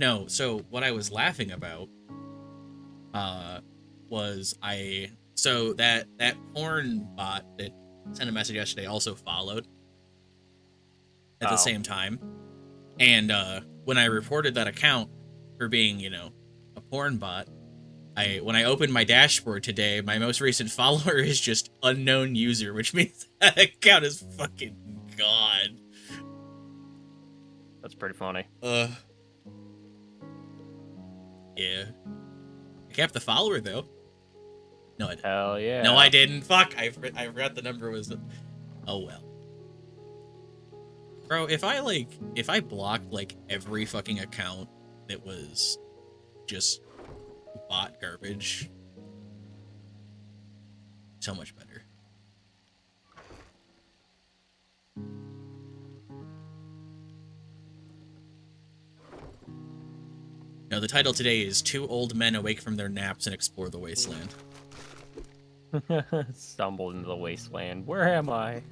No, so what I was laughing about was that porn bot that sent a message yesterday also followed at the Oh. same time. And when I reported that account for being, a porn bot, when I opened my dashboard today, my most recent follower is just unknown user, which means that account is fucking gone. That's pretty funny. Yeah. I kept the follower though. No, I didn't. Hell yeah. No, I didn't. Fuck, I forgot the number was. Oh well. Bro, if I blocked like every fucking account that was just bot garbage, so much better. No, the title today is Two Old Men Awake from Their Naps and Explore the Wasteland. Stumbled into the wasteland. Where am I?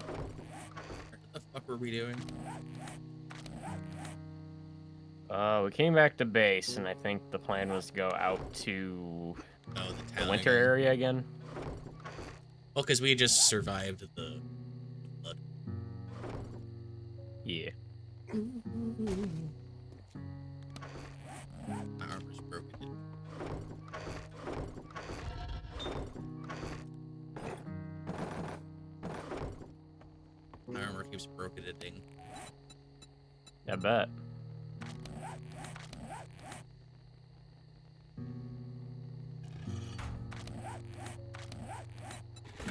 What the fuck were we doing? We came back to base, and I think the plan was to go out to The the winter again. area again. Well, because we just survived the flood. Yeah. My armor's broken. My armor keeps broken-ing. I bet.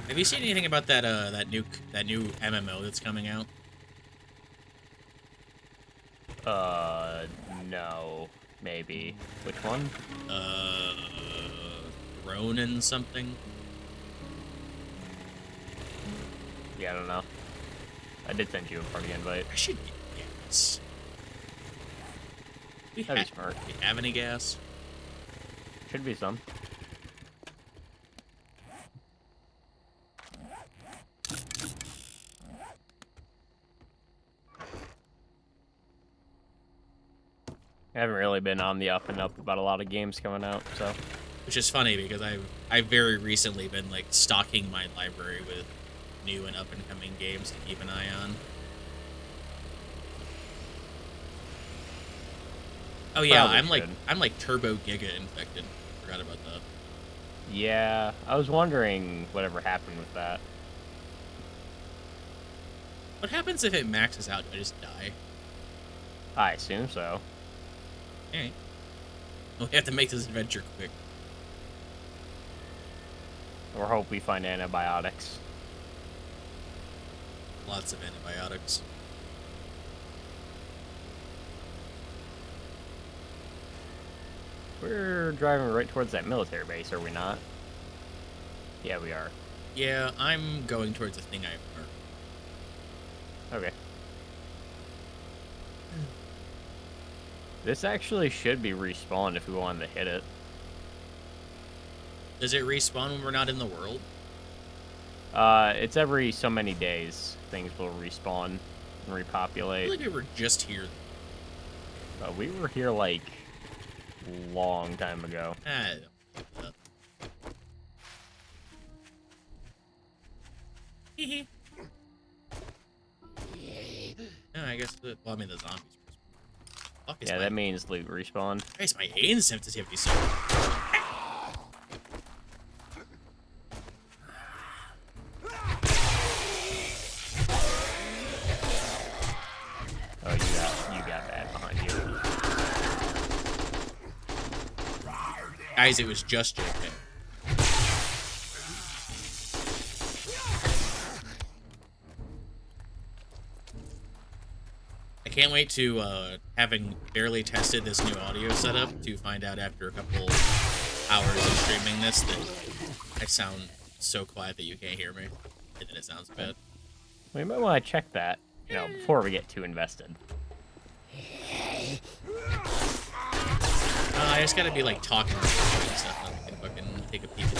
Have you seen anything about that new MMO that's coming out? No. Maybe. Which one? Ronin something? Yeah, I don't know. I did send you a party invite. I should get gas. That'd be smart. Do we have any gas? Should be some. I haven't really been on the up and up about a lot of games coming out, so. Which is funny because I've very recently been like stocking my library with new and up and coming games to keep an eye on. Oh yeah, Probably I'm like turbo giga infected. Forgot about that. Yeah, I was wondering whatever happened with that. What happens if it maxes out? Do I just die? I assume so. Alright. We have to make this adventure quick. Or hope we find antibiotics. Lots of antibiotics. We're driving right towards that military base, are we not? Yeah, we are. Yeah, I'm going towards the thing I marked. Okay. This actually should be respawned if we wanted to hit it. Does it respawn when we're not in the world? It's every so many days things will respawn and repopulate. I feel like we were just here. We were here like long time ago. I don't think that. Hee No, I guess well, I mean the zombies. Fuck is Yeah, that means loot respawn. Why is my aim sensitivity so? Oh, you got that behind you. Guys, it was just JK. I can't wait to, having barely tested this new audio setup, to find out after a couple hours of streaming this that I sound so quiet that you can't hear me, and then it sounds bad. We might want to check that, before we get too invested. I just gotta be like talking and stuff. I can fucking take a peek at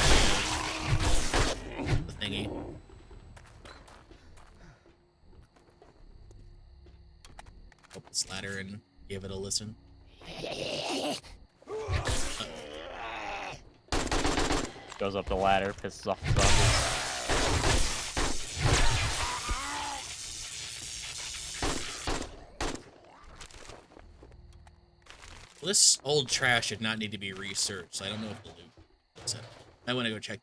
the thingy. Open this ladder and give it a listen. Goes up the ladder, pisses off the zombies. Well, this old trash should not need to be researched, so I don't know if the loot is at all. I want to go check.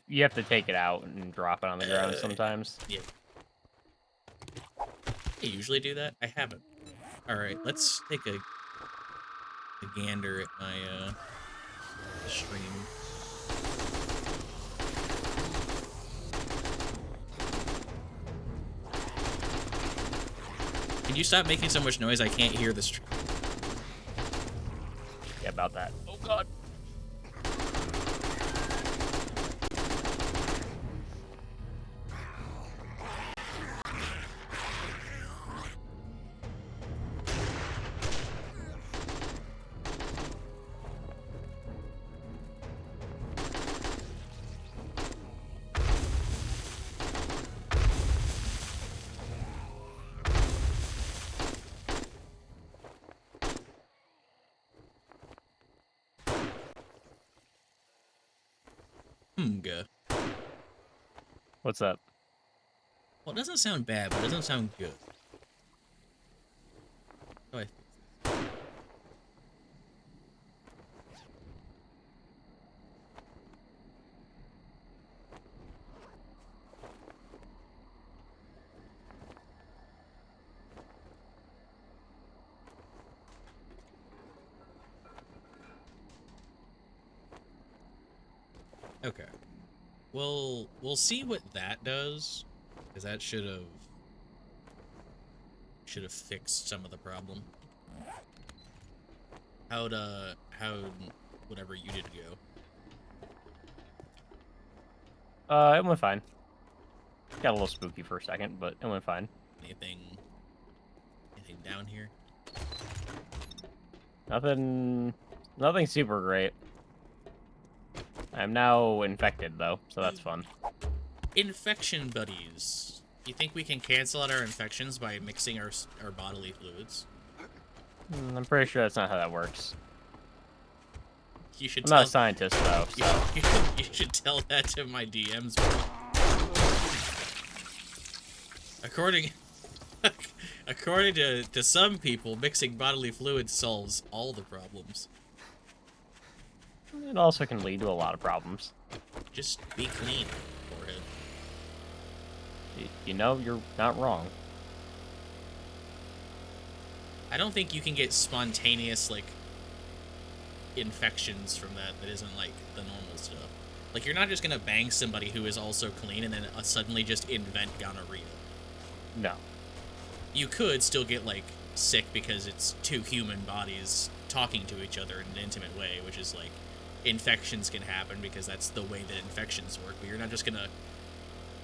You have to take it out and drop it on the ground sometimes. Yeah. I usually do that. I haven't. All right, let's take a gander at my stream. Can you stop making so much noise? I can't hear the stream. Yeah, about that. Oh god. Good. What's up? Well, it doesn't sound bad, but it doesn't sound good. Oh, okay. Well, we'll see what that does, because that should have fixed some of the problem. How'd whatever you did go? It went fine. Got a little spooky for a second, but it went fine. Anything down here? Nothing super great. I'm now infected, though, so that's fun. Infection buddies. You think we can cancel out our infections by mixing our bodily fluids? I'm pretty sure that's not how that works. You should. I'm not a scientist, though. So. You should tell that to my DMs. Bro. According to some people, mixing bodily fluids solves all the problems. It also can lead to a lot of problems. Just be clean, forehead. You know, you're not wrong. I don't think you can get spontaneous, like, infections from that isn't, like, the normal stuff. Like, you're not just gonna bang somebody who is also clean and then suddenly just invent gonorrhea. No. You could still get, like, sick because it's two human bodies talking to each other in an intimate way, which is, like, infections can happen because that's the way that infections work, but you're not just gonna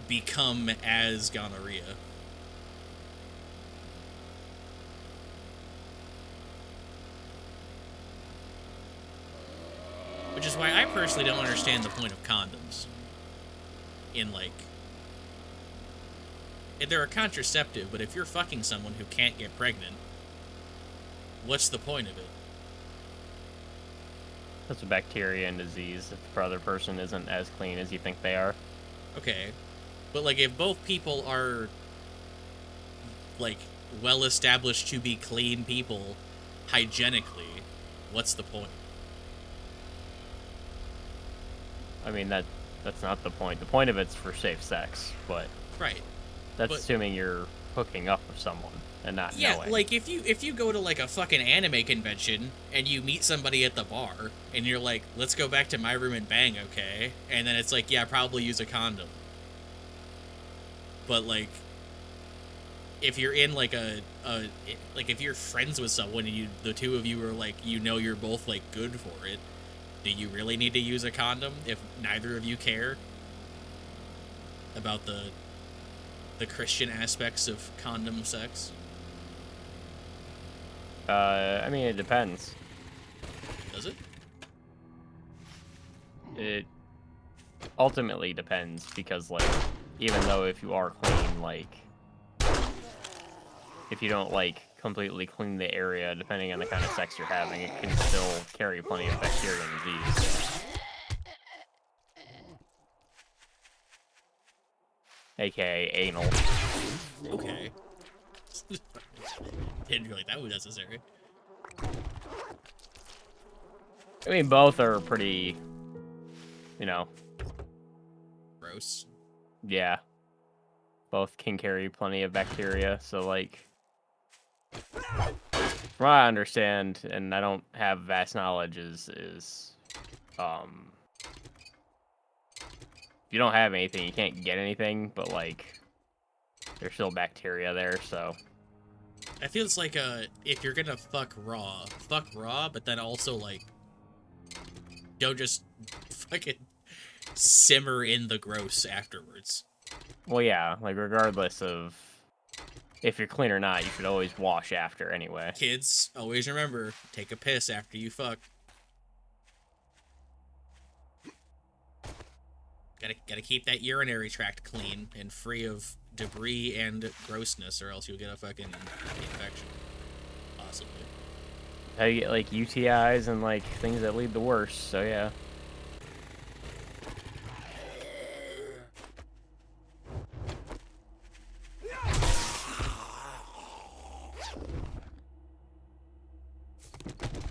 become as gonorrhea. Which is why I personally don't understand the point of condoms. They're a contraceptive, but if you're fucking someone who can't get pregnant, what's the point of it? That's a bacteria and disease if the other person isn't as clean as you think they are. Okay. But, like, if both people are, like, well-established to be clean people hygienically, what's the point? I mean, that's not the point. The point of it's for safe sex, but... Right. That's assuming you're hooking up with someone and not knowing. Yeah, like, if you go to, like, a fucking anime convention and you meet somebody at the bar and you're like, let's go back to my room and bang, okay? And then it's like, yeah, probably use a condom. But, like, if you're in, like, like, if you're friends with someone and the two of you are, like, you know you're both, like, good for it, do you really need to use a condom if neither of you care about the Christian aspects of condom sex? I mean, it depends. Does it? It ultimately depends because, like, even though if you are clean, like, if you don't, like, completely clean the area, depending on the kind of sex you're having, it can still carry plenty of bacteria and disease. AKA anal. Okay. Didn't feel like that was necessary. I mean, both are pretty, you know, Gross. yeah. Both can carry plenty of bacteria, so, like, from what I understand, and I don't have vast knowledge, is if you don't have anything, you can't get anything, but, like, there's still bacteria there, so. I feel it's like if you're gonna fuck raw, but then also like don't just fucking simmer in the gross afterwards. Well, yeah, like, regardless of if you're clean or not, you should always wash after anyway. Kids, always remember, take a piss after you fuck. Gotta keep that urinary tract clean and free of debris and grossness, or else you'll get a fucking infection. Possibly. How you get, like, UTIs and, like, things that lead to worse, so yeah.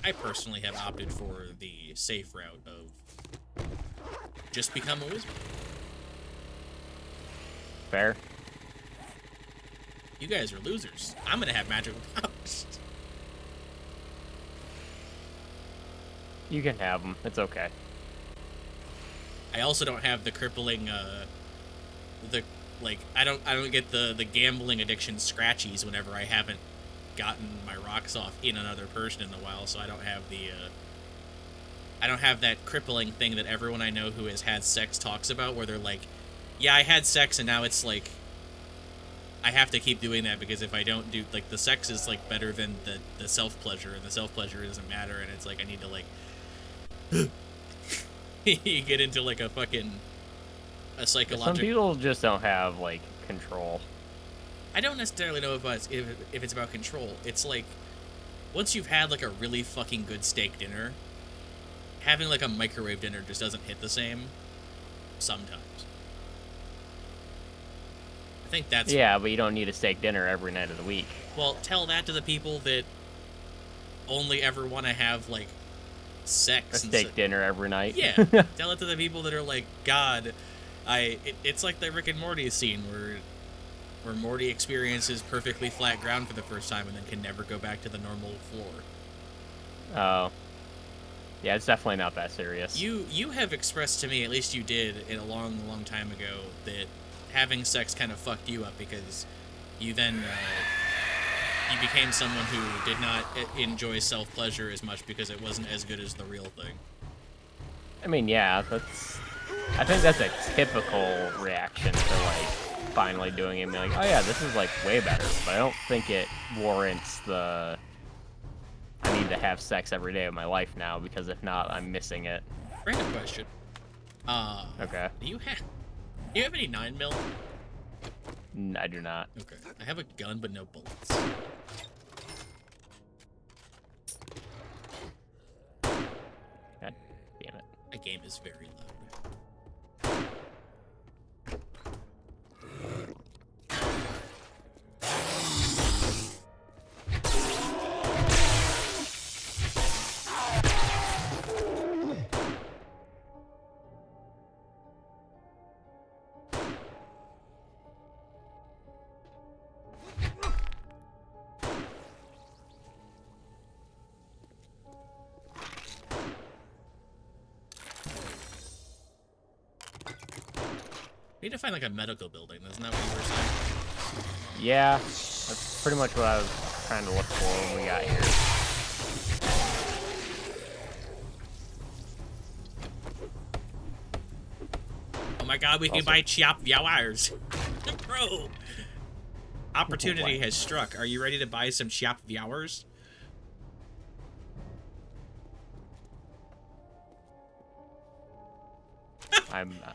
I personally have opted for the safe route of just become a wizard. Fair. You guys are losers. I'm gonna have magical powers. You can have them. It's okay. I also don't have the crippling, I don't get the gambling addiction scratchies whenever I haven't gotten my rocks off in another person in a while, so I don't have I don't have that crippling thing that everyone I know who has had sex talks about, where they're like, yeah, I had sex and now it's like, I have to keep doing that because if I don't do, like, the sex is, like, better than the self-pleasure, and the self-pleasure doesn't matter, and it's like, I need to, like, you get into, like, a psychological... Some people just don't have, like, control. I don't necessarily know if it's about control. It's like, once you've had, like, a really fucking good steak dinner, having, like, a microwave dinner just doesn't hit the same sometimes. I think that's... Yeah, but you don't need a steak dinner every night of the week. Well, tell that to the people that only ever want to have, like, sex. A steak dinner every night. Yeah. Tell it to the people that are like, God, it's like the Rick and Morty scene where Morty experiences perfectly flat ground for the first time and then can never go back to the normal floor. Oh. Yeah, it's definitely not that serious. You have expressed to me, at least you did, a long, long time ago, that having sex kind of fucked you up because you then you became someone who did not enjoy self-pleasure as much because it wasn't as good as the real thing. I mean, yeah, I think that's a typical reaction to, like, finally doing it and being like, oh yeah, this is, like, way better. But I don't think it warrants the, I need to have sex every day of my life now, because if not, I'm missing it. Random question. Okay. Do you have any 9mm? I do not. Okay. I have a gun, but no bullets. God damn it. That game is very loud. We need to find, like, a medical building. Isn't that what you were saying? Yeah, that's pretty much what I was trying to look for when we got here. Oh my god, we can buy Chiap Viawires. Bro! Opportunity has struck. Are you ready to buy some Chiap Viawires? I'm. Uh,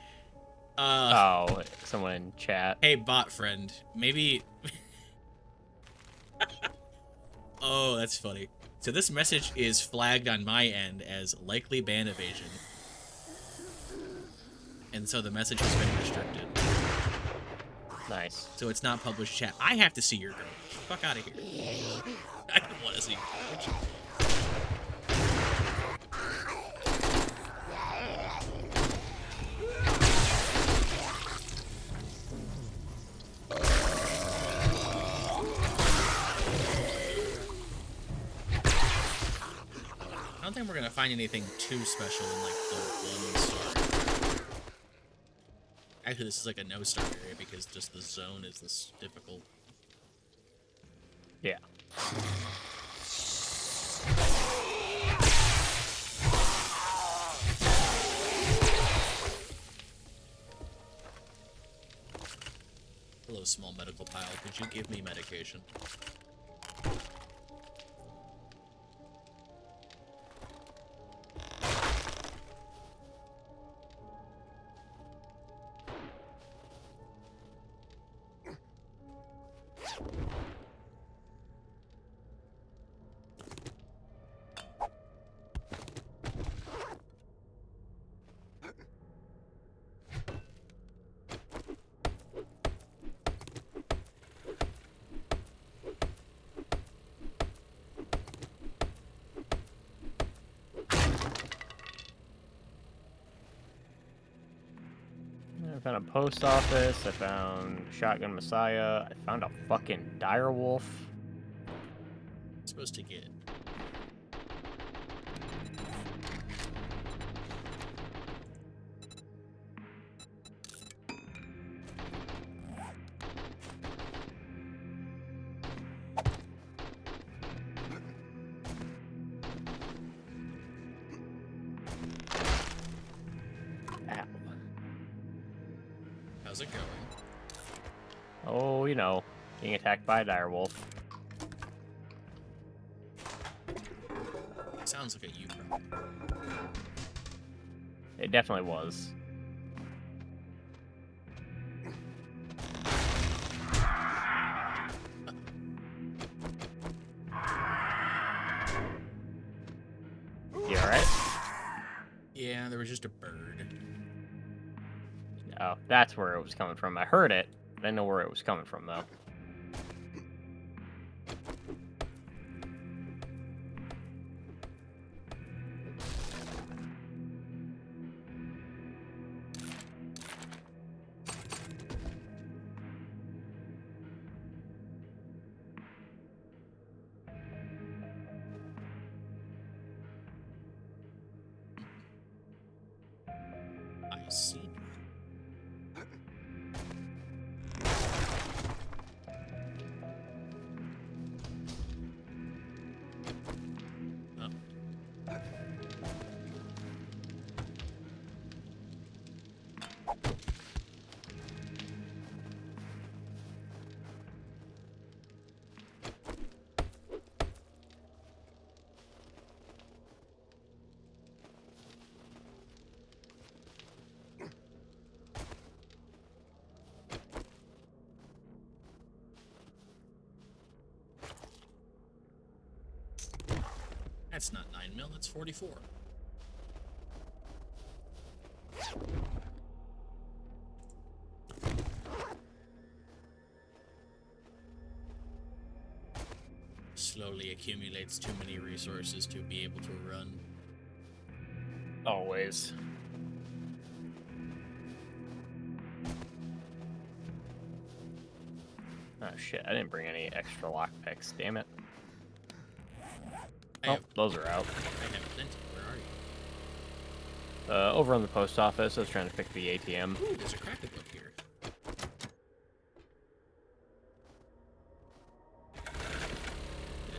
Oh, someone in chat. hey, bot friend, maybe. Oh, that's funny. So this message is flagged on my end as likely ban evasion. And so the message has been restricted. Nice. So it's not published chat. I have to see your garbage. Fuck out of here. I don't want to see your garbage. I don't think we're gonna find anything too special in like the 1 star. Actually, this is like a no star area because just the zone is this difficult. Yeah. Hello, small medical pile. Could you give me medication? I found a post office. I found Shotgun Messiah. I found a fucking dire wolf. Supposed to get. Ow. How's it going? Oh, you know, being attacked by a dire wolf. Sounds like a you problem. It definitely was. You alright? Yeah, there was just a bird. Oh, that's where it was coming from. I heard it. I didn't know where it was coming from, though. I see. Oh. That's not 9 mil, that's 44. Slowly accumulates too many resources to be able to run. Always. Oh shit, I didn't bring any extra lockpicks, damn it. Oh, those are out. I have plenty. Where are you? Over on the post office, I was trying to pick the ATM. Ooh, there's a cracker book here.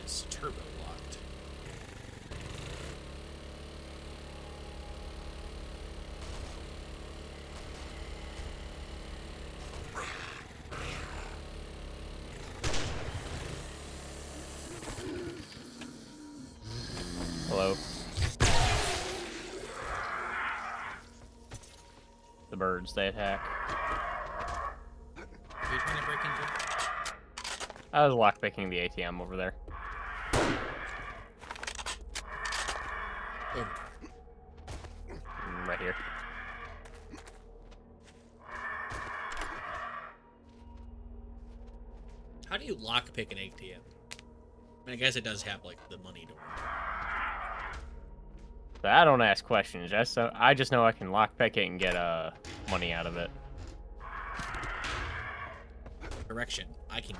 It's turbo locked. Hello. the birds. They attack. Are you trying to break into? I was lockpicking the ATM over there. Oh. Right here. How do you lockpick an ATM? I mean, I guess it does have like the money door. But I don't ask questions. I just know I can lockpick it and get money out of it. Correction, I can.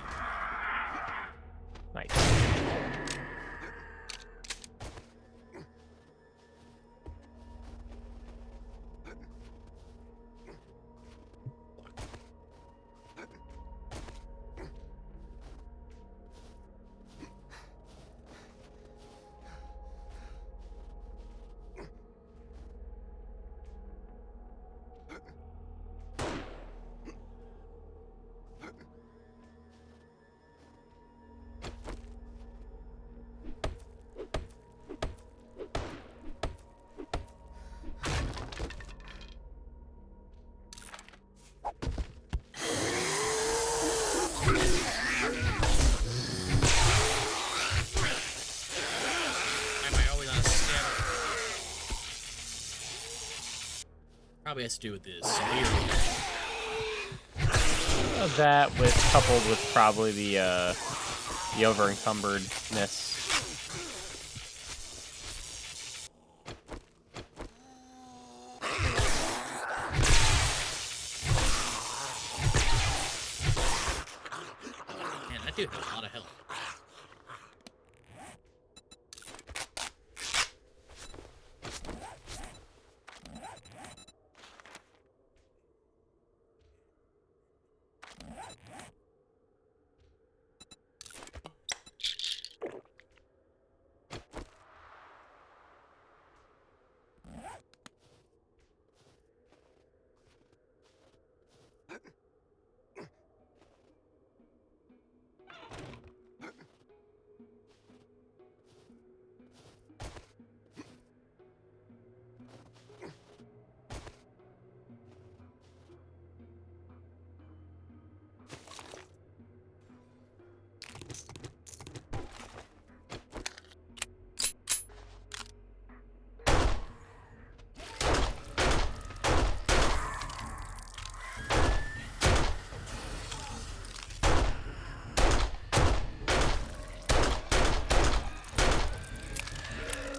Nice. Probably has to do with this. That coupled with probably the over encumberdness. Man, that dude has a lot of health.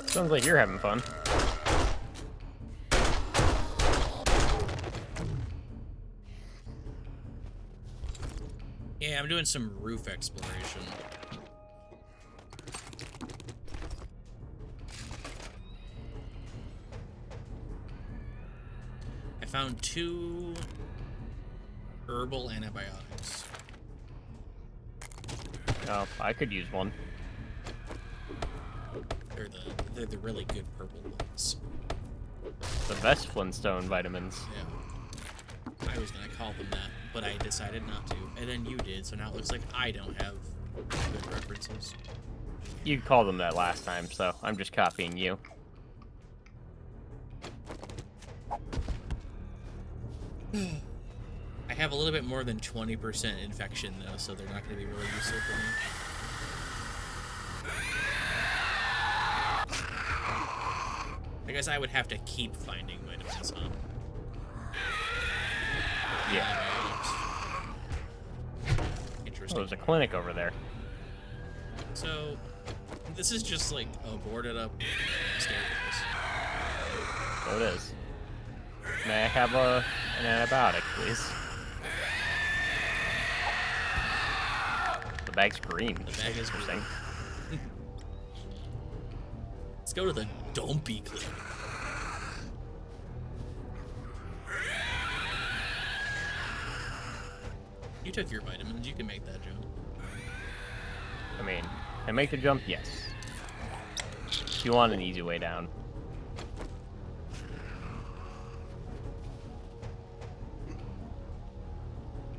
Sounds like you're having fun. Yeah, I'm doing some roof exploration. I found 2 herbal antibiotics. Oh, I could use one. They're the really good purple ones. The best Flintstone vitamins. Yeah. I was gonna call them that, but I decided not to. And then you did, so now it looks like I don't have good references. You called them that last time, so I'm just copying you. I have a little bit more than 20% infection, though, so they're not going to be really useful for me. I guess I would have to keep finding vitamins, huh? Yeah. Interesting. Oh, there's a clinic over there. So, this is just like a boarded up staircase. So it is. May I have an antibiotic, please? The bag's green. The bag is interesting. Let's go to the Dumpy Clinic. You took your vitamins. You can make that jump. I mean, can I make the jump? Yes. If you want an easy way down.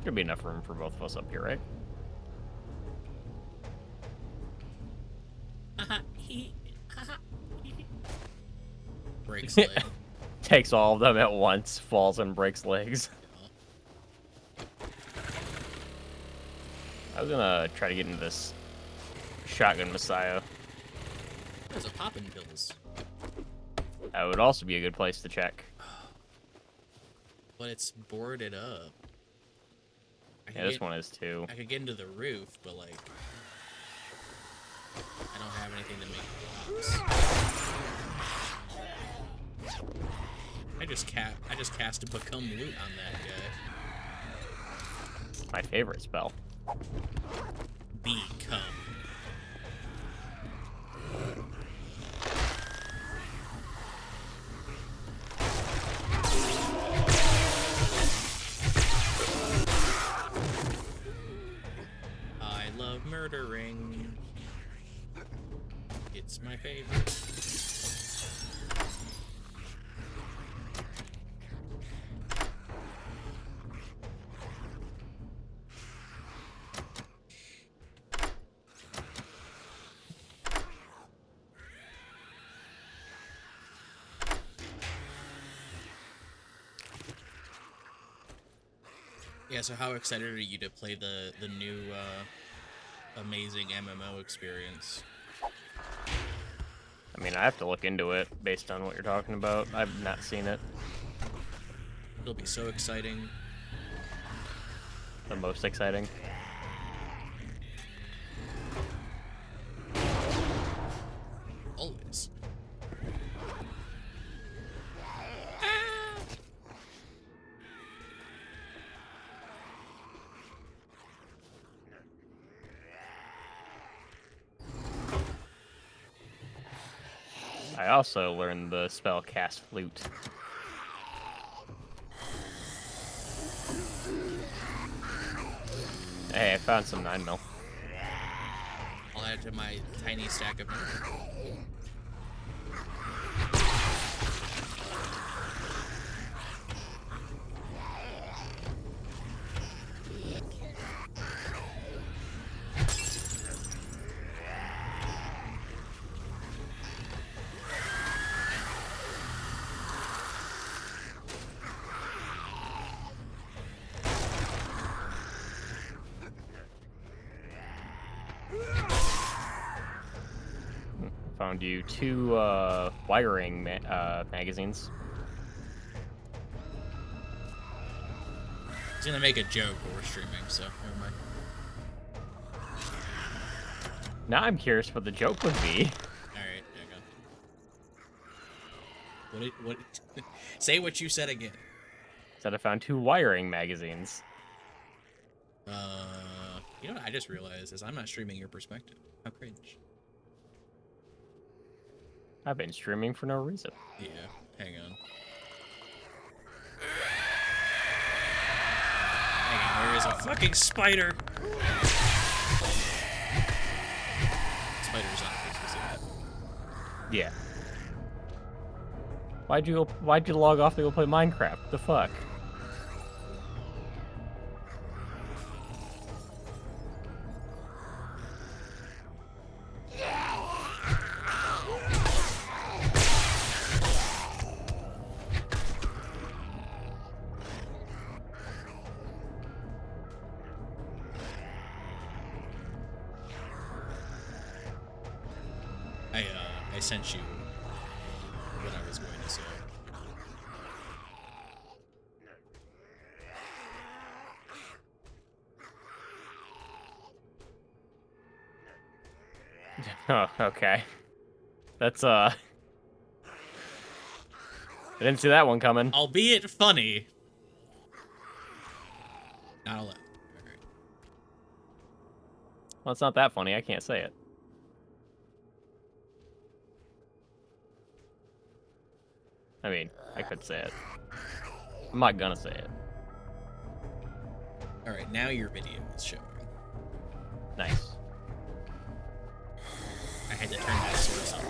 Should be enough room for both of us up here, right? Breaks leg. takes all of them at once, falls and breaks legs. I was gonna try to get into this shotgun Messiah. There's a poppin' pills. That would also be a good place to check. But it's boarded up. Yeah, this one is too. I could get into the roof, but like, I don't have anything to make blocks. I just cast a become loot on that guy. My favorite spell. Become. I love murdering. It's my favorite. Yeah, so how excited are you to play the new amazing MMO experience? I mean, I have to look into it based on what you're talking about. I've not seen it. It'll be so exciting. The most exciting. Always. I also learned the spell Cast Flute. Hey, I found some 9mm. I'll add it to my tiny stack of 9mm. Found you 2 wiring magazines. He's gonna make a joke while we're streaming, so never mind. Now I'm curious what the joke would be. Alright, there you go. What say what you said again. Said I found 2 wiring magazines. You know what I just realized is I'm not streaming your perspective. How cringe. I've been streaming for no reason. Yeah, hang on. Hang on, there is a fucking spider! Spider's on this. Yeah. Why'd you log off to go play Minecraft? The fuck? I sent you what I was going to say. Oh, okay. That's I didn't see that one coming. Albeit funny. Not allowed. Alright. Well, it's not that funny. I can't say it. I mean, I could say it. I'm not gonna say it. Alright, now your video is showing. Nice. I had to turn that source on.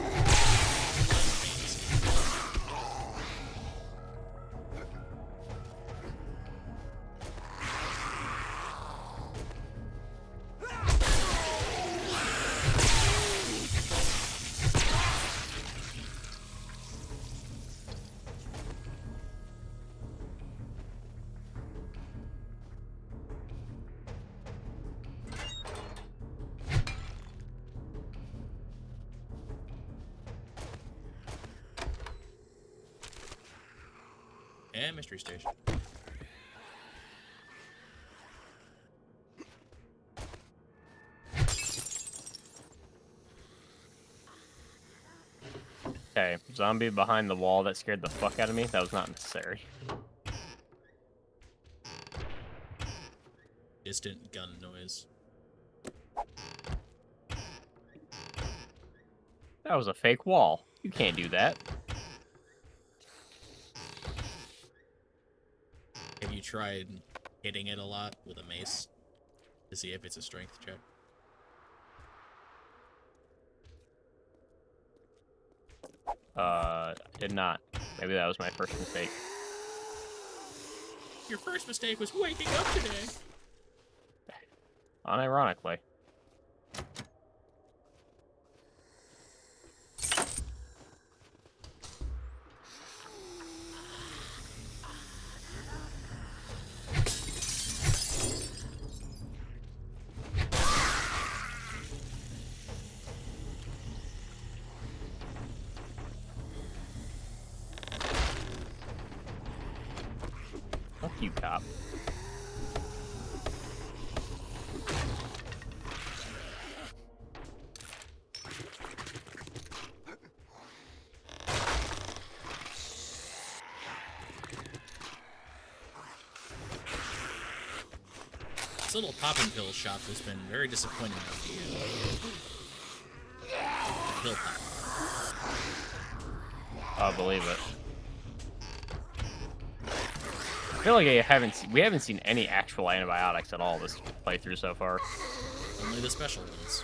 Yeah, mystery station. Okay, zombie behind the wall that scared the fuck out of me. That was not necessary. Distant gun noise. That was a fake wall. You can't do that. Have you tried hitting it a lot with a mace to see if it's a strength check? Did not. Maybe that was my first mistake. Your first mistake was waking up today. Unironically. Fuck you, cop. This little popping pill shop has been very disappointing over the years. Pill pop. I'll believe it. I feel like we haven't seen any actual antibiotics at all this playthrough so far. Only the special ones.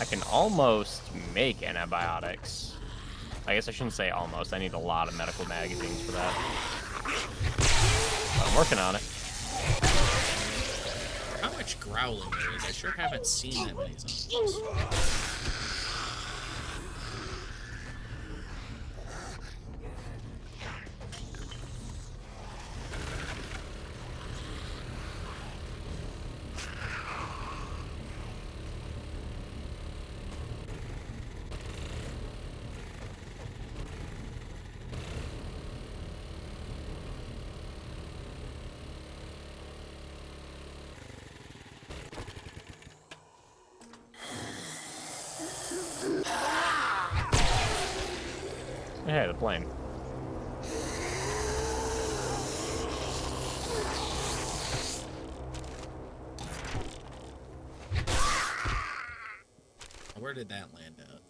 I can almost make antibiotics. I guess I shouldn't say almost. I need a lot of medical magazines for that. But I'm working on it. How much growling there is? I sure haven't seen that many zombies. Hey, the plane. Where did that land at?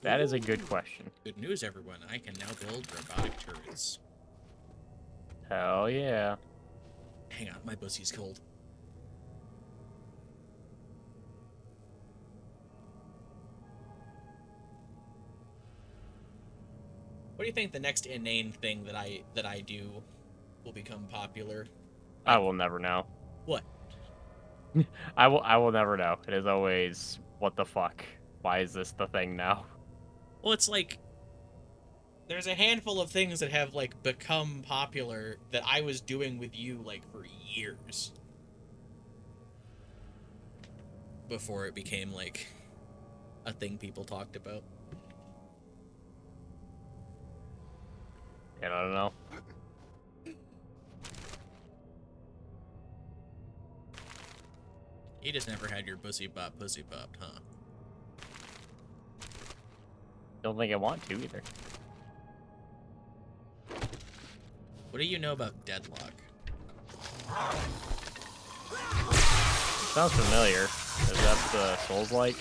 That is a good question. Good news, everyone. I can now build robotic turrets. Hell yeah. Hang on, my pussy's cold. What do you think the next inane thing that I do will become popular? I will never know. What? I will never know. It is always, what the fuck? Why is this the thing now? Well, it's like there's a handful of things that have like become popular that I was doing with you like for years before it became like a thing people talked about. I don't know. You just never had your pussy popped, huh? Don't think I want to either. What do you know about deadlock? Sounds familiar. Is that the Souls-like?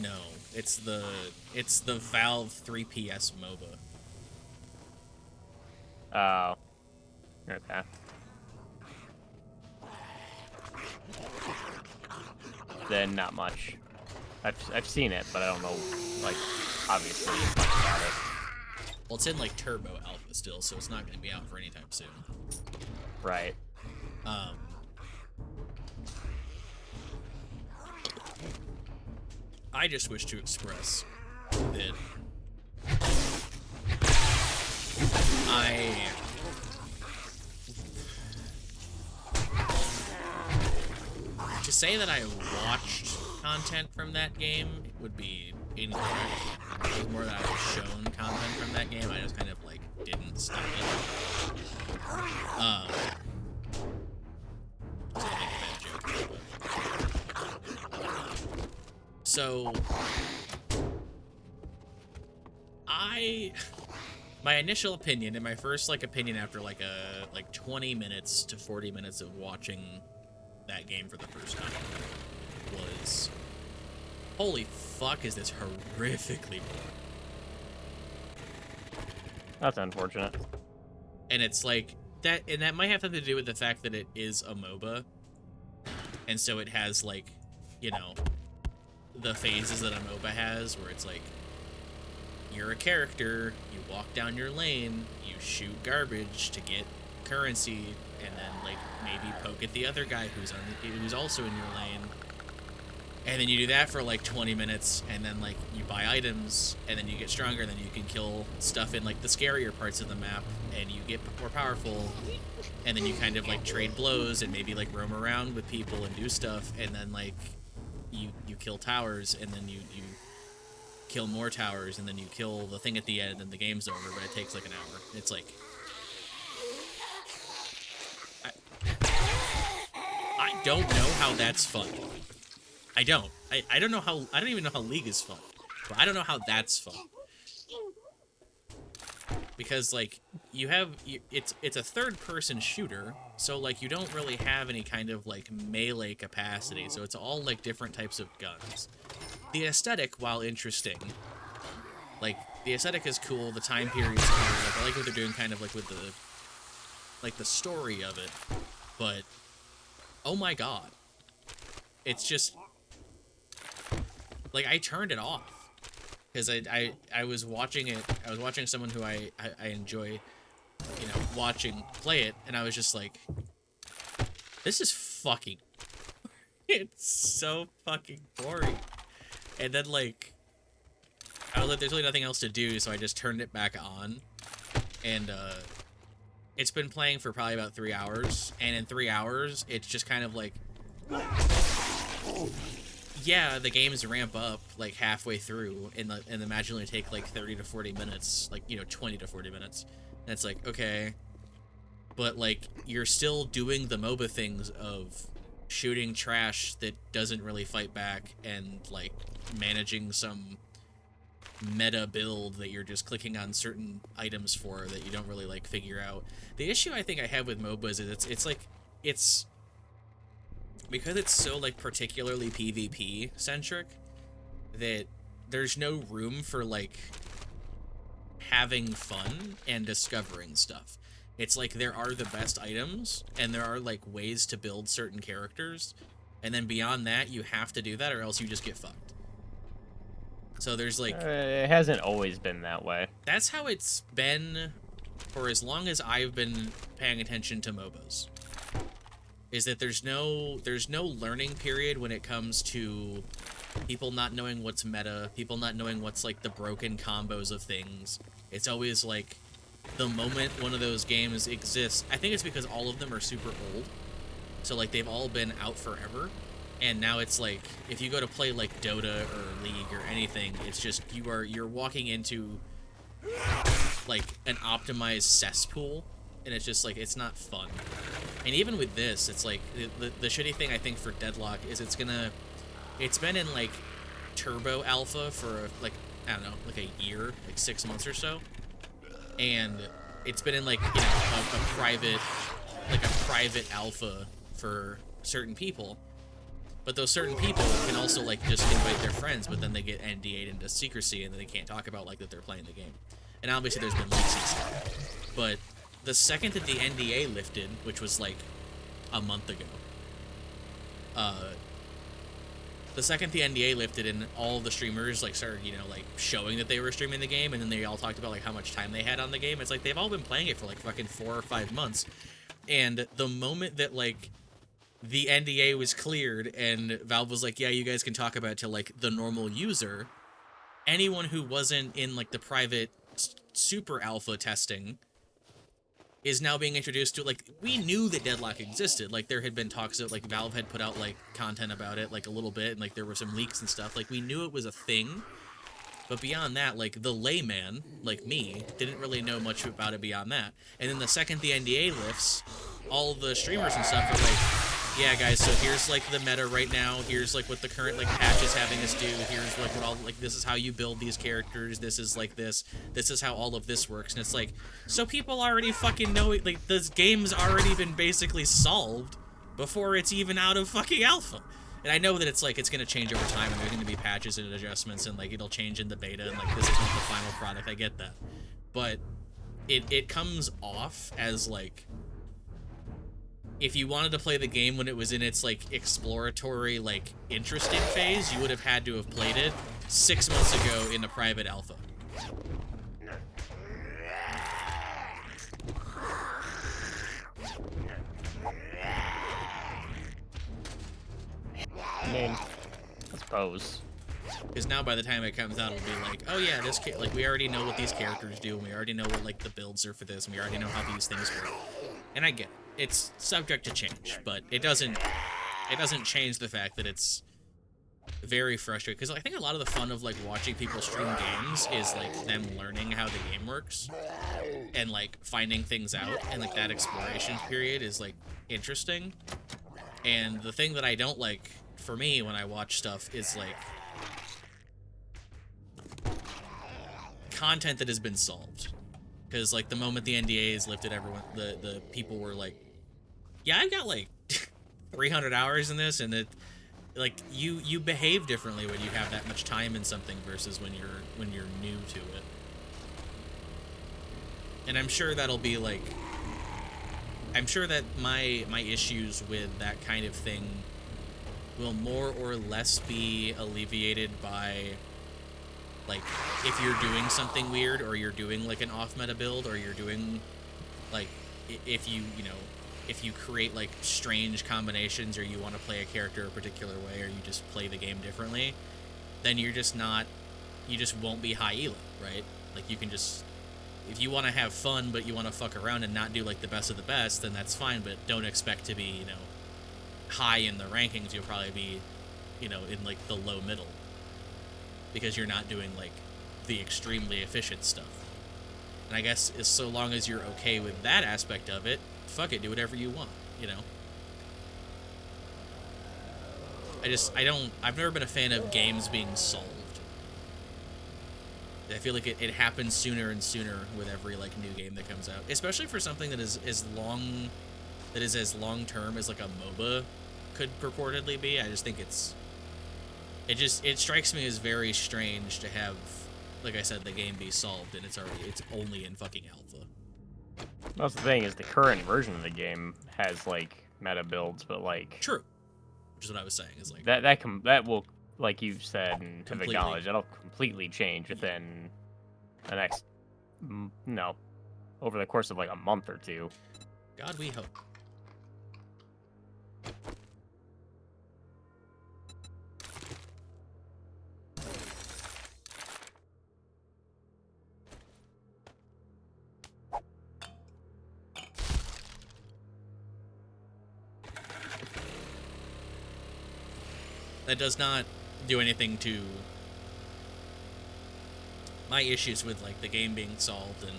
No, it's the Valve 3PS MOBA. Oh. Okay. Then not much. I've seen it, but I don't know, like, obviously much about it. Well, it's in like turbo alpha still, so it's not going to be out for any time soon. Right. I just wish to express that to say that I watched content from that game would be incorrect. It was more that I was shown content from that game. I just kind of like didn't study it. To make a bad joke here, but. So my initial opinion and my first like opinion after like 20 minutes to 40 minutes of watching that game for the first time was, holy fuck, is this horrifically boring. That's unfortunate. And it's like that, and that might have something to do with the fact that it is a MOBA, and so it has like, you know, the phases that a MOBA has, where it's like you're a character, you walk down your lane, you shoot garbage to get currency, and then like maybe poke at the other guy who's also in your lane, and then you do that for like 20 minutes, and then like you buy items, and then you get stronger, and then you can kill stuff in like the scarier parts of the map, and you get more powerful, and then you kind of like trade blows and maybe like roam around with people and do stuff, and then like you kill towers, and then you kill more towers, and then you kill the thing at the end, and then the game's over, but it takes like an hour. It's like I don't know how that's fun. I don't even know how League is fun, but I don't know how that's fun, because like it's a third-person shooter, so like you don't really have any kind of like melee capacity, so it's all like different types of guns. The aesthetic, while interesting, like the aesthetic is cool, the time period is cool, like I like what they're doing kind of like with the story of it, but oh my god, it's just like I turned it off because I was watching it. I was watching someone who I enjoy, you know, watching play it, and I was just like, this is fucking. It's so fucking boring. And then like, I was like, there's really nothing else to do, so I just turned it back on, and it's been playing for probably about 3 hours, and in 3 hours, it's just kind of like, yeah, the games ramp up like halfway through, and the match only take like 30 to 40 minutes, like, you know, 20 to 40 minutes, and it's like, okay, but like you're still doing the MOBA things of shooting trash that doesn't really fight back, and like managing some meta build that you're just clicking on certain items for that you don't really like figure out. The issue I think I have with MOBAs is it's because it's so like particularly PvP centric that there's no room for like having fun and discovering stuff. It's like there are the best items, and there are like ways to build certain characters, and then beyond that you have to do that or else you just get fucked. So there's like It hasn't always been that way. That's how it's been for as long as I've been paying attention to MOBAs. Is that there's no learning period when it comes to people not knowing what's meta, people not knowing what's like the broken combos of things. It's always like the moment one of those games exists. I think it's because all of them are super old. So like they've all been out forever. And now it's like if you go to play like Dota or League or anything, it's just you're walking into like an optimized cesspool, and it's just like it's not fun. And even with this, it's like the shitty thing I think for Deadlock is it's been in like turbo alpha for like, I don't know, like a year, like 6 months or so, and it's been in like, you know, a private alpha for certain people. But those certain people can also like just invite their friends, but then they get NDA'd into secrecy, and then they can't talk about like that they're playing the game. And obviously there's been leaks and stuff. But the second that the NDA lifted, which was like a month ago, the second the NDA lifted and all the streamers like started, you know, like showing that they were streaming the game, and then they all talked about like how much time they had on the game, it's like they've all been playing it for like fucking 4 or 5 months. And the moment that like the NDA was cleared and Valve was like, yeah, you guys can talk about it to like the normal user, anyone who wasn't in like the private super alpha testing is now being introduced to, like, we knew that Deadlock existed. Like, there had been talks that, like, Valve had put out, like, content about it, like, a little bit, and, like, there were some leaks and stuff. Like, we knew it was a thing, but beyond that, like, the layman, like me, didn't really know much about it beyond that. And then the second the NDA lifts, all the streamers and stuff are like, yeah, guys, so here's, like, the meta right now. Here's, like, what the current, like, patch is having us do. Here's, like, what all, like, this is how you build these characters. This is, like, this. This is how all of this works. And it's like, so people already fucking know it. Like, this game's already been basically solved before it's even out of fucking alpha. And I know that it's, like, it's going to change over time, and there's going to be patches and adjustments, and, like, it'll change in the beta, and, like, this isn't the final product. I get that. But it comes off as, like, if you wanted to play the game when it was in its, like, exploratory, like, interesting phase, you would have had to have played it 6 months ago in a private alpha. I mean, I suppose. Because now by the time it comes out, it'll be like, oh yeah, this like, we already know what these characters do, and we already know what, like, the builds are for this, and we already know how these things work. And I get it. It's subject to change, but it doesn't change the fact that it's very frustrating. Because I think a lot of the fun of, like, watching people stream games is, like, them learning how the game works and, like, finding things out, and, like, that exploration period is, like, interesting. And the thing that I don't like, for me, when I watch stuff is, like, content that has been solved. Because, like, the moment the NDA is lifted, everyone, the people were like, yeah, I've got, like, 300 hours in this, and it, like, you behave differently when you have that much time in something versus when you're new to it. And I'm sure that'll be, like, I'm sure that my issues with that kind of thing will more or less be alleviated by, like, if you're doing something weird, or you're doing, like, an off-meta build, or you're doing, like, if you create, like, strange combinations, or you want to play a character a particular way, or you just play the game differently, then you just won't be high elo, right? Like, you can just, if you want to have fun, but you want to fuck around and not do, like, the best of the best, then that's fine, but don't expect to be, you know, high in the rankings. You'll probably be, you know, in, like, the low middle, because you're not doing, like, the extremely efficient stuff. And I guess as so long as you're okay with that aspect of it, fuck it, do whatever you want, you know? I've never been a fan of games being solved. I feel like it happens sooner and sooner with every, like, new game that comes out, especially for something that is as long term as, like, a MOBA could purportedly be. I just think it strikes me as very strange to have, like I said, the game be solved and it's only in fucking alpha. That's the thing, is the current version of the game has, like, meta builds, but, like, True. Which is what I was saying, is, like, that will, like you've said and have Completely. acknowledged, that'll completely change within the next, no, over the course of, like, a month or two. God, we hope. That does not do anything to my issues with, like, the game being solved and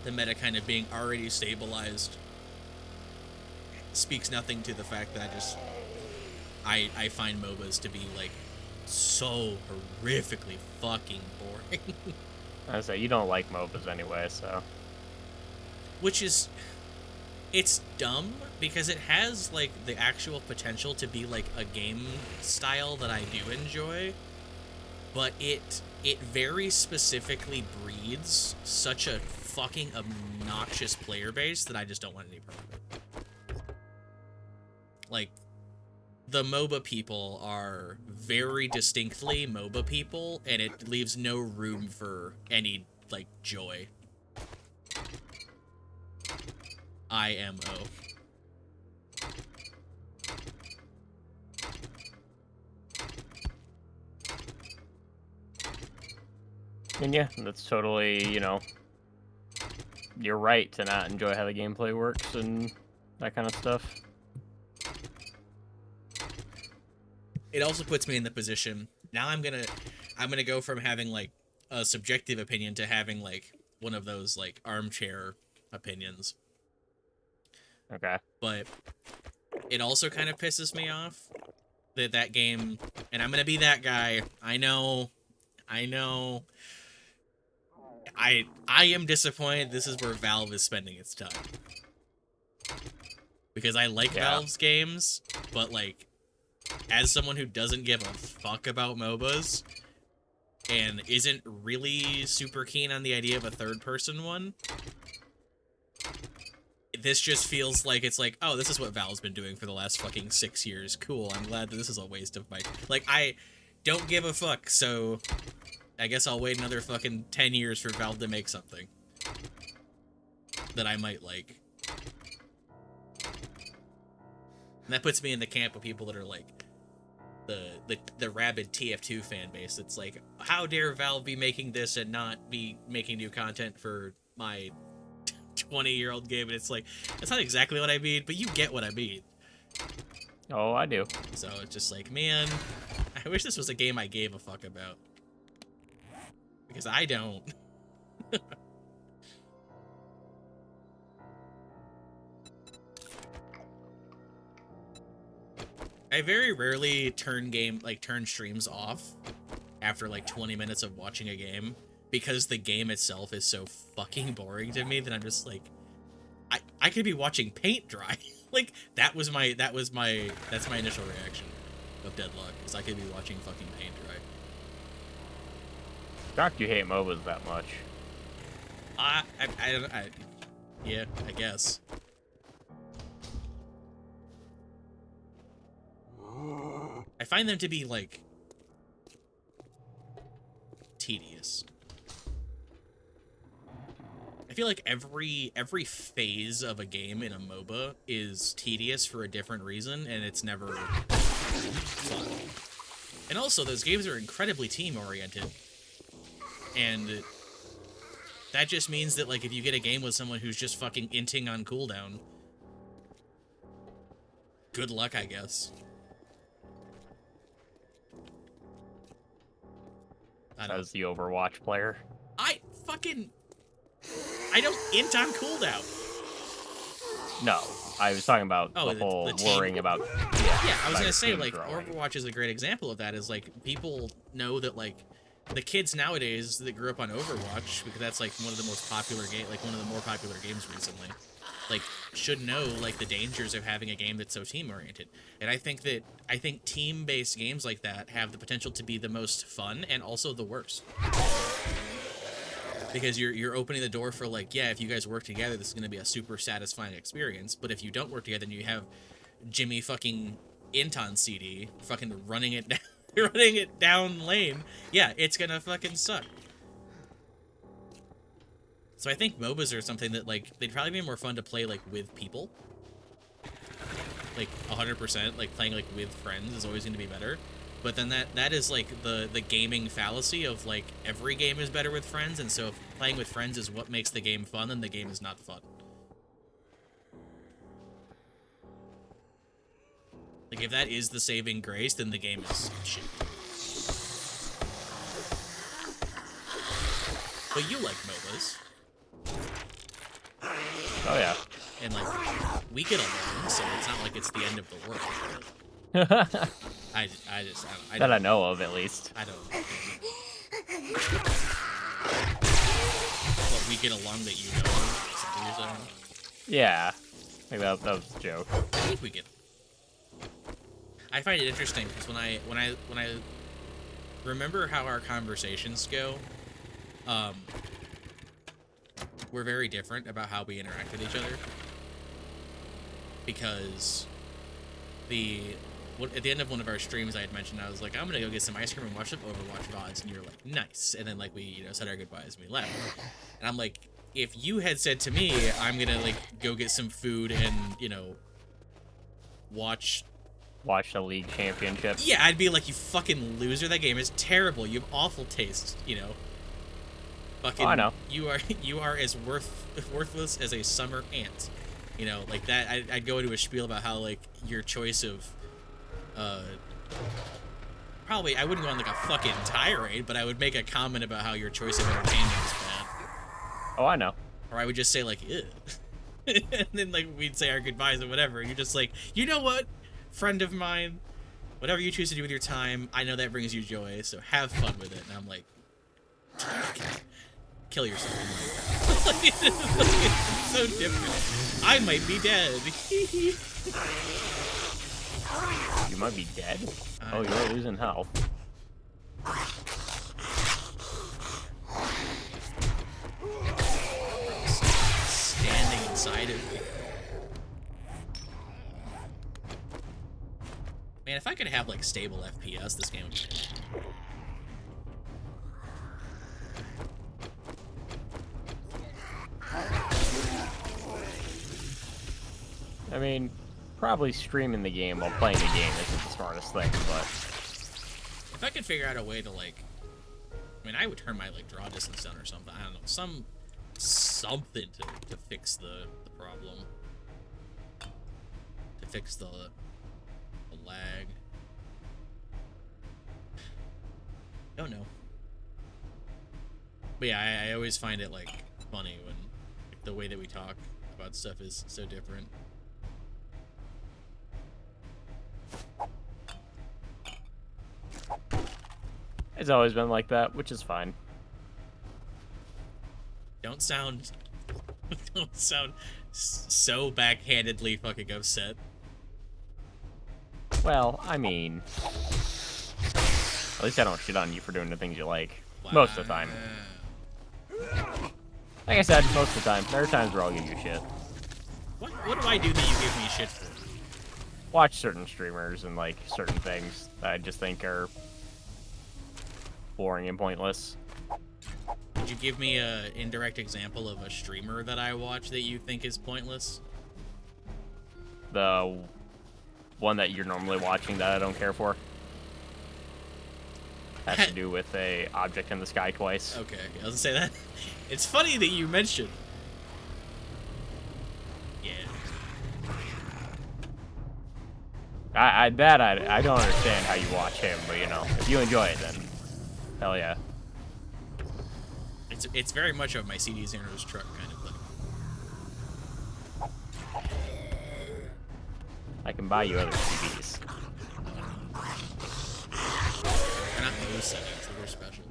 the meta kind of being already stabilized. Speaks nothing to the fact that I find MOBAs to be, like, so horrifically fucking boring. I say, you don't like MOBAs anyway, so. Which is, it's dumb, because it has, like, the actual potential to be, like, a game style that I do enjoy, but it very specifically breeds such a fucking obnoxious player base that I just don't want any part of it. Like, the MOBA people are very distinctly MOBA people, and it leaves no room for any, like, joy. IMO. And yeah, that's totally, you're right to not enjoy how the gameplay works and that kind of stuff. It also puts me in the position now. I'm gonna go from having like a subjective opinion to having like one of those like armchair opinions. Okay. But it also kind of pisses me off that game, and I'm gonna be that guy. I know. I am disappointed this is where Valve is spending its time. Because I like Valve's games, but like as someone who doesn't give a fuck about MOBAs and isn't really super keen on the idea of a third-person one, this just feels like it's like, oh, this is what Valve's been doing for the last fucking 6 years. Cool, I'm glad that this is a waste of my... Like, I don't give a fuck, so I guess I'll wait another fucking 10 years for Valve to make something that I might like. And that puts me in the camp of people that are like, the rabid TF2 fan base. It's like, how dare Valve be making this and not be making new content for my 20-year-old game? And it's like, that's not exactly what I mean, but you get what I mean. Oh, I do. So it's just like, man, I wish this was a game I gave a fuck about. Because I don't. I very rarely turn streams off after like 20 minutes of watching a game, because the game itself is so fucking boring to me that I'm just like, I could be watching paint dry. Like that's my initial reaction of Deadlock, is I could be watching fucking paint dry. Shocked you hate MOBAs that much. Yeah, I guess. I find them to be, like, tedious. I feel like every phase of a game in a MOBA is tedious for a different reason, and it's never fun. And also, those games are incredibly team-oriented. And that just means that, like, if you get a game with someone who's just fucking inting on cooldown, good luck, I guess. As the Overwatch player. I don't int on cooldown. No, I was talking about the whole worrying about... Yeah, I was gonna say, like, growing. Overwatch is a great example of that, is, like, people know that, like, the kids nowadays that grew up on Overwatch, because that's, like, one of the most popular one of the more popular games recently, like, should know, like, the dangers of having a game that's so team-oriented. And I think team-based games like that have the potential to be the most fun and also the worst. Because you're opening the door for, like, yeah, if you guys work together, this is going to be a super satisfying experience. But if you don't work together and you have Jimmy fucking Inton CD fucking running it down lane, yeah, it's going to fucking suck. So I think MOBAs are something that, like, they'd probably be more fun to play, like, with people. Like, 100%, like, playing, like, with friends is always going to be better. But then that is, like, the gaming fallacy of, like, every game is better with friends, and so if playing with friends is what makes the game fun, then the game is not fun. Like, if that is the saving grace, then the game is shit. But you like MOBAs. Oh, yeah. And, like, we get along, so it's not like it's the end of the world. I don't that I know of, at least. I don't. But we get along that you know. Is that what you're saying? Yeah. I think that was a joke. I think we get. I find it interesting because when I remember how our conversations go, we're very different about how we interact with each other. Because at the end of one of our streams, I had mentioned, I was like, I'm gonna go get some ice cream and watch some Overwatch VODs, and you're like, nice. And then, like, we, said our goodbyes and we left. And I'm like, if you had said to me, I'm gonna, like, go get some food and, watch the League Championship. Yeah, I'd be like, you fucking loser, that game is terrible, you have awful taste, Fucking, Oh, I know. you are as worthless as a summer ant. You know, like that. I'd go into a spiel about how like your choice of, uh, probably I wouldn't go on like a fucking tirade, but I would make a comment about how your choice of entertainment is bad, Oh, I know. or I would just say like, ew. And then like we'd say our goodbyes or whatever, and you're just like, you know what, friend of mine, whatever you choose to do with your time, I know that brings you joy, so have fun with it. And I'm like, kill yourself. Like, it's so different. I might be dead. You might be dead. Oh, you're losing health. Standing inside of me. Man, if I could have like stable FPS, this game would be good. I mean, probably streaming the game while playing the game isn't the smartest thing, but If I could figure out a way to like, I mean, I would turn my like draw distance down or something. I don't know, something to fix the problem, to fix the lag. Don't know. But yeah, I always find it like funny when like, the way that we talk about stuff is so different. it's always been like that, which is fine. Don't sound so backhandedly fucking upset. Well, I mean, at least I don't shit on you for doing the things you like. Most of the time. Like I said, most of the time. There are times where I'll give you shit. What do I do that you give me shit for? Watch certain streamers and, like, certain things that I just think are boring and pointless. Could you give me a indirect example of a streamer that I watch that you think is pointless? The one that you're normally watching that I don't care for. Has to do with a object in the sky twice. Okay, I was gonna say that. It's funny that you mentioned. Yeah. I don't understand how you watch him, but you know, if you enjoy it, then hell yeah. It's very much of my CDs in his truck kind of thing. I can buy you other CDs. They're not those settings, they're special.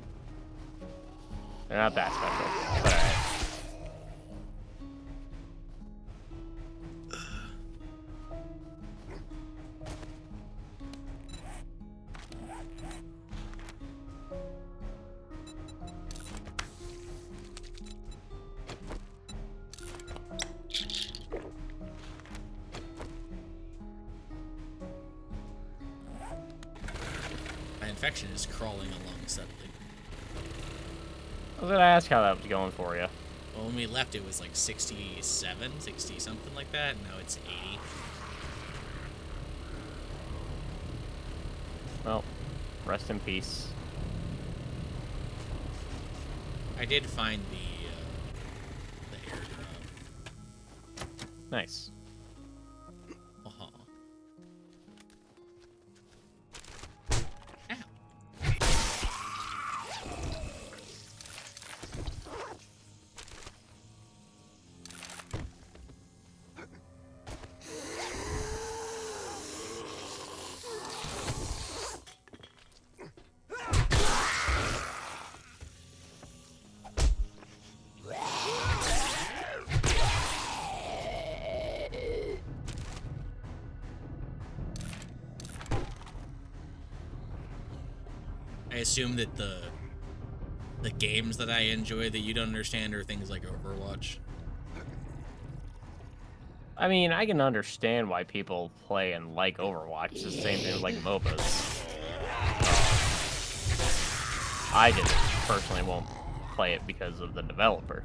They're not that special, but alright. My infection is crawling along steadily. I was gonna ask how that was going for you. Well, when we left, it was like 67, 60 something like that. Now it's 80. Well, rest in peace. I did find the airdrop. Nice. Uh-huh. Ow. I assume that the games that I enjoy that you don't understand are things like Overwatch. I mean, I can understand why people play and like Overwatch. It's the same thing with like MOBAs. I just personally won't play it because of the developer.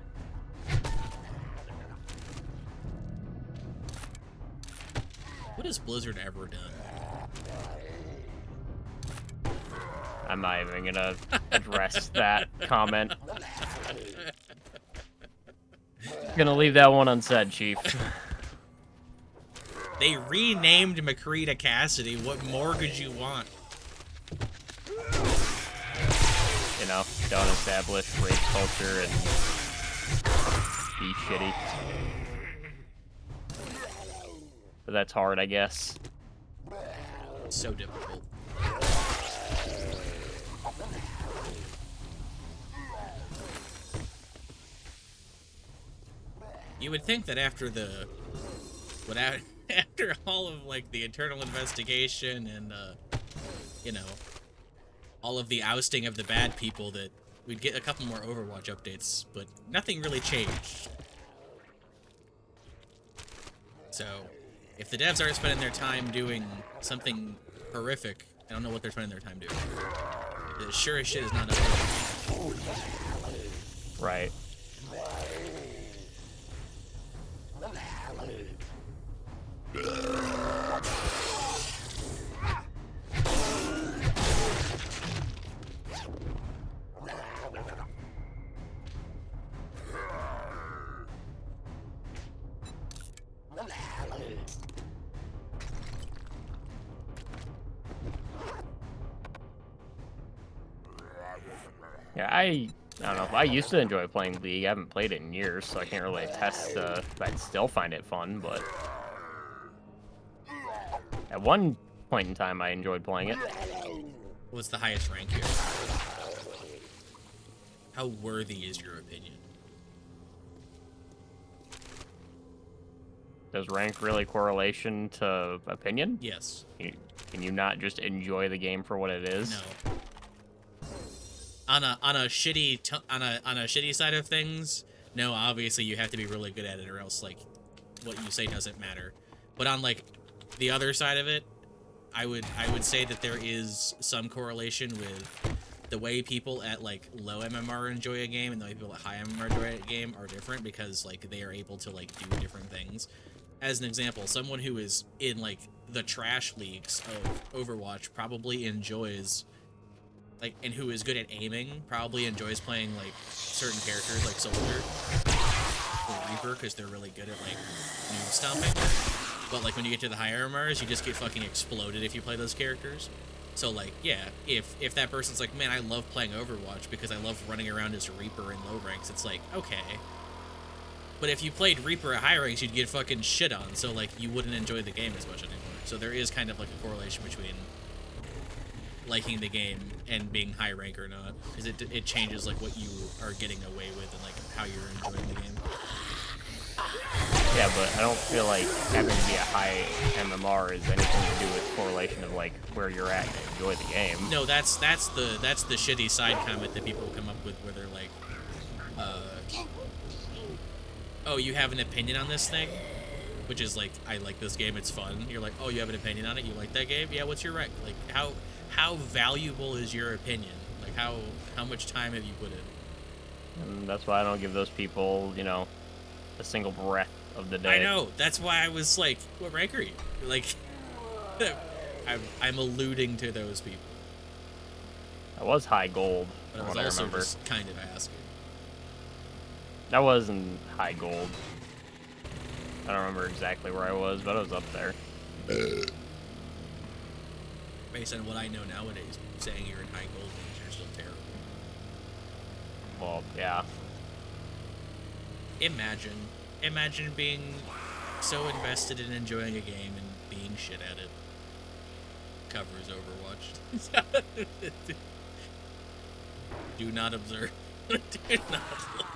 What has Blizzard ever done? I'm not even gonna address that comment. Gonna leave that one unsaid, Chief. They renamed McCree to Cassidy. What more could you want? You know, don't establish race culture and be shitty. But that's hard, I guess. So difficult. You would think that after after all of like the internal investigation and you know, all of the ousting of the bad people, that we'd get a couple more Overwatch updates, but nothing really changed. So, if the devs aren't spending their time doing something horrific, I don't know what they're spending their time doing. It sure as shit is not Overwatch. Right. Yeah, I don't know. I used to enjoy playing League. I haven't played it in years, so I can't really attest if I'd still find it fun, but at one point in time, I enjoyed playing it. What's the highest rank here? How worthy is your opinion? Does rank really correlation to opinion? Yes. Can you not just enjoy the game for what it is? No. On a shitty side of things, no, obviously you have to be really good at it, or else like what you say doesn't matter. But on like the other side of it, I would say that there is some correlation with the way people at like low MMR enjoy a game and the way people at high MMR enjoy a game are different, because like they are able to like do different things. As an example, someone who is in like the trash leagues of Overwatch probably enjoys like, and who is good at aiming probably enjoys playing like certain characters like Soldier or Reaper, because they're really good at like noob stomping. But like when you get to the higher MMRs, you just get fucking exploded if you play those characters. So like, yeah, if that person's like, man, I love playing Overwatch because I love running around as Reaper in low ranks, it's like, okay. But if you played Reaper at high ranks, you'd get fucking shit on, so like you wouldn't enjoy the game as much anymore. So there is kind of like a correlation between liking the game and being high rank or not, because it changes like what you are getting away with and like how you're enjoying the game. Yeah, but I don't feel like having to be a high MMR is anything to do with correlation of like where you're at to enjoy the game. No, that's the shitty side comment that people come up with, where they're like, oh, you have an opinion on this thing? Which is like, I like this game, it's fun. You're like, oh, you have an opinion on it? You like that game? Yeah, what's your rank? Like, how valuable is your opinion? Like, how much time have you put in? And that's why I don't give those people, you know, a single breath of the day. I know. That's why I was like, what rank are you? Like, I'm alluding to those people. I was high gold, But I from was what I also remember. just kind of asking. I was in high gold. I don't remember exactly where I was, but I was up there. Based on what I know nowadays, saying you're in high gold means you're still terrible. Well, yeah. Imagine being so invested in enjoying a game and being shit at it. Covers Overwatch. Do not observe. Do not look.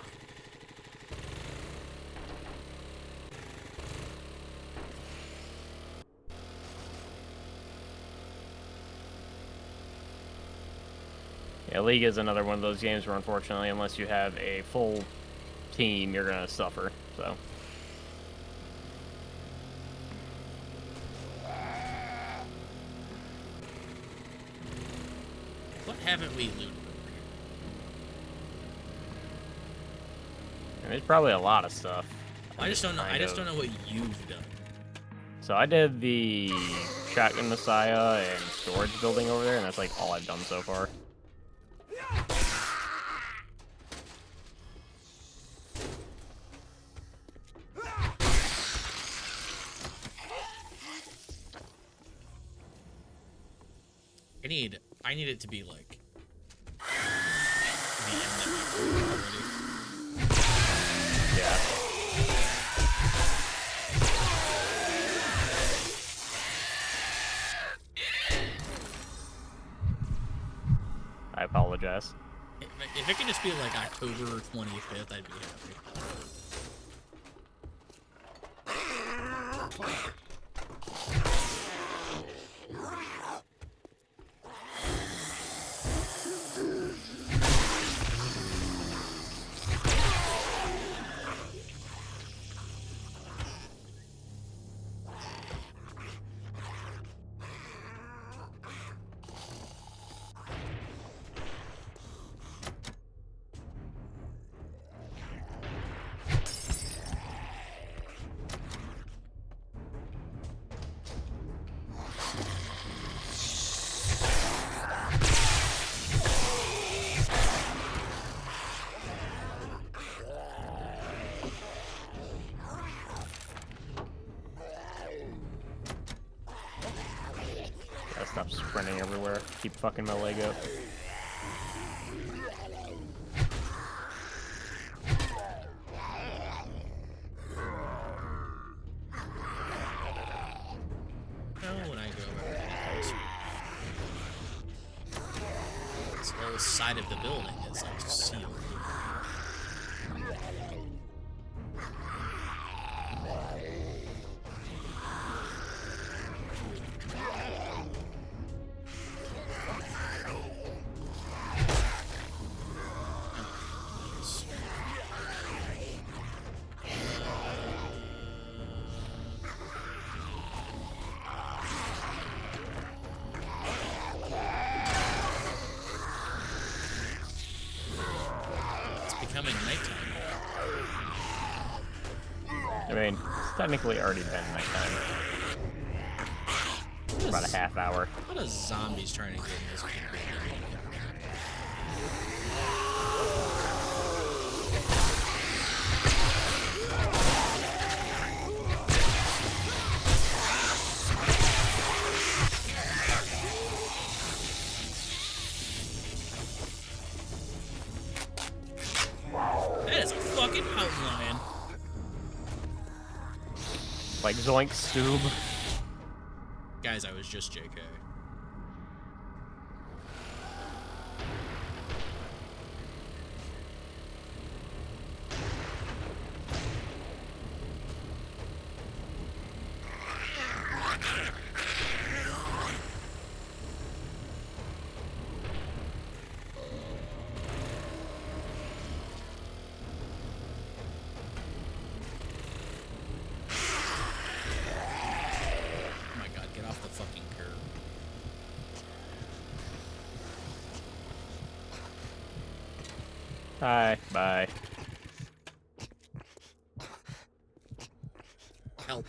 Yeah, League is another one of those games where, unfortunately, unless you have a full team, you're gonna suffer. So. What haven't we looted? And there's probably a lot of stuff. I just don't know. I just don't know what you've done. So I did the Shotgun Messiah and storage building over there, and that's like all I've done so far. I need it to be like the end that we recorded already. Yeah. I apologize. If it could just be like October 25th, I'd be happy. Gotta stop sprinting everywhere. Keep fucking my leg up. No, when I go over this whole side of the building is like sealed. Becoming nighttime. I mean, it's technically already been nighttime. About a half hour. What are zombies trying to get in this people? That is a fucking mountain lion. Like Zoink Scoob. Guys, I was just JK. Hi, bye. Help.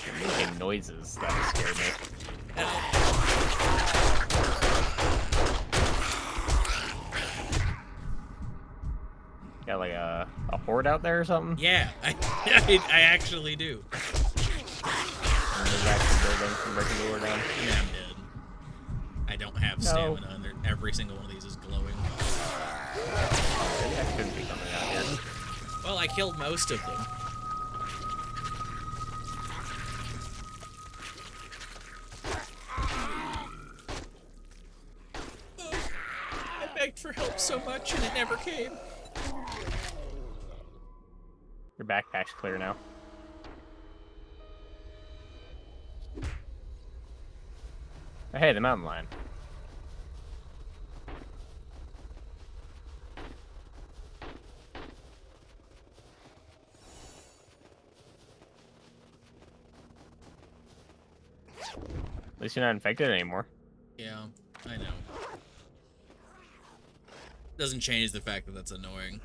You're making noises that scare me. Got like a horde out there or something? Yeah, I actually do. And there's actually building and breaking the door down. Yeah, I'm dead. I don't have stamina, and every single one of these is glowing. Maybe I shouldn't be coming out here. Well, I killed most of them. I begged for help so much, and it never came. Your backpack's clear now. Oh, hey, the mountain lion. At least you're not infected anymore. Yeah, I know. Doesn't change the fact that that's annoying.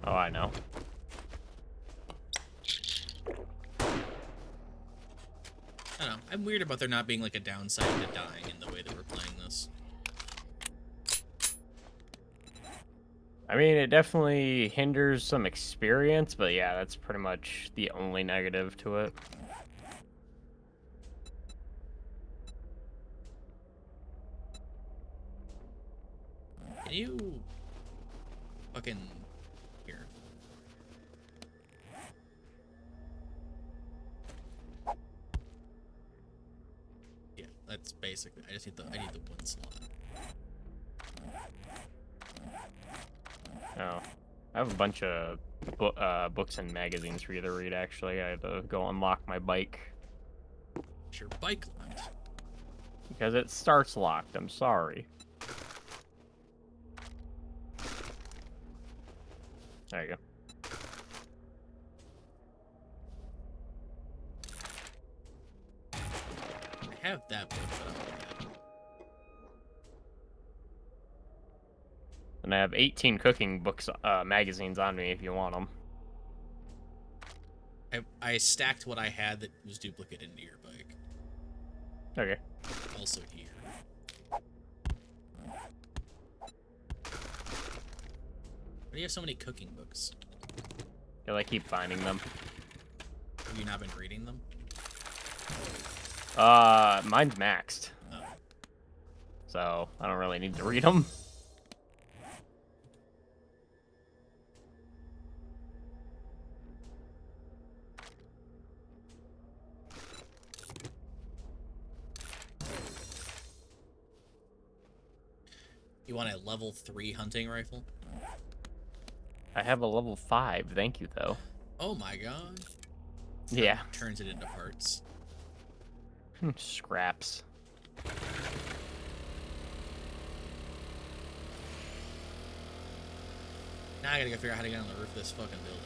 Oh, I know. I don't know. I'm weird about there not being like a downside to dying in the way that we're playing this. I mean, it definitely hinders some experience, but yeah, that's pretty much the only negative to it. Can you fucking here? Yeah, that's basically. I need the one slot. Oh, I have a bunch of books and magazines for you to read. Actually, I had to go unlock my bike Is your bike locked? because it starts locked. I'm sorry. There you go. I have that book, but I don't have it. And I have 18 cooking books, magazines on me if you want them. I stacked what I had that was duplicate into your bike. Okay. Also here. Why do you have so many cooking books? Because I keep finding them. Have you not been reading them? Mine's maxed. Oh. So I don't really need to read them. You want a level 3 hunting rifle? I have a level 5. Thank you, though. Oh my god. Yeah. Turns it into parts. Scraps. Now I gotta go figure out how to get on the roof of this fucking building.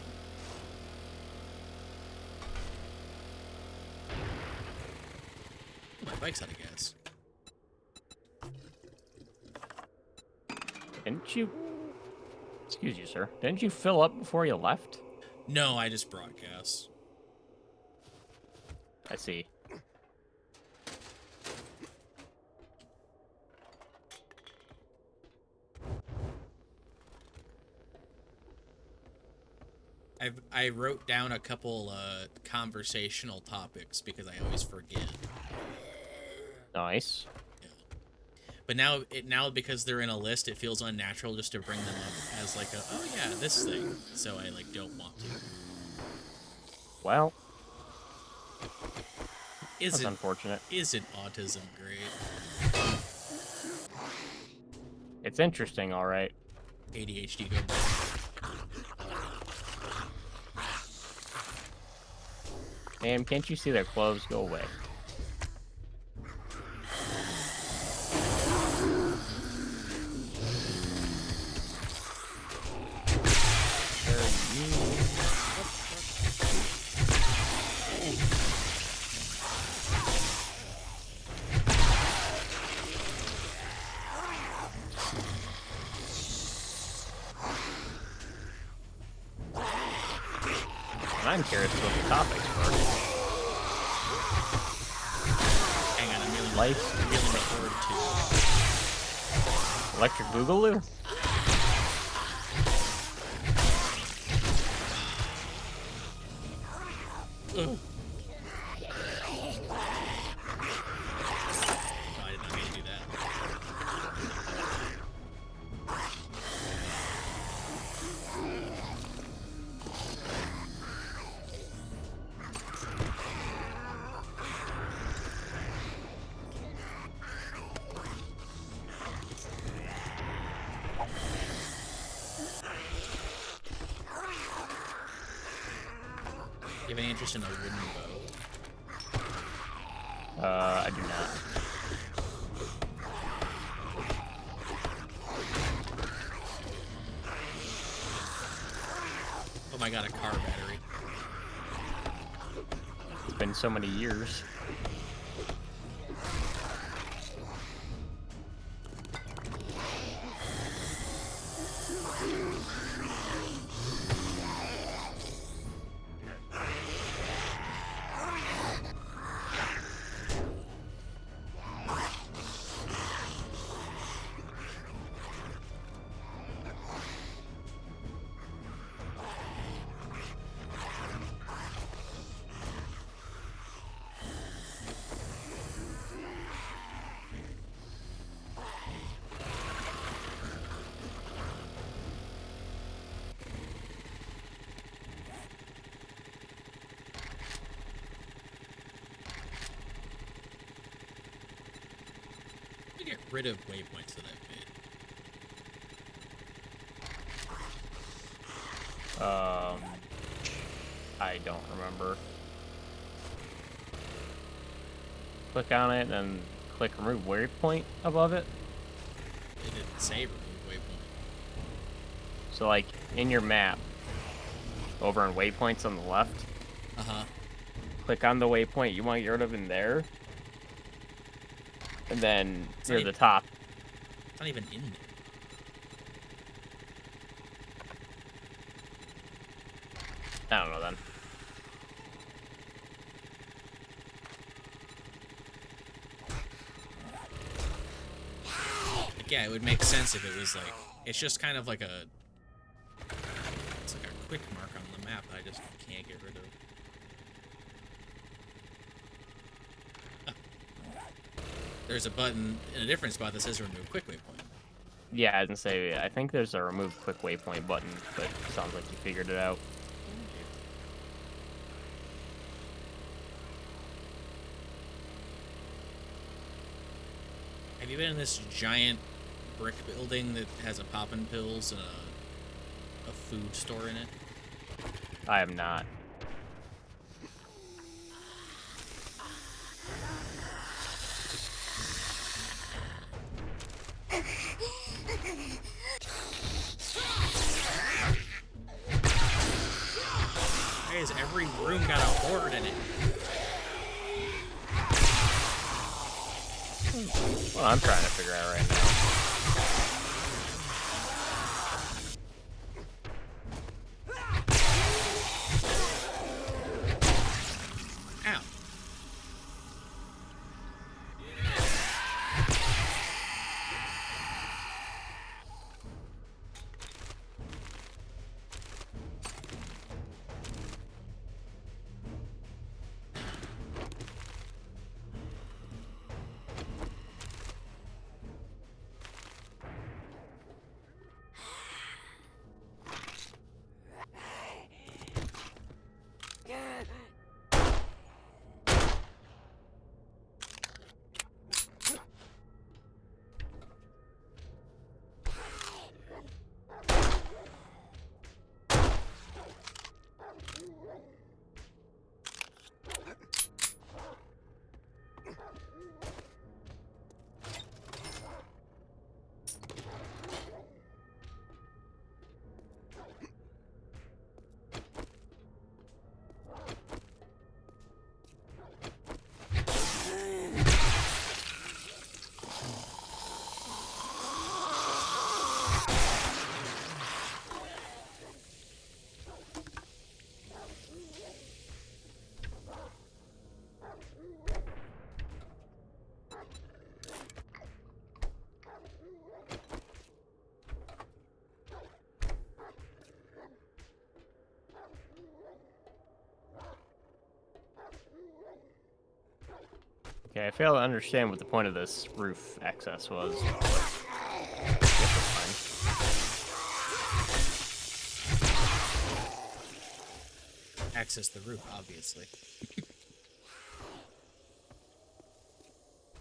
My bike's out of gas. Didn't you... Excuse you, sir. Didn't you fill up before you left? No, I just brought gas. I see. I wrote down a couple conversational topics because I always forget. Nice. Yeah. But now because they're in a list, it feels unnatural just to bring them up as like a, oh yeah, this thing. So I like don't want to. Well, that's Isn't unfortunate. isn't autism great? It's interesting, all right. ADHD go bad. Damn, can't you see their clothes go away? I'm curious what the topics were. Hang on, I'm really Life. forward to. Electric Boogaloo? Ugh. No, I did not mean to do that. You have any interest in a wooden bow? I do not. Oh my god, a car battery. It's been so many years. rid of waypoints that I've made? I don't remember. Click on it and click remove waypoint above it. It didn't say remove waypoint. So like in your map, over on waypoints on the left, click on the waypoint you want to get rid of in there, and then near the top. It's not even in there. I don't know then. Like, yeah, it would make sense if it was like, it's just kind of like it's like a quick mark on the map that I just can't get rid of. There's a button in a different spot that says remove quick waypoint. Yeah, I didn't say. I think there's a remove quick waypoint button, but it sounds like you figured it out. Have you been in this giant brick building that has a Poppin' Pills and a food store in it? I am not. Why has every room got a horde in it? Well, I'm trying to figure out right now. Ow. Okay, I fail to understand what the point of this roof access was. Access the roof, obviously.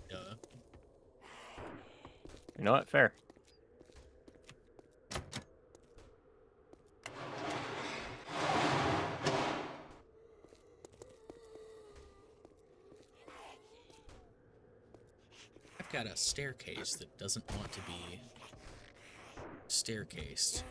Duh. You know what? Fair. I've got a staircase that doesn't want to be staircased.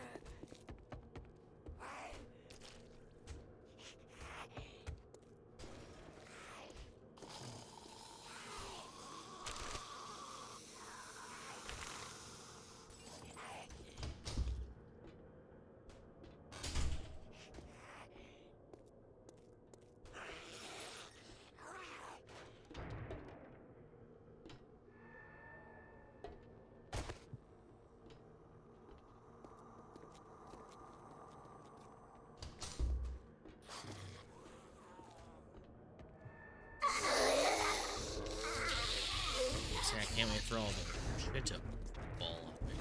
I can't wait for all the shit to fall on me.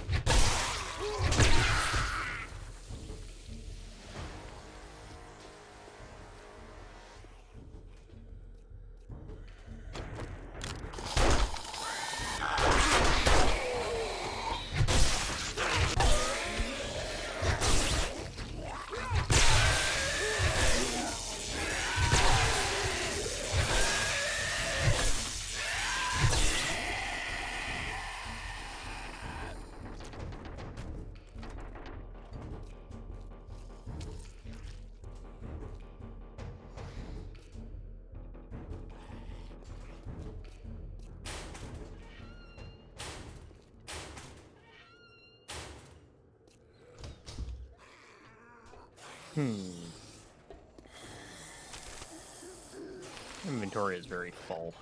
Inventory is very full.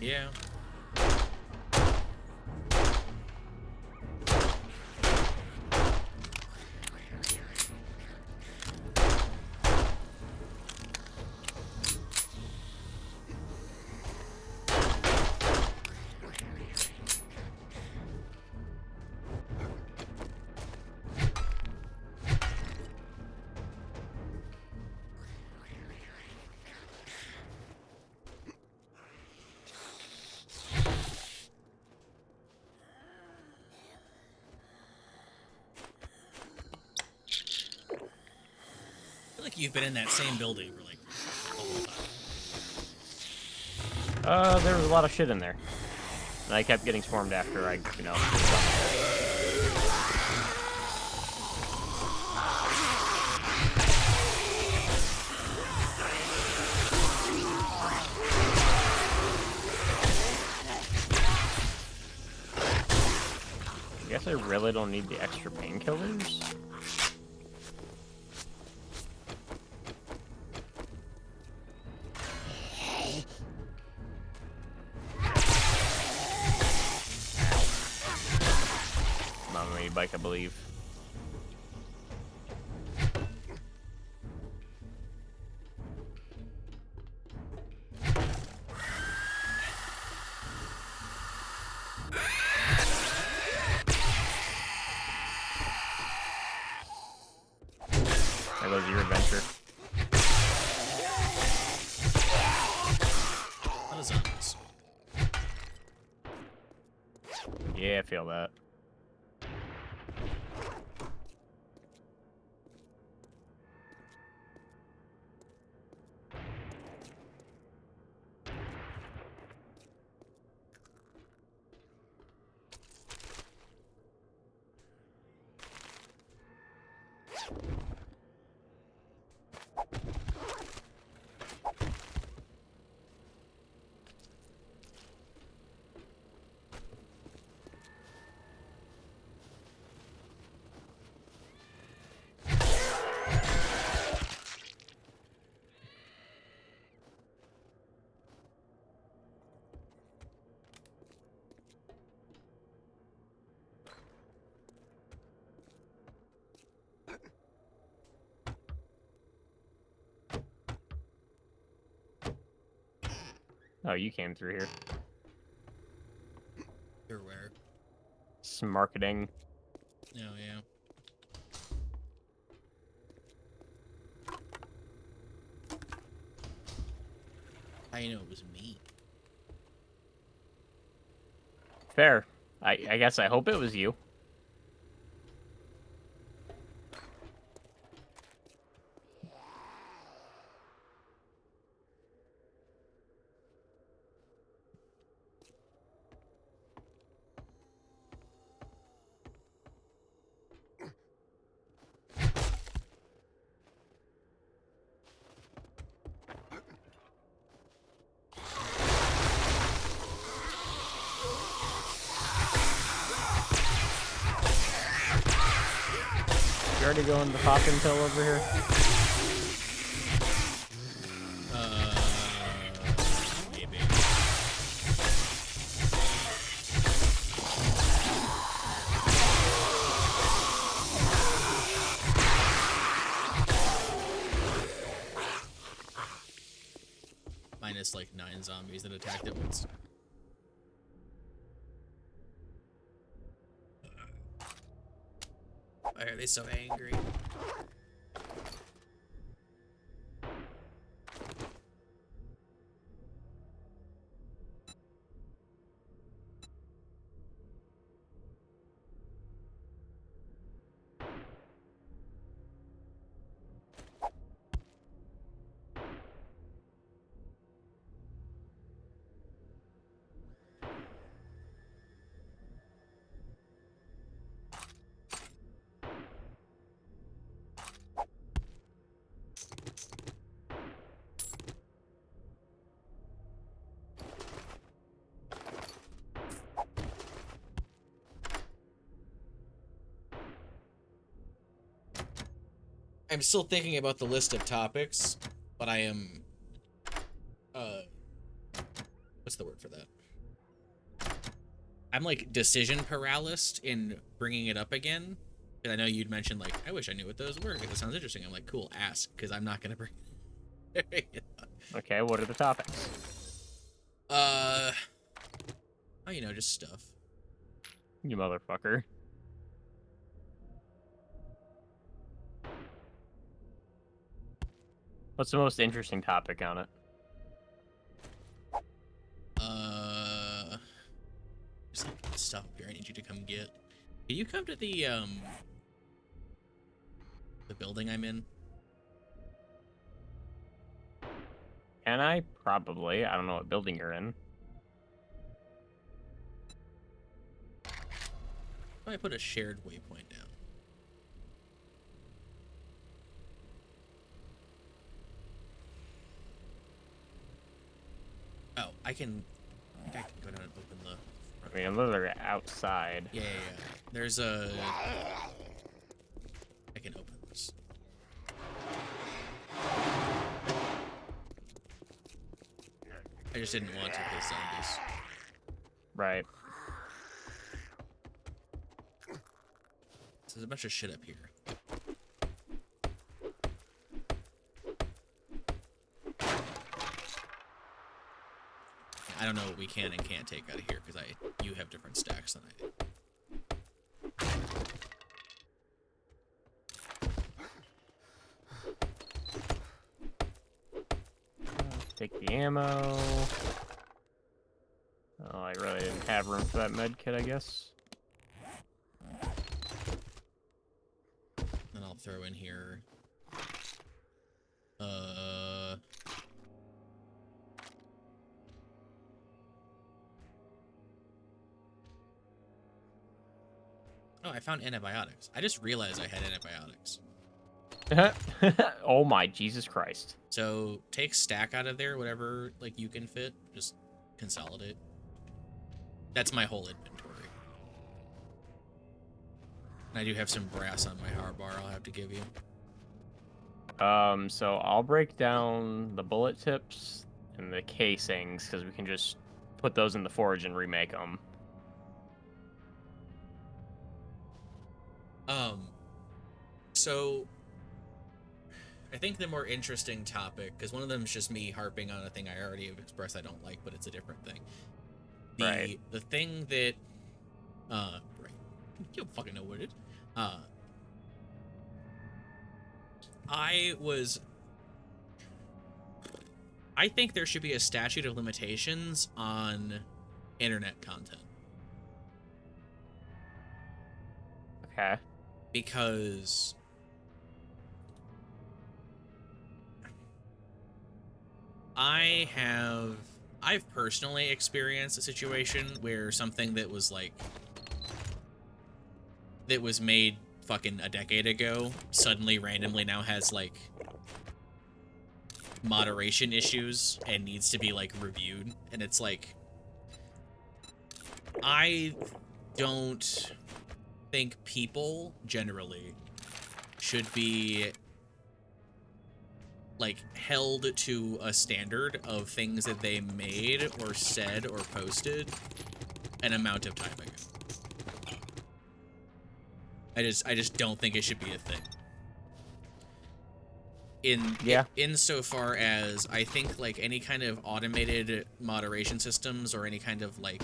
Yeah. I feel like you've been in that same building for like the whole time. There was a lot of shit in there. And I kept getting swarmed after I, you know, I guess I really don't need the extra painkillers. Mama bike, I believe. There goes your adventure. A lot of zombies. Yeah, I feel that. Oh, you came through here. You're where? Marketing. Oh, yeah. How you know it was me? Fair. I guess I hope it was you. You already going to Falcon Pill over here? Maybe. Minus like 9 zombies that attacked at once. Why are they so angry? I'm still thinking about the list of topics, but I am, what's the word for that? I'm like decision paralyzed in bringing it up again. Because I know you'd mentioned like, I wish I knew what those were. That sounds interesting. I'm like, cool, ask, because I'm not gonna bring. Okay, what are the topics? Oh, you know, just stuff. You motherfucker. What's the most interesting topic on it? There's like stuff here I need you to come get. Can you come to the building I'm in? Can I? Probably. I don't know what building you're in. I put a shared waypoint down. Oh, I can go down and open the. I mean, those are outside. Yeah. There's a. I can open this. I just didn't want to kill zombies. Right. So there's a bunch of shit up here. I don't know what we can and can't take out of here because you have different stacks than I do. Take the ammo. Oh, I really didn't have room for that med kit, I guess. Then I'll throw in here. Oh, I found antibiotics. I just realized I had antibiotics. Oh my Jesus Christ. So take stack out of there, whatever like you can fit. Just consolidate. That's my whole inventory. And I do have some brass on my hard bar I'll have to give you. So I'll break down the bullet tips and the casings because we can just put those in the forge and remake them. So I think the more interesting topic, because one of them is just me harping on a thing I already have expressed I don't like, but it's a different thing. The thing that, right, you don't fucking know what it is. I think there should be a statute of limitations on internet content. Okay. Because I've personally experienced a situation where something that was like, that was made fucking a decade ago suddenly randomly now has like moderation issues and needs to be like reviewed, and it's like, I don't think people generally should be like held to a standard of things that they made or said or posted an amount of time ago. I just don't think it should be a thing. Insofar as I think like any kind of automated moderation systems or any kind of like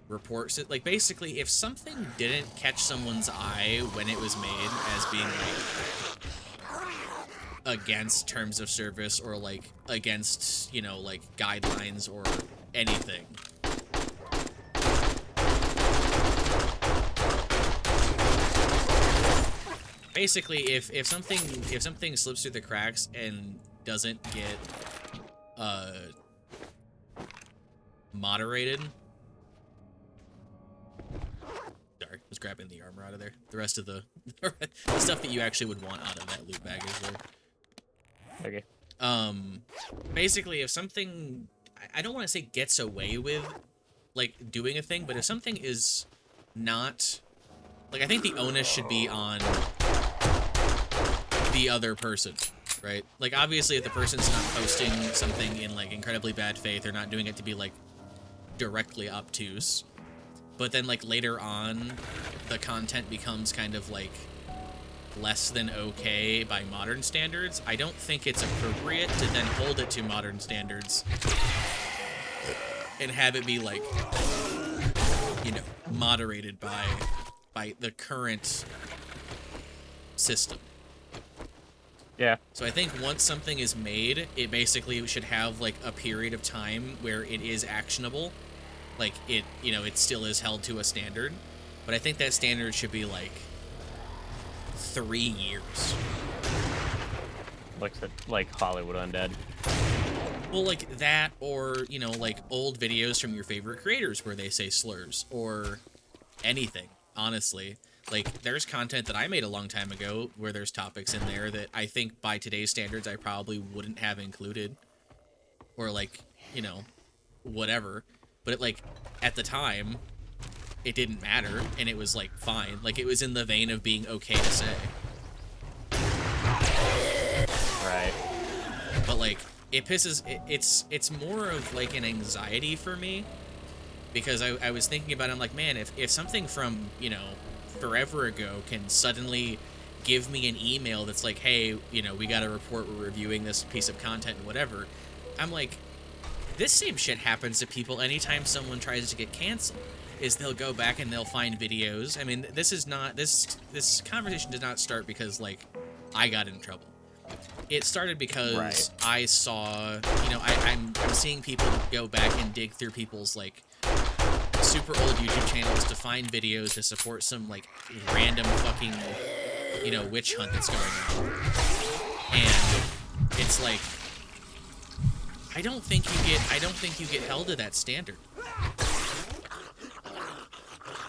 reports, like basically if something didn't catch someone's eye when it was made as being like against terms of service or like against, you know, like guidelines or anything, basically if something slips through the cracks and doesn't get moderated. Sorry, I was grabbing the armor out of there. The rest of the stuff that you actually would want out of that loot bag is there. Okay. Basically, if something, I don't want to say gets away with, like, doing a thing, but if something is not, like, I think the onus should be on the other person, right? Like, obviously, if the person's not posting something in, like, incredibly bad faith, they're not doing it to be, like, directly obtuse. But then, like, later on, the content becomes kind of, like, less than okay by modern standards. I don't think it's appropriate to then hold it to modern standards and have it be, like, you know, moderated by the current system. Yeah. So I think once something is made, it basically should have, like, a period of time where it is actionable. Like, it, you know, it still is held to a standard. But I think that standard should be, like, 3 years. Like Hollywood Undead. Well, like that, or, you know, like old videos from your favorite creators where they say slurs, or anything, honestly. Like, there's content that I made a long time ago where there's topics in there that I think by today's standards I probably wouldn't have included. Or, like, you know, whatever. But, it, like, at the time, it didn't matter, and it was, like, fine. Like, it was in the vein of being okay to say. Right. But, like, it pisses... It's more of, like, an anxiety for me. Because I was thinking about it, I'm like, man, if something from, you know, forever ago can suddenly give me an email that's like, hey, you know, we got a report, we're reviewing this piece of content and whatever, I'm like, this same shit happens to people anytime someone tries to get canceled, is they'll go back and they'll find videos. I mean, this is not, this conversation did not start because, like, I got in trouble. It started because I saw, you know, I'm seeing people go back and dig through people's, like, super old YouTube channels to find videos to support some, like, random fucking, you know, witch hunt that's going on. And it's like, I don't think you get held to that standard.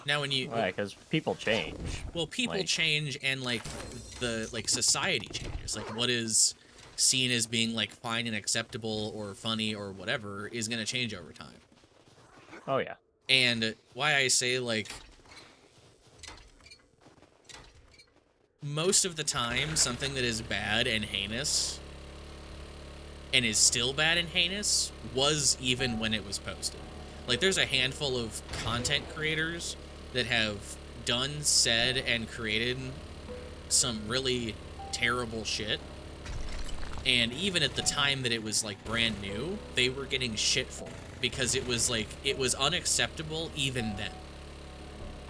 Now, when you... Right, because people change. Well, people change, and, like, the, like, society changes. Like, what is seen as being, like, fine and acceptable or funny or whatever is going to change over time. Oh, yeah. And why I say, like, most of the time, something that is bad and heinous, and is still bad and heinous, was even when it was posted. Like, there's a handful of content creators that have done, said, and created some really terrible shit. And even at the time that it was, like, brand new, they were getting shit for it. Because it was, like, it was unacceptable even then.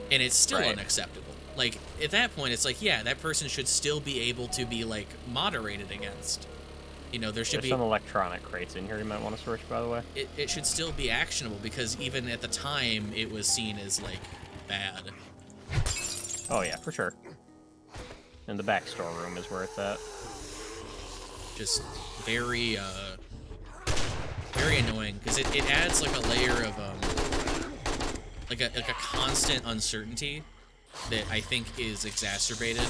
And it's still unacceptable. Like, at that point, it's like, yeah, that person should still be able to be, like, moderated against. You know, there should There's be... some electronic crates in here you might want to search, by the way. It should still be actionable, because even at the time, it was seen as, like, bad. Oh, yeah, for sure. And the back storeroom is where it's at. Just very, very annoying, because it adds, like, a layer of, like a constant uncertainty that I think is exacerbated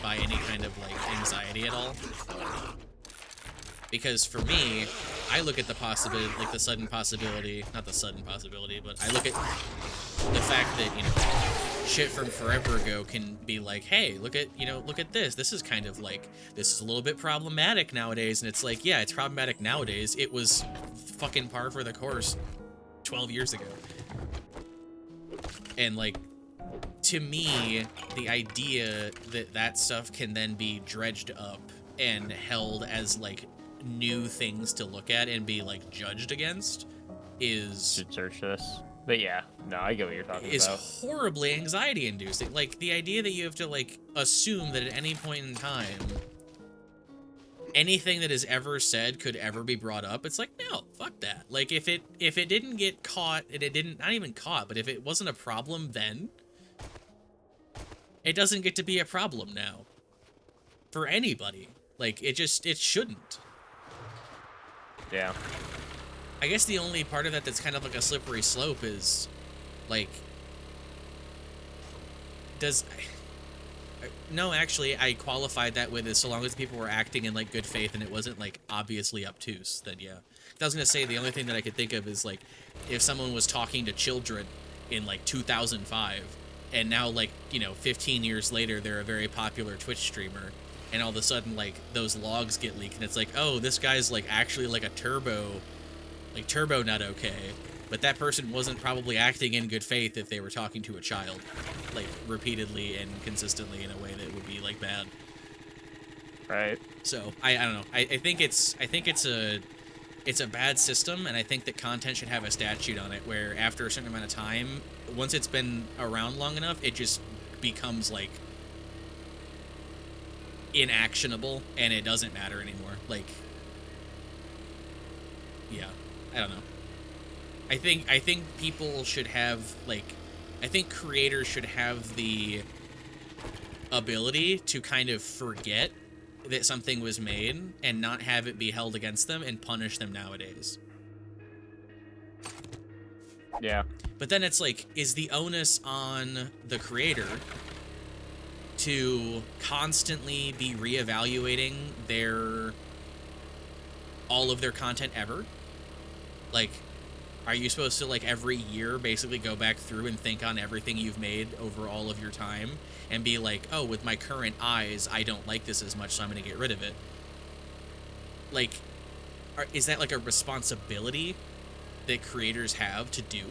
by any kind of, like, anxiety at all. Because for me, I look at the possibility, like, the sudden possibility, not the sudden possibility, but I look at the fact that, you know, shit from forever ago can be like, hey, look at this. This is kind of like, this is a little bit problematic nowadays. And it's like, yeah, it's problematic nowadays. It was fucking par for the course 12 years ago. And, like, to me, the idea that that stuff can then be dredged up and held as, like, new things to look at and be, like, judged against is... Should search this. But yeah, no, I get what you're talking about. Is horribly anxiety-inducing. Like, the idea that you have to, like, assume that at any point in time, anything that is ever said could ever be brought up, it's like, no, fuck that. Like, if it didn't get caught, and it didn't, not even caught, but if it wasn't a problem then, it doesn't get to be a problem now. For anybody. Like, it shouldn't. Yeah. I guess the only part of that that's kind of like a slippery slope is, like, no, actually, I qualified that with, so long as people were acting in, like, good faith and it wasn't, like, obviously obtuse, then yeah. I was gonna say, the only thing that I could think of is, like, if someone was talking to children in, like, 2005, and now, like, you know, 15 years later, they're a very popular Twitch streamer, and all of a sudden like those logs get leaked, and it's like, oh, this guy's like actually like a turbo not okay. But that person wasn't probably acting in good faith if they were talking to a child, like repeatedly and consistently in a way that would be like bad. Right. So I don't know. I think it's a bad system, and I think that content should have a statute on it where after a certain amount of time, once it's been around long enough, it just becomes like inactionable and it doesn't matter anymore. Like, yeah, I don't know. I think people should have like, I think creators should have the ability to kind of forget that something was made and not have it be held against them and punish them nowadays. Yeah. But then it's like, is the onus on the creator to constantly be reevaluating all of their content ever? Like, are you supposed to like every year basically go back through and think on everything you've made over all of your time and be like, oh, with my current eyes, I don't like this as much, so I'm going to get rid of it? Like, is that like a responsibility that creators have to do?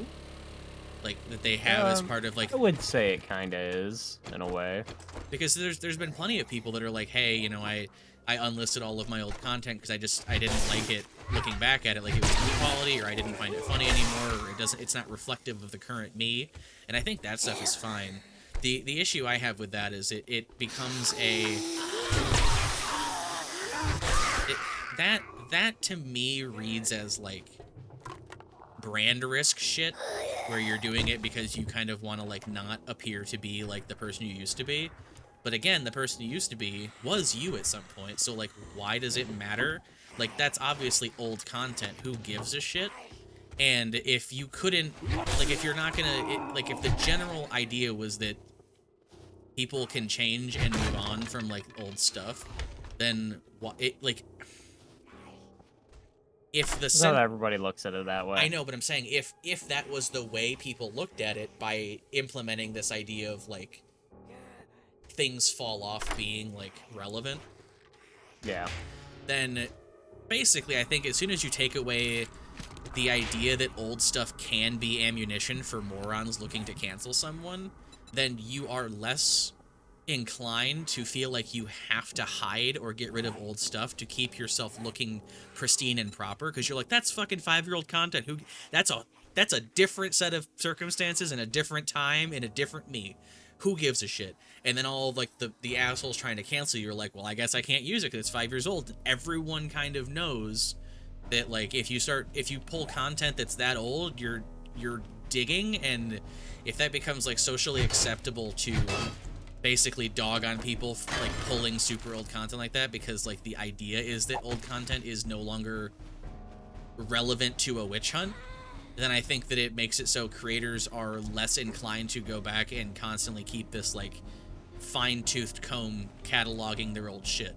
Like, that they have as part of like... I would say it kind of is, in a way. Because there's been plenty of people that are like, hey, you know, I unlisted all of my old content because I didn't like it looking back at it, like it was new quality, or I didn't find it funny anymore, or it's not reflective of the current me. And I think that stuff is fine. The issue I have with that is it becomes that to me reads as like brand risk shit, where you're doing it because you kind of want to like not appear to be like the person you used to be. But again, the person you used to be was you at some point, so like, why does it matter? Like, that's obviously old content. Who gives a shit? And if you couldn't, like, if you're not gonna, like, if the general idea was that people can change and move on from like old stuff, then like, if the not everybody looks at it that way. I know, but I'm saying if that was the way people looked at it by implementing this idea of like things fall off being like relevant, yeah, then basically I think as soon as you take away the idea that old stuff can be ammunition for morons looking to cancel someone, then you are less inclined to feel like you have to hide or get rid of old stuff to keep yourself looking pristine and proper, because you're like, that's fucking 5-year-old content. That's a different set of circumstances and a different time and a different me. Who gives a shit? And then all of like the assholes trying to cancel you are like, well, I guess I can't use it because it's 5 years old. And everyone kind of knows that like if you pull content that's that old, you're digging, and if that becomes like socially acceptable to basically dog on people for, like, pulling super old content like that because like the idea is that old content is no longer relevant to a witch hunt, then I think that it makes it so creators are less inclined to go back and constantly keep this like fine-toothed comb cataloging their old shit.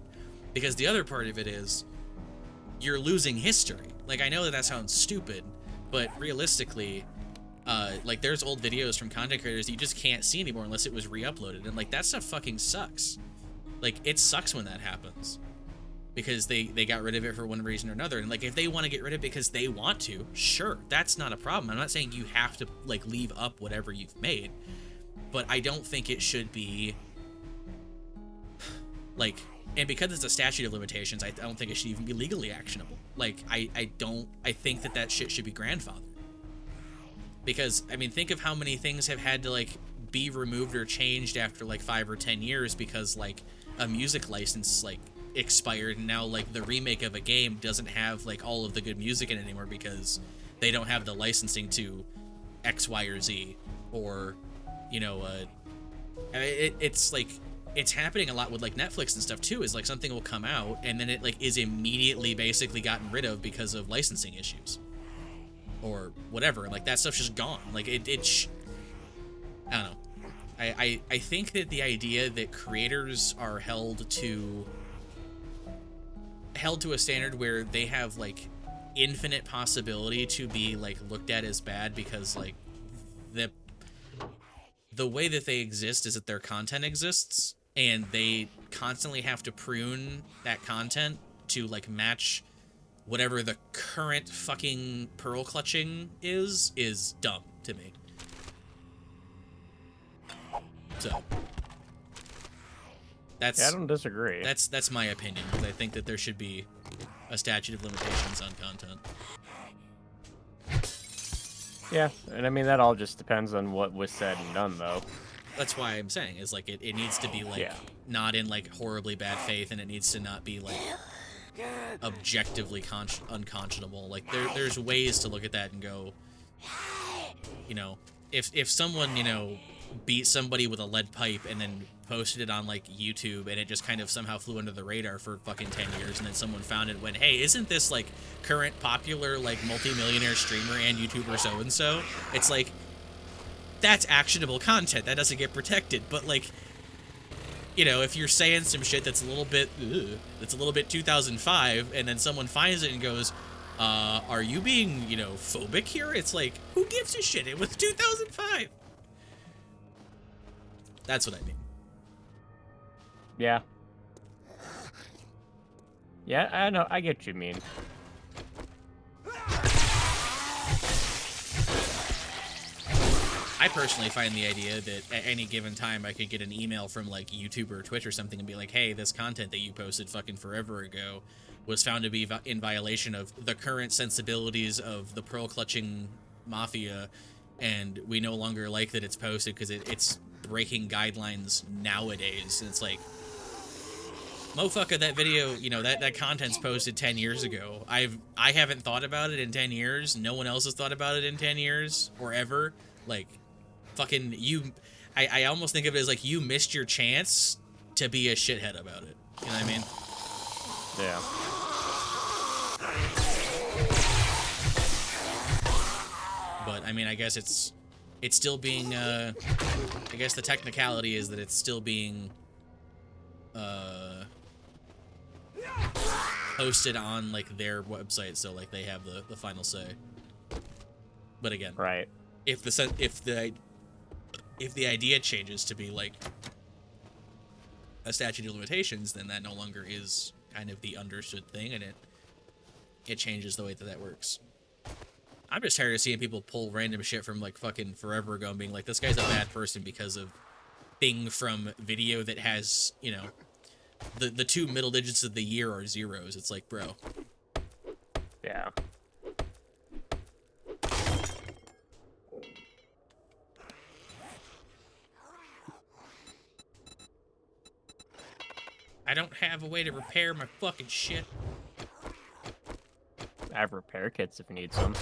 Because the other part of it is you're losing history. Like, I know that sounds stupid, but realistically, like, there's old videos from content creators that you just can't see anymore unless it was re-uploaded, and like that stuff fucking sucks. Like, it sucks when that happens because they got rid of it for one reason or another. And like, if they want to get rid of it because they want to, sure, that's not a problem. I'm not saying you have to like leave up whatever you've made, but I don't think it should be like, and because it's a statute of limitations, I don't think it should even be legally actionable. Like, I think that shit should be grandfathered. Because, I mean, think of how many things have had to like be removed or changed after like 5 or 10 years because like a music license like expired, and now like the remake of a game doesn't have like all of the good music in it anymore because they don't have the licensing to X, Y, or Z, or, you know, it's like, it's happening a lot with like Netflix and stuff too, is like something will come out and then it like is immediately basically gotten rid of because of licensing issues or whatever. Like, that stuff's just gone. Like, I don't know. I think that the idea that creators are held to a standard where they have like infinite possibility to be like looked at as bad because like the way that they exist is that their content exists, and they constantly have to prune that content to like match whatever the current fucking pearl clutching is dumb to me. So that's, yeah, I don't disagree. That's my opinion, because I think that there should be a statute of limitations on content. Yeah, and I mean, that all just depends on what was said and done, though. That's why I'm saying is like it needs to be like not in like horribly bad faith, and it needs to not be like objectively unconscionable. Like there's ways to look at that and go, you know, if someone, you know, beat somebody with a lead pipe and then posted it on like YouTube, and it just kind of somehow flew under the radar for fucking 10 years, and then someone found it and went, hey, isn't this like current popular like multi-millionaire streamer and YouTuber so and so? It's like, that's actionable content that doesn't get protected. But like, you know, if you're saying some shit that's a little bit 2005, and then someone finds it and goes, are you being, you know, phobic here? It's like, who gives a shit? It was 2005. That's what I mean. Yeah. Yeah, I know. I get what you mean. I personally find the idea that at any given time I could get an email from like YouTube or Twitch or something and be like, hey, this content that you posted fucking forever ago was found to be in violation of the current sensibilities of the pearl clutching mafia, and we no longer like that it's posted because it's breaking guidelines nowadays. And it's like, motherfucker, that video, you know, that content's posted 10 years ago. I haven't thought about it in 10 years. No one else has thought about it in 10 years or ever. Like, fucking you, I almost think of it as like you missed your chance to be a shithead about it. You know what I mean? Yeah. But I mean, I guess it's still being, I guess the technicality is that it's still being, posted on like their website, so like they have the final say. But again, Right. if the idea changes to be like a statute of limitations, then that no longer is kind of the understood thing, and it changes the way that works. I'm just tired of seeing people pull random shit from like fucking forever ago and being like, this guy's a bad person because of thing from video that has, you know, the two middle digits of the year are zeros. It's like, bro. Yeah. I don't have a way to repair my fucking shit. I have repair kits if you need some.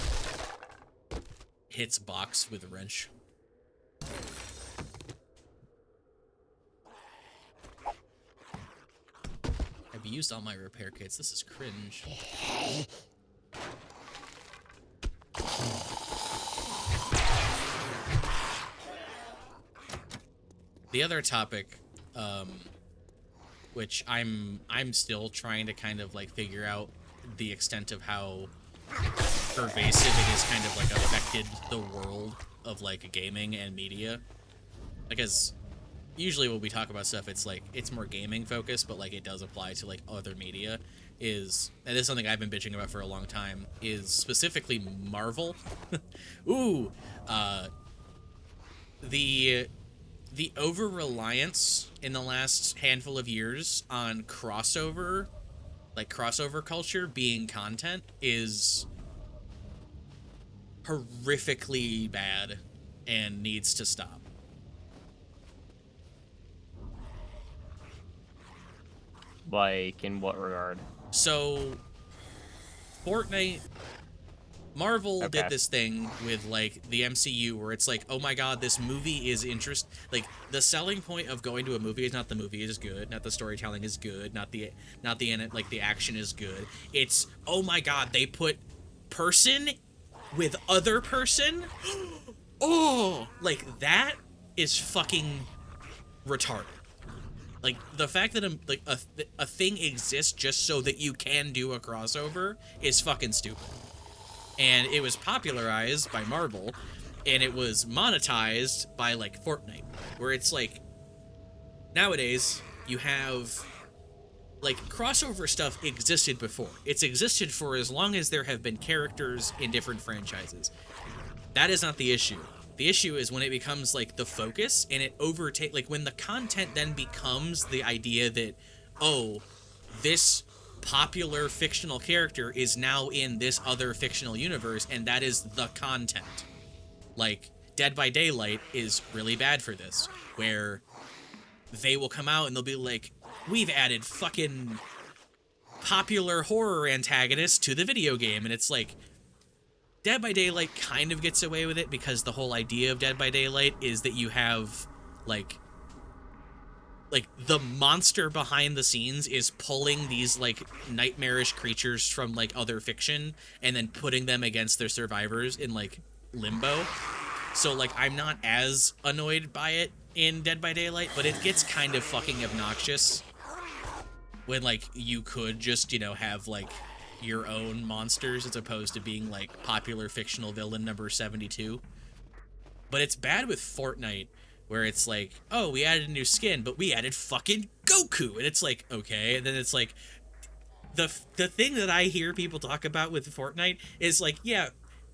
Hits box with a wrench. I've used all my repair kits. This is cringe. The other topic, which I'm still trying to kind of like figure out the extent of how pervasive it has kind of like affected the world of like gaming and media. Because usually when we talk about stuff, it's like it's more gaming focused, but like it does apply to like other media. And this is something I've been bitching about for a long time, is specifically Marvel. Ooh, the over-reliance in the last handful of years on crossover culture being content is horrifically bad and needs to stop. Like, in what regard? So, Marvel Okay. did this thing with, like, the MCU where it's like, oh my god, this movie is like, the selling point of going to a movie is not the movie is good, not the storytelling is good, not the action is good. It's, oh my god, they put person with other person? Oh! Like, that is fucking retarded. Like, the fact that a thing exists just so that you can do a crossover is fucking stupid. And it was popularized by Marvel, and it was monetized by, like, Fortnite, where it's like, Nowadays, you have, like, crossover stuff existed before. It's existed for as long as there have been characters in different franchises. That is not the issue. The issue is when it becomes, like, the focus, and it like, when the content then becomes the idea that, oh, this popular fictional character is now in this other fictional universe, and that is the content. Like, Dead by Daylight is really bad for this, where they will come out and they'll be like, we've added fucking popular horror antagonists to the video game, and it's like, Dead by Daylight kind of gets away with it because the whole idea of Dead by Daylight is that you have, like the monster behind the scenes is pulling these, like, nightmarish creatures from, like, other fiction and then putting them against their survivors in, like, limbo. So, like, I'm not as annoyed by it in Dead by Daylight, but it gets kind of fucking obnoxious when, like, you could just, you know, have, like, your own monsters as opposed to being, like, popular fictional villain number 72. But it's bad with Fortnite, where it's like, oh, we added a new skin, but we added fucking Goku. And it's like, okay. And then it's like, the thing that I hear people talk about with Fortnite is like, yeah,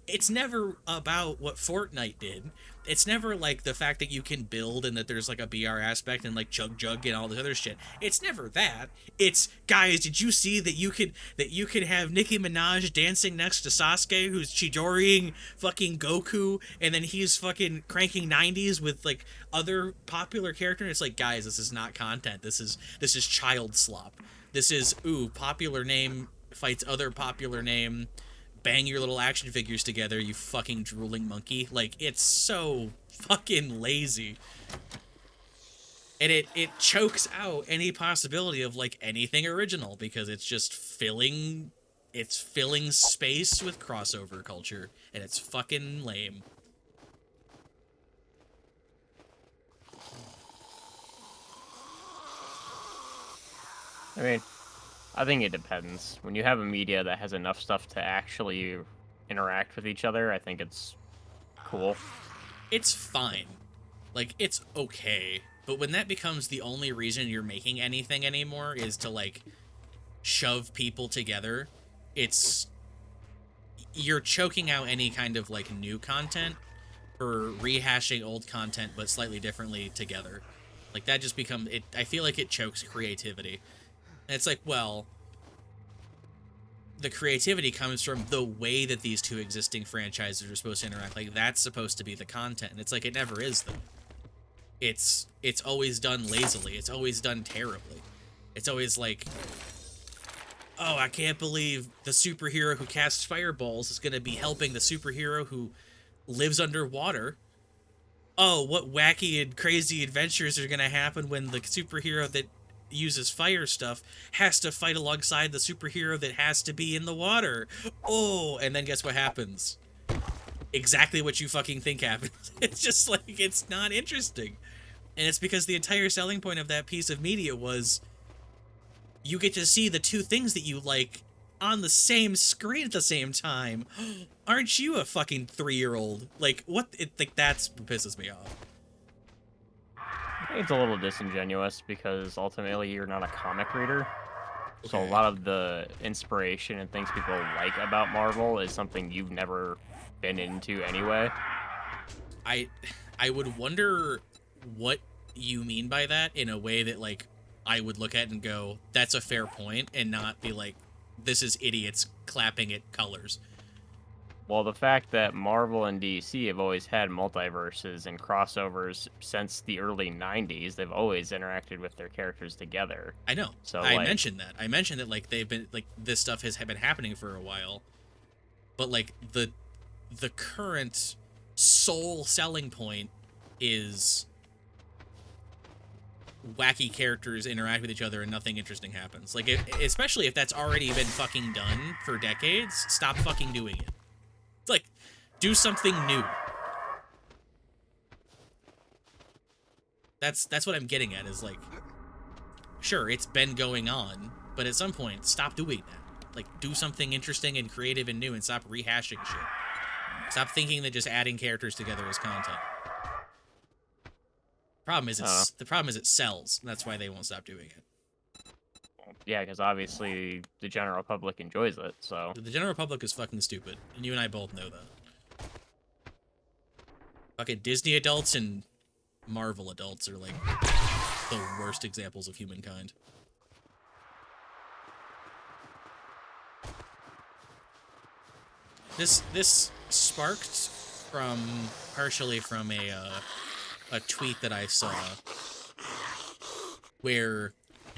it's never about what Fortnite did. It's never like the fact that you can build and that there's like a BR aspect and like Jug Jug and all this other shit. It's never that. It's, guys, did you see that you could have Nicki Minaj dancing next to Sasuke, who's Chidoriing fucking Goku, and then he's fucking cranking 90s with like other popular character? And it's like, guys, this is not content. This is child slop. This is, ooh, popular name fights other popular name. Bang your little action figures together, you fucking drooling monkey. Like, it's so fucking lazy. And it chokes out any possibility of, like, anything original, because it's just filling space with crossover culture, and it's fucking lame. I mean, I think it depends. When you have a media that has enough stuff to actually interact with each other, I think it's cool. It's fine. Like, it's okay. But when that becomes the only reason you're making anything anymore is to, like, shove people together, you're choking out any kind of, like, new content for rehashing old content but slightly differently together. Like, that just becomes it. I feel like it chokes creativity. And it's like, well, the creativity comes from the way that these two existing franchises are supposed to interact. Like, that's supposed to be the content. And it's like, it never is, though. It's always done lazily. It's always done terribly. It's always like, oh, I can't believe the superhero who casts fireballs is going to be helping the superhero who lives underwater. Oh, what wacky and crazy adventures are going to happen when the superhero that uses fire stuff has to fight alongside the superhero that has to be in the water. Oh, and then guess what happens? Exactly what you fucking think happens. It's just like, it's not interesting. And it's because the entire selling point of that piece of media was you get to see the two things that you like on the same screen at the same time. Aren't you a fucking 3-year-old? Like, what? Like, that's what pisses me off. I think it's a little disingenuous because ultimately you're not a comic reader. Okay. So a lot of the inspiration and things people like about Marvel is something you've never been into anyway. I would wonder what you mean by that in a way that, like, I would look at and go, that's a fair point, and not be like, this is idiots clapping at colors. Well, the fact that Marvel and DC have always had multiverses and crossovers since the early 90s, they've always interacted with their characters together. I know. So I mentioned that. I mentioned that, like, they've been, like, this stuff has been happening for a while. But, like, the current sole selling point is wacky characters interact with each other and nothing interesting happens. Like, especially if that's already been fucking done for decades, stop fucking doing it. It's like, do something new. That's what I'm getting at, is like, sure, it's been going on, but at some point, stop doing that. Like, do something interesting and creative and new and stop rehashing shit. Stop thinking that just adding characters together is content. The problem is it sells. And that's why they won't stop doing it. Yeah, because obviously the general public enjoys it, so... The general public is fucking stupid, and you and I both know that. Fucking Disney adults and Marvel adults are, like, the worst examples of humankind. This sparked partially from a tweet that I saw where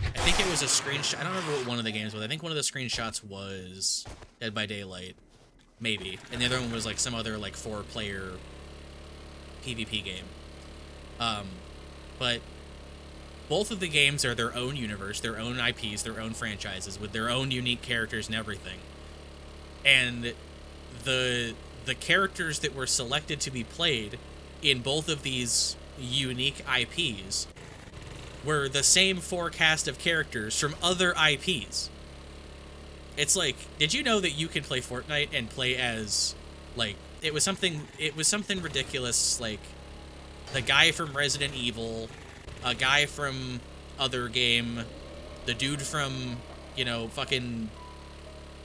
I think it was a screenshot. I don't remember what one of the games was. I think one of the screenshots was Dead by Daylight, maybe, and the other one was like some other like 4-player PvP game. But both of the games are their own universe, their own IPs, their own franchises with their own unique characters and everything. And the characters that were selected to be played in both of these unique IPs were the same 4 cast of characters from other IPs. It's like, did you know that you can play Fortnite and play as, like, it was something ridiculous, like, the guy from Resident Evil, a guy from other game, the dude from, you know, fucking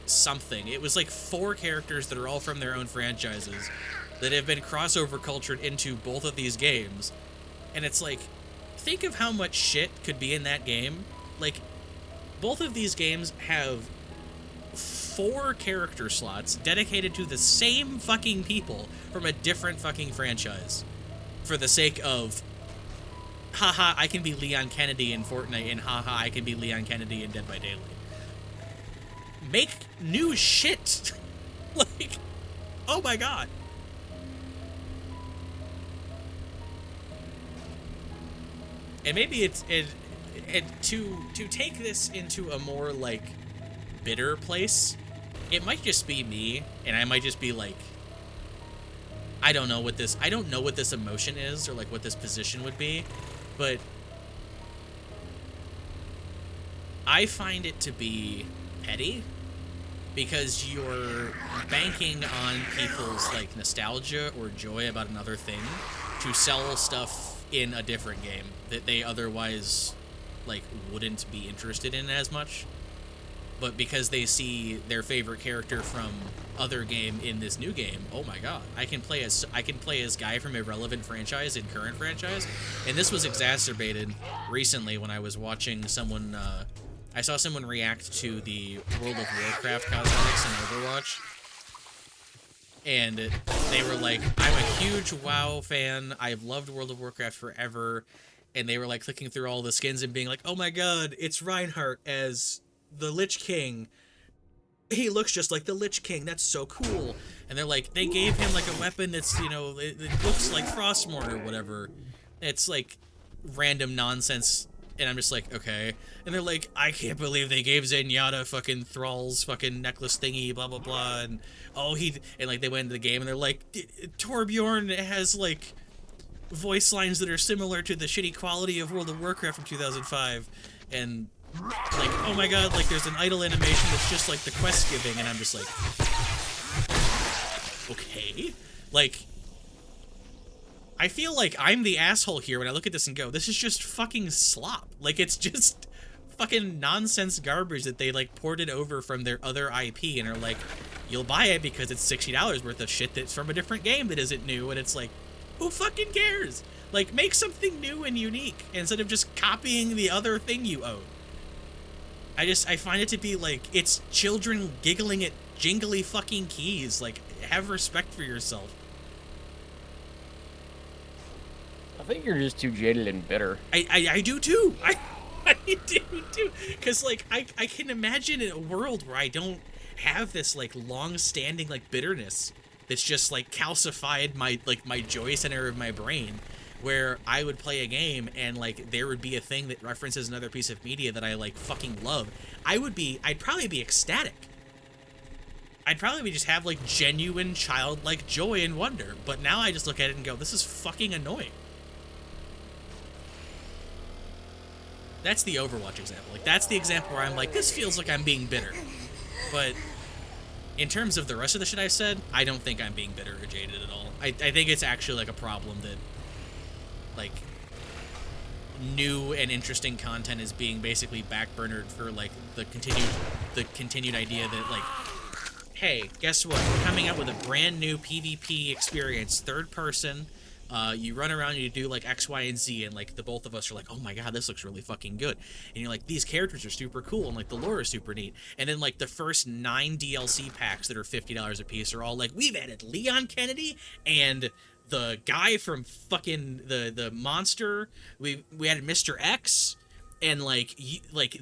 something. It was like 4 characters that are all from their own franchises that have been crossover cultured into both of these games. And it's like, think of how much shit could be in that game. Like, both of these games have 4 character slots dedicated to the same fucking people from a different fucking franchise. For the sake of, haha, I can be Leon Kennedy in Fortnite, and haha, I can be Leon Kennedy in Dead by Daylight. Make new shit. Like, oh my god. And maybe it's to take this into a more like bitter place. It might just be me, and I might just be like, I don't know what this emotion is, or like what this position would be, but I find it to be petty because you're banking on people's like nostalgia or joy about another thing to sell stuff in a different game that they otherwise like wouldn't be interested in as much. But because they see their favorite character from other game in this new game, oh my god, I can play as guy from a relevant franchise in current franchise. And this was exacerbated recently when I was watching someone, I saw someone react to the World of Warcraft cosmetics in Overwatch. And they were like, I'm a huge WoW fan, I've loved World of Warcraft forever. And they were like clicking through all the skins and being like, oh my god, it's Reinhardt as the Lich King. He looks just like the Lich King. That's so cool. And they're like, they gave him like a weapon that's, you know, it looks like Frostmourne or whatever. It's like random nonsense. And I'm just like, okay. And they're like, I can't believe they gave Zenyatta fucking Thrall's fucking necklace thingy, blah, blah, blah. And, and like they went into the game and they're like, Torbjorn has like voice lines that are similar to the shitty quality of World of Warcraft from 2005. And like, oh my god, like there's an idle animation that's just like the quest giving, and I'm just like, okay. Like, I feel like I'm the asshole here when I look at this and go, this is just fucking slop. Like, it's just fucking nonsense garbage that they like ported over from their other IP and are like, you'll buy it because it's $60 worth of shit that's from a different game that isn't new, and it's like, who fucking cares? Like, make something new and unique instead of just copying the other thing you own. I find it to be like, it's children giggling at jingly fucking keys. Like, have respect for yourself. I think you're just too jaded and bitter. I do too. I do too. Because, like, I can imagine in a world where I don't have this, like, long-standing, like, bitterness that's just, like, calcified my joy center of my brain, where I would play a game and like there would be a thing that references another piece of media that I like fucking love. I'd probably be ecstatic. I'd probably just have like genuine childlike joy and wonder. But now I just look at it and go, this is fucking annoying. That's the Overwatch example. Like, that's the example where I'm like, this feels like I'm being bitter. But in terms of the rest of the shit I said, I don't think I'm being bitter or jaded at all. I think it's actually like a problem that, like, new and interesting content is being basically backburnered for like the continued idea that like, hey, guess what? We're coming out with a brand new PvP experience, third person. You run around, you do like X, Y, and Z, and like the both of us are like, oh my god, this looks really fucking good. And you're like, these characters are super cool, and like the lore is super neat. And then like the first 9 DLC packs that are $50 a piece are all like, we've added Leon Kennedy and the guy from fucking the monster. We added Mr. X. And like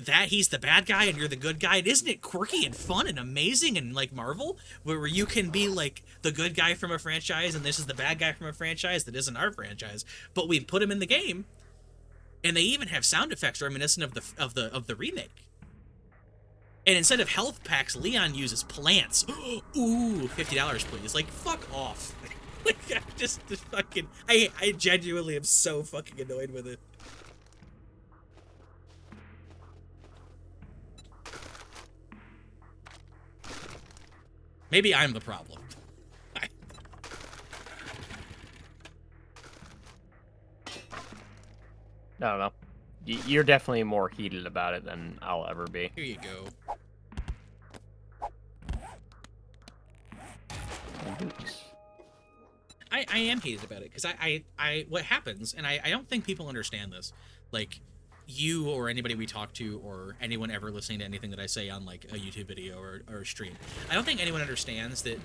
that, he's the bad guy and you're the good guy. And isn't it quirky and fun and amazing and like Marvel, where you can be like the good guy from a franchise and this is the bad guy from a franchise that isn't our franchise, but we put him in the game, and they even have sound effects reminiscent of the remake. And instead of health packs, Leon uses plants. Ooh, $50 please. Like, fuck off. Like, I just fucking I genuinely am so fucking annoyed with it. Maybe I'm the problem. I don't know. You're definitely more heated about it than I'll ever be. Here you go. I am heated about it, because I what happens, and I don't think people understand this, like, you or anybody we talk to or anyone ever listening to anything that I say on like a YouTube video or a stream, I don't think anyone understands that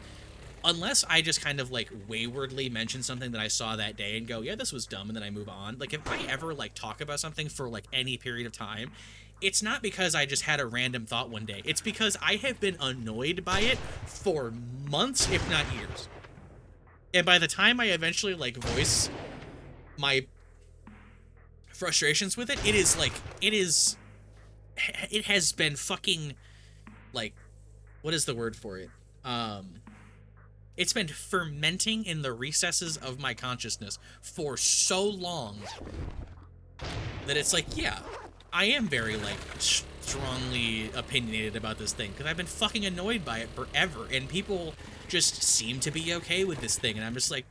unless I just kind of like waywardly mention something that I saw that day and go, yeah, this was dumb, and then I move on. Like, if I ever like talk about something for like any period of time, it's not because I just had a random thought one day. It's because I have been annoyed by it for months, if not years. And by the time I eventually like voice my frustrations with it, it has been fucking, like, what is the word for it? It's been fermenting in the recesses of my consciousness for so long that it's like, yeah, I am very like strongly opinionated about this thing, because I've been fucking annoyed by it forever, and people just seem to be okay with this thing, and I'm just like,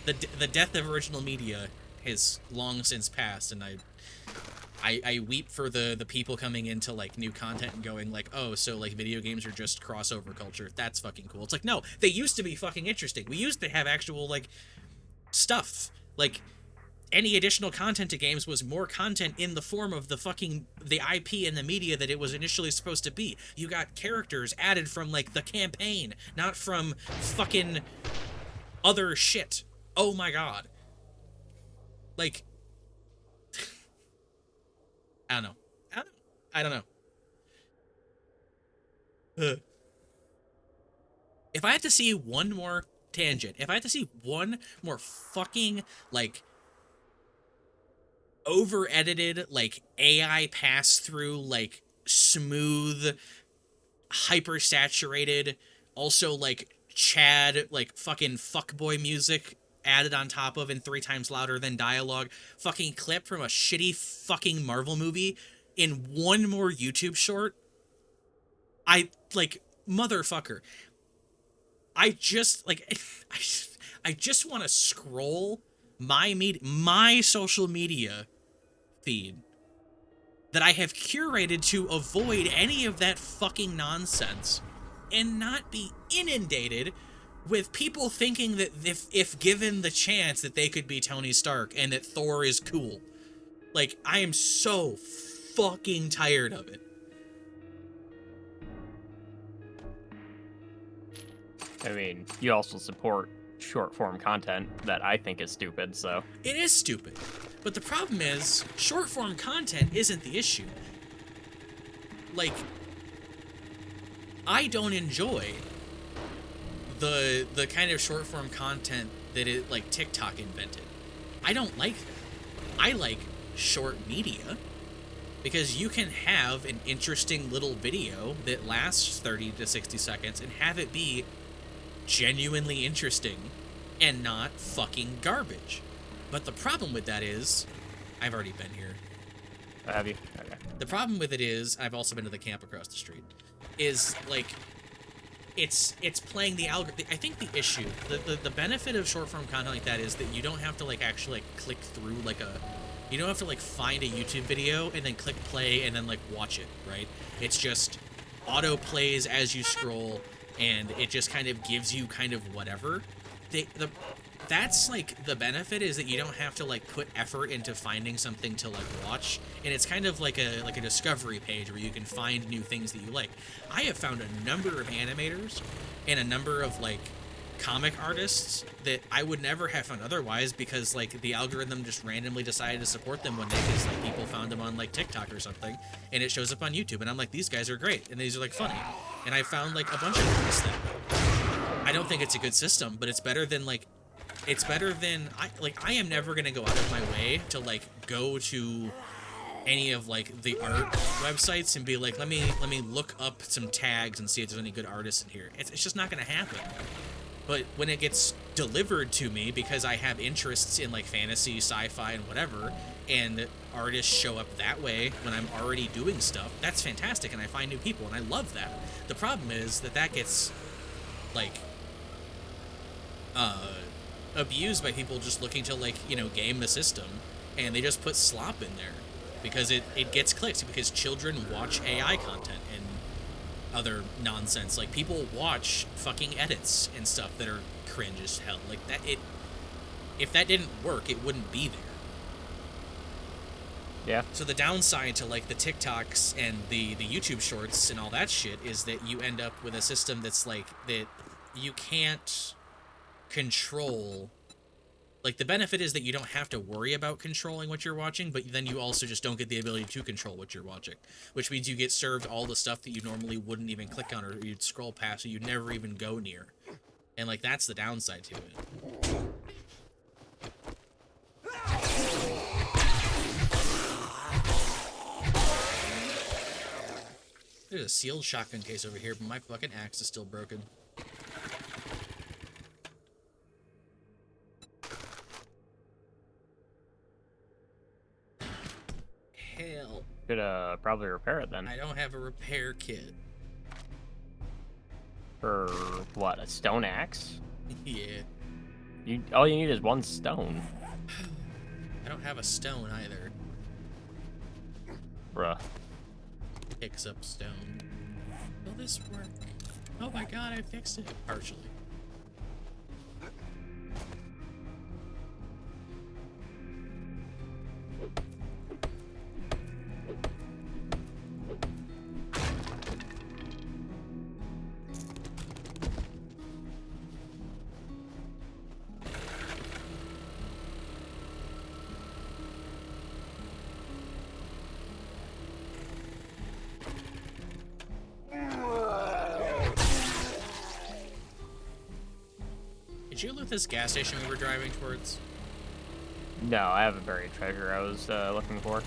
the death of original media has long since passed, and I weep for the people coming into like new content and going like, oh, so like video games are just crossover culture. That's fucking cool. It's like, no, they used to be fucking interesting. We used to have actual like stuff. Like, any additional content to games was more content in the form of the IP and the media that it was initially supposed to be. You got characters added from like the campaign, not from fucking other shit. Oh my god. Like, I don't know. If I have to see one more tangent, if I have to see one more fucking, like, over-edited, like, AI pass-through, like, smooth, hyper-saturated, also, like, Chad, like, fucking fuckboy music added on top of and 3 times louder than dialogue fucking clip from a shitty fucking Marvel movie in one more YouTube short, I, like, motherfucker, I just, like, I just want to scroll my social media feed that I have curated to avoid any of that fucking nonsense and not be inundated with people thinking that if given the chance that they could be Tony Stark and that Thor is cool. Like, I am so fucking tired of it. I mean, you also support short-form content that I think is stupid, so... It is stupid. But the problem is, short-form content isn't the issue. Like, I don't enjoy the kind of short-form content that it, like, TikTok invented. I don't like that. I like short media, because you can have an interesting little video that lasts 30 to 60 seconds and have it be genuinely interesting and not fucking garbage. But the problem with that is, I've already been here. Have you? Okay. The problem with it is, I've also been to the camp across the street, is, like, it's playing the algorithm. I think the issue, the benefit of short form content like that is that you don't have to like actually like click through like a, you don't have to like find a YouTube video and then click play and then like watch it, right? It's just auto plays as you scroll, and it just kind of gives you kind of whatever. That's like the benefit, is that you don't have to like put effort into finding something to like watch, and it's kind of like a discovery page where you can find new things that you like. I have found a number of animators and a number of like comic artists that I would never have found otherwise, because like the algorithm just randomly decided to support them one day because like people found them on like TikTok or something, and it shows up on YouTube, and I'm like, these guys are great and these are like funny, and I found like a bunch of artists that way. I don't think it's a good system, but it's better than like, it's better than, I am never gonna go out of my way to like go to any of like the art websites and be like, let me look up some tags and see if there's any good artists in here. It's just not gonna happen. But when it gets delivered to me because I have interests in like fantasy, sci-fi, and whatever, and artists show up that way when I'm already doing stuff, that's fantastic, and I find new people, and I love that. The problem is that gets like abused by people just looking to like, you know, game the system, and they just put slop in there because it gets clicks, because children watch AI content and other nonsense. Like, people watch fucking edits and stuff that are cringe as hell. Like, that, if that didn't work, it wouldn't be there. Yeah. So the downside to like the TikToks and the YouTube shorts and all that shit is that you end up with a system that's like, that you can't control. Like, the benefit is that you don't have to worry about controlling what you're watching, but then you also just don't get the ability to control what you're watching, which means you get served all the stuff that you normally wouldn't even click on, or you'd scroll past, or you'd never even go near. And like, that's the downside to it. There's a sealed shotgun case over here, but my fucking axe is still broken. Hell. Could probably repair it then. I don't have a repair kit. For what, a stone axe? Yeah. All you need is one stone. I don't have a stone either. Bruh. Picks up stone. Will this work? Oh my god, I fixed it. Partially. Did you loot this gas station we were driving towards? No, I have a buried treasure I was looking for.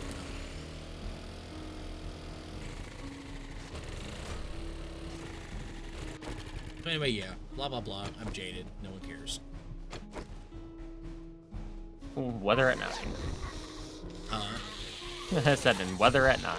Anyway, yeah. Blah, blah, blah. I'm jaded. No one cares. Ooh, weather at 9. I said in weather at 9.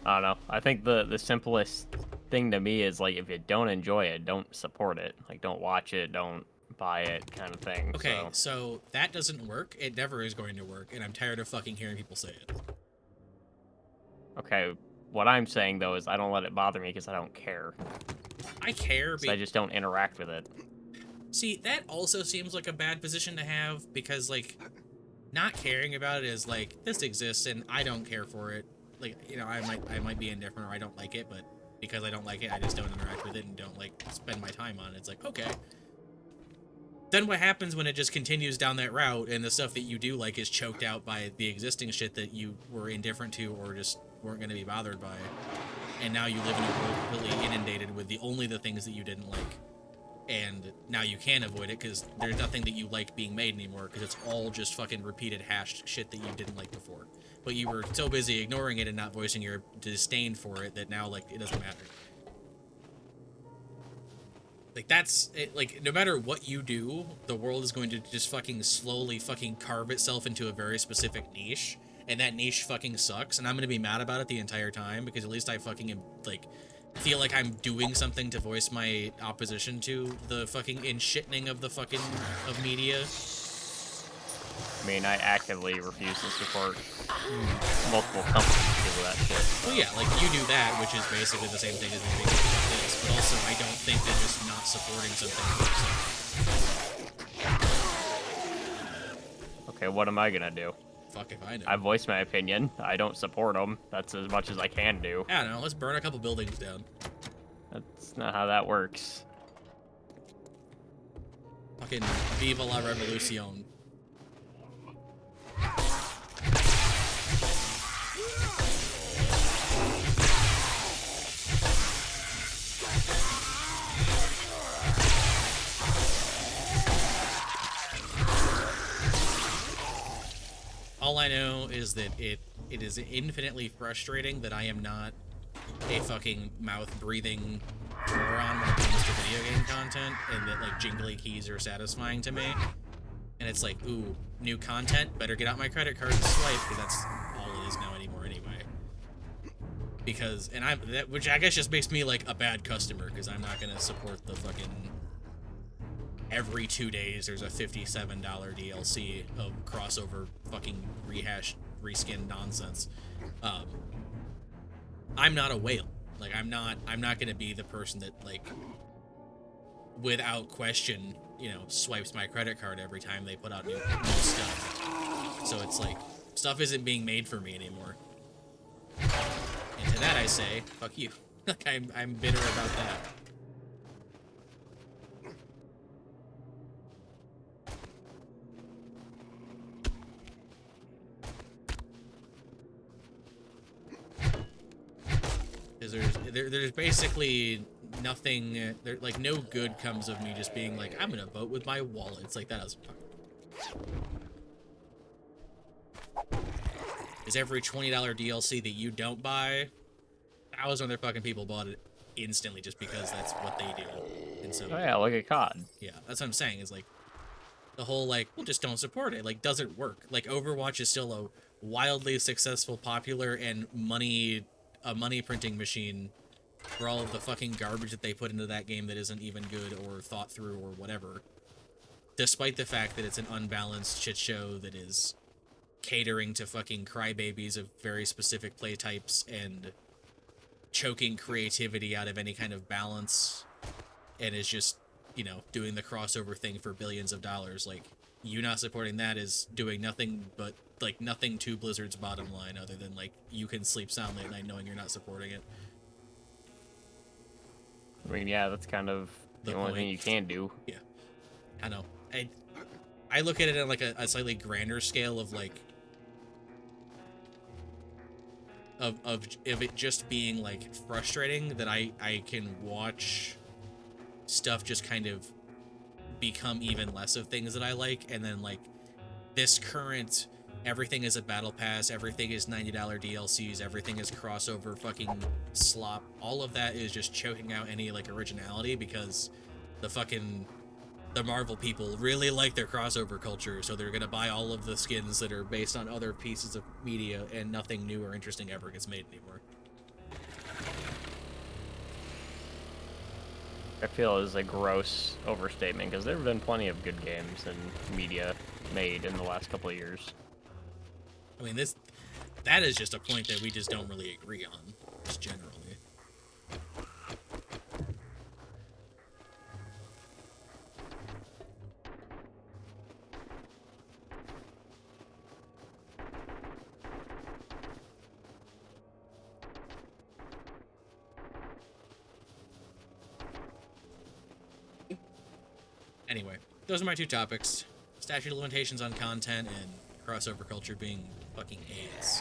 I don't know. I think the simplest thing to me is, like, if you don't enjoy it, don't support it. Like, don't watch it, don't buy it, kind of thing. Okay, so that doesn't work. It never is going to work, and I'm tired of fucking hearing people say it. Okay, what I'm saying, though, is I don't let it bother me because I don't care. I care, I just don't interact with it. See, that also seems like a bad position to have, because, like, not caring about it is, like, this exists, and I don't care for it. Like, you know, I might be indifferent, or I don't like it, but because I don't like it, I just don't interact with it and don't, like, spend my time on it. It's like, okay. Then what happens when it just continues down that route, and the stuff that you do like is choked out by the existing shit that you were indifferent to or just weren't going to be bothered by, and now you live in a world completely inundated with only the things that you didn't like, and now you can't avoid it because there's nothing that you like being made anymore, because it's all just fucking repeated hashed shit that you didn't like before, but you were so busy ignoring it and not voicing your disdain for it that now, like, it doesn't matter. Like, that's it. Like, no matter what you do, the world is going to just fucking slowly fucking carve itself into a very specific niche, and that niche fucking sucks, and I'm gonna be mad about it the entire time because at least I fucking am, like, feel like I'm doing something to voice my opposition to the fucking enshitting of the fucking of media. I mean, I actively refuse to support multiple companies because of that shit. Well, yeah, like, you do that, which is basically the same thing as me being like this, but also I don't think that just not supporting something works. Okay, what am I gonna do? Fuck if I know. I voiced my opinion. I don't support them. That's as much as I can do. I don't know, let's burn a couple buildings down. That's not how that works. Fucking Viva la Revolution. All I know is that it is infinitely frustrating that I am not a fucking mouth-breathing moron when it comes to video game content, and that, like, jingly keys are satisfying to me. And it's like, ooh, new content, better get out my credit card and swipe, because that's all it is now anymore anyway. Because, and which I guess just makes me, like, a bad customer, because I'm not gonna support the fucking... Every 2 days there's a $57 DLC of crossover fucking reskin nonsense. I'm not a whale. Like, I'm not gonna be the person that, like, without question, you know, swipes my credit card every time they put out new stuff. So it's like, stuff isn't being made for me anymore. And to that I say, fuck you. Like, I'm bitter about that. There's basically nothing, like, no good comes of me just being like, I'm gonna vote with my wallet. It's like, that doesn't fucking work. Is every $20 DLC that you don't buy, 1,000 other fucking people bought it instantly just because that's what they do. And so, Oh yeah, look at COD. yeah, that's what I'm saying, is like, the whole, like, well, just don't support it, like, doesn't work. Like, Overwatch is still a wildly successful, popular, and a money printing machine for all of the fucking garbage that they put into that game that isn't even good or thought through or whatever. Despite the fact that it's an unbalanced shit show that is catering to fucking crybabies of very specific play types and choking creativity out of any kind of balance, and is just, you know, doing the crossover thing for billions of dollars. Like, you not supporting that is doing nothing but, like, nothing to Blizzard's bottom line other than, like, you can sleep soundly at night knowing you're not supporting it. I mean, yeah, that's kind of the only thing you can do. Yeah. I know. I look at it on, like, a slightly grander scale of, like, of it just being, like, frustrating that I can watch stuff just kind of become even less of things that I like, and then, like, this current everything is a battle pass, everything is $90 DLCs, everything is crossover fucking slop, all of that is just choking out any, like, originality, because the Marvel people really like their crossover culture, so they're gonna buy all of the skins that are based on other pieces of media, and nothing new or interesting ever gets made anymore. I feel is a gross overstatement, because there have been plenty of good games and media made in the last couple of years. I mean, that is just a point that we just don't really agree on, just generally. Anyway, those are my two topics. Statute of limitations on content and crossover culture being fucking AIDS.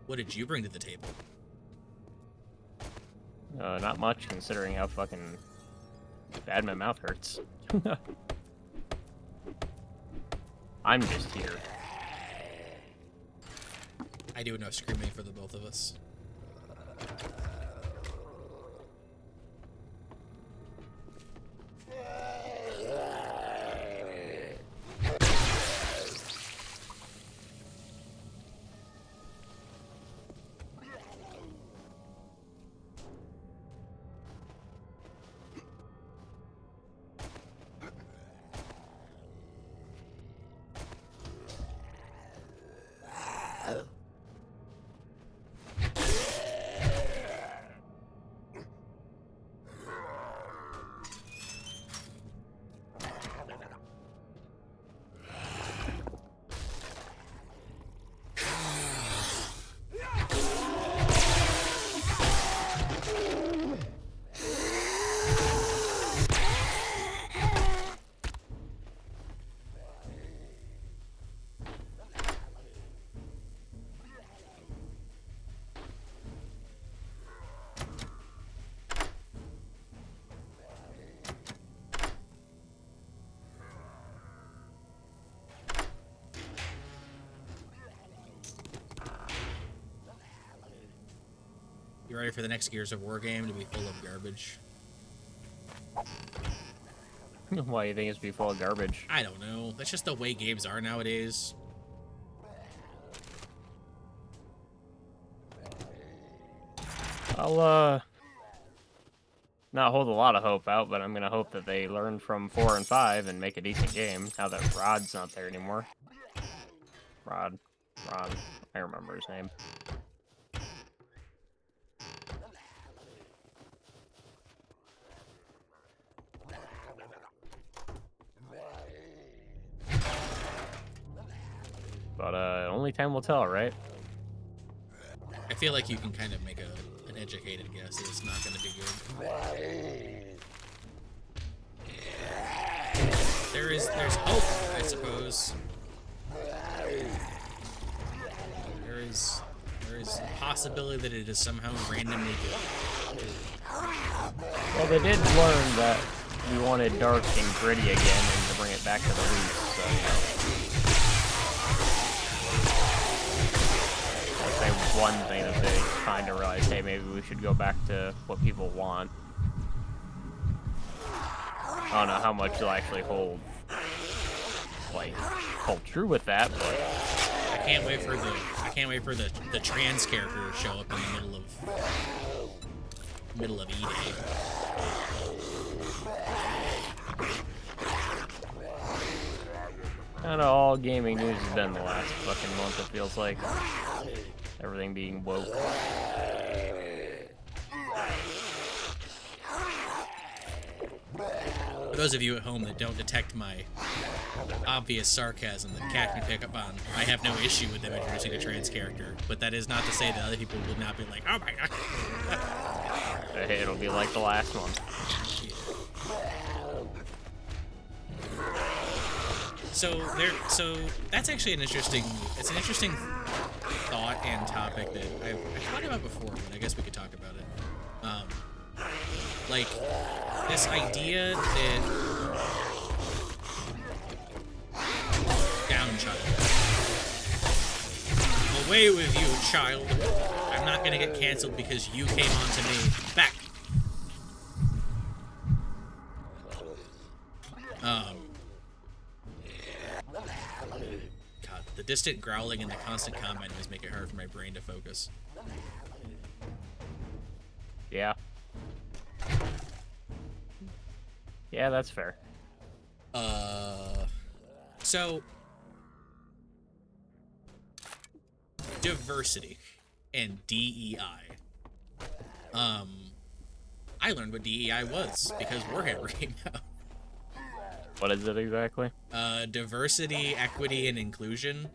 What did you bring to the table? Not much, considering how fucking bad my mouth hurts. I'm just here. I do enough screaming for the both of us. You ready for the next Gears of War game to be full of garbage? Why do you think it's be full of garbage? I don't know. That's just the way games are nowadays. I'll not hold a lot of hope out, but I'm gonna hope that they learn from 4 and 5 and make a decent game now that Rod's not there anymore. Rod, I remember his name. But only time will tell, right? I feel like you can kind of make an educated guess that it's not going to be good. There's hope, I suppose. There is a possibility that it is somehow randomly good. Well, they did learn that we wanted dark and gritty again, and to bring it back to the roots. So, you know. One thing that they kind of realized, hey, maybe we should go back to what people want. I don't know how much they'll actually hold true with that, but I can't wait for the trans character to show up in the middle of E-Day. Kind of all gaming news has been the last fucking month, it feels like. Everything being woke. For those of you at home that don't detect my obvious sarcasm that Cat can pick up on, I have no issue with them introducing a trans character, but that is not to say that other people will not be like, oh my god. It'll be like the last one. So that's actually an interesting thought and topic that I've thought about before, but I guess we could talk about it. Like this idea that down child, away with you, child. I'm not gonna get canceled because you came on to me. Back. God, the distant growling and the constant comment noise make it hard for my brain to focus. Yeah. Yeah, that's fair. So diversity and DEI. I learned what DEI was because Warhammer came out. What is it exactly? Diversity, equity, and inclusion.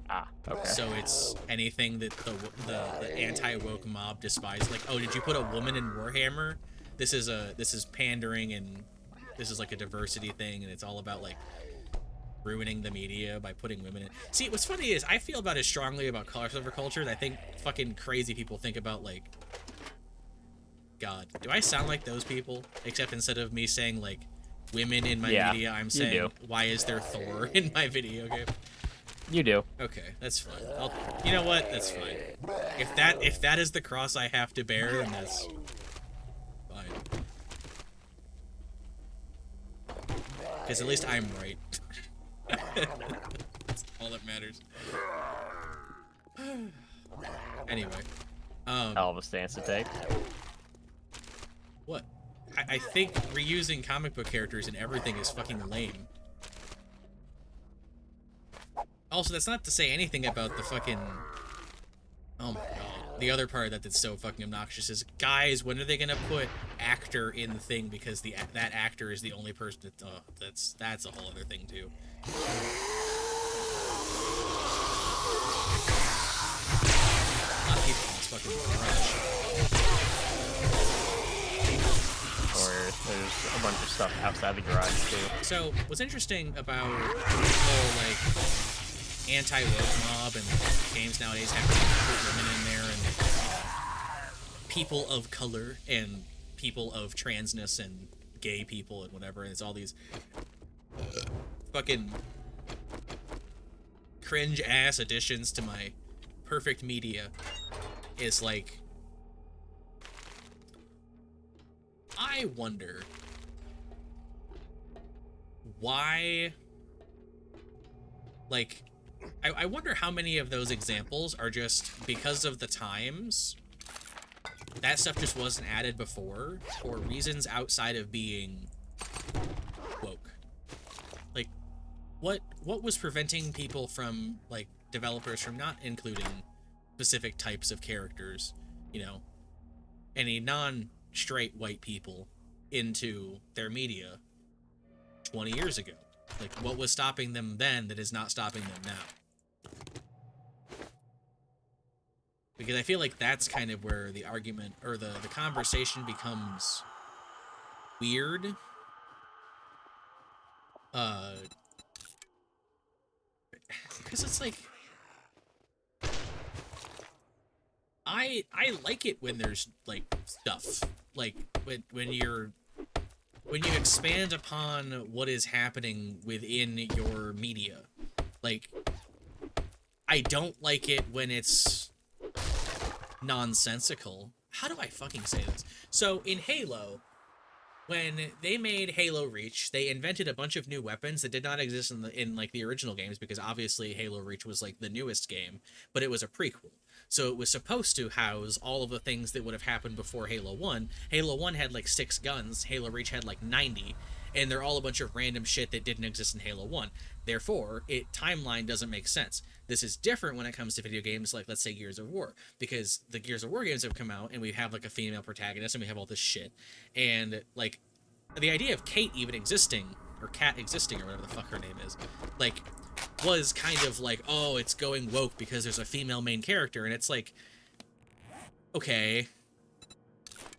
Ah, okay. So it's anything that the anti-woke mob despises. Like, oh, did you put a woman in Warhammer? This is pandering, and this is like a diversity thing, and it's all about like ruining the media by putting women in. See, what's funny is I feel about as strongly about crossover culture that I think fucking crazy people think about, like, God, do I sound like those people? Except instead of me saying like women in my media, I'm saying, why is there Thor in my video game? You do. Okay, that's fine. You know what? That's fine. If that is the cross I have to bear, then that's fine. Because at least I'm right. That's all that matters. Anyway. Hell of a stance to take. What? I think reusing comic book characters and everything is fucking lame. Also, that's not to say anything about the fucking... Oh my god. The other part that's so fucking obnoxious is, guys, when are they gonna put actor in the thing because that actor is the only person that... Oh, that's a whole other thing, too. A lot of people in this fucking garage. Or there's a bunch of stuff outside the garage, too. So, what's interesting about the whole, like, anti-woke mob and games nowadays have to put women in there and people of color and people of transness and gay people and whatever, and it's all these fucking cringe-ass additions to my perfect media, is like I wonder why, like, I wonder how many of those examples are just because of the times. That stuff just wasn't added before, or reasons outside of being woke. Like, what was preventing people from, like, developers from not including specific types of characters, you know, any non-straight white people into their media 20 years ago? Like, what was stopping them then that is not stopping them now? Because I feel like that's kind of where the argument, or the conversation becomes weird. Because it's like, I like it when there's, like, stuff. Like, when you expand upon what is happening within your media. Like, I don't like it when it's nonsensical. How do I fucking say this? So, in Halo, when they made Halo Reach, they invented a bunch of new weapons that did not exist in like the original games, because obviously Halo Reach was like the newest game, but it was a prequel. So it was supposed to house all of the things that would have happened before Halo 1. Halo 1 had like 6 guns, Halo Reach had like 90, and they're all a bunch of random shit that didn't exist in Halo 1. Therefore, timeline doesn't make sense. This is different when it comes to video games like, let's say, Gears of War, because the Gears of War games have come out and we have like a female protagonist and we have all this shit. And like, the idea of Kate even existing, or Kat existing, or whatever the fuck her name is, like, was kind of like, oh, it's going woke because there's a female main character, and it's like, okay.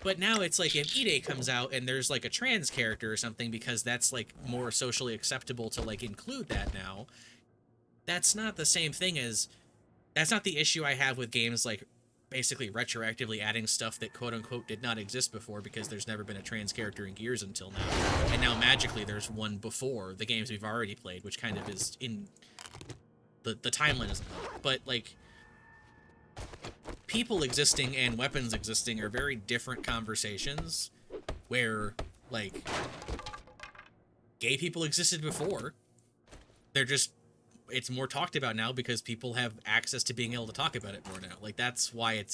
But now it's like, if E-Day comes out and there's like a trans character or something, because that's like more socially acceptable to like include that now, that's not the same thing as, that's not the issue I have with games like basically retroactively adding stuff that quote-unquote did not exist before, because there's never been a trans character in Gears until now, and now magically there's one before the games we've already played, which kind of is in the timeline isn't like. But like, people existing and weapons existing are very different conversations, where like, gay people existed before, they're just, it's more talked about now because people have access to being able to talk about it more now. Like, that's why it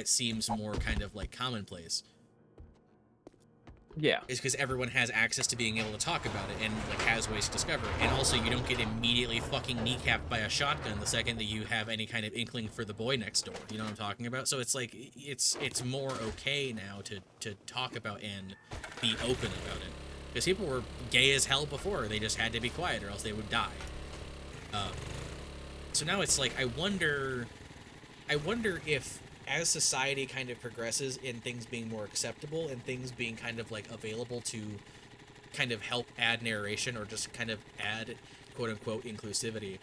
seems more kind of like commonplace. Yeah. Is because everyone has access to being able to talk about it and like has ways to discover it. And also, you don't get immediately fucking kneecapped by a shotgun the second that you have any kind of inkling for the boy next door. You know what I'm talking about? So it's like, it's more okay now to talk about and be open about it. Because people were gay as hell before. They just had to be quiet or else they would die. So now it's like, I wonder if, as society kind of progresses in things being more acceptable and things being kind of like available to kind of help add narration or just kind of add quote-unquote inclusivity,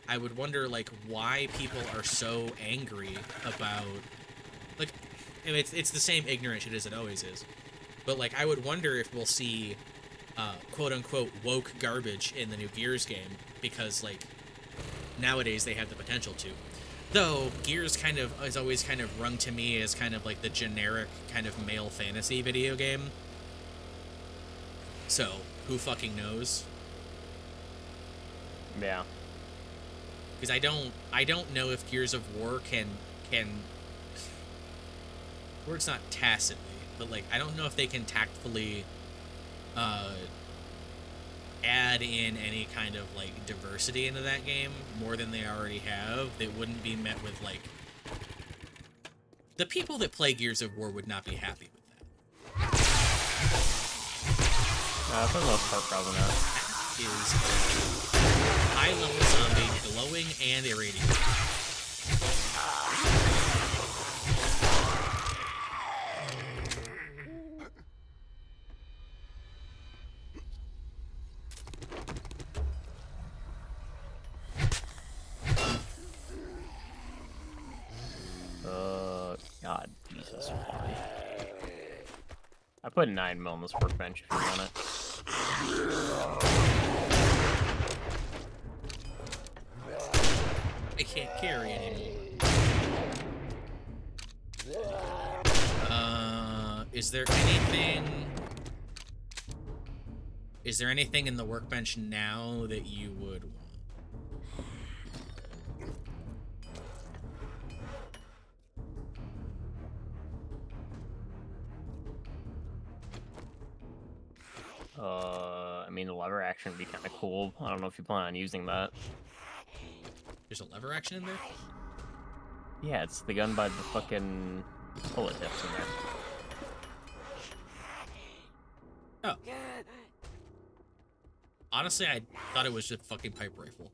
I would wonder like why people are so angry about, like, and it's the same ignorant shit as it always is, but like, I would wonder if we'll see quote-unquote woke garbage in the new Gears game, because like, nowadays they have the potential to. Though, Gears kind of is always kind of rung to me as kind of like the generic kind of male fantasy video game. So, who fucking knows? Yeah. Because I don't know if Gears of War can or it's not tacitly, but like, I don't know if they can tactfully add in any kind of like diversity into that game more than they already have. They wouldn't be met with like, the people that play Gears of War would not be happy with that. For the most part, probably not. That is a high-level zombie, glowing and irradiating. God, Jesus, why? I put 9 mil on this workbench if you want it. I can't carry anymore. Is there anything... Is there anything in the workbench now that you would want? I mean, the lever action would be kind of cool. I don't know if you plan on using that. There's a lever action in there? Yeah, it's the gun by the fucking bullet tips in there. Oh. Honestly, I thought it was just a fucking pipe rifle.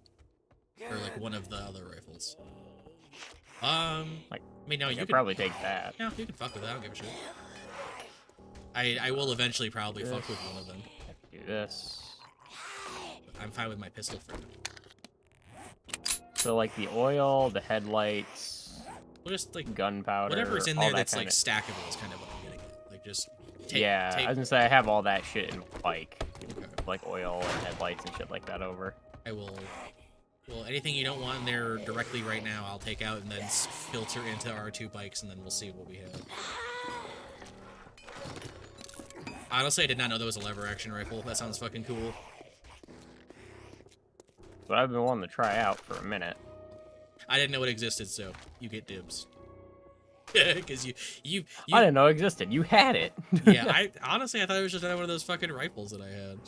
Or, like, one of the other rifles. Like, I mean, no, you could probably take that. Yeah, you can fuck with that. I don't give a shit. I will eventually probably fuck with one of them. Do this. I'm fine with my pistol for now. So, like, the oil, the headlights, We'll just, like, gunpowder, whatever's in all there that that's, like, kinda... stackable is kind of what I'm getting at. Like, just take... Yeah, take... I was gonna say, I have all that shit in bike. Okay. Like, oil and headlights and shit like that over. I will... Well, anything you don't want in there directly right now, I'll take out and then filter into our 2 bikes, and then we'll see what we have. Honestly, I did not know there was a lever action rifle. That sounds fucking cool. But I've been wanting to try out for a minute. I didn't know it existed, so you get dibs. Because you I didn't know it existed. You had it. Yeah, honestly, I thought it was just one of those fucking rifles that I had.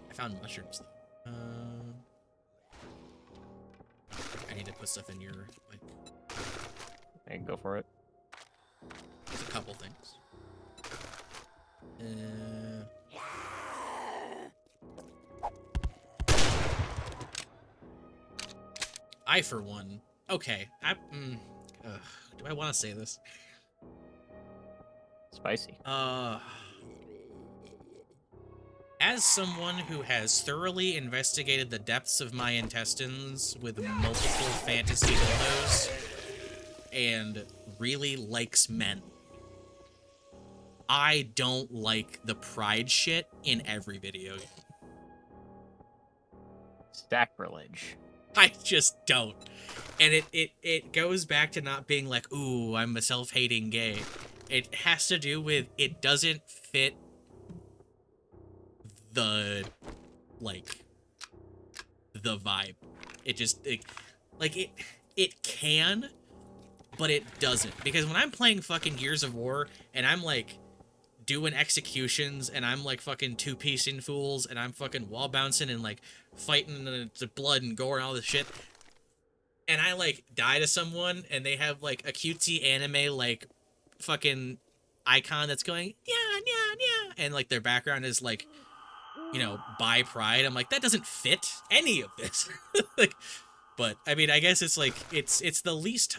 I found mushrooms, though. I need to put stuff in your, like... Hey, go for it. There's a couple things. I, for one... Okay, do I want to say this? Spicy. As someone who has thoroughly investigated the depths of my intestines with multiple fantasy dildos and really likes men, I don't like the pride shit in every video game. Sacrilege. I just don't. And it goes back to not being like, ooh, I'm a self-hating gay. It has to do with it doesn't fit the, like, the vibe. It just, it can, but it doesn't. Because when I'm playing fucking Gears of War, and I'm, like, doing executions, and I'm, like, fucking two-piecing fools, and I'm fucking wall bouncing and, like, fighting the blood and gore and all this shit, and I, like, die to someone, and they have, like, a cutesy anime, like, fucking icon that's going, yeah, yeah, yeah, and, like, their background is, like, you know, by pride. I'm like, that doesn't fit any of this. Like, but I mean, I guess it's like it's the least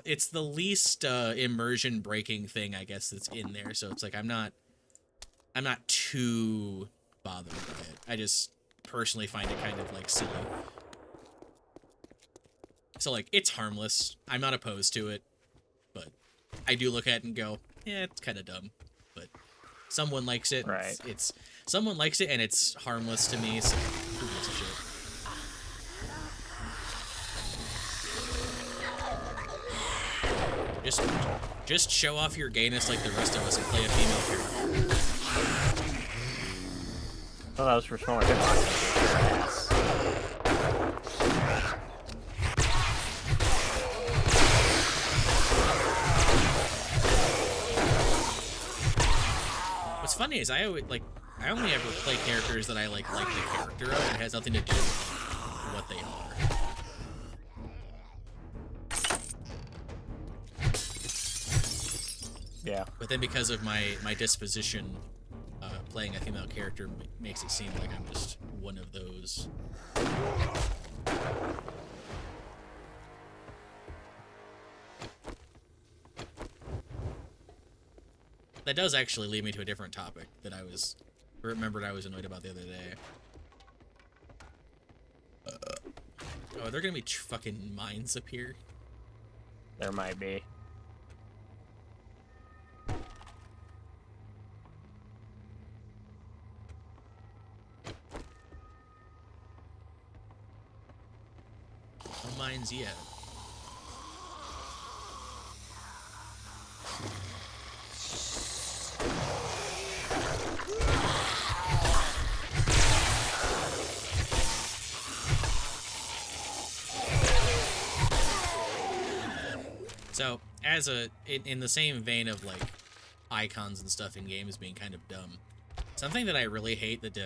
immersion breaking thing, I guess, that's in there. So it's like I'm not too bothered by it. I just personally find it kind of like silly. So like it's harmless. I'm not opposed to it, but I do look at it and go, yeah, it's kind of dumb. But someone likes it. Right. It's someone likes it, and it's harmless to me. So who gives a shit? Just show off your gayness like the rest of us and play a female character. Well, that was for sure. Ass. What's funny is I only ever play characters that I like the character of, and it has nothing to do with what they are. Yeah. But then because of my disposition, playing a female character makes it seem like I'm just one of those. That does actually lead me to a different topic that I remembered I was annoyed about the other day. Oh, are there gonna be fucking mines up here? There might be. No mines yet. So, as in the same vein of like icons and stuff in games being kind of dumb, something that I really hate that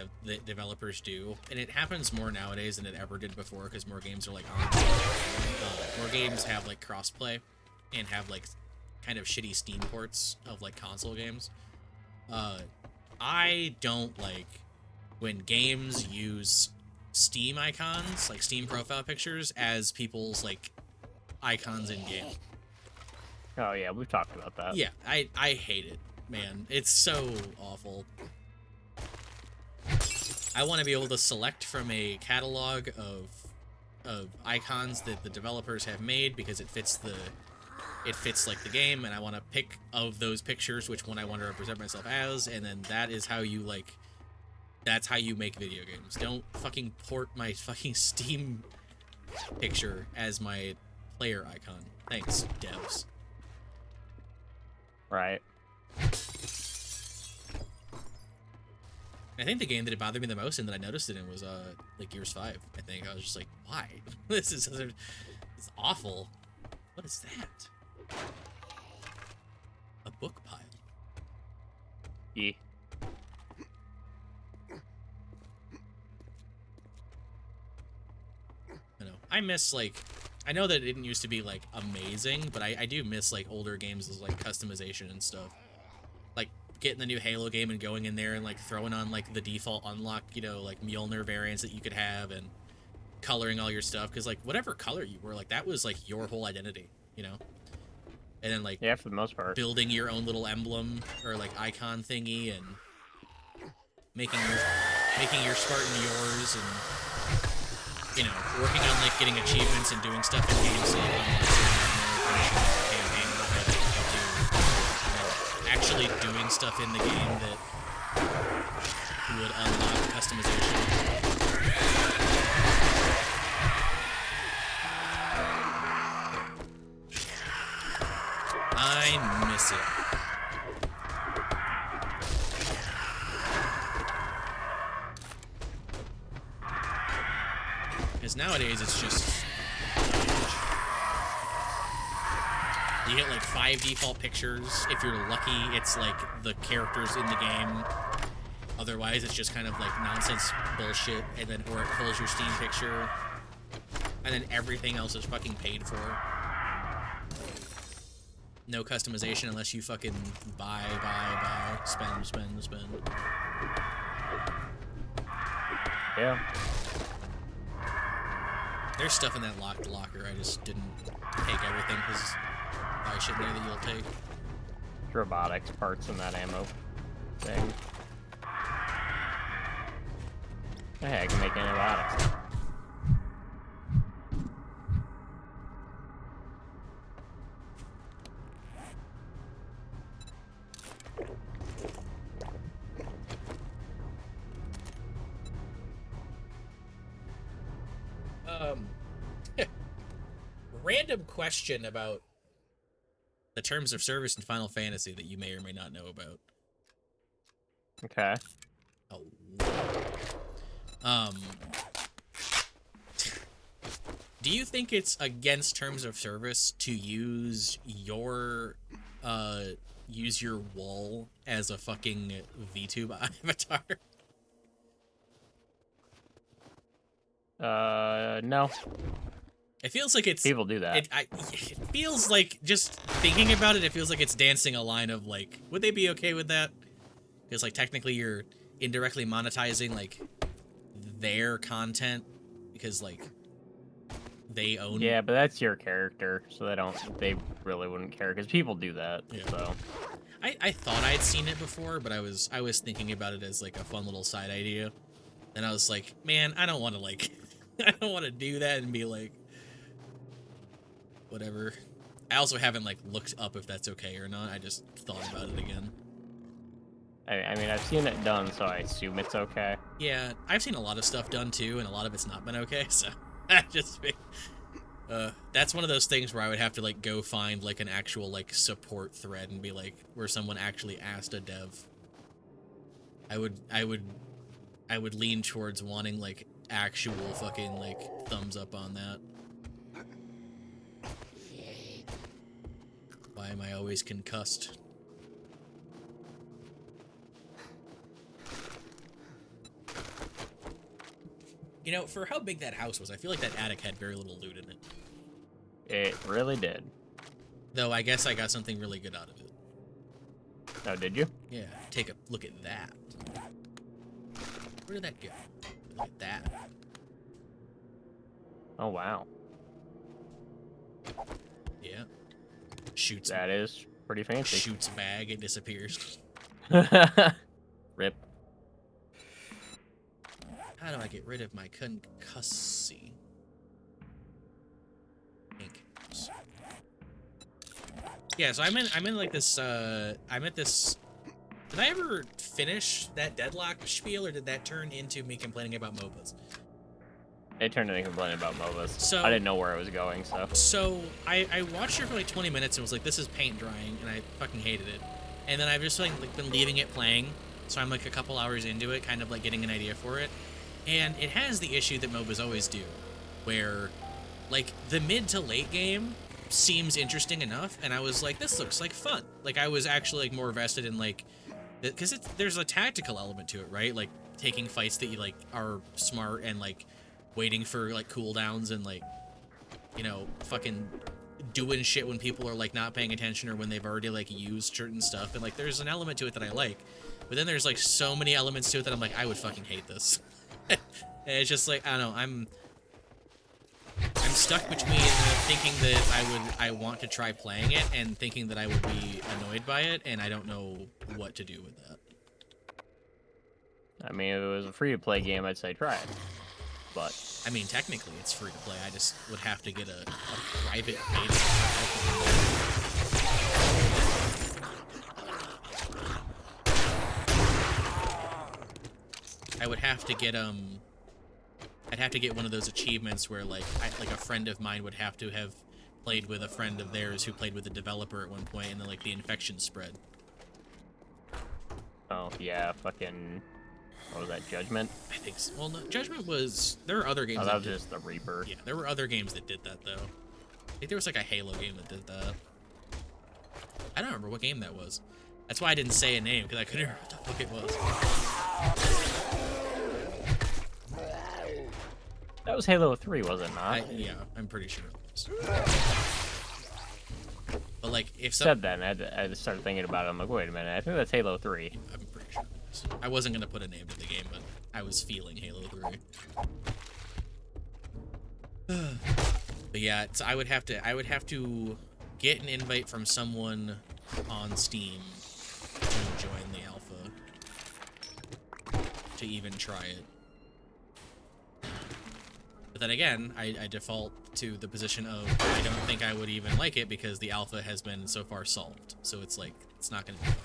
developers do, and it happens more nowadays than it ever did before because more games are like more games have like crossplay and have like kind of shitty Steam ports of like console games. I don't like when games use Steam icons, like Steam profile pictures, as people's like icons in game. Oh yeah, we've talked about that. Yeah, I hate it, man. It's so awful. I want to be able to select from a catalog of icons that the developers have made because it fits like the game, and I want to pick of those pictures which one I want to represent myself as, and then that is how you like. That's how you make video games. Don't fucking port my fucking Steam picture as my player icon. Thanks, devs. Right. I think the game that it bothered me the most and that I noticed it in was like Gears 5. I think I was just like, why? This is it's awful. What is that? A book pile. Yeah. I know. I miss like I know that it didn't used to be like amazing, but I do miss like older games with like customization and stuff. Like getting the new Halo game and going in there and like throwing on like the default unlock, you know, like Mjolnir variants that you could have and coloring all your stuff, because like whatever color you were, like that was like your whole identity, you know. And then like Yeah, for the most part. building your own little emblem or like icon thingy and making your Spartan yours, and you know, working on like getting achievements and doing stuff in games so you unlock finishing the campaign that you do, actually doing stuff in the game that would unlock customization. I miss it. Because nowadays it's just you get like 5 default pictures. If you're lucky, it's like the characters in the game. Otherwise, it's just kind of like nonsense bullshit, and then or it pulls your Steam picture, and then everything else is fucking paid for. No customization unless you fucking buy, spend. Yeah. There's stuff in that locked locker. I just didn't take everything because probably shit in there that you'll take. Robotics parts in that ammo thing. Hey, I can make antibiotics. Random question about the terms of service in Final Fantasy that you may or may not know about. Okay. Oh. Do you think it's against terms of service to use your wall as a fucking VTube avatar? No. It feels like it's People do that. It feels like, just thinking about it, it feels like it's dancing a line of like, would they be okay with that? Because like technically you're indirectly monetizing like their content because like they own. Yeah, but that's your character, so they really wouldn't care because people do that. Yeah. So I thought I'd seen it before, but I was thinking about it as like a fun little side idea. And I was like, man, I don't want to like I don't want to do that and be like whatever. I also haven't like looked up if that's okay or not. I just thought about it again. I mean, I've seen it done, so I assume it's okay. Yeah, I've seen a lot of stuff done too, and a lot of it's not been okay. So I just that's one of those things where I would have to like go find like an actual like support thread and be like where someone actually asked a dev. I would lean towards wanting like actual fucking like thumbs up on that. Why am I always concussed? You know, for how big that house was, I feel like that attic had very little loot in it. It really did. Though I guess I got something really good out of it. Oh, did you? Yeah, take a look at that. Where did that go? Look at that. Oh, wow. Yeah. Shoots. That is pretty fancy. Shoots bag, it disappears. Rip. How do I get rid of my concussy? Yeah, so I'm in like this I'm at this. Did I ever finish that deadlock spiel, or did that turn into me complaining about MOBAs? It turned into complaining about MOBAs. So I didn't know where it was going, so. So I watched it for like 20 minutes and was like, this is paint drying, and I fucking hated it. And then I've just like been leaving it playing, so I'm like a couple hours into it, kind of like getting an idea for it. And it has the issue that MOBAs always do, where like the mid to late game seems interesting enough, and I was like, this looks like fun. Like I was actually like more vested in like, because there's a tactical element to it, right? Like taking fights that you like are smart and like waiting for like cooldowns and like, you know, fucking doing shit when people are like not paying attention or when they've already like used certain stuff, and like there's an element to it that I like, but then there's like so many elements to it that I'm like, I would fucking hate this. And it's just like, I don't know, I'm stuck between thinking that I want to try playing it and thinking that I would be annoyed by it, and I don't know what to do with that. I mean, if it was a free-to-play game, I'd say try it. But I mean, technically it's free to play. I just would have to get a private beta. I would have to get I'd have to get one of those achievements where like a friend of mine would have to have played with a friend of theirs who played with the developer at one point, and then like the infection spread. oh yeah, fucking. What was that, Judgment? I think so. Well, no, Judgment was. There were other games. Oh, that was just the Reaper. Yeah, there were other games that did that though. I think there was like a Halo game that did that. I don't remember what game that was. That's why I didn't say a name, because I couldn't remember what the fuck it was. That was Halo 3, was it not? Yeah, I'm pretty sure it was. But like, if said that, and I just started thinking about it. I'm like, wait a minute, I think that's Halo 3. I'm pretty sure it was. I wasn't gonna put a name to the game, but I was feeling Halo 3. But yeah, it's, I would have to get an invite from someone on Steam to join the alpha to even try it. But then again, I default to the position of I don't think I would even like it because the alpha has been so far solved. So it's like, it's not going to be fun.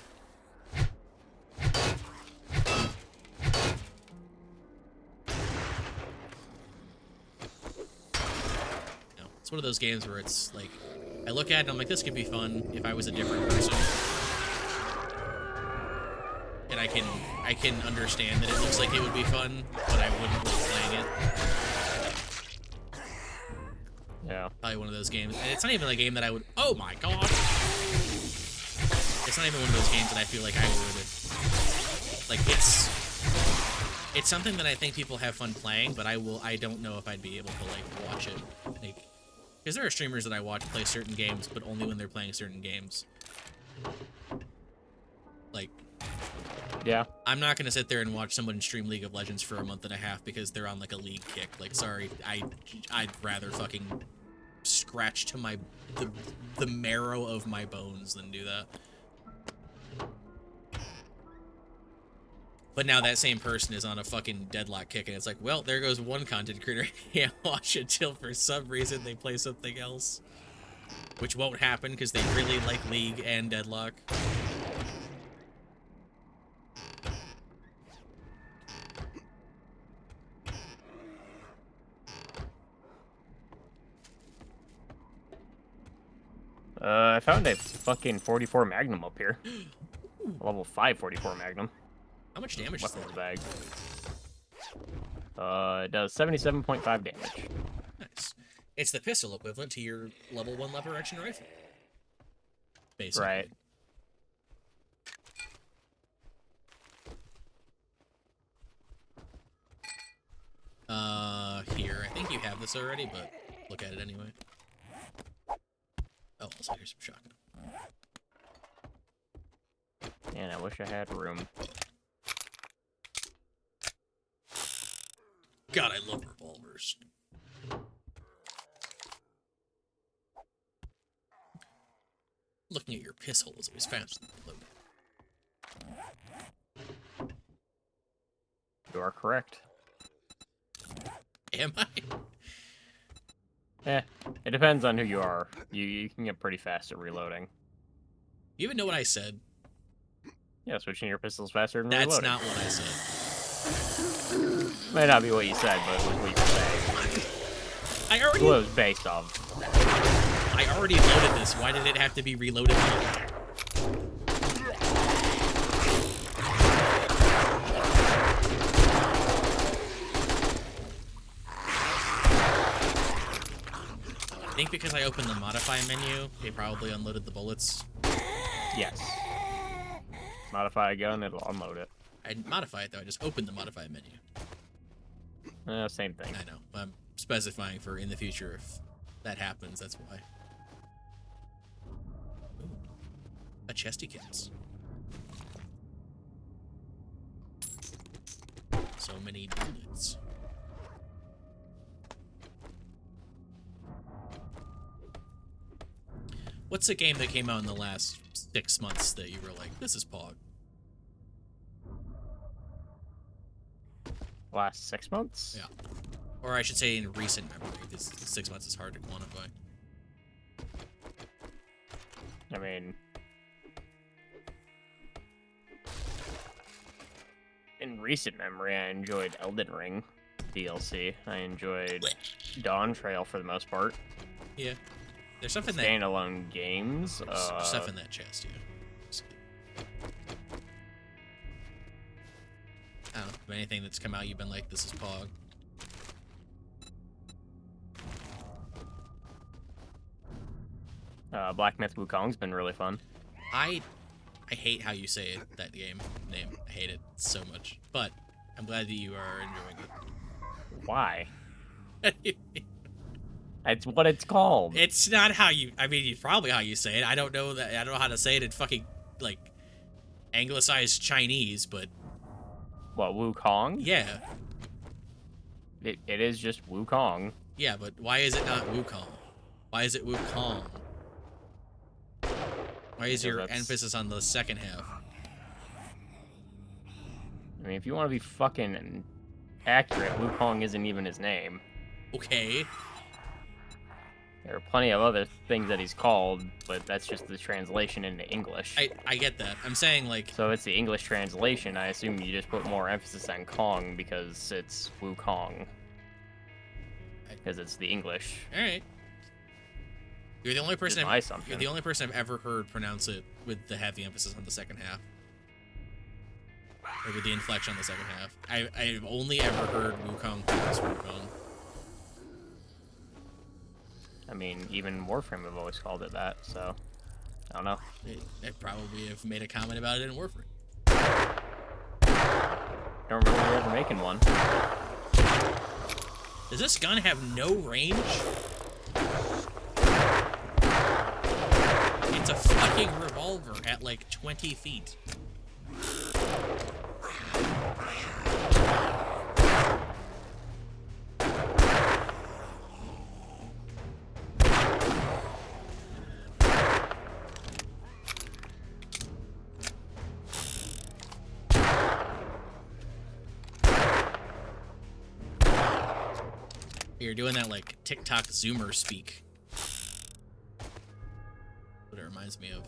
You know, it's one of those games where it's like, I look at it and I'm like, this could be fun if I was a different person. And I can understand that it looks like it would be fun, but I wouldn't like playing it. Yeah. Probably one of those games. And it's not even a game that I would... Oh my god! It's not even one of those games that I feel like I would... Like, it's something that I think people have fun playing, but I don't know if I'd be able to, like, watch it. Like, because there are streamers that I watch play certain games, but only when they're playing certain games. Like... Yeah. I'm not going to sit there and watch someone stream League of Legends for a month and a half because they're on, like, a league kick. Like, sorry, I'd rather fucking scratch to the marrow of my bones than do that. But now that same person is on a fucking deadlock kick, and it's like, well, there goes one content creator. Yeah, watch it till for some reason they play something else. Which won't happen because they really like League and deadlock. I found a fucking 44 Magnum up here. A level 5 44 Magnum. How much damage is that? Weapons bag. It does 77.5 damage. Nice. It's the pistol equivalent to your level 1 lever action rifle. basically. Right. Here. I think you have this already, but look at it anyway. Oh, also here's some shotgun. Man, I wish I had room. God, I love revolvers. Looking at your piss hole is always faster than loading. You are correct. Am I? It depends on who you are. You can get pretty fast at reloading. You even know what I said? Yeah, switching your pistols faster than That's reloading. not what I said. Might not be what you said, but it was what you were saying. I already... What it was based off. I already loaded this. Why did it have to be reloaded again? I think because I opened the modify menu, it probably unloaded the bullets. Yes. Modify a gun, it'll unload it. I didn't modify it though, I just opened the modify menu. Same thing. I know. I'm specifying for in the future if that happens, that's why. Ooh. A chesty case. So many bullets. What's a game that came out in the last 6 months that you were like, this is Pog? Last 6 months? Yeah. Or I should say in recent memory, because 6 months is hard to quantify. I mean... in recent memory, I enjoyed Elden Ring DLC. I enjoyed Dawn Trail for the most part. Yeah. There's stuff in that... Standalone games. Stuff in that chest, yeah. I don't know. If anything that's come out, you've been like, this is Pog. Black Myth Wukong's been really fun. I hate how you say it, that game name. I hate it so much. But I'm glad that you are enjoying Why? it. It's what it's called. It's not how you... I mean, it's probably how you say it. I don't know that. I don't know how to say it in fucking, like, anglicized Chinese, but... What, Wukong? Yeah. It is just Wukong. Yeah, but why is it not Wukong? Why is it Wukong? Why is your emphasis on the second half? I mean, if you want to be fucking accurate, Wukong isn't even his name. Okay. There are plenty of other things that he's called, but that's just the translation into English. I get that. I'm saying, like... So it's the English translation. I assume you just put more emphasis on Kong because it's Wukong. Because it's the English. Alright. You're the only person you're the only person I've ever heard pronounce it with the heavy emphasis on the second half. Or with the inflection on the second half. I've only ever heard Wukong pronounce Wukong. I mean, even Warframe have always called it that, so... I don't know. I probably have made a comment about it in Warframe. Don't remember ever making one. Does this gun have no range? It's a fucking revolver at like 20 feet. You're doing that like TikTok Zoomer speak. What it reminds me of.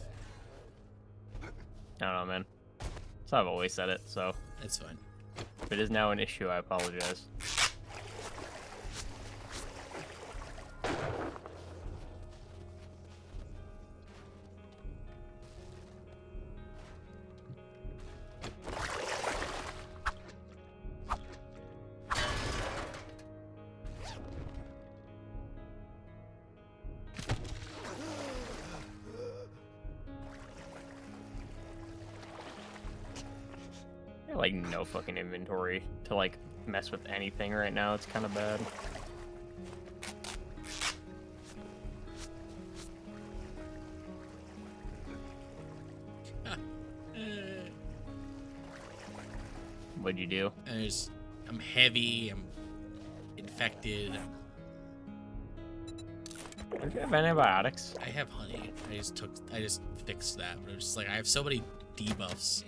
I don't know, man. So I've always said it, so... That's fine. If it is now an issue, I apologize. like no fucking inventory to like mess with anything right now. It's kind of bad. What'd you do? I'm heavy. I'm infected. Do you have antibiotics? I have honey. I just fixed that, but I'm just like I have so many debuffs.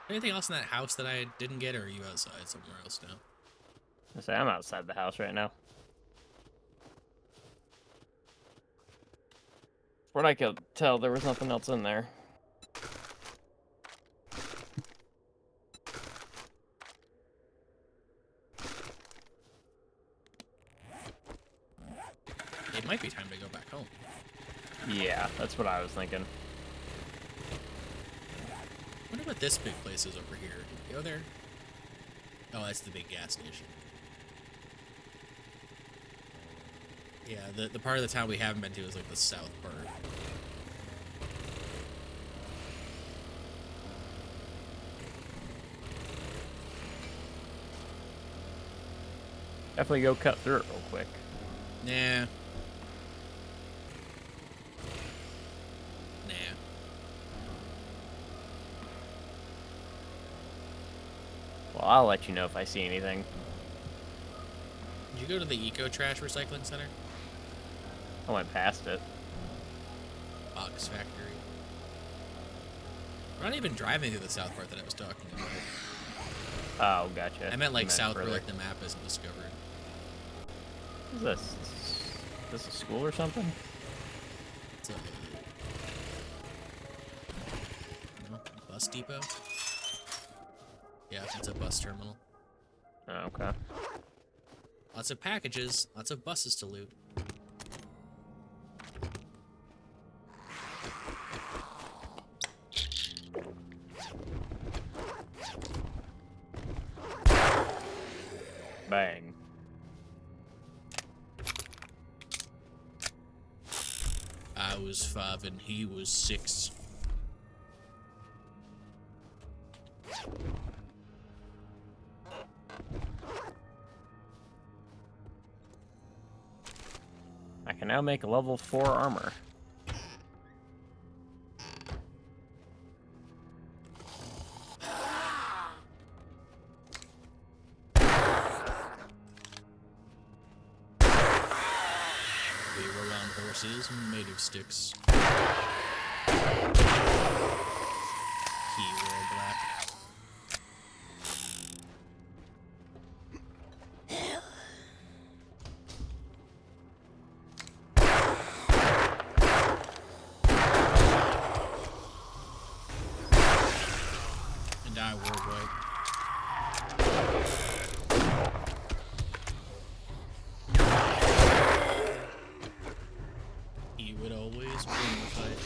Anything else in that house that I didn't get, or are you outside somewhere else now? I say I'm outside the house right now. What I could tell, there was nothing else in there. It might be time to go back home. Yeah, that's what I was thinking. I wonder what this big place is over here. Did we go there? Oh, that's the big gas station. Yeah, the part of the town we haven't been to is like the south part. Definitely go cut through it real quick. Nah. Nah. Well, I'll let you know if I see anything. Did you go to the Eco Trash Recycling Center? I went past it. Box Factory. We're not even driving through the south part that I was talking about. Oh, gotcha. I meant like south further. where like the map isn't discovered. What is this? Is this a school or something? It's a no, bus depot. Yeah, it's a bus terminal. Oh, okay. Lots of packages, lots of buses to loot. Bang. I was 5 and he was 6. I can now make a level 4 armor. We rode on horses made of sticks. He wore black. And I wore white. He would always win the fight.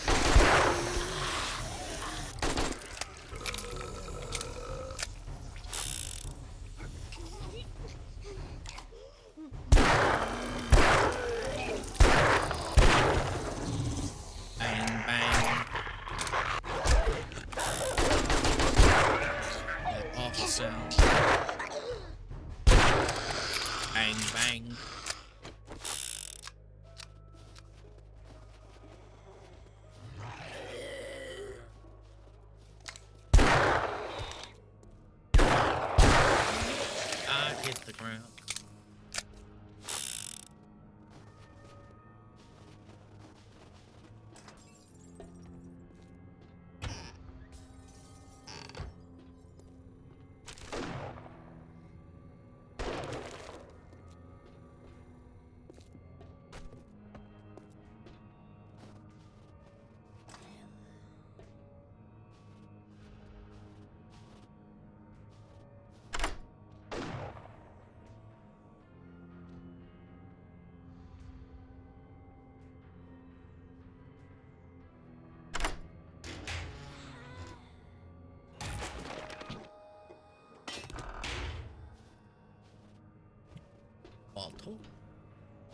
Bang, bang. That awful sound. Bang, bang.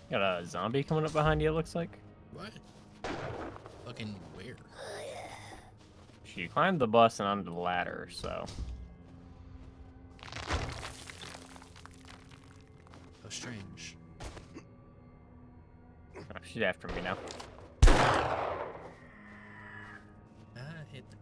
Got a zombie coming up behind you, it looks like. What? Fucking where? She climbed the bus and onto the ladder, so... How strange. Oh, she's after me now. Hit the...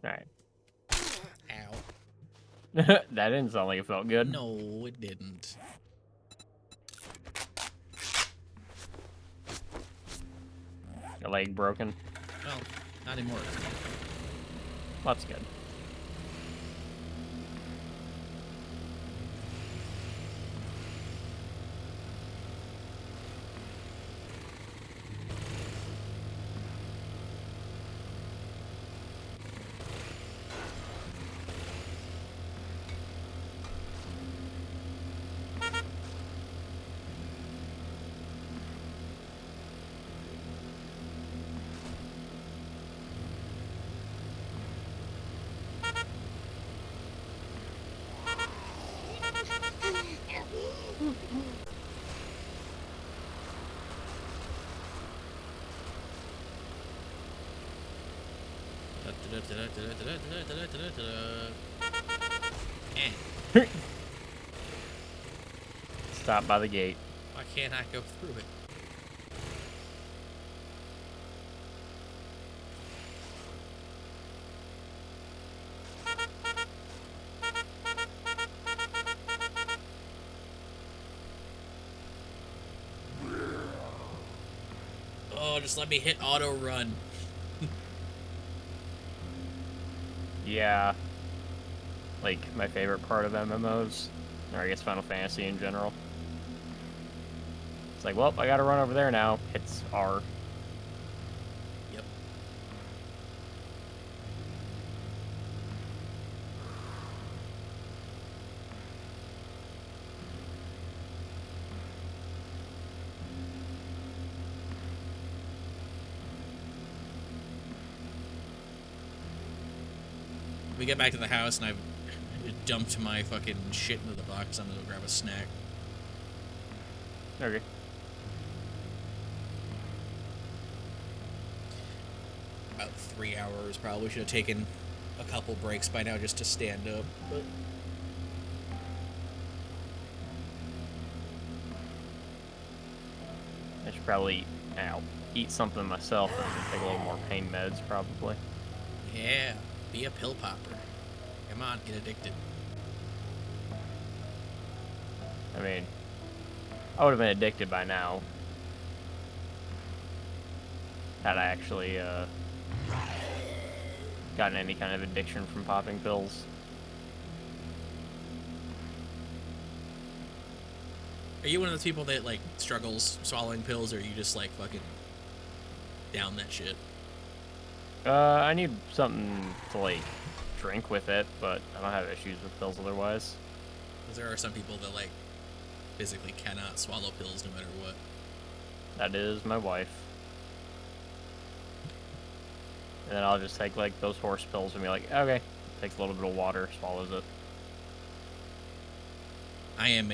Alright. Ow. That didn't sound like it felt good. No, it didn't. Your leg broken. Well, not anymore. Well, that's good. Eh. Stop by the gate. Why can't I go through it? Oh, just let me hit auto run. Yeah. Like, my favorite part of MMOs. Or I guess Final Fantasy in general. It's like, well, I gotta run over there now. Hits R. Yep. We get back to the house and I've dumped my fucking shit into the box. I'm gonna go grab a snack. Okay. About 3 hours. Probably should have taken a couple breaks by now just to stand up. But I should probably eat something myself and take a little more pain meds, probably. yeah, be a pill popper. Come on, get addicted. I mean, I would have been addicted by now. Had I actually gotten any kind of addiction from popping pills. Are you one of those people that like struggles swallowing pills, or are you just like fucking down that shit? I need something to like drink with it, but I don't have issues with pills otherwise. Because there are some people that like physically cannot swallow pills no matter what. That is my wife. And then I'll just take like those horse pills and be like, okay, takes a little bit of water, swallows it. I am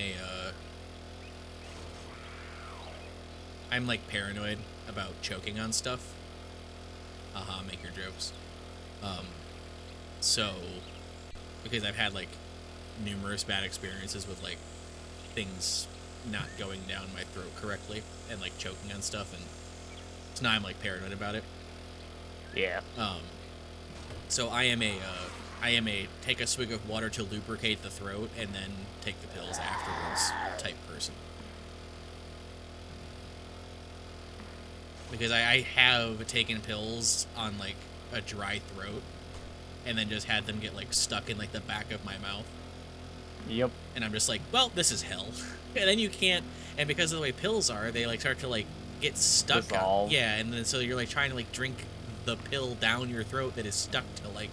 I'm like paranoid about choking on stuff. Make your jokes. So, because I've had like numerous bad experiences with like things not going down my throat correctly and like choking on stuff, and so now I'm like paranoid about it. Yeah. So I am a take a swig of water to lubricate the throat and then take the pills afterwards type person. Because I have taken pills on like a dry throat and then just had them get like stuck in like the back of my mouth. Yep. And I'm just like, well, this is hell. And then you can't, and because of the way pills are, they like start to like get stuck. Dissolve. Yeah, and then so you're like trying to like drink the pill down your throat that is stuck to like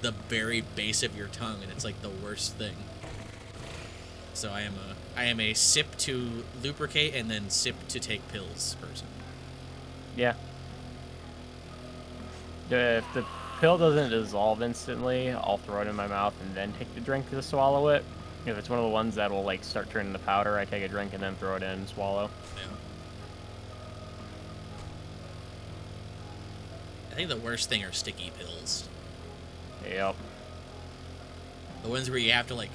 the very base of your tongue, and it's like the worst thing. So I am a sip to lubricate and then sip to take pills person. Yeah. If the pill doesn't dissolve instantly, I'll throw it in my mouth and then take the drink to swallow it. If it's one of the ones that will like start turning to powder, I take a drink and then throw it in and swallow. Yeah. I think the worst thing are sticky pills. Yep. The ones where you have to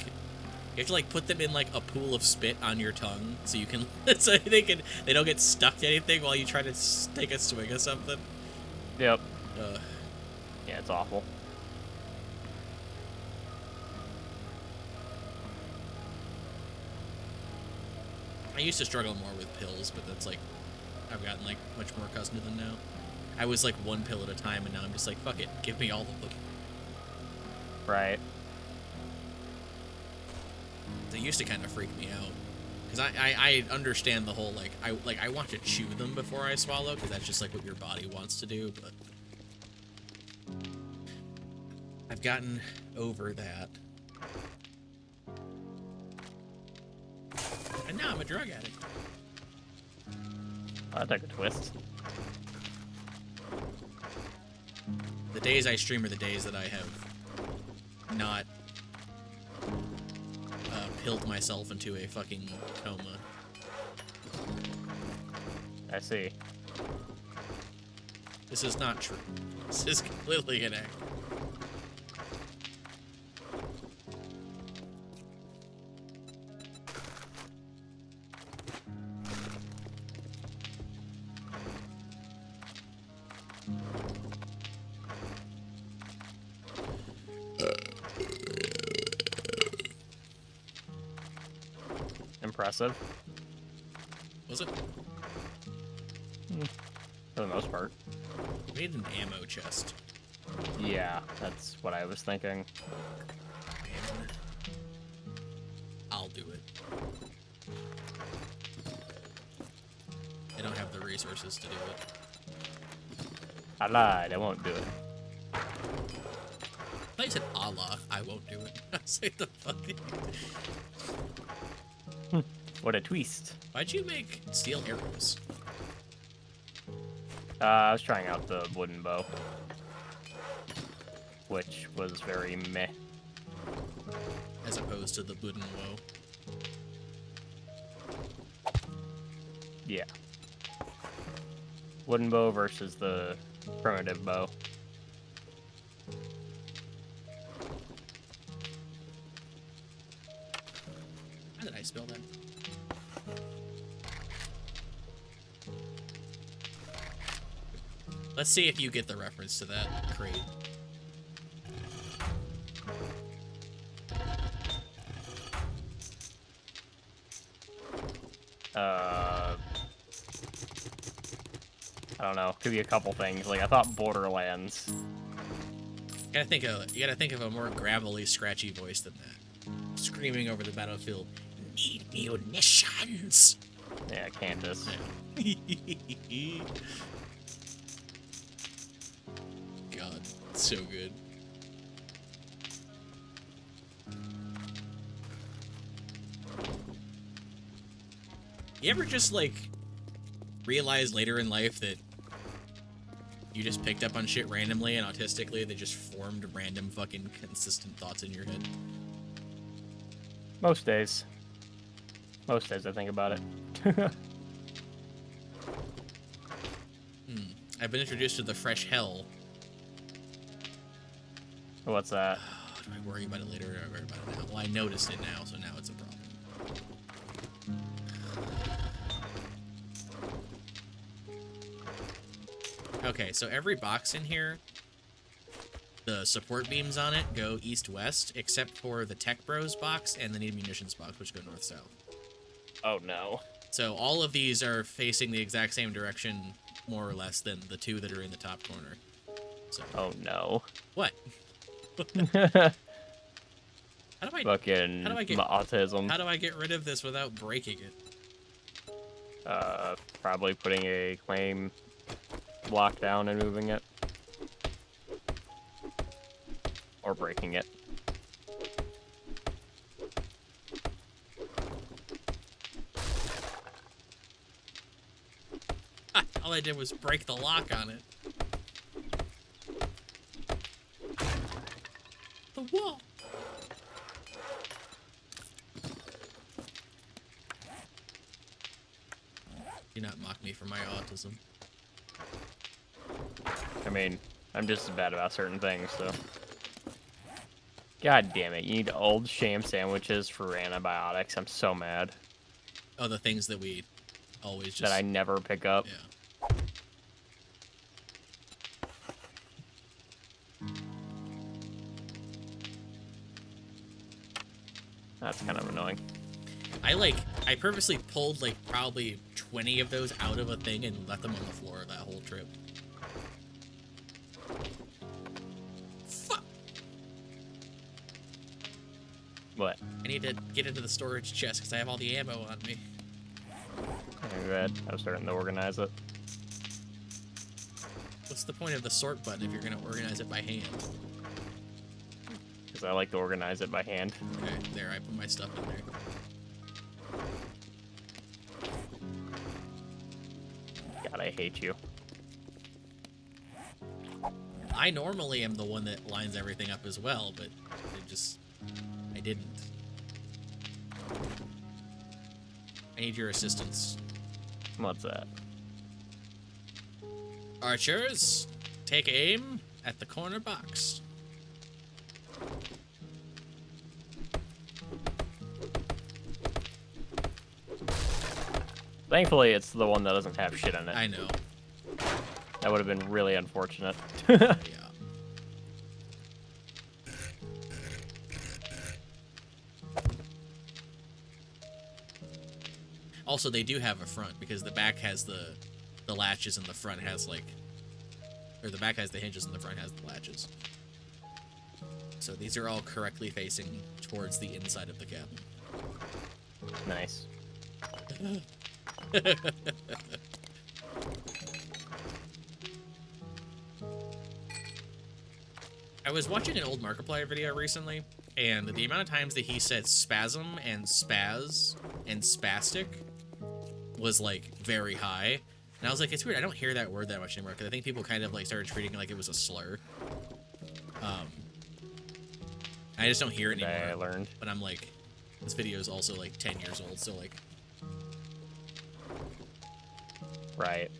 put them in like a pool of spit on your tongue so you can so they don't get stuck to anything while you try to take a swig of something. Yep. Yeah, it's awful. I used to struggle more with pills, but that's like I've gotten like much more accustomed to them now. I was like one pill at a time, and now I'm just like, fuck it, give me all of them. Right. They used to kind of freak me out because I understand the whole I want to chew them before I swallow because that's just like what your body wants to do, but I've gotten over that. And now I'm a drug addict. That took a twist. The days I stream are the days that I have not pilled myself into a fucking coma. I see. This is not true. This is completely inaccurate. Impressive. Was it? For the most part. We need an ammo chest. Yeah, that's what I was thinking. Man. I'll do it. I don't have the resources to do it. I lied, I won't do it. I thought you said Allah, I won't do it. I say the fucking... What a twist. Why'd you make steel arrows? I was trying out the wooden bow, which was very meh. As opposed to the wooden woe. Yeah. Wooden bow versus the primitive bow. How did I spell that? Let's see if you get the reference to that crate. I don't know. Could be a couple things. Like I thought Borderlands. You gotta think of a more gravelly, scratchy voice than that. Screaming over the battlefield, "Need munitions!" Yeah, Candace. Yeah. God, so good. You ever just like realize later in life that you just picked up on shit randomly and autistically that just formed random fucking consistent thoughts in your head? Most days. Most days I think about it. I've been introduced to the fresh hell. What's that? Oh, do I worry about it later or do I worry about it now? Well, I noticed it now, so now it's a problem. Okay, so every box in here, the support beams on it go east-west, except for the Tech Bros box and the Need Munitions box, which go north-south. Oh no. So all of these are facing the exact same direction, more or less, than the two that are in the top corner. So, Oh no. what? How do I Fucking autism. How do I get rid of this without breaking it? Probably putting a claim block down and moving it. Or breaking it. All I did was break the lock on it. The wall. Do not mock me for my autism. I mean, I'm just as bad about certain things, so. God damn it, you need old sham sandwiches for antibiotics. I'm so mad. Oh, the things that we always just... That I never pick up. Yeah. That's kind of annoying. I purposely pulled, like, probably 20 of those out of a thing and left them on the floor that whole trip. Fuck! What? I need to get into the storage chest because I have all the ammo on me. Okay, go ahead. I was starting to organize it. What's the point of the sort button if you're going to organize it by hand? Because I like to organize it by hand. Okay, there, I put my stuff in there. God, I hate you. I normally am the one that lines everything up as well, but I didn't. I need your assistance. What's that? Archers, take aim at the corner box. Thankfully, it's the one that doesn't have shit in it. I know. That would have been really unfortunate. Yeah. Also, they do have a front because the back has the latches and the front has like, or the back has the hinges and the front has the latches. So these are all correctly facing towards the inside of the cabin. Nice. I was watching an old Markiplier video recently, and the amount of times that he said spasm and spaz and spastic was like very high. And I was like, it's weird, I don't hear that word that much anymore, because I think people kind of like started treating it like it was a slur. I just don't hear it anymore. I learned. But I'm like, this video is also like 10 years old, so like... Right.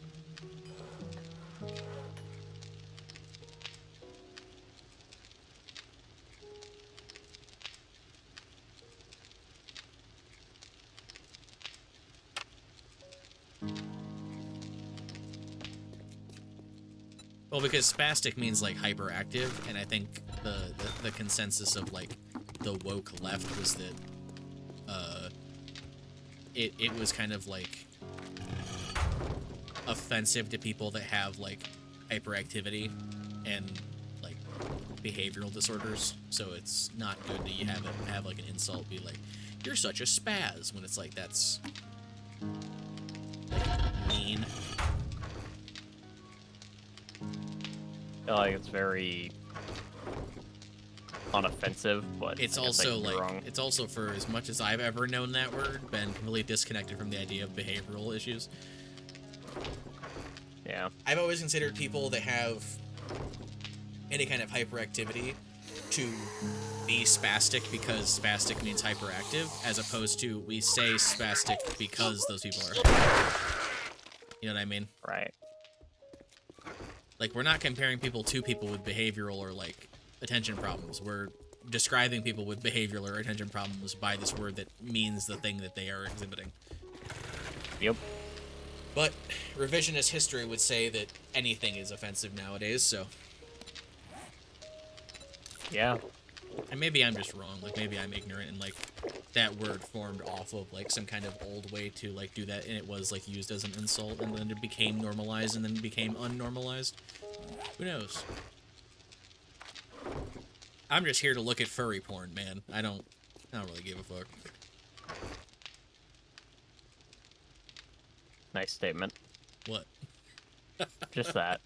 Well, because spastic means like hyperactive, and I think the consensus of like the woke left was that it was kind of like offensive to people that have like hyperactivity and like behavioral disorders. So it's not good that you have like an insult be like, you're such a spaz, when it's like that's like mean. I feel like it's very unoffensive, but It's I guess also I could be like wrong. it's also, for as much as I've ever known that word, been completely disconnected from the idea of behavioral issues. Yeah. I've always considered people that have any kind of hyperactivity to be spastic because spastic means hyperactive, as opposed to we say spastic because those people are. You know what I mean? Right. Like, we're not comparing people to people with behavioral or, like, attention problems. We're describing people with behavioral or attention problems by this word that means the thing that they are exhibiting. Yep. But revisionist history would say that anything is offensive nowadays, so... Yeah. And maybe I'm just wrong. Like, maybe I'm ignorant and, like, that word formed off of, like, some kind of old way to, like, do that, and it was, like, used as an insult, and then it became normalized, and then it became unnormalized. Who knows? I'm just here to look at furry porn, man. I don't really give a fuck. Nice statement. What? Just that.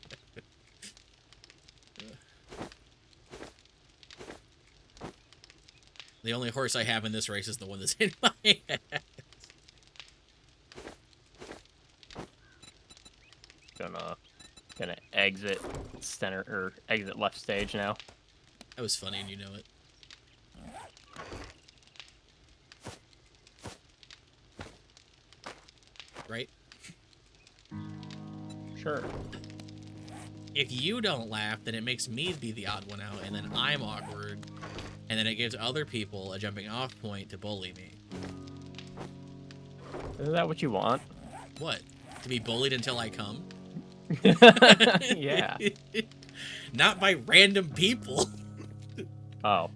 The only horse I have in this race is the one that's in my head. exit center or exit left stage now. That was funny, and you know it. Right? Sure. If you don't laugh, then it makes me be the odd one out, and then I'm awkward, and then it gives other people a jumping off point to bully me. Isn't that what you want? What? To be bullied until I come? Yeah. Not by random people. Oh.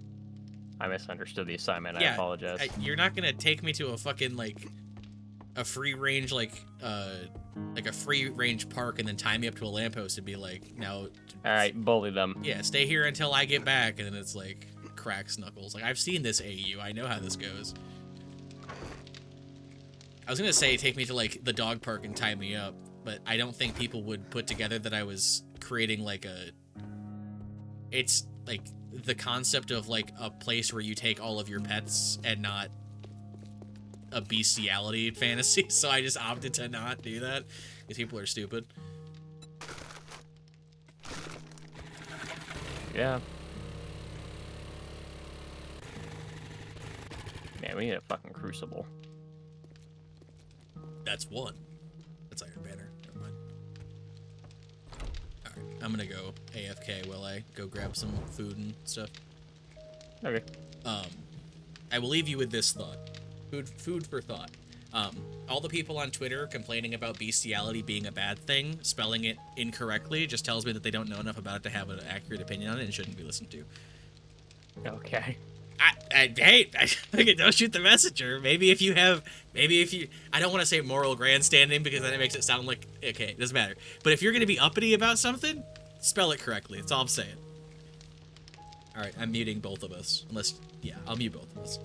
I misunderstood the assignment. Yeah, I apologize. you're not gonna take me to a fucking, like, a free range, like a free range park and then tie me up to a lamppost and be like, now... Alright, bully them. Yeah, stay here until I get back, and then it's like, cracks knuckles. Like, I've seen this AU. I know how this goes. I was gonna say take me to, like, the dog park and tie me up, but I don't think people would put together that I was creating, like, a... It's, like, the concept of, like, a place where you take all of your pets and not a bestiality fantasy, so I just opted to not do that, because people are stupid. Yeah. Man, we need a fucking crucible. That's one. That's Iron Banner. Never mind. Alright, I'm gonna go AFK while I go grab some food and stuff. Okay. I will leave you with this thought. Food for thought. All the people on Twitter complaining about bestiality being a bad thing, spelling it incorrectly, just tells me that they don't know enough about it to have an accurate opinion on it and shouldn't be listened to. Okay. Hey, don't shoot the messenger. Maybe if you, I don't want to say moral grandstanding because then it makes it sound like, okay, it doesn't matter. But if you're going to be uppity about something, spell it correctly. That's all I'm saying. All right, I'm muting both of us. Unless, yeah, I'll mute both of us.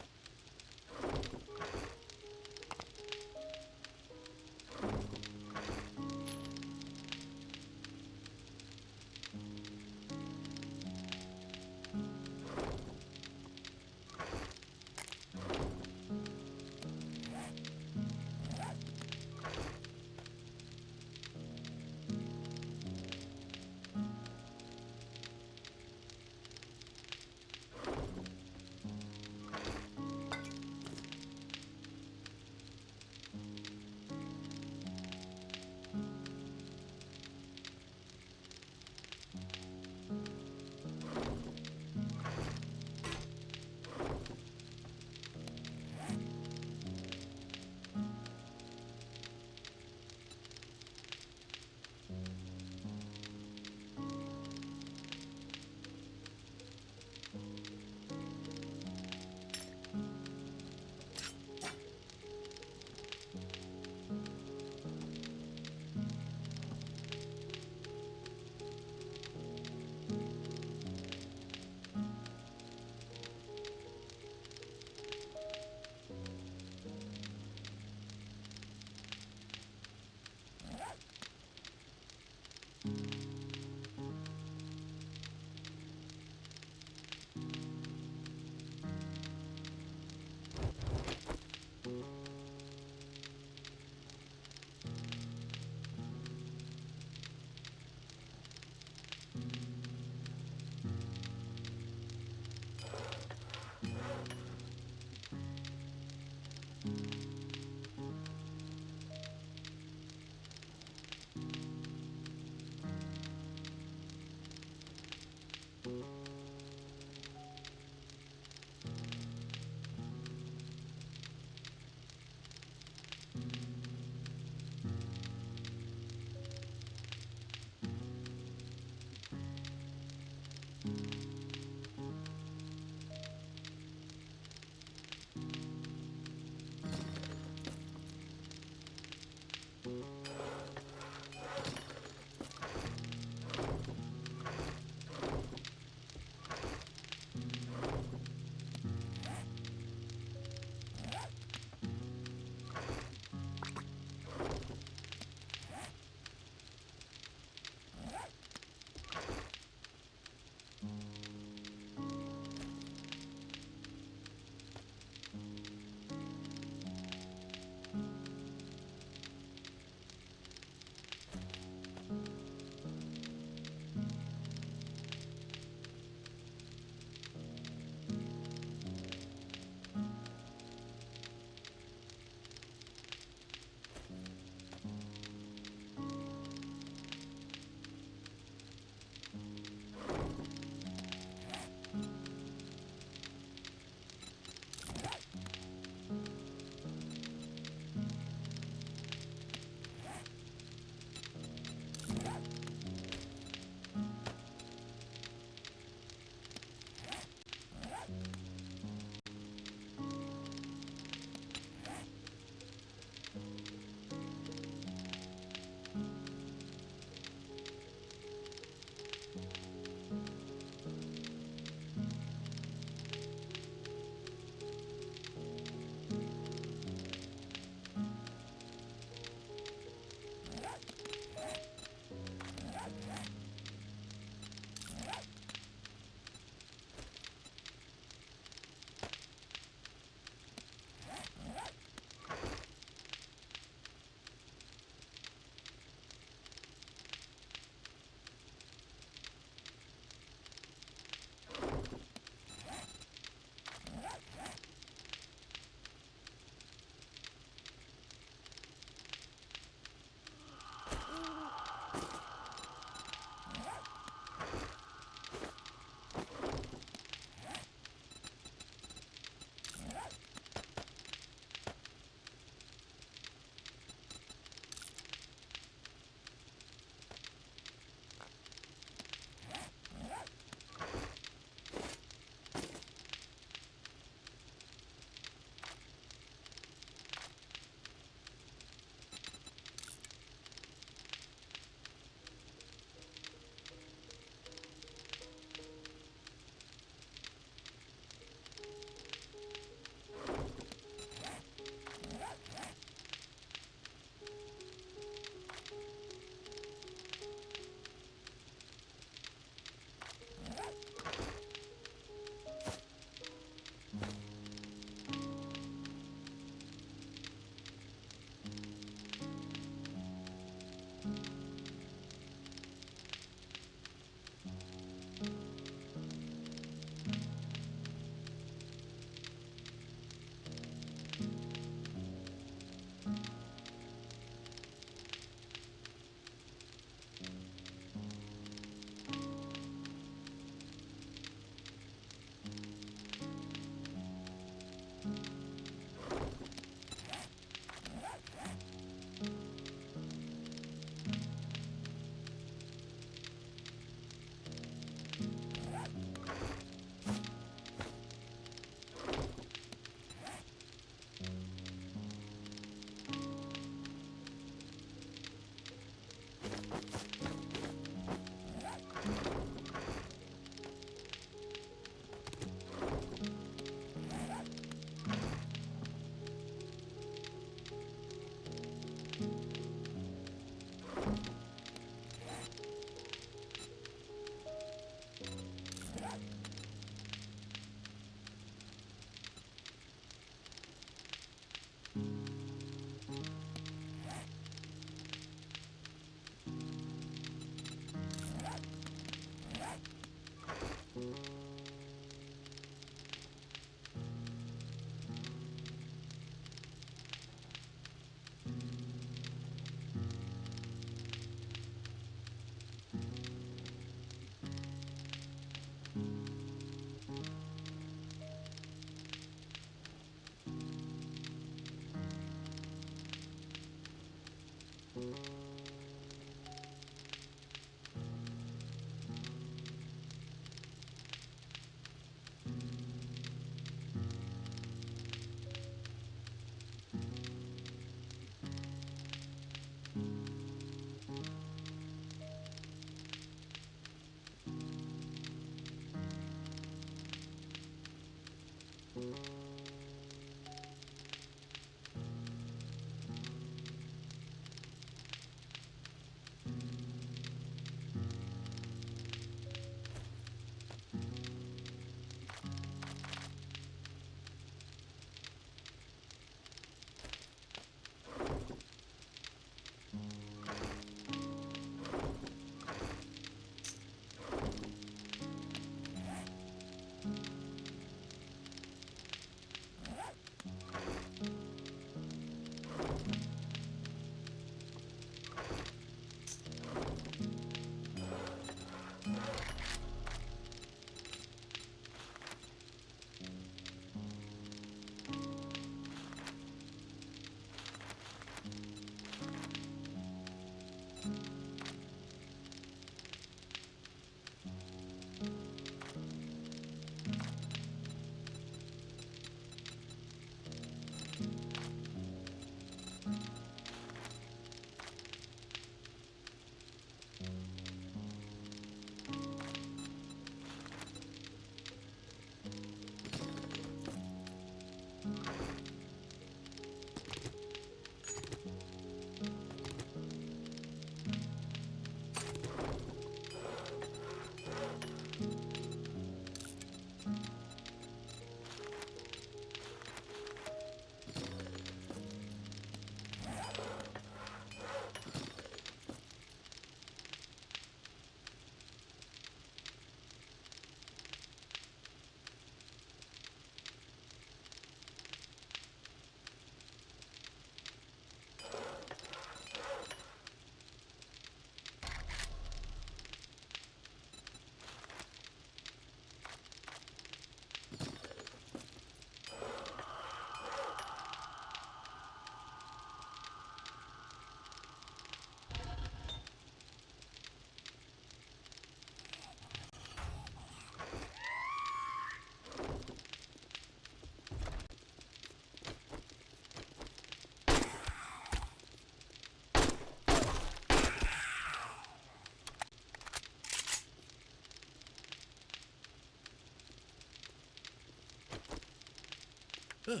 Ugh.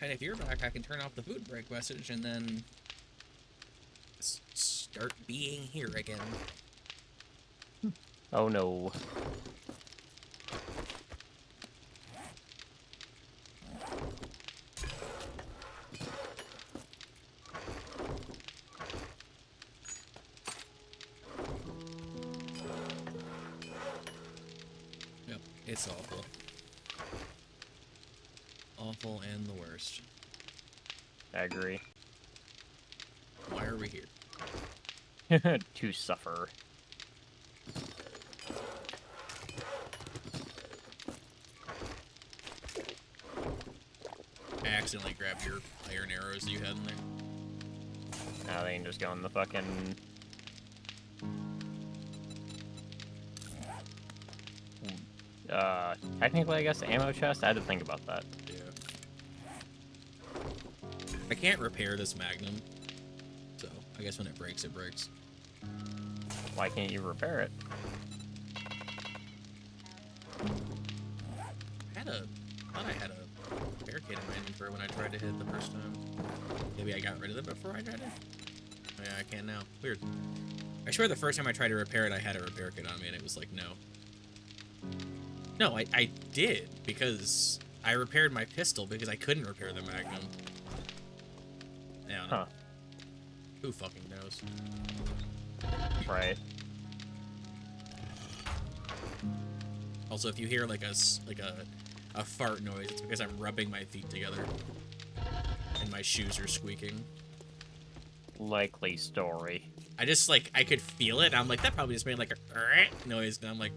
And if you're back, I can turn off the food break message and then start being here again. Oh no. Yep, it's awful. Awful and the worst. I agree. Why are we here? To suffer. I accidentally grabbed your iron arrows that you had in there. Now they can just go in the fucking... technically, I guess, ammo chest? I had to think about that. Yeah. I can't repair this Magnum, so I guess when it breaks, it breaks. Why can't you repair it? I thought I had a barricade in my inventory when I tried to hit it the first time. Maybe I got rid of it before I tried it? Oh, yeah, I can now. Weird. I swear the first time I tried to repair it, I had a repair kit on me, and it was like, no. No, I did, because I repaired my pistol because I couldn't repair the Magnum. Yeah, Huh. Who fucking knows? Right. Also, if you hear like a fart noise, it's because I'm rubbing my feet together and my shoes are squeaking. Likely story. I just like I could feel it. And I'm like that probably just made like a noise, and I'm like,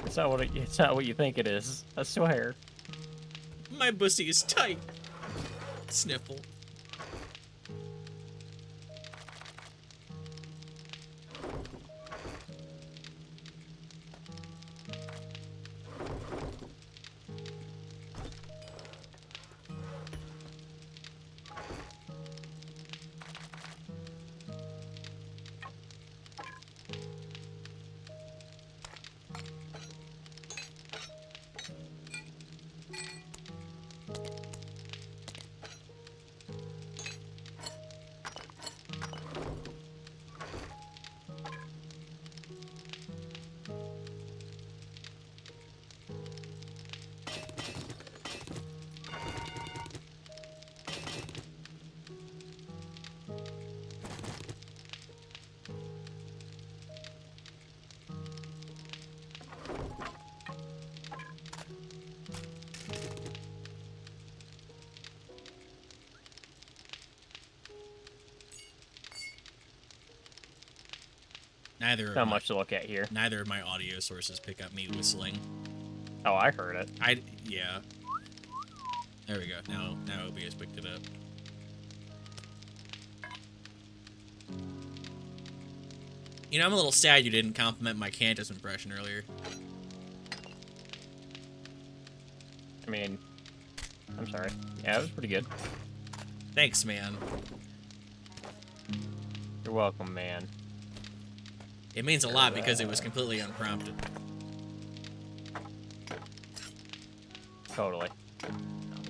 It's not what you think it is. I swear. my pussy is tight. Sniffle. Not much to look at here. Neither of my audio sources pick up me whistling. Oh, I heard it. Yeah. There we go. Now OBS picked it up. You know, I'm a little sad you didn't compliment my Cantus impression earlier. I mean, I'm sorry. Yeah, it was pretty good. Thanks, man. You're welcome, man. It means a lot because it was completely unprompted. Totally. Oh,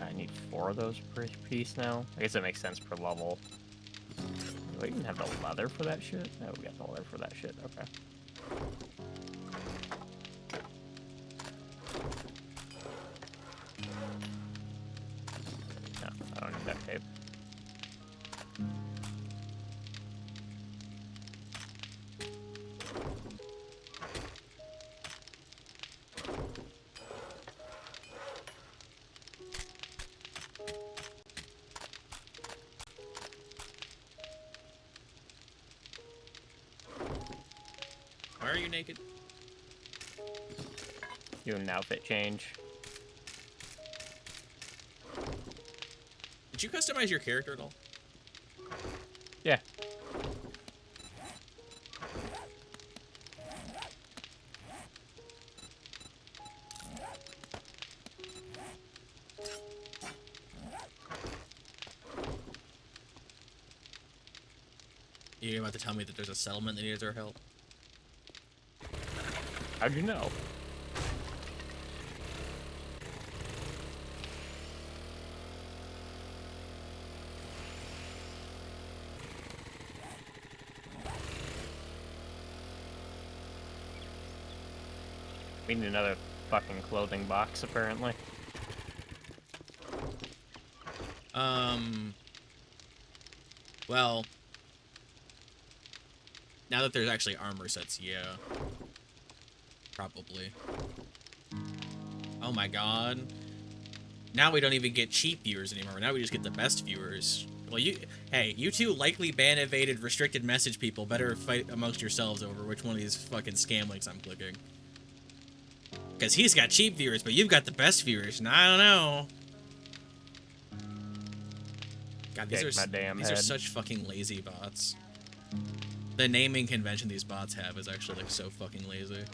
I need 4 of those per piece now. I guess it makes sense per level. Do we even have the leather for that shit? No, we got the leather for that shit. Okay. No, I don't need that tape. Why are you naked? Do an outfit change. Did you customize your character at all? Yeah. You're about to tell me that there's a settlement that needs our help? How'd you know? We need another fucking clothing box, apparently. Well, now that there's actually armor sets, yeah. Probably. Oh my god. Now we don't even get cheap viewers anymore. Now we just get the best viewers. Well, you two likely ban evaded restricted message people better fight amongst yourselves over which one of these fucking scam links I'm clicking. Because he's got cheap viewers, but you've got the best viewers, and I don't know. God, these are such fucking lazy bots. The naming convention these bots have is actually like so fucking lazy.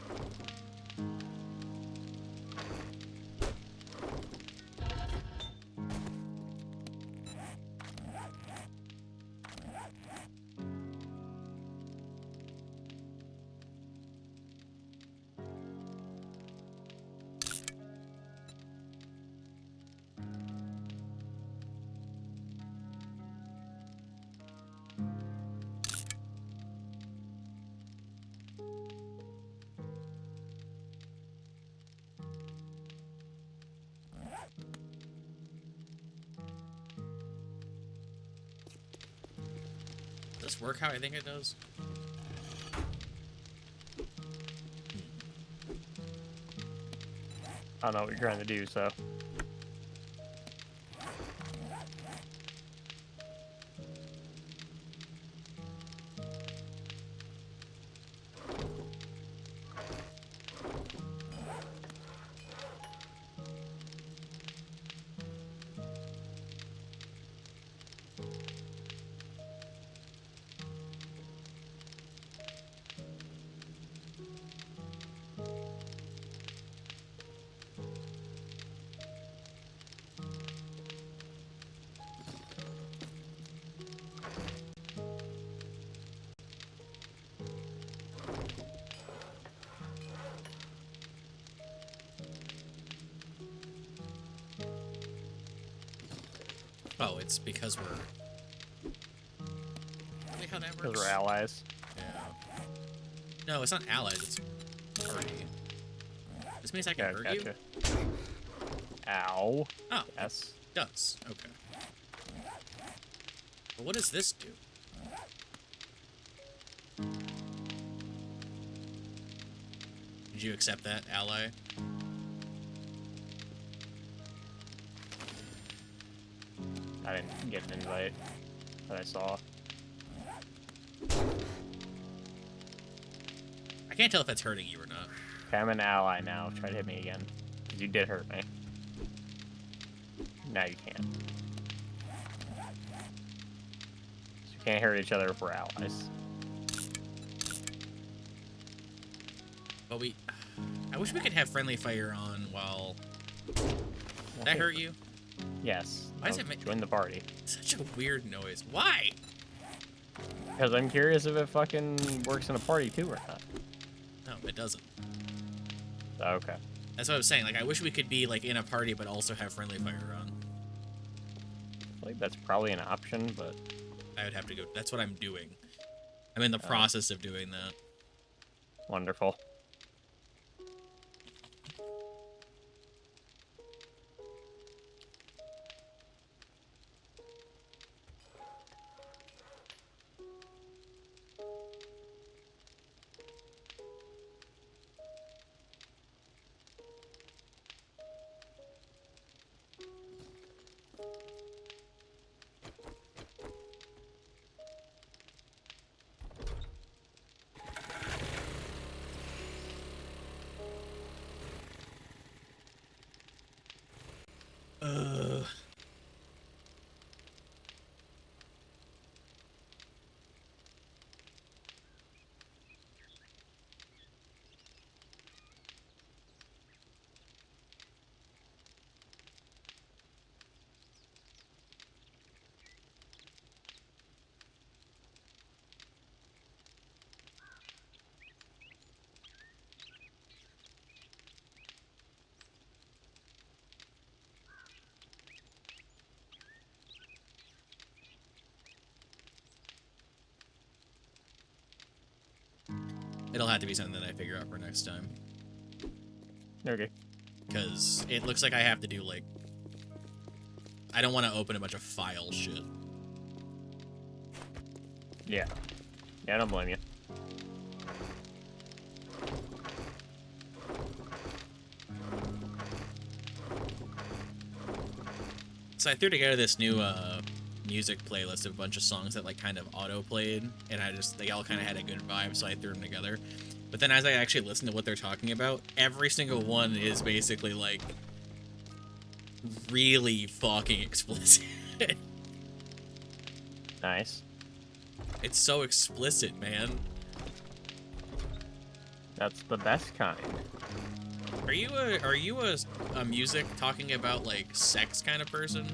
Does this work how I think it does? I don't know what you're trying to do, so. Oh, it's because we're... Really how that Because works? we're allies. Yeah. No, it's not allies, it's party. This means I can hurt you? Gotcha. Ow. Oh, Yes. it does. Okay. But what does this do? Did you accept that, ally? I didn't get an invite that I saw. I can't tell if that's hurting you or not. Okay, I'm an ally now. Try to hit me again. 'Cause you did hurt me. Now you can't. So we can't hurt each other if we're allies. But I wish we could have friendly fire on while... Did that hurt you? Yes. Why does it make... Join the party. Such a weird noise. Why? Because I'm curious if it fucking works in a party too or not. No, it doesn't. Okay. That's what I was saying. Like, I wish we could be, like, in a party but also have friendly fire on. Like, that's probably an option, but... I would have to go... That's what I'm doing. I'm in the process of doing that. Wonderful. It'll have to be something that I figure out for next time. Okay. Because it looks like I have to do, like... I don't want to open a bunch of file shit. Yeah. Yeah, I don't blame you. So I threw together this new music playlist of a bunch of songs that like kind of auto played, and they all kind of had a good vibe, so I threw them together. But then as I actually listened to what they're talking about, every single one is basically like really fucking explicit. Nice. It's so explicit, man. That's the best kind. Are you a music talking about like sex kind of person?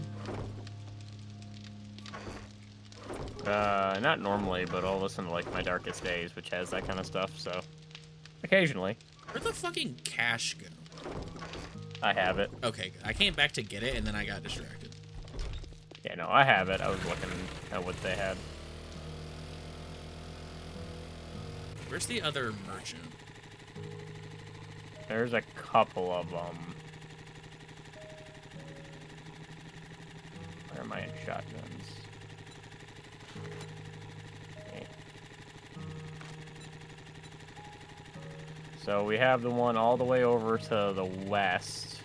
Not normally, but I'll listen to like My Darkest Days, which has that kind of stuff, so occasionally. Where'd the fucking cash go? I have it. Okay, I came back to get it and then I got distracted. Yeah, no, I have it. I was looking at what they had. Where's the other merchant? There's a couple of them. Where am I in shotguns? Okay. So we have the one all the way over to the west.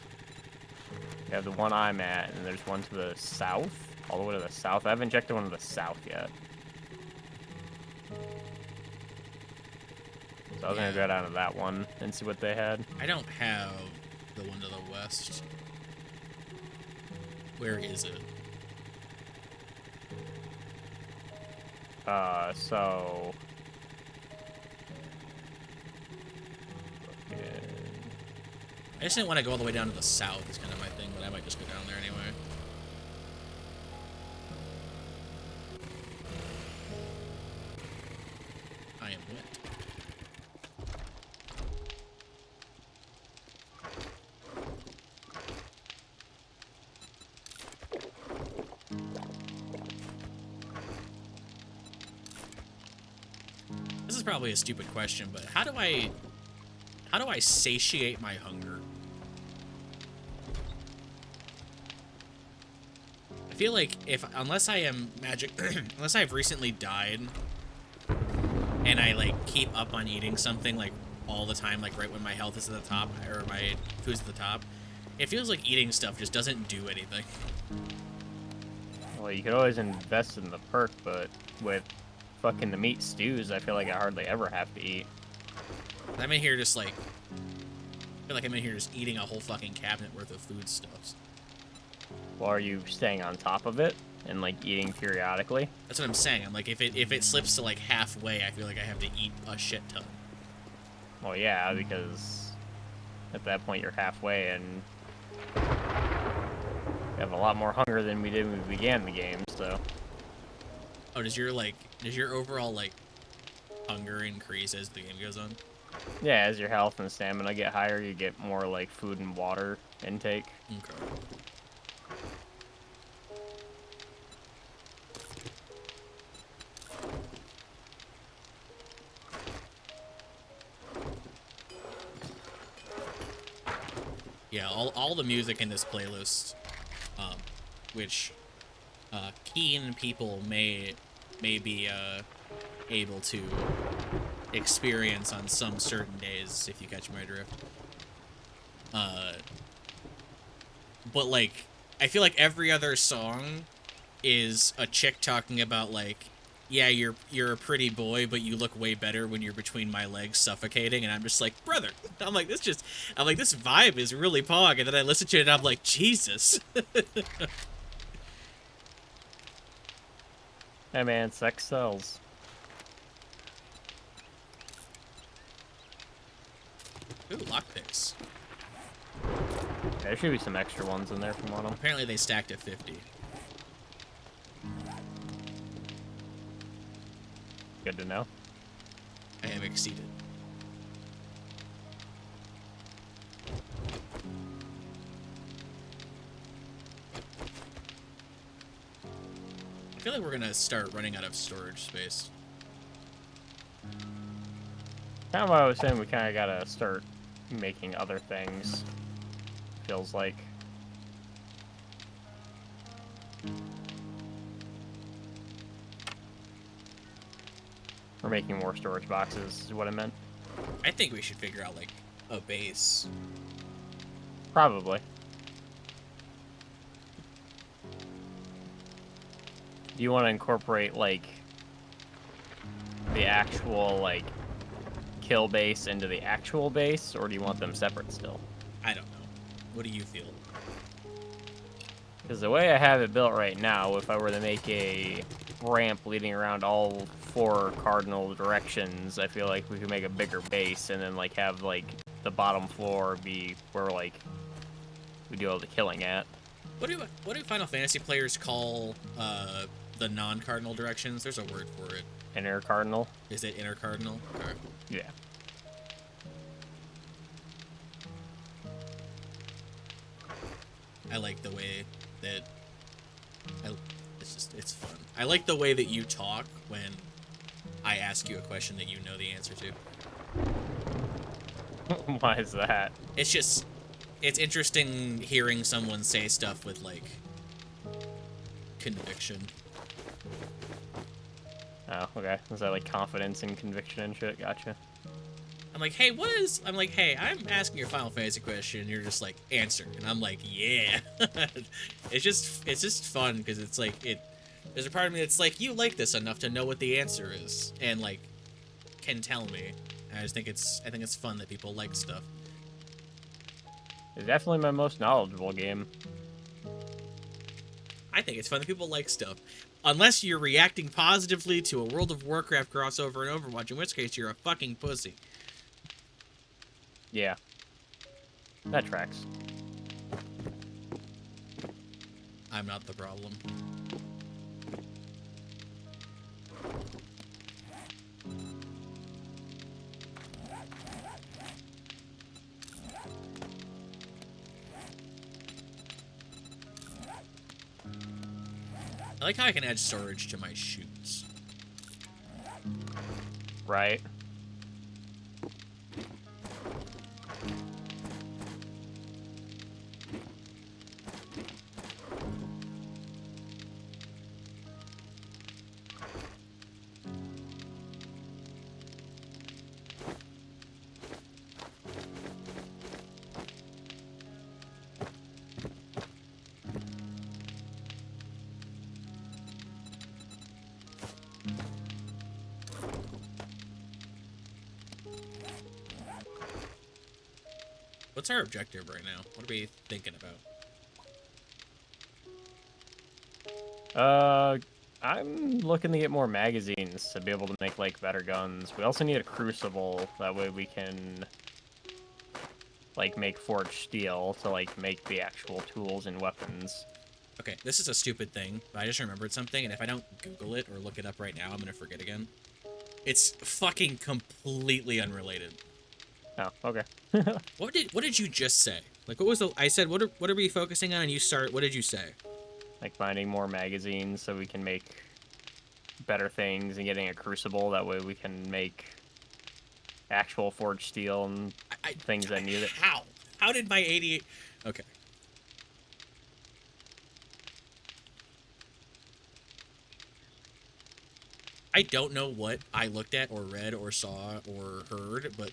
You have the one I'm at, and there's one to the south, all the way to the south. I haven't checked the one to the south yet. So I was gonna go down to that one and see what they had. I don't have the one to the west. Where is it? So... I just didn't want to go all the way down to the south is kind of my thing, but I might just go down there anyway. I am wet. This is probably a stupid question, but how do I satiate my hunger? I feel like unless I am unless I've recently died and I like keep up on eating something like all the time, like right when my health is at the top or my food's at the top, it feels like eating stuff just doesn't do anything. Well, you could always invest in the perk, but with fucking the meat stews, I feel like I hardly ever have to eat. I'm in here just like, I feel like I'm in here just eating a whole fucking cabinet worth of foodstuffs. Well, are you staying on top of it and like eating periodically? That's what I'm saying. I'm like, if it slips to like halfway, I feel like I have to eat a shit ton. Well, yeah, because at that point you're halfway and you have a lot more hunger than we did when we began the game, so... Oh, does your overall, like, hunger increase as the game goes on? Yeah, as your health and stamina get higher, you get more, like, food and water intake. Okay. Yeah, all the music in this playlist, which keen people may be able to experience on some certain days, if you catch my drift. But like, I feel like every other song is a chick talking about like, yeah, you're a pretty boy, but you look way better when you're between my legs suffocating, and I'm just like, brother, I'm like, this vibe is really pog, and then I listen to it and I'm like, Jesus. Hey man, sex sells. Ooh, lockpicks. There should be some extra ones in there from one of them. Apparently they stacked at 50. Good to know. I have exceeded. I feel like we're gonna start running out of storage space. Kind of what I was saying, we kind of gotta start making other things. Feels like. We're making more storage boxes, is what I meant. I think we should figure out, like, a base. Probably. Do you want to incorporate, like, the actual, like, kill base into the actual base, or do you want them separate still? I don't know. What do you feel? Because the way I have it built right now, if I were to make a ramp leading around all 4 cardinal directions, I feel like we could make a bigger base and then, like, have, like, the bottom floor be where, like, we do all the killing at. What do Final Fantasy players call the non-cardinal directions? There's a word for it. Inner cardinal? Is it inner cardinal? Okay. Yeah. I like the way that it's fun. I like the way that you talk when I ask you a question that you know the answer to. Why is that? It's interesting hearing someone say stuff with, like, conviction. Oh, okay. Is that like confidence and conviction and shit? Gotcha. I'm like, hey, what is? I'm like, hey, I'm asking your Final Fantasy question, and you're just like, answer, and I'm like, yeah. It's just fun because it's like it. There's a part of me that's like, you like this enough to know what the answer is, and like, can tell me. I just think I think it's fun that people like stuff. It's definitely my most knowledgeable game. I think it's fun that people like stuff. Unless you're reacting positively to a World of Warcraft crossover and Overwatch, in which case you're a fucking pussy. Yeah. That tracks. I'm not the problem. I like how I can add storage to my shoots. Right. What's our objective right now? What are we thinking about? I'm looking to get more magazines to be able to make, like, better guns. We also need a crucible, that way we can, like, make forged steel to, like, make the actual tools and weapons. Okay, this is a stupid thing, but I just remembered something, and if I don't Google it or look it up right now, I'm gonna forget again. It's fucking completely unrelated. Oh, okay. What did you just say? Like, what was the? I said, what are we focusing on? And you start. What did you say? Like, finding more magazines so we can make better things and getting a crucible, that way we can make actual forged steel and things that need it. How? How did my 88? Okay. I don't know what I looked at or read or saw or heard, but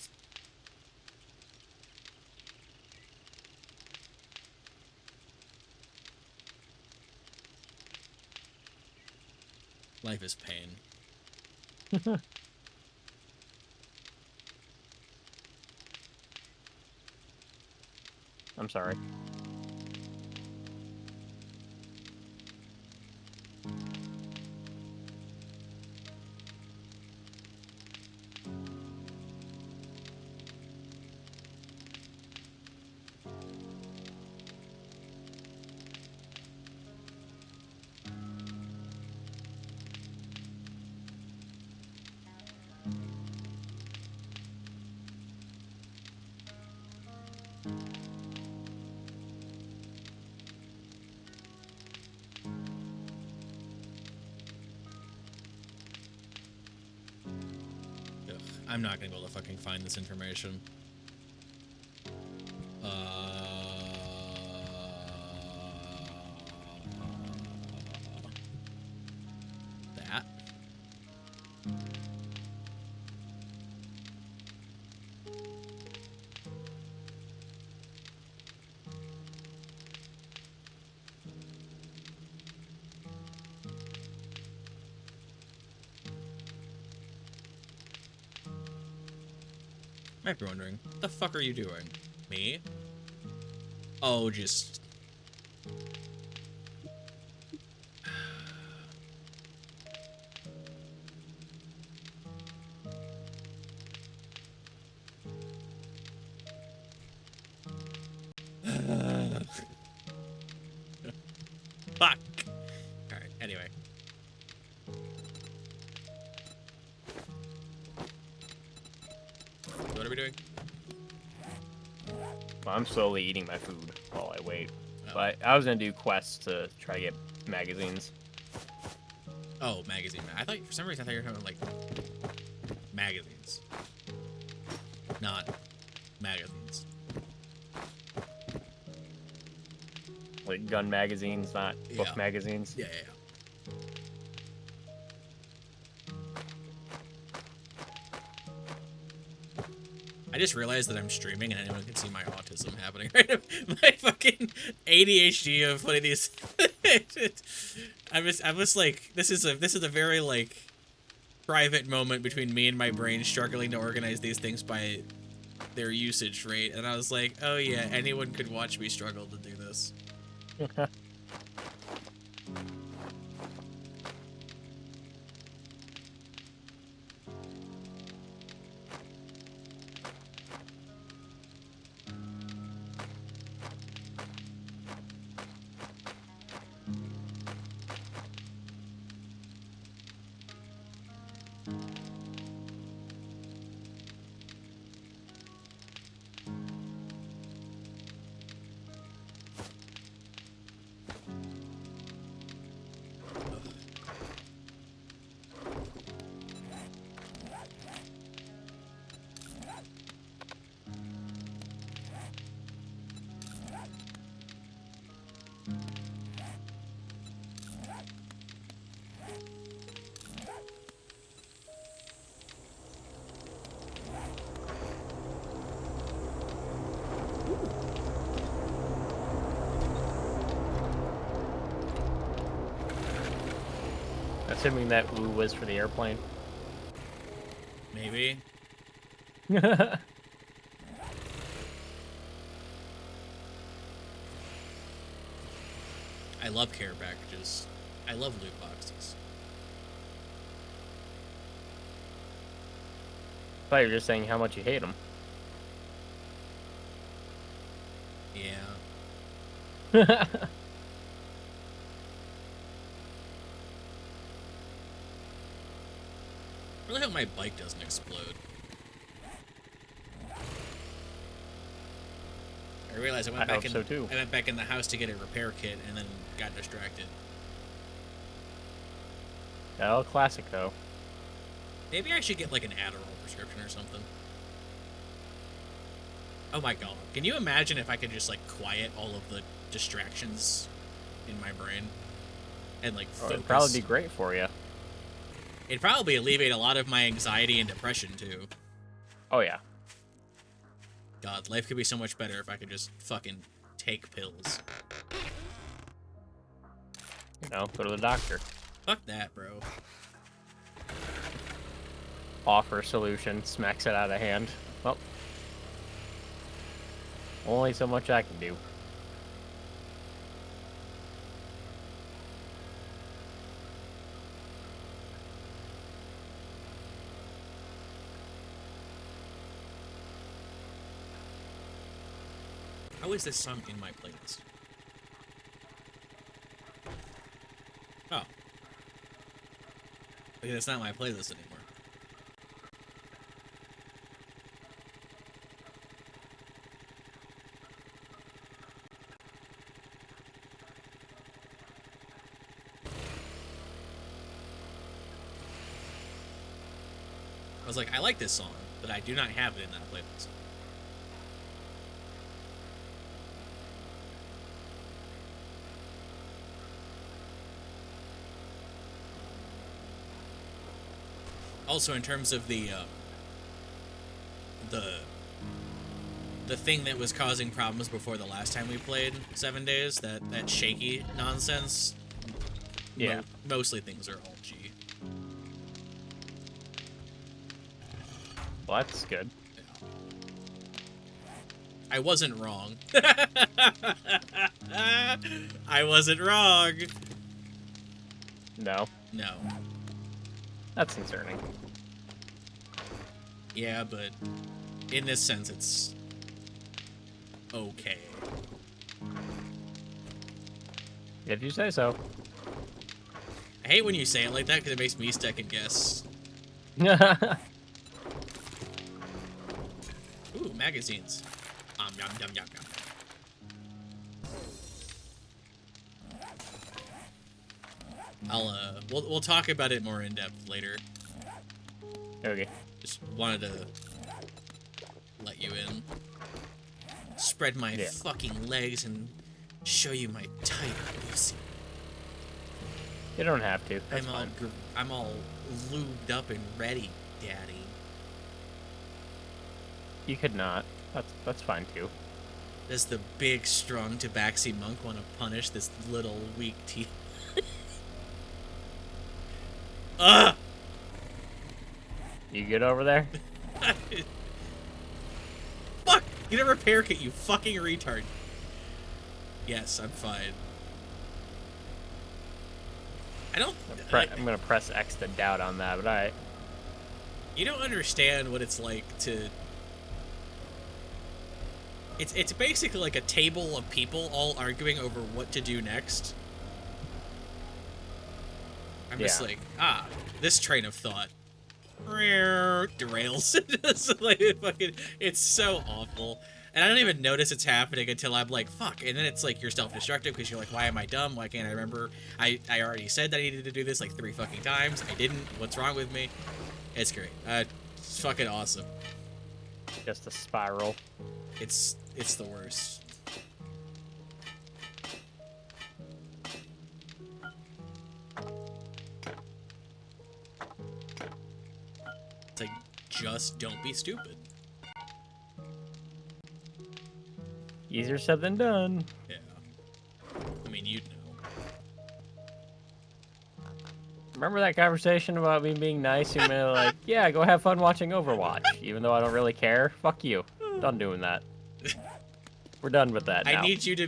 life is pain. I'm sorry. Ugh, I'm not gonna be able to fucking find this information. That. Might be wondering, what the fuck are you doing? Me? Oh, just... Fuck! Alright, anyway. What are we doing? Well, I'm slowly eating my food while I wait. Oh. But I was gonna do quests to try to get magazines. Oh, magazine. I thought, for some reason, I thought you were talking like magazines. Not magazines. Like gun magazines, not book Yeah. magazines. Yeah. I just realized that I'm streaming and anyone can see my autism happening right now. My fucking ADHD of putting these. I'm just like, this is a very like private moment between me and my brain struggling to organize these things by their usage rate, and I was like, oh yeah, anyone could watch me struggle to do this. Assuming that ooh was for the airplane. Maybe. I love care packages. I love loot boxes. I thought you were just saying how much you hate them. Yeah. I really hope my bike doesn't explode. I realized I went back in the house to get a repair kit and then got distracted. Oh, classic though. Maybe I should get like an Adderall prescription or something. Oh my god. Can you imagine if I could just like quiet all of the distractions in my brain and like focus? It'd probably be great for you. It'd probably alleviate a lot of my anxiety and depression too. Oh yeah. God, life could be so much better if I could just fucking take pills. You know, go to the doctor. Fuck that, bro. Offer a solution, smacks it out of hand. Well, only so much I can do. How is this song in my playlist? Oh. Because it's not my playlist anymore. I was like, I like this song, but I do not have it in that playlist. Also, in terms of the thing that was causing problems before the last time we played 7 days, that shaky nonsense. Yeah. Mostly things are all G. Well, that's good. Yeah. I wasn't wrong. I wasn't wrong. No. No. That's concerning. Yeah, but in this sense, it's okay. If you say so. I hate when you say it like that because it makes me second guess. Ooh, magazines. Yum, yum, yum, yum. We'll talk about it more in depth later. Okay. Just wanted to let you in. Spread my fucking legs and show you my tight pussy. You don't have to. That's fine. I'm all lubed up and ready, daddy. You could not. That's fine too. Does the big, strong Tabaxi monk want to punish this little, weak teeth? Ugh! You good over there? Fuck! Get a repair kit, you fucking retard. Yes, I'm fine. I don't... I'm gonna press X to doubt on that, but alright. You don't understand what it's like to... It's basically like a table of people all arguing over what to do next. I'm just like, this train of thought derails. It's like it's so awful. And I don't even notice it's happening until I'm like, fuck. And then it's like you're self-destructive because you're like, why am I dumb? Why can't I remember? I already said that I needed to do this like 3 fucking times. I didn't. What's wrong with me? It's great. It's fucking awesome. Just a spiral. It's the worst. It's like, just don't be stupid. Easier said than done. Yeah. I mean, you'd know. Remember that conversation about me being nice? You were like, yeah, go have fun watching Overwatch, even though I don't really care. Fuck you. Done doing that. We're done with that now. I need you to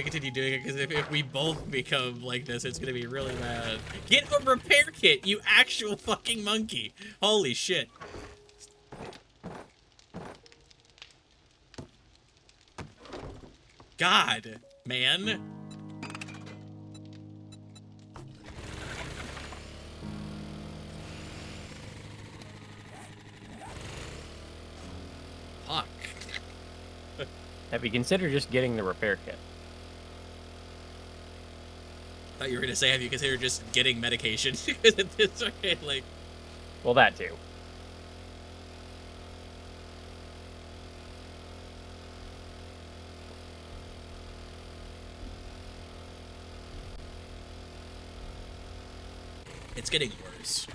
continue doing it, because if we both become like this, it's gonna be really bad. Get a repair kit, you actual fucking monkey. Holy shit. God, man. Fuck. Have you considered just getting the repair kit? I thought you were gonna say, have you considered just getting medication? Because it's okay, like... Well, that too. It's getting worse.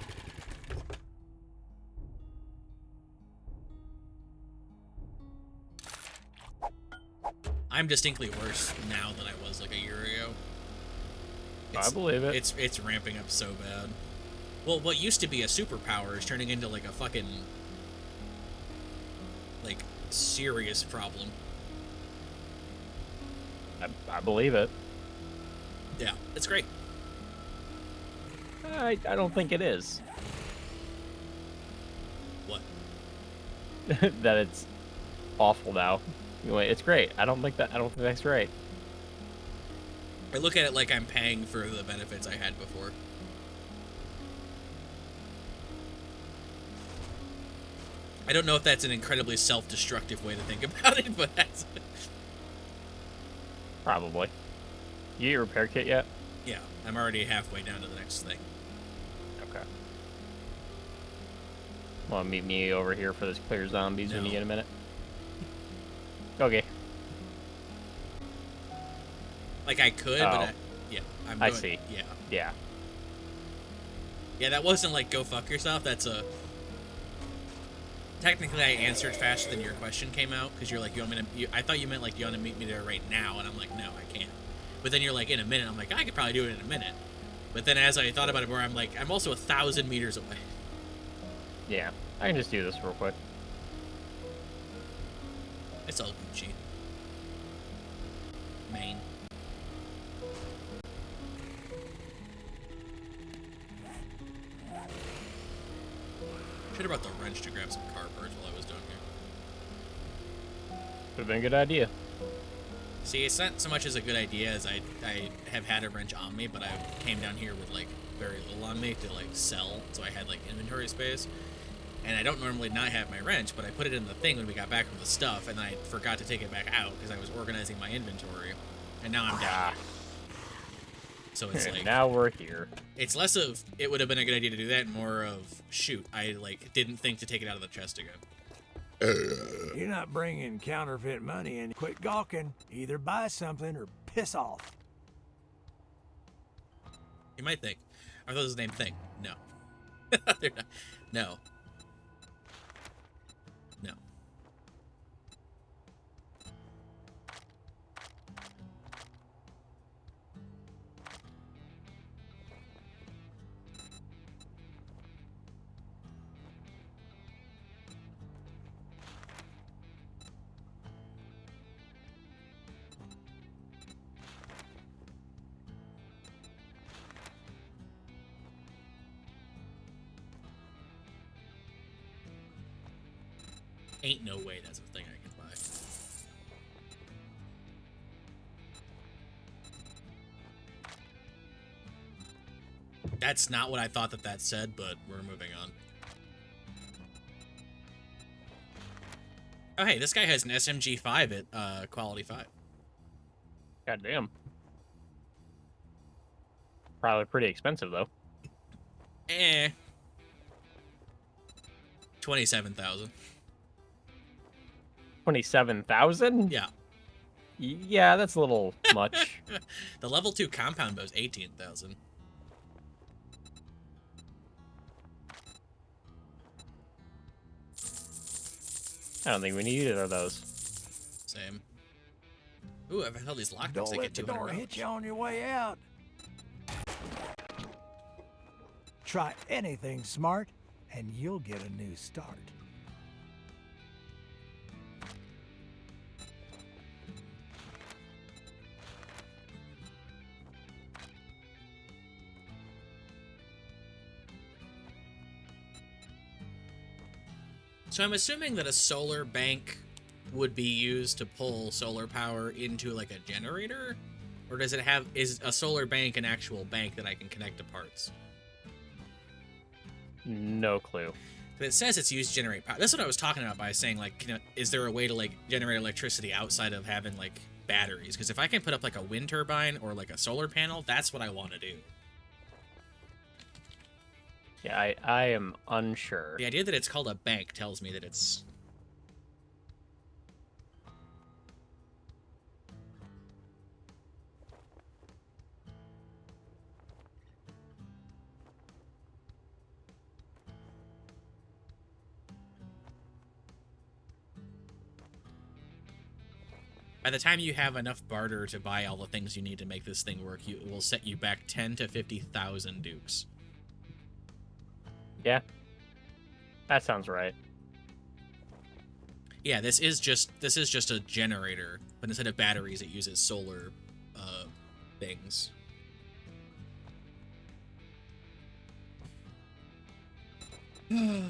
I'm distinctly worse now than I was like a year ago. I believe it. It's ramping up so bad. Well, what used to be a superpower is turning into like a fucking like serious problem. I believe it. Yeah, it's great. I don't think it is. What? That it's awful now. Anyway, it's great. I don't think that's right. I look at it like I'm paying for the benefits I had before. I don't know if that's an incredibly self-destructive way to think about it, but that's... Probably. You get your repair kit yet? Yeah, I'm already halfway down to the next thing. Okay. Want to meet me over here for this clear zombies when you get a minute? Okay. Like, I could, but yeah. I see. Yeah. Yeah. Yeah, that wasn't like, go fuck yourself. That's a... Technically, I answered faster than your question came out, because you're like, you want me to... I thought you meant, like, you want to meet me there right now, and I'm like, no, I can't. But then you're like, in a minute. I'm like, I could probably do it in a minute. But then as I thought about it more, I'm like, I'm also 1,000 meters away. Yeah. I can just do this real quick. It's all Gucci. Maine. Should have brought the wrench to grab some car parts while I was down here. Would have been a good idea. See, it's not so much as a good idea as I have had a wrench on me, but I came down here with, like, very little on me to, like, sell, so I had, like, inventory space. And I don't normally not have my wrench, but I put it in the thing when we got back from the stuff, and I forgot to take it back out because I was organizing my inventory. And now I'm down. So it's like... Now we're here. It's less of, it would have been a good idea to do that, and more of, shoot, I, like, didn't think to take it out of the chest again. You're not bringing counterfeit money in. Quit gawking. Either buy something or piss off. You might think. Are those the same thing? No. They're not. No. No. Ain't no way that's a thing I can buy. That's not what I thought that said, but we're moving on. Oh, hey, this guy has an SMG5 at quality 5. Goddamn. Probably pretty expensive, though. 27,000. 27,000? Yeah. Yeah, that's a little much. The level 2 compound bow is 18,000. I don't think we need either of those. Same. Ooh, I've held these lockpicks. Don't They let get the door $200. hit you on your way out. Try anything smart, and you'll get a new start. So I'm assuming that a solar bank would be used to pull solar power into like a generator? Or does it have, is a solar bank an actual bank that I can connect to parts? No clue. But it says it's used to generate power. That's what I was talking about by saying, like, is there a way to, like, generate electricity outside of having, like, batteries? Because if I can put up, like, a wind turbine or, like, a solar panel, that's what I want to do. Yeah, I am unsure. The idea that it's called a bank tells me that it's... By the time you have enough barter to buy all the things you need to make this thing work, it will set you back 10 to 50,000 dukes. Yeah. That sounds right. Yeah, this is just a generator, but instead of batteries, it uses solar things. Yeah,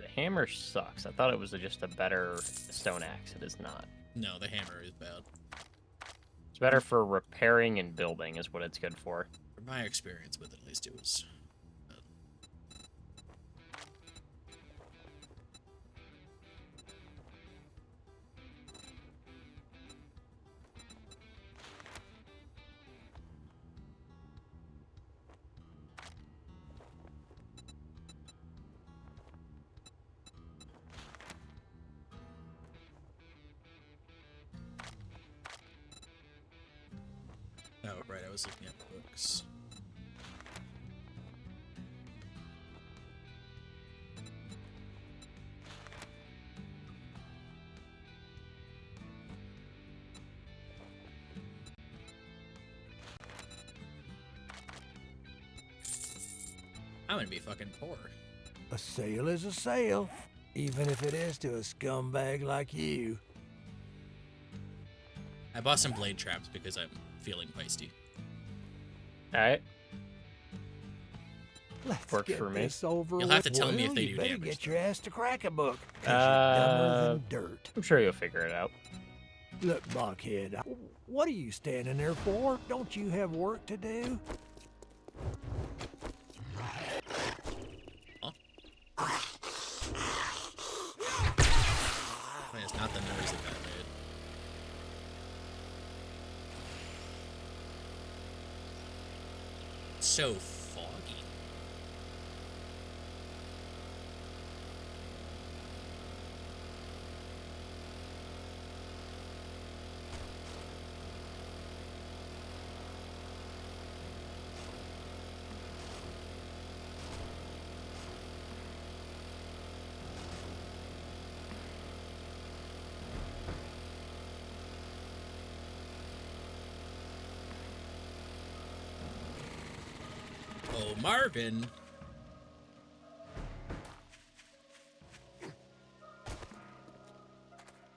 the hammer sucks. I thought it was just a better stone axe. It is not. No, the hammer is bad. It's better for repairing and building is what it's good for. From my experience with it, at least it was... Oh, right, I was looking at books. I'm gonna be fucking poor. A sale is a sale, even if it is to a scumbag like you. I bought some blade traps because I'm feeling feisty. Alright. Let's Works get for me. this over You'll have to with. tell me if Well, they you do better damage, get your ass to crack a book, 'cause Uh, you're dumber than dirt. I'm sure you'll figure it out. Look, Buckhead, what are you standing there for? Don't you have work to do? Huh? Wait, it's not the noise that made. It's so foggy. Oh, Marvin.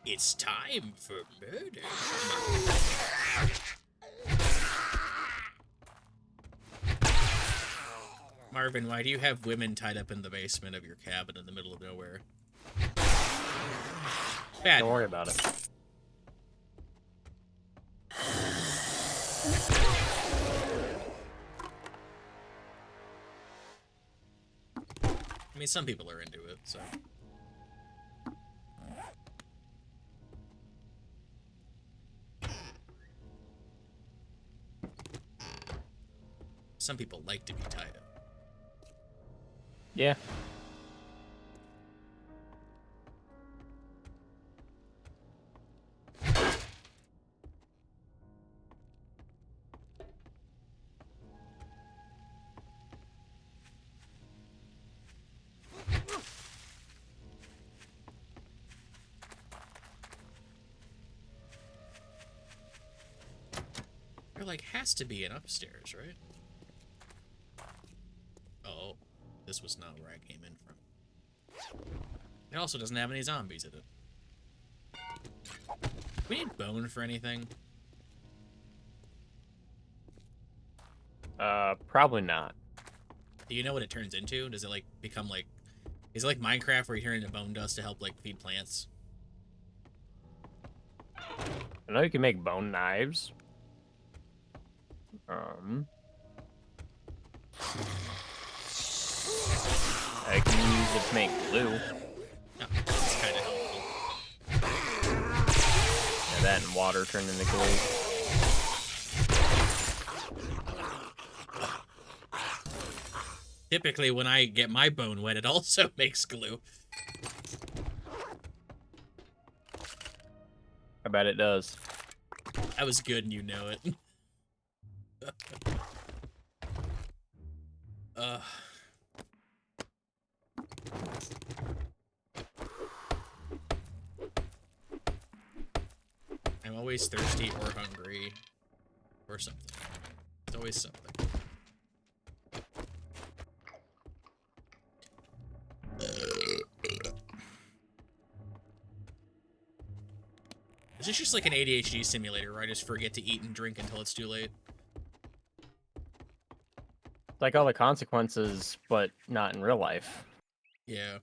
It's time for murder. Marvin, why do you have women tied up in the basement of your cabin in the middle of nowhere? Bad. Don't worry about it. I mean, some people are into it, so. Some people like to be tied up. Yeah. There, like, has to be an upstairs, right? Oh, this was not where I came in from. It also doesn't have any zombies in it. We need bone for anything? Probably not. Do you know what it turns into? Does it, like, become, like... Is it like Minecraft where you turn into bone dust to help, like, feed plants? I know you can make bone knives. I can use it to make glue. Oh, that's kind of helpful. Yeah, that and water turned into glue. Typically, when I get my bone wet, it also makes glue. I bet it does. That was good, and you know it. I'm always thirsty or hungry. Or something. It's always something. Is this just like an ADHD simulator where I just forget to eat and drink until it's too late? It's like all the consequences, but not in real life. Yeah.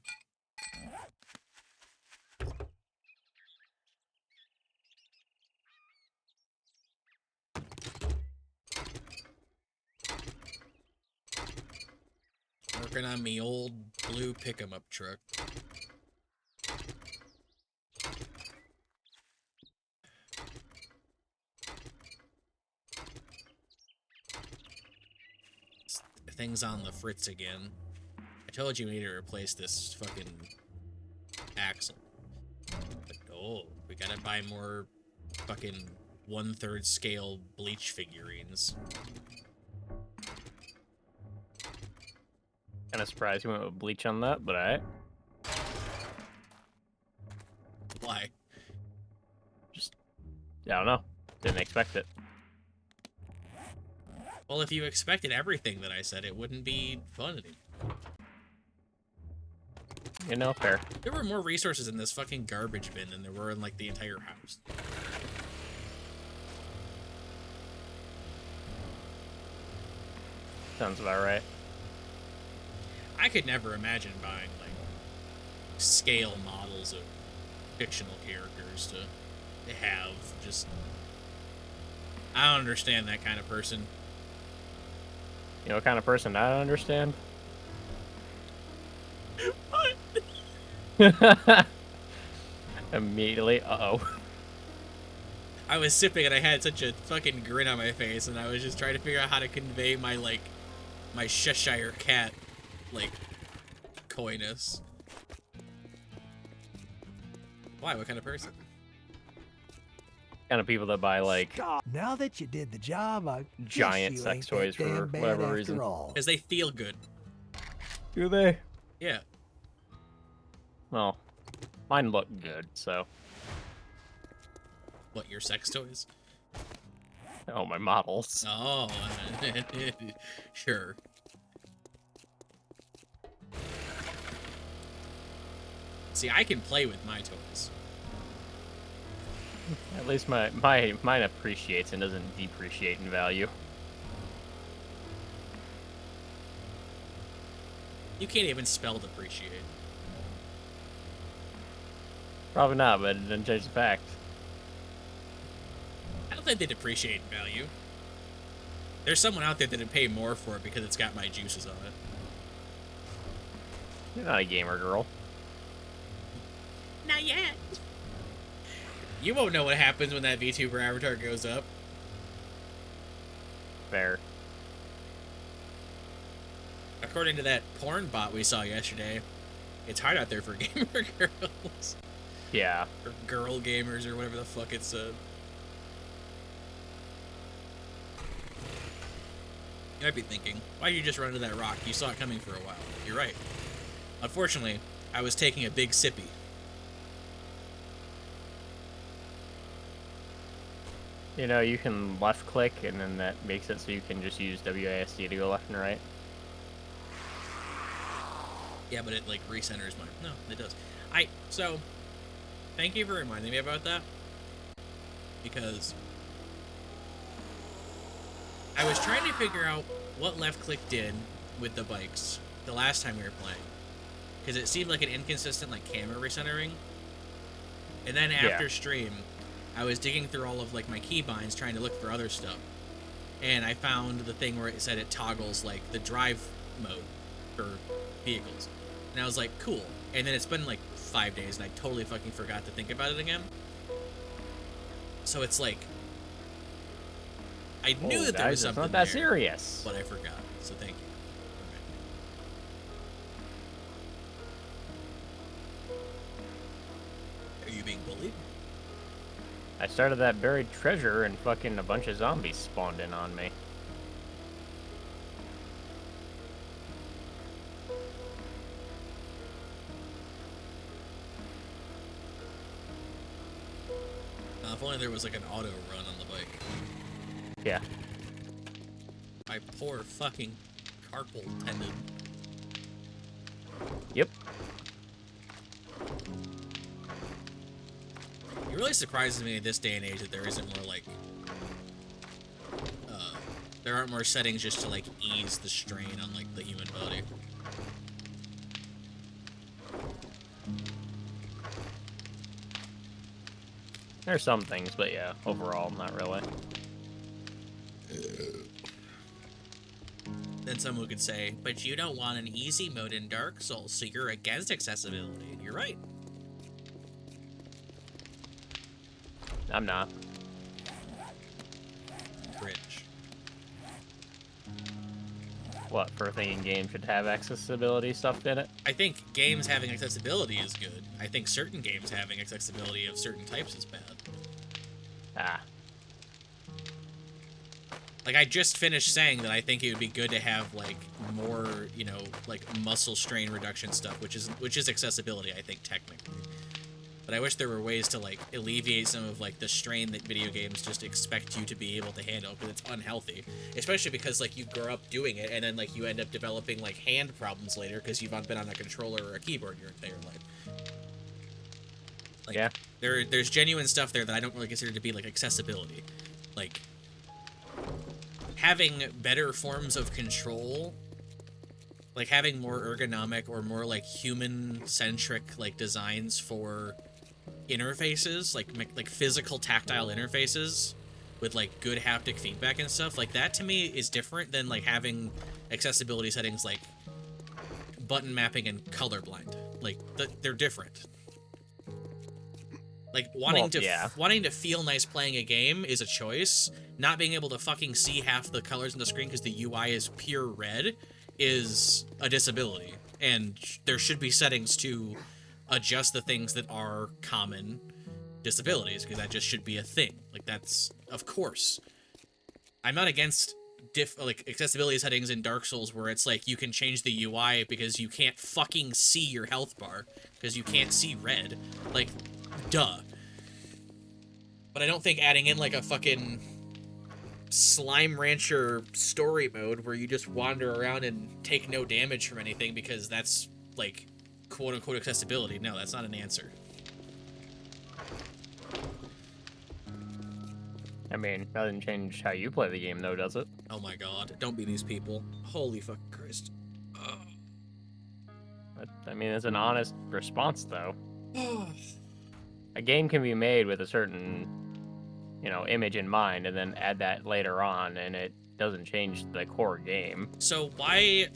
Working on me old blue pick-em-up truck. Things on the fritz again. I told you we need to replace this fucking axle. But, oh, we gotta buy more fucking 1/3 scale bleach figurines. Kind of surprised you went with bleach on that, but alright. Why? I don't know. Didn't expect it. Well, if you expected everything that I said, it wouldn't be fun anymore. You know, fair. There were more resources in this fucking garbage bin than there were in, like, the entire house. Sounds about right. I could never imagine buying, like, scale models of fictional characters to have. Just... I don't understand that kind of person. You know what kind of person I don't understand? What? Immediately, uh-oh. I was sipping and I had such a fucking grin on my face, and I was just trying to figure out how to convey my, like, my Cheshire cat, like, coyness. Why? What kind of person? Kind of people that buy, like, Stop. Now that you did the job, I guess giant you sex ain't toys that for damn bad whatever after reason. all. Because they feel good. Do they? Yeah. Well, mine look good, so. What, your sex toys? Oh, my models. Oh, sure. See, I can play with my toys. At least mine appreciates and doesn't depreciate in value. You can't even spell depreciate. Probably not, but it didn't change the fact. I don't think they depreciate in value. There's someone out there that'd pay more for it because it's got my juices on it. You're not a gamer girl. Not yet. You won't know what happens when that VTuber avatar goes up. Fair. According to that porn bot we saw yesterday, it's hard out there for gamer girls. Yeah. Or girl gamers or whatever the fuck it said. You might be thinking, why did you just run into that rock? You saw it coming for a while. You're right. Unfortunately, I was taking a big sippy. You know, you can left click, and then that makes it so you can just use WASD to go left and right. Yeah, but it, like, recenters my... No, it does. So, thank you for reminding me about that. Because I was trying to figure out what left click did with the bikes the last time we were playing. Because it seemed like an inconsistent, like, camera recentering. And then after stream, I was digging through all of, like, my keybinds trying to look for other stuff. And I found the thing where it said it toggles, like, the drive mode for vehicles. And I was like, cool. And then it's been, like, 5 days, and I totally fucking forgot to think about it again. So it's like... I knew that there was something it's not that there, serious. but I forgot. So thank you. Are you being bullied? I started that buried treasure, and fucking a bunch of zombies spawned in on me. If only there was like an auto run on the bike. Yeah. My poor fucking carpal tendon. Yep. It really surprises me in this day and age that there isn't more like there aren't more settings just to like ease the strain on like the human body. There's some things, but yeah, overall, not really. Then someone could say, but you don't want an easy mode in Dark Souls, so you're against accessibility. And you're right. I'm not. Cringe. What, for thinking games should have accessibility stuff in it? I think games having accessibility is good. I think certain games having accessibility of certain types is bad. Ah. Like, I just finished saying that I think it would be good to have, like, more, you know, like, muscle strain reduction stuff, which is accessibility, I think, technically. But I wish there were ways to, like, alleviate some of, like, the strain that video games just expect you to be able to handle, because it's unhealthy. Especially because, like, you grow up doing it, and then, like, you end up developing, like, hand problems later because you've been on a controller or a keyboard your entire life. Like, yeah. There's genuine stuff there that I don't really consider to be, like, accessibility. Like, having better forms of control, like having more ergonomic or more like human-centric like designs for interfaces, like physical tactile interfaces with like good haptic feedback and stuff, like that to me is different than like having accessibility settings like button mapping and colorblind. Like they're different. Like wanting to feel nice playing a game is a choice. Not being able to fucking see half the colors on the screen because the UI is pure red is a disability. And there should be settings to adjust the things that are common disabilities, because that just should be a thing. Like, that's, of course. I'm not against like accessibility settings in Dark Souls where it's like you can change the UI because you can't fucking see your health bar because you can't see red. Like, duh. But I don't think adding in like a fucking Slime Rancher story mode where you just wander around and take no damage from anything because that's like quote-unquote accessibility. No, that's not an answer. I mean, that doesn't change how you play the game, though, does it? Oh my god, don't be these people. Holy fucking Christ. mean, it's an honest response, though. A game can be made with a certain, image in mind, and then add that later on, and it doesn't change the core game. So why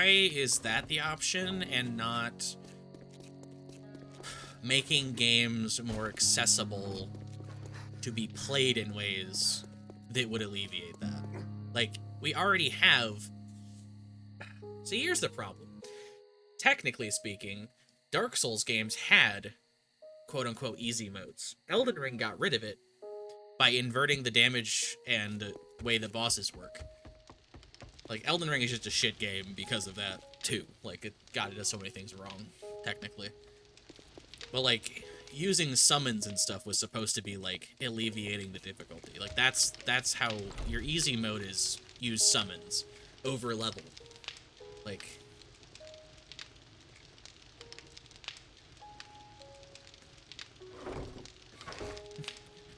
is that the option and not making games more accessible to be played in ways that would alleviate that? Like, we already have... See, here's the problem. Technically speaking, Dark Souls games had quote-unquote easy modes. Elden Ring got rid of it by inverting the damage and way the bosses work. Like, Elden Ring is just a shit game because of that, too. Like, it does so many things wrong, technically. But, like, using summons and stuff was supposed to be, like, alleviating the difficulty. Like, that's how your easy mode is use summons over level. Like...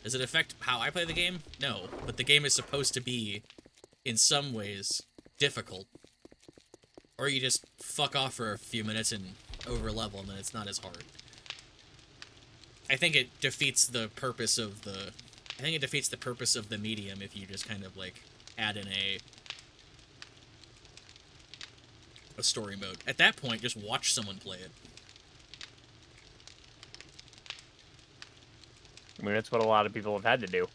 Does it affect how I play the game? No, but the game is supposed to be, in some ways, difficult. Or you just fuck off for a few minutes and over-level, and then it's not as hard. I think it defeats the purpose of the... medium if you just kind of, like, add in a story mode. At that point, just watch someone play it. I mean, that's what a lot of people have had to do.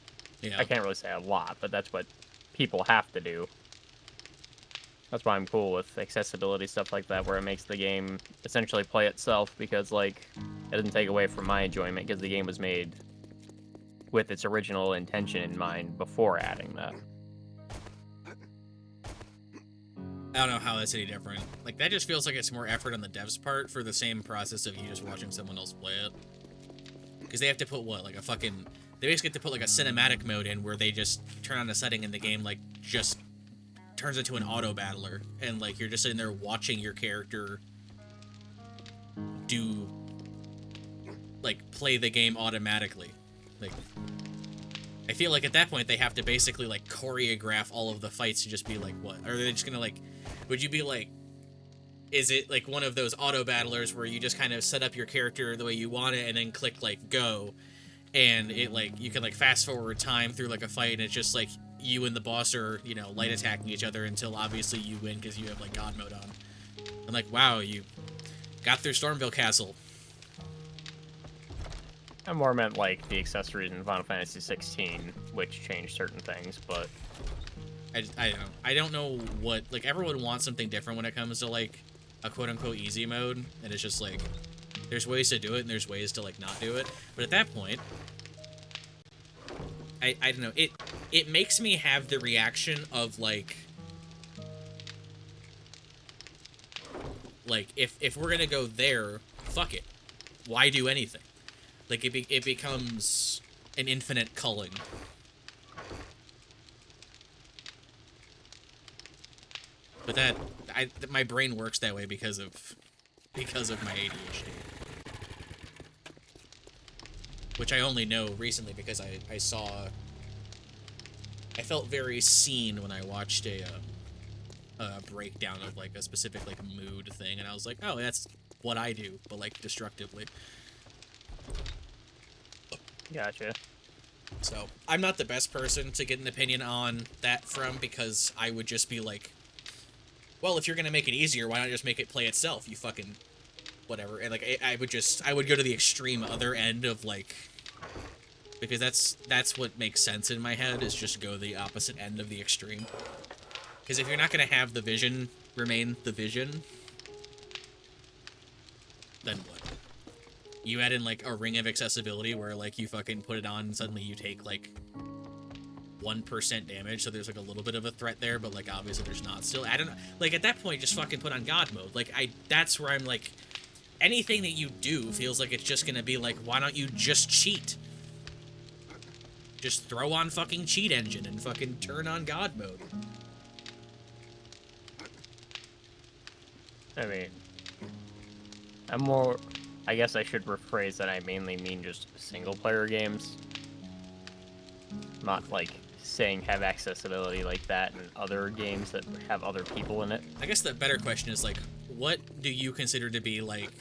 Yeah. I can't really say a lot, but that's what people have to do. That's why I'm cool with accessibility stuff like that, where it makes the game essentially play itself, because, like, it doesn't take away from my enjoyment, because the game was made with its original intention in mind before adding that. I don't know how that's any different. Like, that just feels like it's more effort on the devs' part for the same process of you just watching someone else play it. Because they have to put, what, like a fucking... They basically have to put, like, a cinematic mode in where they just turn on a setting in the game, like, just turns into an auto-battler. And, like, you're just sitting there watching your character do... like, play the game automatically. Like... I feel like at that point they have to basically, like, choreograph all of the fights to just be like, what? Or are they just gonna, like... Would you be, like... Is it, like, one of those auto-battlers where you just kind of set up your character the way you want it and then click, like, go, and it, like, you can, like, fast-forward time through, like, a fight, and it's just, like, you and the boss are, you know, light-attacking each other until, obviously, you win because you have, like, God mode on. I'm like, wow, you got through Stormville Castle. I more meant, like, the accessories in Final Fantasy 16, which changed certain things, but... I don't know. I don't know what... Like, everyone wants something different when it comes to, like, a quote-unquote easy mode, and it's just, like, there's ways to do it, and there's ways to, like, not do it. But at that point, I don't know. It makes me have the reaction of, like, if we're gonna go there, fuck it. Why do anything? Like, it becomes an infinite culling. But my brain works that way because of my ADHD. Which I only know recently because I felt very seen when I watched a breakdown of, like, a specific, like, mood thing, and I was like, oh, that's what I do, but, like, destructively. Gotcha. So, I'm not the best person to get an opinion on that from, because I would just be like, well, if you're gonna make it easier, why not just make it play itself, you fucking whatever. And, like, I would go to the extreme other end of, like, because that's what makes sense in my head, is just go the opposite end of the extreme. Because if you're not gonna have the vision remain the vision, then what? You add in, like, a ring of accessibility where, like, you fucking put it on and suddenly you take, like, 1% damage, so there's, like, a little bit of a threat there, but, like, obviously there's not still. I don't know. Like, at that point, just fucking put on God mode. Like, that's where I'm, like, anything that you do feels like it's just gonna be, like, why don't you just cheat? Just throw on fucking cheat engine and fucking turn on God mode. I mean, I guess I should rephrase that I mainly mean just single-player games. Not, like, saying have accessibility like that in other games that have other people in it. I guess the better question is like, what do you consider to be like,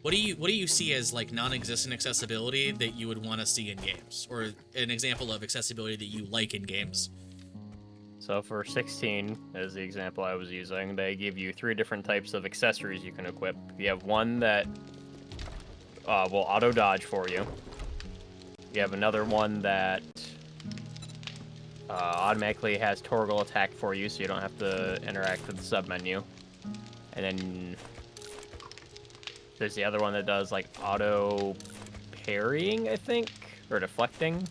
what do you see as like non-existent accessibility that you would want to see in games, or an example of accessibility that you like in games? So for 16, as the example I was using, they give you 3 different types of accessories you can equip. You have one that will auto dodge for you. You have another one that automatically has Torgal attack for you, so you don't have to interact with the sub-menu. And then there's the other one that does like auto parrying, I think, or deflecting.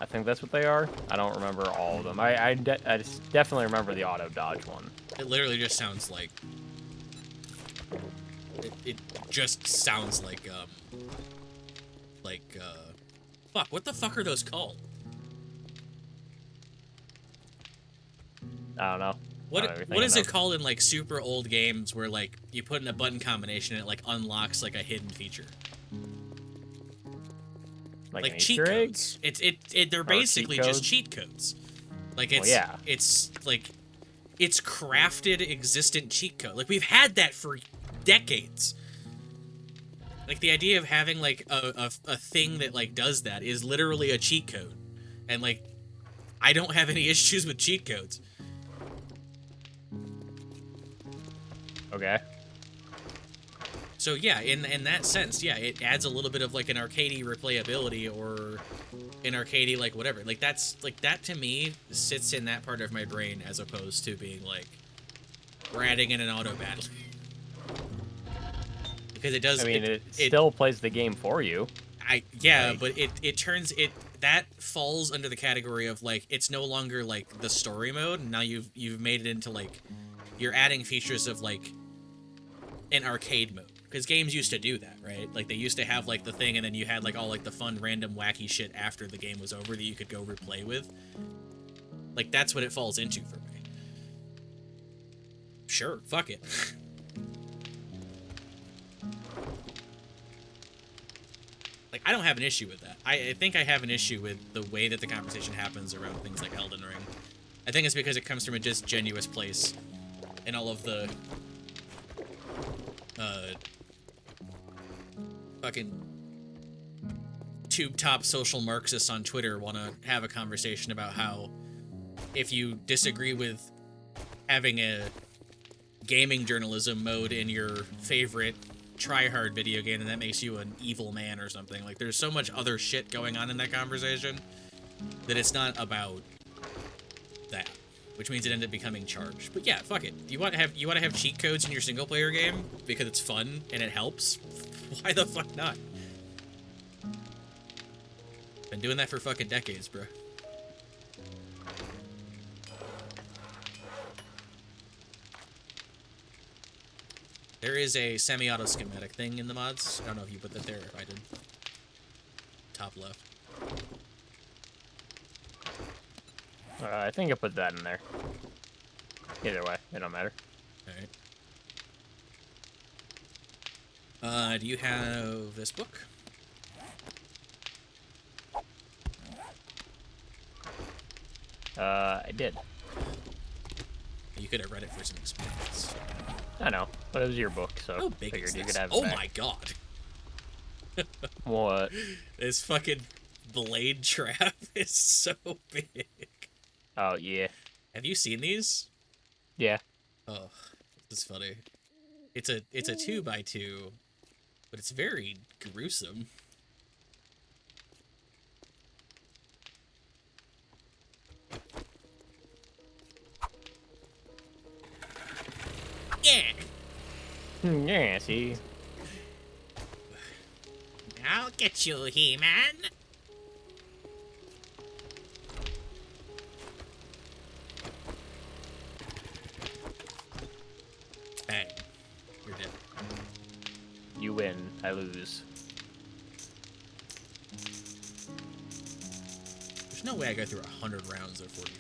I think that's what they are. I don't remember all of them. I definitely remember the auto dodge one. It literally just sounds like it just sounds like fuck, what the fuck are those called? I don't know. What is it called in like super old games where like you put in a button combination and it like unlocks like a hidden feature? Like cheat Easter egg? codes. They're basically just cheat codes. Like it's like it's crafted existent cheat code. Like we've had that for decades. Like the idea of having like a thing that like does that is literally a cheat code. And like I don't have any issues with cheat codes. Okay. So yeah, in that sense, yeah, it adds a little bit of like an arcadey replayability or an arcadey like whatever. Like that's like that to me sits in that part of my brain as opposed to being like we're adding in an auto battle. Because it does. I mean, it still plays the game for you. But it turns it that falls under the category of like it's no longer like the story mode. Now you've made it into like you're adding features of like an arcade mode. Because games used to do that, right? Like, they used to have, like, the thing, and then you had, like, all, like, the fun, random, wacky shit after the game was over that you could go replay with. Like, that's what it falls into for me. Sure, fuck it. Like, I don't have an issue with that. I think I have an issue with the way that the conversation happens around things like Elden Ring. I think it's because it comes from a disingenuous place, and all of the fucking tube top social Marxists on Twitter want to have a conversation about how if you disagree with having a gaming journalism mode in your favorite try-hard video game, then that makes you an evil man or something. Like, there's so much other shit going on in that conversation that it's not about that, which means it ended up becoming charged. But yeah, fuck it. You want to have cheat codes in your single-player game because it's fun and it helps? Why the fuck not? Been doing that for fucking decades, bro. There is a semi-auto schematic thing in the mods. I don't know if you put that there, if I did. Top left. I think I put that in there. Either way, it don't matter. Alright. Do you have this book? I did. You could have read it for some experience. I know, but it was your book, so How big figured is you this? could have it Oh back. my god. What? This fucking blade trap is so big. Oh, yeah. Have you seen these? Yeah. Oh, this is funny. It's a 2x2, but it's very gruesome. Yeah. Yeah, see? I'll get you, He-Man. Bang. You're dead. You win, I lose. There's no way I go through 100 rounds of 44.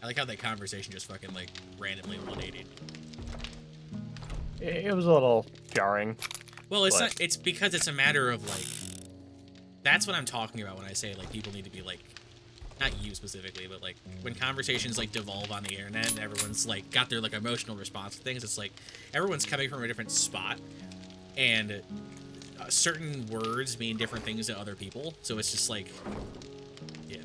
I like how that conversation just fucking, like, randomly 180'd. It was a little jarring. Well, it's but... not, it's because it's a matter of, like, that's what I'm talking about when I say, like, people need to be, like, not you specifically, but, like, when conversations, like, devolve on the internet and everyone's, like, got their, like, emotional response to things, it's like, everyone's coming from a different spot, and certain words mean different things to other people, so it's just, like, yeah.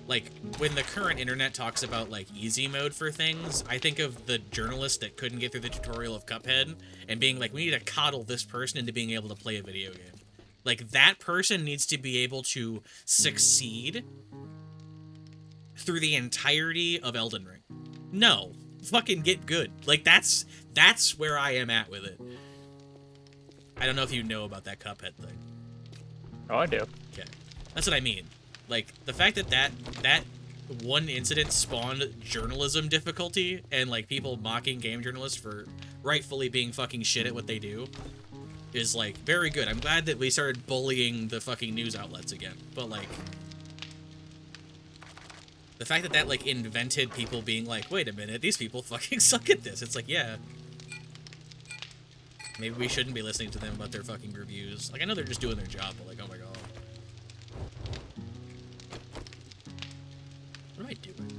Like, when the current internet talks about, like, easy mode for things, I think of the journalist that couldn't get through the tutorial of Cuphead and being like, we need to coddle this person into being able to play a video game. Like, that person needs to be able to succeed through the entirety of Elden Ring. No. Fucking get good. Like, that's where I am at with it. I don't know if you know about that Cuphead thing. Oh, I do. Okay. That's what I mean. Like, the fact that that one incident spawned journalism difficulty and, like, people mocking game journalists for rightfully being fucking shit at what they do is, like, very good. I'm glad that we started bullying the fucking news outlets again. But, like, the fact that that, like, invented people being like, wait a minute, these people fucking suck at this. It's like, yeah. Maybe we shouldn't be listening to them about their fucking reviews. Like, I know they're just doing their job, but, like, oh my god. What am I doing?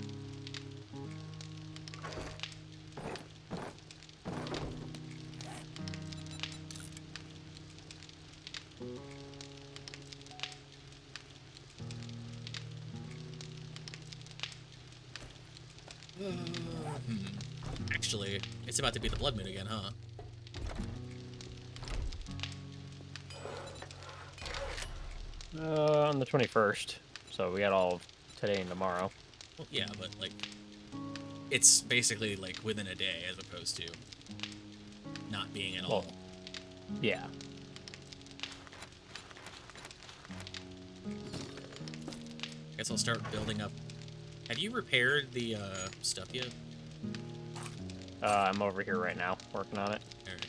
Actually, it's about to be the blood moon again, huh? On the 21st. So we got all of today and tomorrow. Well, yeah, but, like, it's basically, like, within a day as opposed to not being at all. Yeah. Guess I'll start building up. Have you repaired the stuff yet? I'm over here right now, working on it. Alright.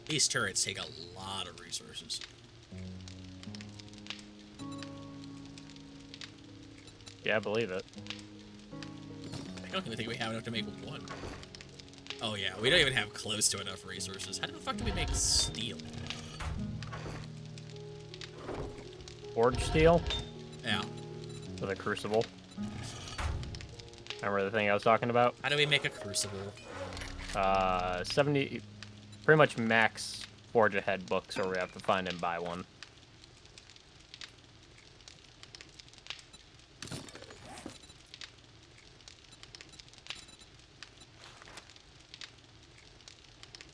These turrets take a lot of resources. Yeah, I believe it. I don't even think we have enough to make one. Oh yeah, we don't even have close to enough resources. How the fuck do we make steel? Forged steel Yeah. with a crucible. Remember the thing I was talking about? How do we make a crucible? 70, pretty much max Forge Ahead books, or we have to find and buy one.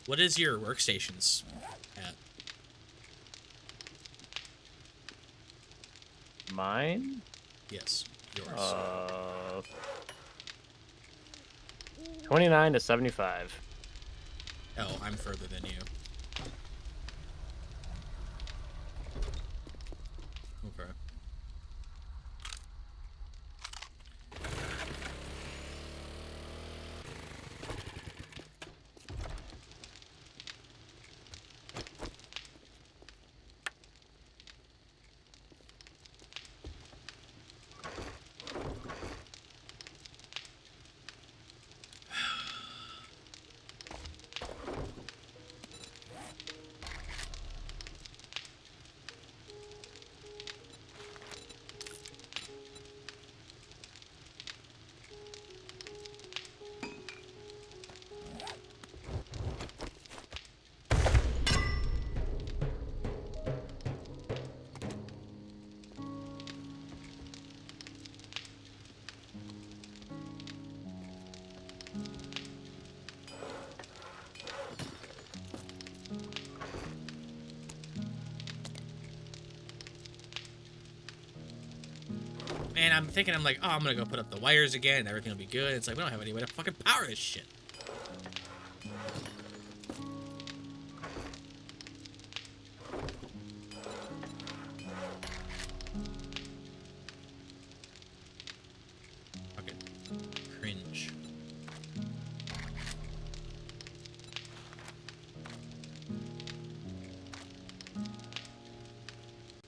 What is your workstations at? Mine? Yes, yours. 29 to 75. Oh, I'm further than you. Okay. And I'm thinking, I'm like, oh, I'm gonna go put up the wires again, and everything will be good. It's like, we don't have any way to fucking power this shit.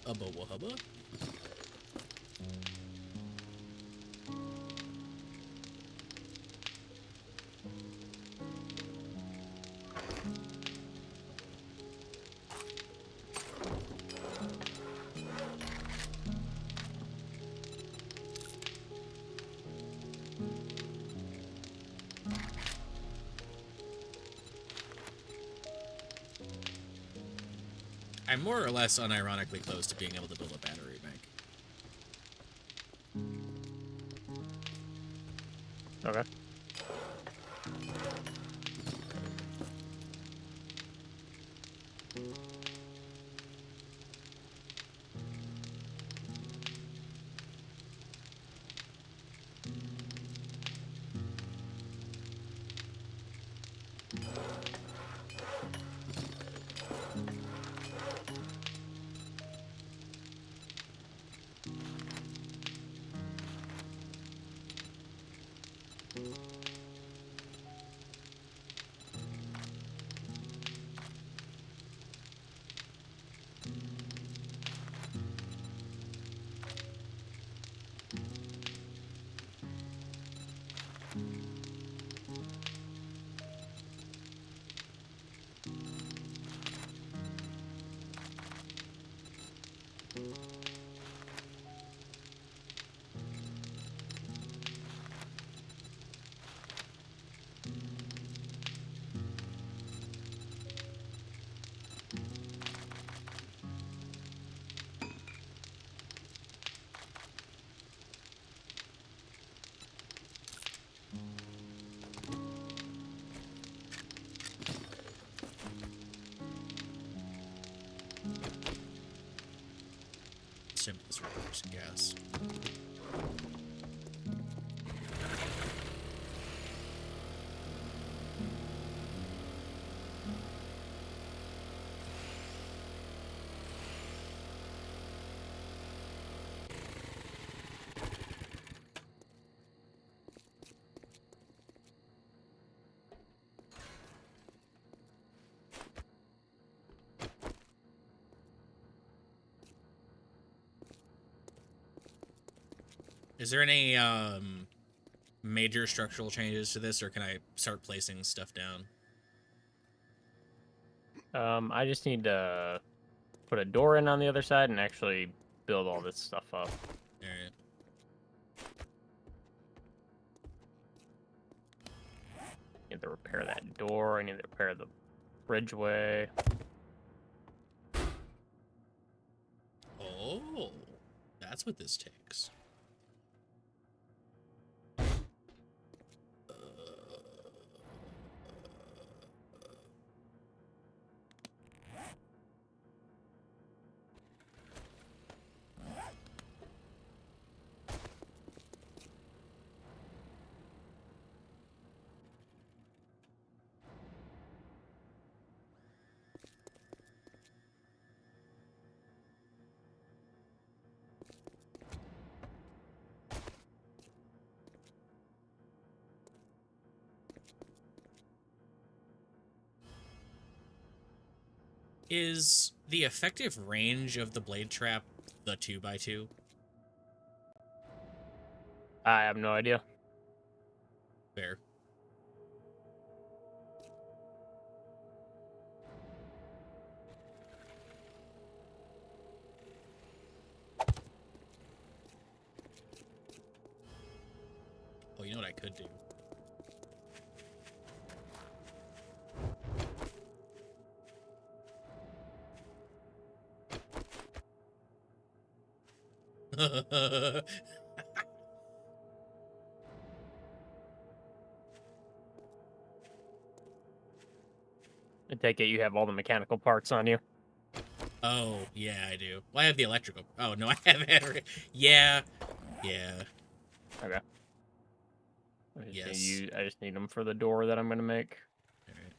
Hubba hubba. I'm more or less unironically close to being able to build a battery bank. Okay. Simplest reverse gas. Is there any major structural changes to this, or can I start placing stuff down? I just need to put a door in on the other side and actually build all this stuff up. All right. I need to repair that door. I need to repair the bridgeway. Oh, that's what this takes. Is the effective range of the blade trap the 2x2? I have no idea. Fair. Oh, you know what I could do? I take it you have all the mechanical parts on you. Oh, yeah, I do. Well, I have the electrical. Oh, no, I have battery. Yeah. Yeah. Okay. Yes. I just need them for the door that I'm gonna make. All right.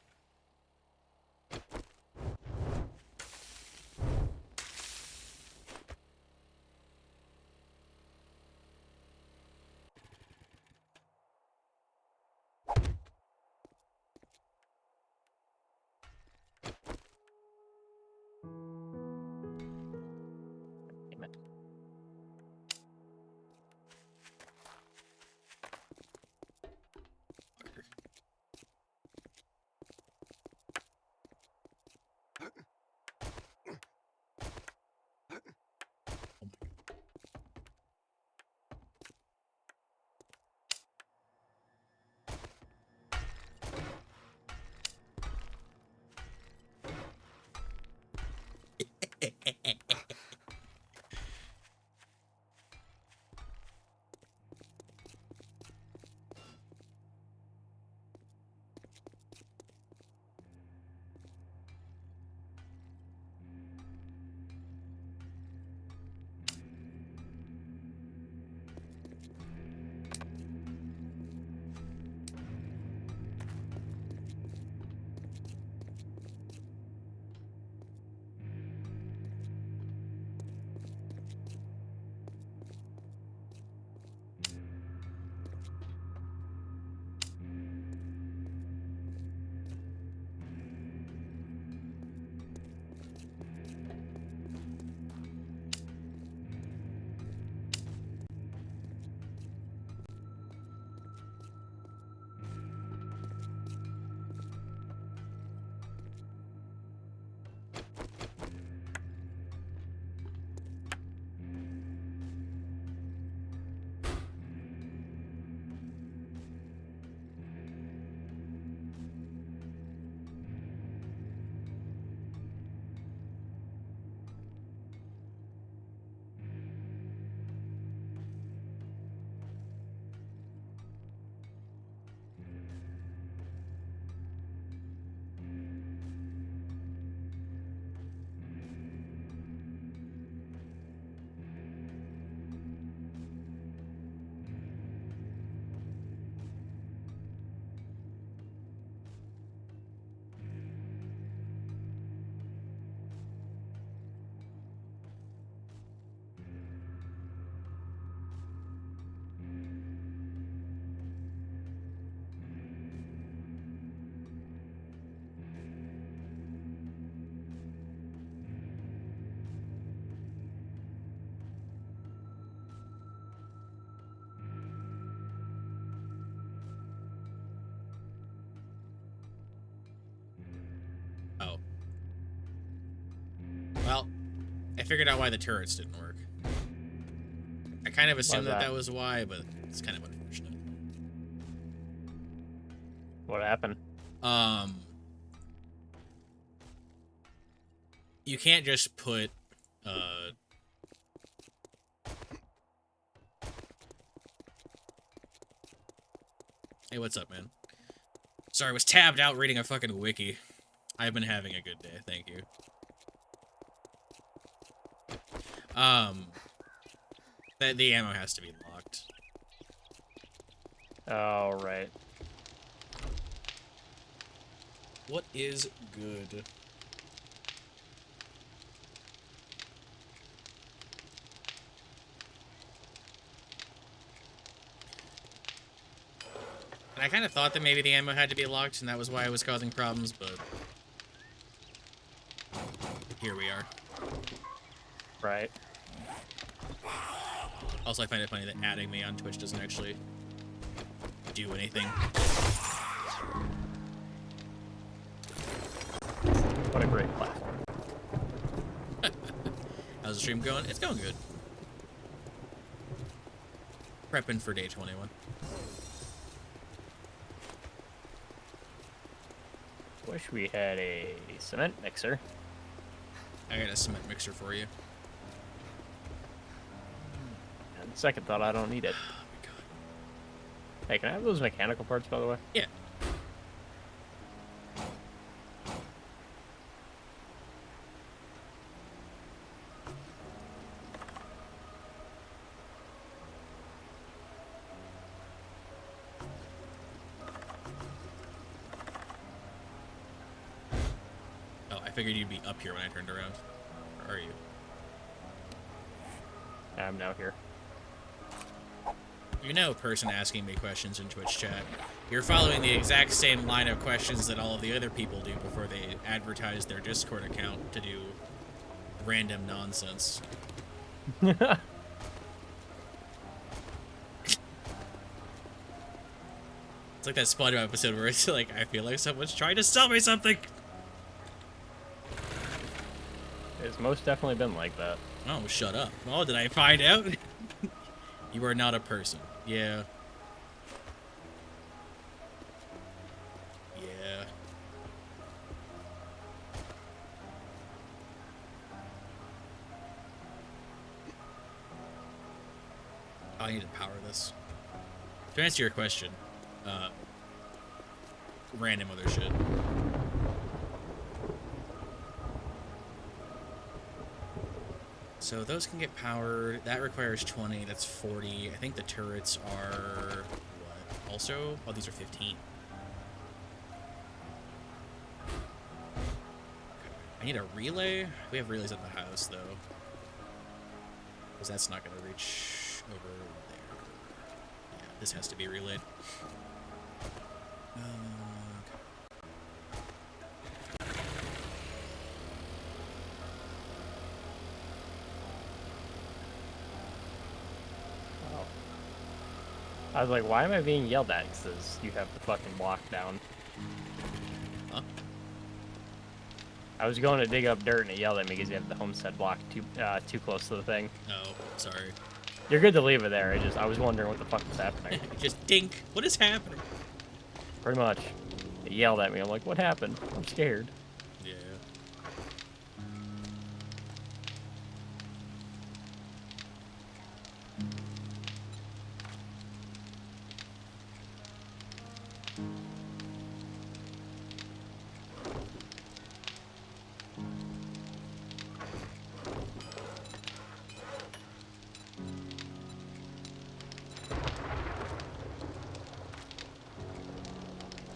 I figured out why the turrets didn't work. I kind of assumed Why's that? that was why, but it's kind of unfortunate. What happened? You can't just put, Hey, what's up, man? Sorry, I was tabbed out reading a fucking wiki. I've been having a good day, thank you. The ammo has to be locked. Oh, right. What is good? And I kind of thought that maybe the ammo had to be locked, and that was why it was causing problems, but here we are. Right. Also, I find it funny that adding me on Twitch doesn't actually do anything. What a great platform. How's the stream going? It's going good. Prepping for day 21. Wish we had a cement mixer. I got a cement mixer for you. And second thought, I don't need it. Oh my god. Hey, can I have those mechanical parts, by the way? Yeah. Oh, I figured you'd be up here when I turned around. Or are you? I'm now here. You know, person asking me questions in Twitch chat, you're following the exact same line of questions that all of the other people do before they advertise their Discord account to do random nonsense. It's like that SpongeBob episode where it's like, I feel like someone's trying to sell me something. It's most definitely been like that. Oh, shut up. Oh, did I find out? You are not a person. Yeah. Yeah. Oh, I need to power this. To answer your question, random other shit. So those can get powered. That requires 20. That's 40. I think the turrets are what? Also? Oh, these are 15. Okay. I need a relay. We have relays at the house though, because that's not going to reach over there. Yeah, this has to be relayed. Okay. Oh. I was like, why am I being yelled at? Because you have the fucking block down. Huh? I was going to dig up dirt and it yelled at me because you have the homestead block too close to the thing. Oh, sorry. You're good to leave it there. I was wondering what the fuck was happening. Just dink. What is happening? Pretty much. It yelled at me. I'm like, what happened? I'm scared. Yeah.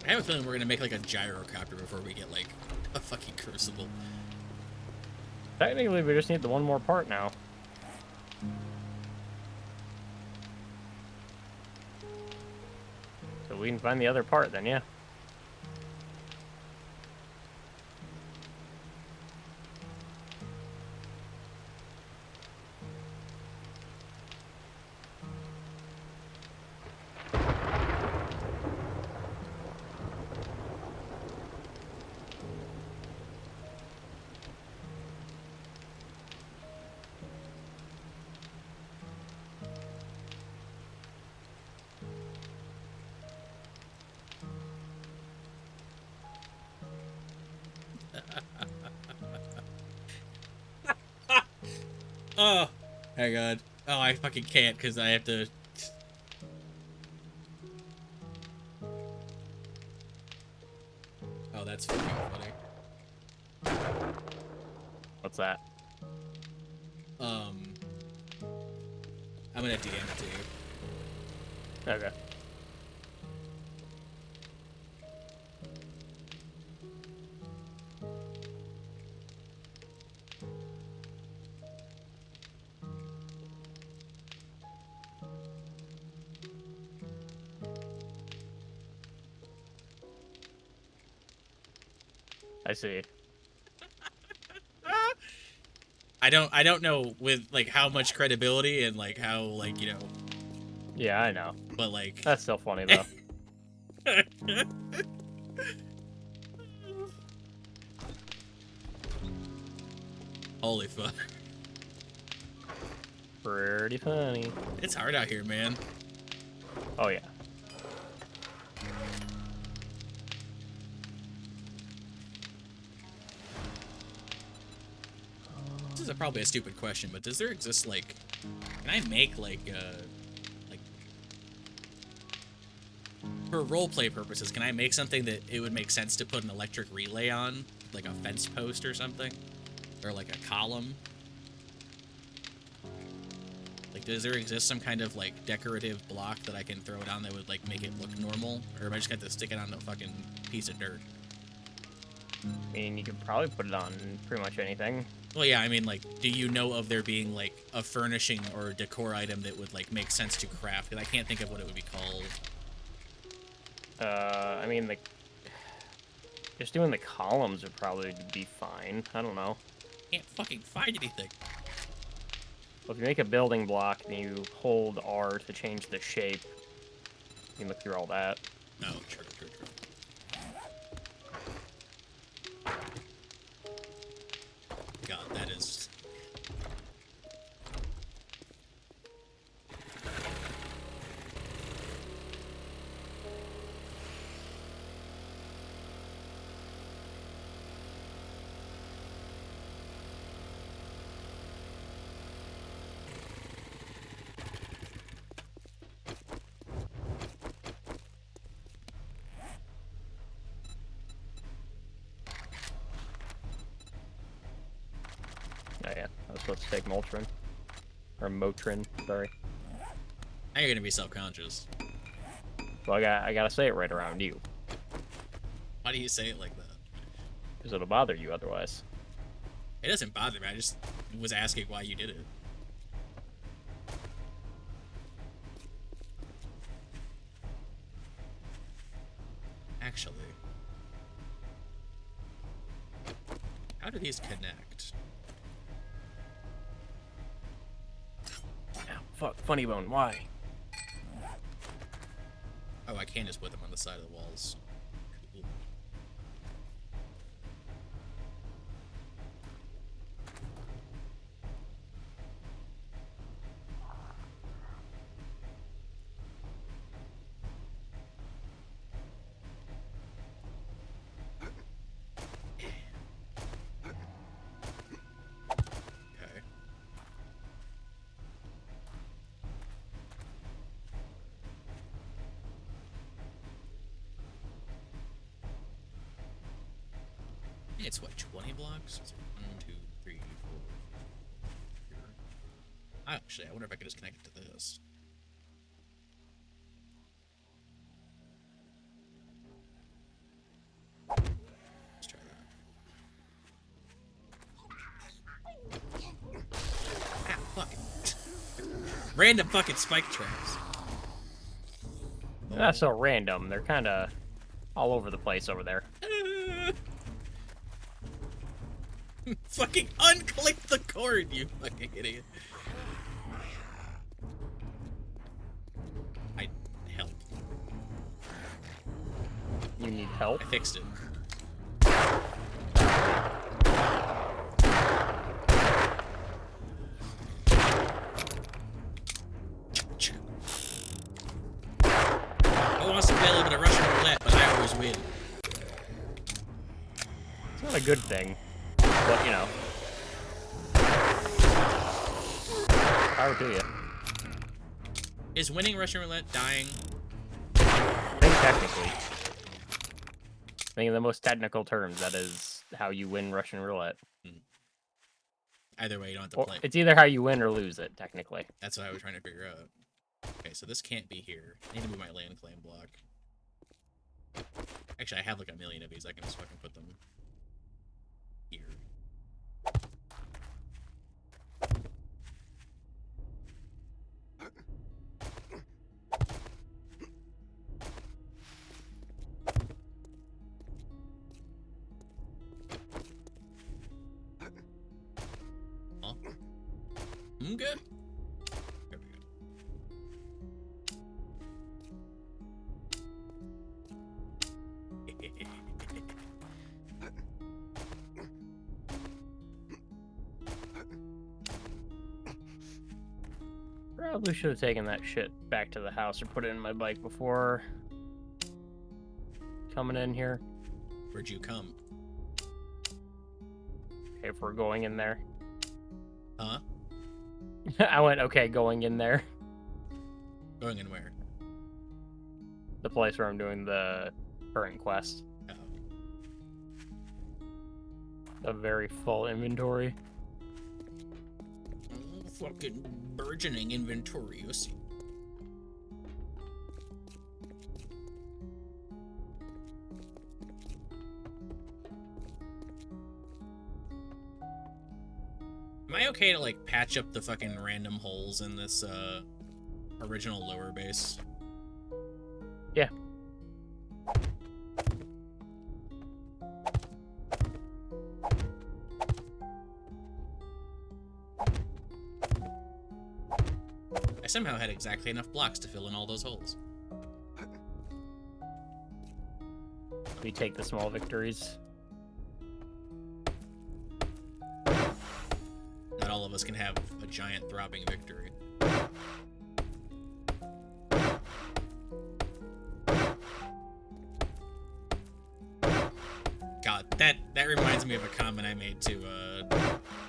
I have a feeling we're gonna make like a gyrocopter before we get like a fucking crucible. Technically, we just need the one more part now. So we can find the other part then, yeah. Oh, my God. Oh, I fucking can't because I have to. Oh, that's fucking funny. What's that? I'm gonna DM it to you. Okay. I see. I don't know with like how much credibility and like how like, you know, Yeah, I know. but like That's still funny though. holy fuck. Pretty funny. It's hard out here, man. Oh yeah. This is probably a stupid question, but does there exist like can I make like for roleplay purposes, can I make something that it would make sense to put an electric relay on? Like a fence post or something? Or like a column? Like, does there exist some kind of, like, decorative block that I can throw down that would, like, make it look normal? Or am I just going to stick it on a fucking piece of dirt? I mean, you could probably put it on pretty much anything. Well, yeah, I mean, like, do you know of there being, like, a furnishing or a decor item that would, like, make sense to craft? Because I can't think of what it would be called. I mean, just doing the columns would probably be fine. I don't know. Can't fucking find anything. Well, if you make a building block and you hold R to change the shape, you can look through all that. Oh, true. God, that is... Oh yeah, I was supposed to take Motrin. Or Motrin, sorry. Now you're gonna be self-conscious. Well, I gotta say it right around you, Why do you say it like that? because it'll bother you otherwise. It doesn't bother me, I just was asking why you did it. Actually... how do these connect? Ow, fuck, funny bone, why? Oh, I can just put them on the side of the walls. Cool. Okay. It's what, 20 blocks? It's 1, 2, 3, 4. Here. Actually, I wonder if I could just connect it to this. Let's try that. Ah, fuck. Random fucking spike traps. They're not so random, they're kinda all over the place over there. Fucking unclick the cord, you fucking idiot. I help. You need help? I fixed it. Who wants to play a little bit of Russian roulette, but I always win. It's Not a good thing, but you know. Power to you. Is winning Russian roulette dying? I think technically. I think in the most technical terms, that is how you win Russian roulette. Either way, you don't have to Or play. it's either how you win or lose it, technically. That's what I was trying to figure out. Okay, so this can't be here. I need to move my land claim block. Actually, I have like a million of these. I can just fucking put them here. Huh? Okay. There we go. Probably should have taken that shit back to the house or put it in my bike before coming in here. Where'd you come? Okay, if we're going in there. Huh? I went, okay, going in there. Going in where? The place where I'm doing the current quest. Oh. A very full inventory. Oh, fucking burgeoning inventory, you see. Am I okay to, like, patch up the fucking random holes in this, original lower base? Yeah. I somehow had exactly enough blocks to fill in all those holes. We take the small victories. Not all of us can have a giant throbbing victory. God, that reminds me of a comment I made to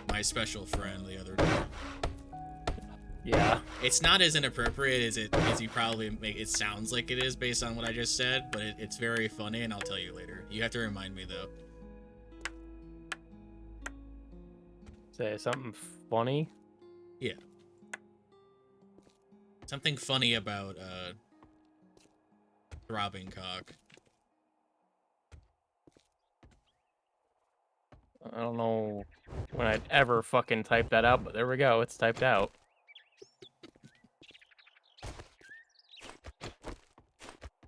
my special friend the other day. Yeah. It's not as inappropriate as you probably make it sounds like it is based on what I just said, but it's very funny, and I'll tell you later. You have to remind me though. Say something funny. Yeah. Something funny about throbbing cock. I don't know when I'd ever fucking type that out, but there we go. It's typed out.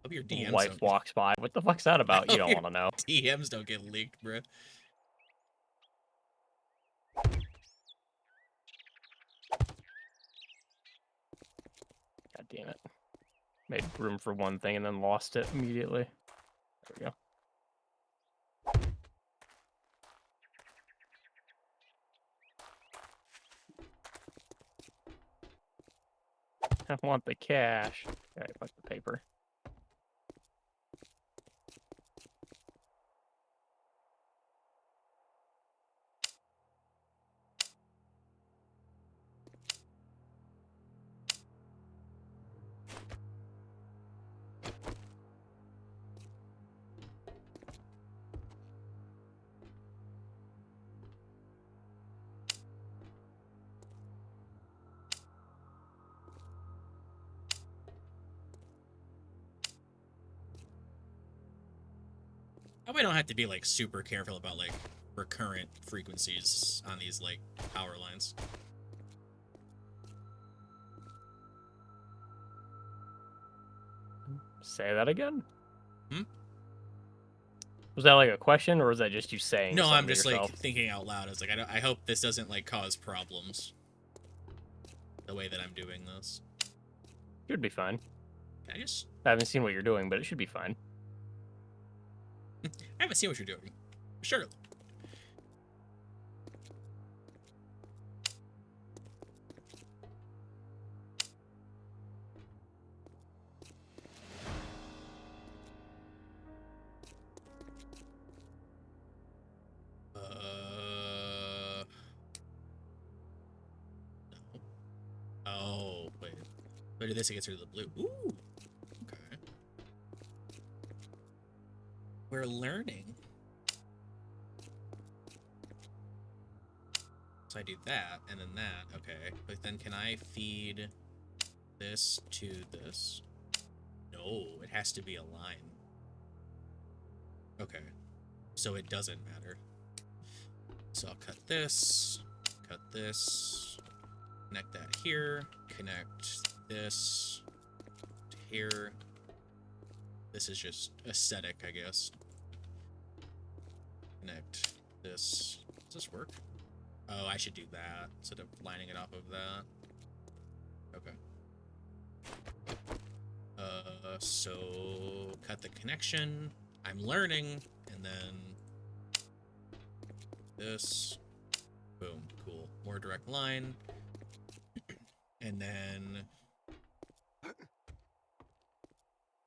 Hope your DMs Wife don't... walks by. What the fuck's that about? You don't Your want to know. DMs don't get leaked, bro. God damn it. Made room for one thing and then lost it immediately. There we go. I want the cash. Alright, fuck the paper. I don't have to be like super careful about like recurrent frequencies on these like power lines. Say that again? Hmm? Was that like a question, or was that just you saying No, something I'm to just yourself? like thinking out loud. I was like, I hope this doesn't like cause problems. The way that I'm doing this. Should be fine. I just... I haven't seen what you're doing, but it should be fine. I haven't seen what you're doing. Sure. So do this to get through the blue. Ooh. Okay. We're learning. So I do that, and then that. Okay. But then can I feed this to this? No, it has to be a line. Okay. So it doesn't matter. So I'll cut this, connect that here, connect this to here. This is just aesthetic, I guess. Connect this. Does this work? Oh, I should do that instead of lining it off of that. Okay. So cut the connection. I'm learning, and then this. Boom, cool. More direct line. And then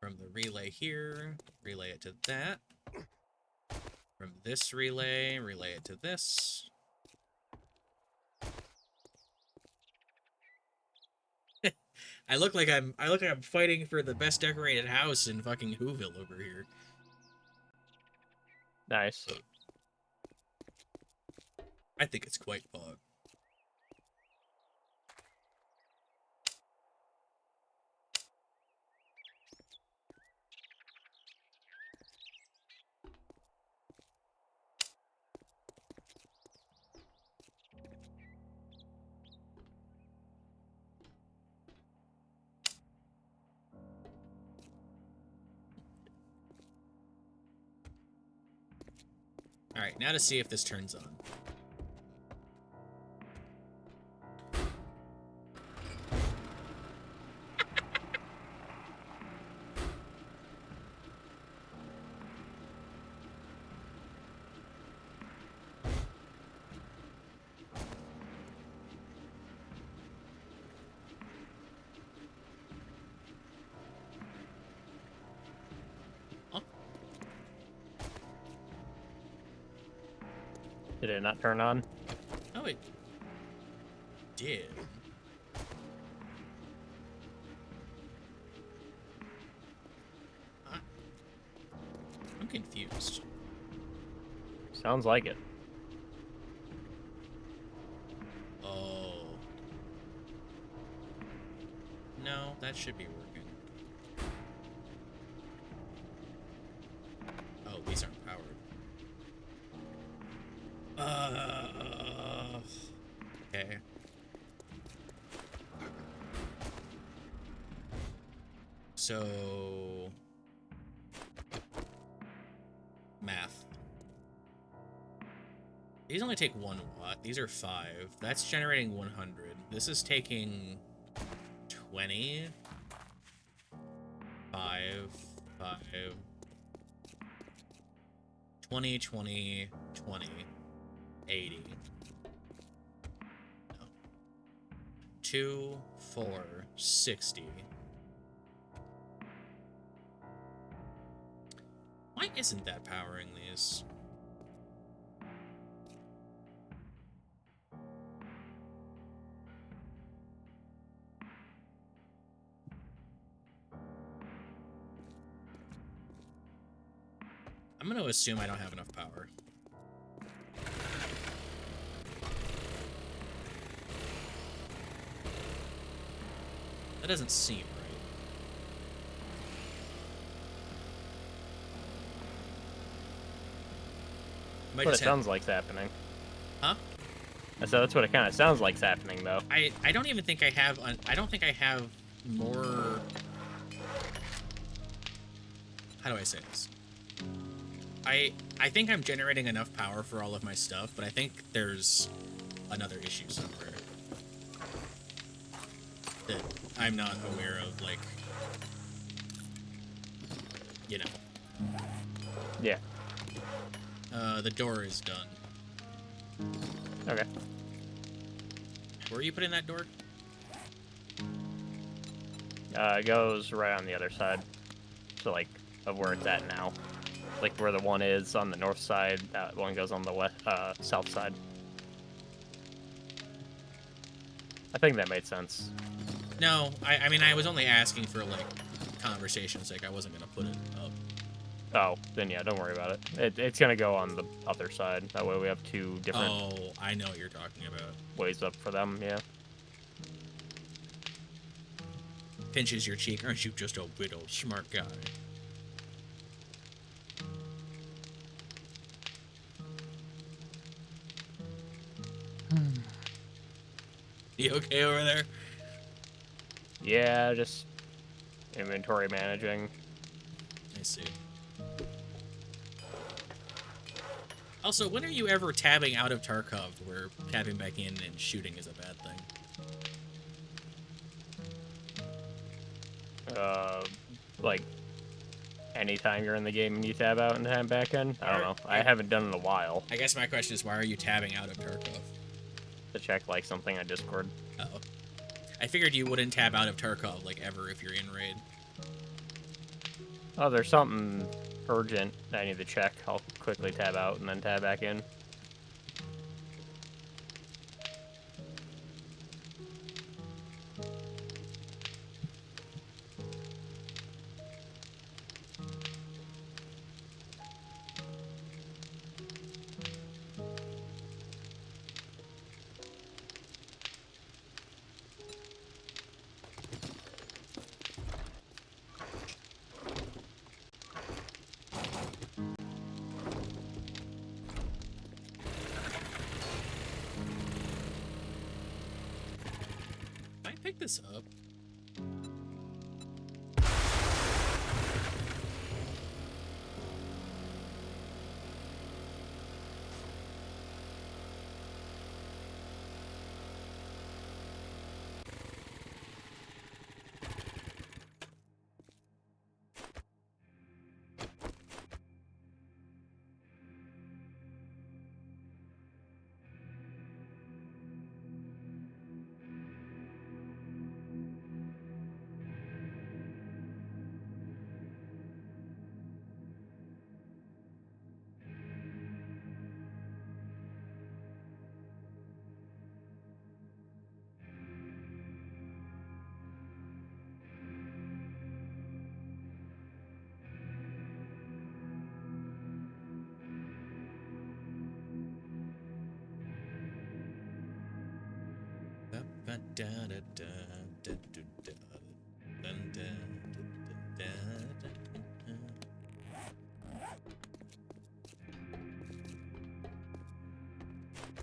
from the relay here, relay it to that. From this relay it to this. I look like I'm fighting for the best decorated house in fucking Whoville over here. Nice. I think it's quite fun. Alright, now to see if this turns on. Did it not turn on? Oh, it did. I'm confused. Sounds like it. Oh. No, that should be working. Oh, these aren't powered. Okay. So... math. These only take 1 watt. These are 5. That's generating 100. This is taking 20. 5. 20, 20, 20. 80. No. 2, 4, 60. Why isn't that powering these? I'm going to assume I don't have enough power. That doesn't seem right. That's what it sounds like's happening. Huh? So that's what it kind of sounds like's happening, though. I don't even think I have... I don't think I have more... How do I say this? I think I'm generating enough power for all of my stuff, but I think there's another issue somewhere that I'm not aware of, like, you know. Yeah. The door is done. Okay. Where are you putting that door? It goes right on the other side. So, like, of where it's at now. Like, where the one is on the north side, that one goes on the west, south side. I think that made sense. No, I mean, I was only asking for, like, conversation's sake. I wasn't gonna put it up. Oh, then yeah, don't worry about it. It's gonna go on the other side. That way we have two different Oh, I know what you're talking about. ways up for them, yeah. Pinches your cheek. Aren't you just a widow smart guy? You okay over there? Yeah, just inventory managing. I see. Also, when are you ever tabbing out of Tarkov where tabbing back in and shooting is a bad thing? Like, anytime you're in the game and you tab out and tab back in? I don't know. I haven't done it in a while. I guess my question is, why are you tabbing out of Tarkov? To check, like, something on Discord. Oh. I figured you wouldn't tab out of Tarkov, like, ever if you're in raid. Oh, there's something urgent that I need to check. I'll quickly tab out and then tab back in. Can I pick this up?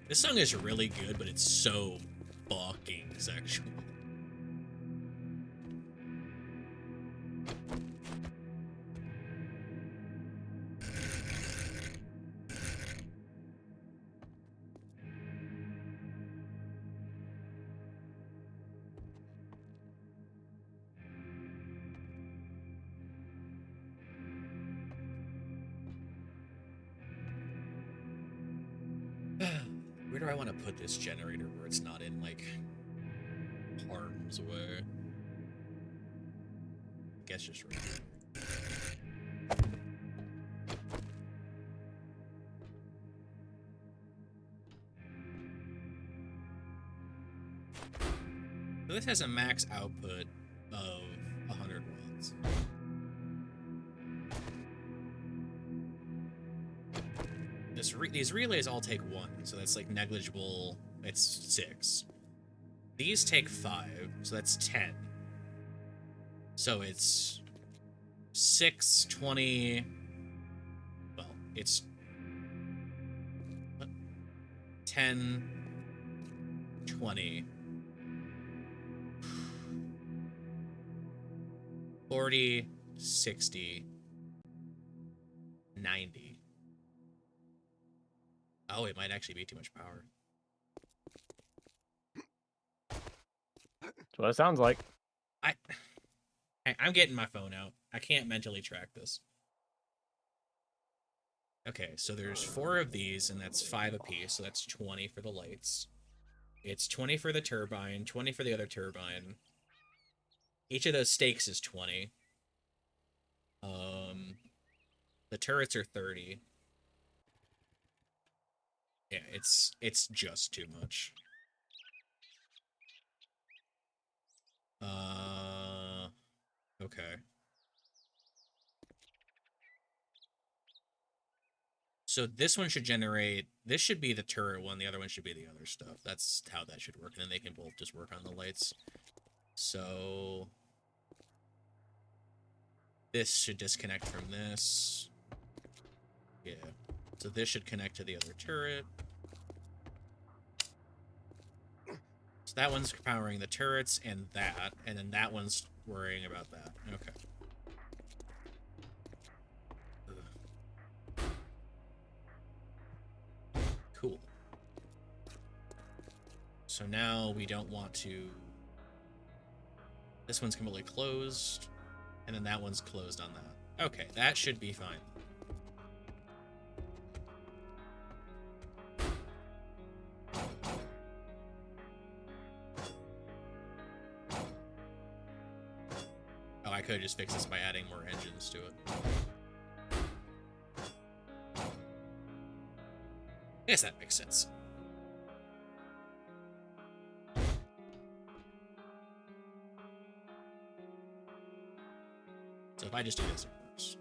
This song is really good, but it's so fucking sexual. Where do I want to put this generator where it's not in, like, harm's way? I guess just right here. So this has a max output of 100 watts. These relays all take 1, so that's like negligible. It's 6. These take 5, so that's 10. So it's 6, 20. Well, it's 10, 20, 40, 60, 90. Oh, it might actually be too much power. That's what it sounds like. I'm getting my phone out. I can't mentally track this. Okay, so there's 4 of these, and that's 5 apiece, so that's 20 for the lights. It's 20 for the turbine, 20 for the other turbine. Each of those stakes is 20. The turrets are 30. Yeah, it's just too much. Okay. So this one should generate... This should be the turret one. The other one should be the other stuff. That's how that should work. And then they can both just work on the lights. So... This should disconnect from this. Yeah. So this should connect to the other turret. So that one's powering the turrets and that. And then that one's worrying about that. Okay. Cool. So now we don't want to... This one's completely closed, and then that one's closed on that. Okay, that should be fine. Oh, I could have just fixed this by adding more engines to it. I guess that makes sense. So if I just do this, it works.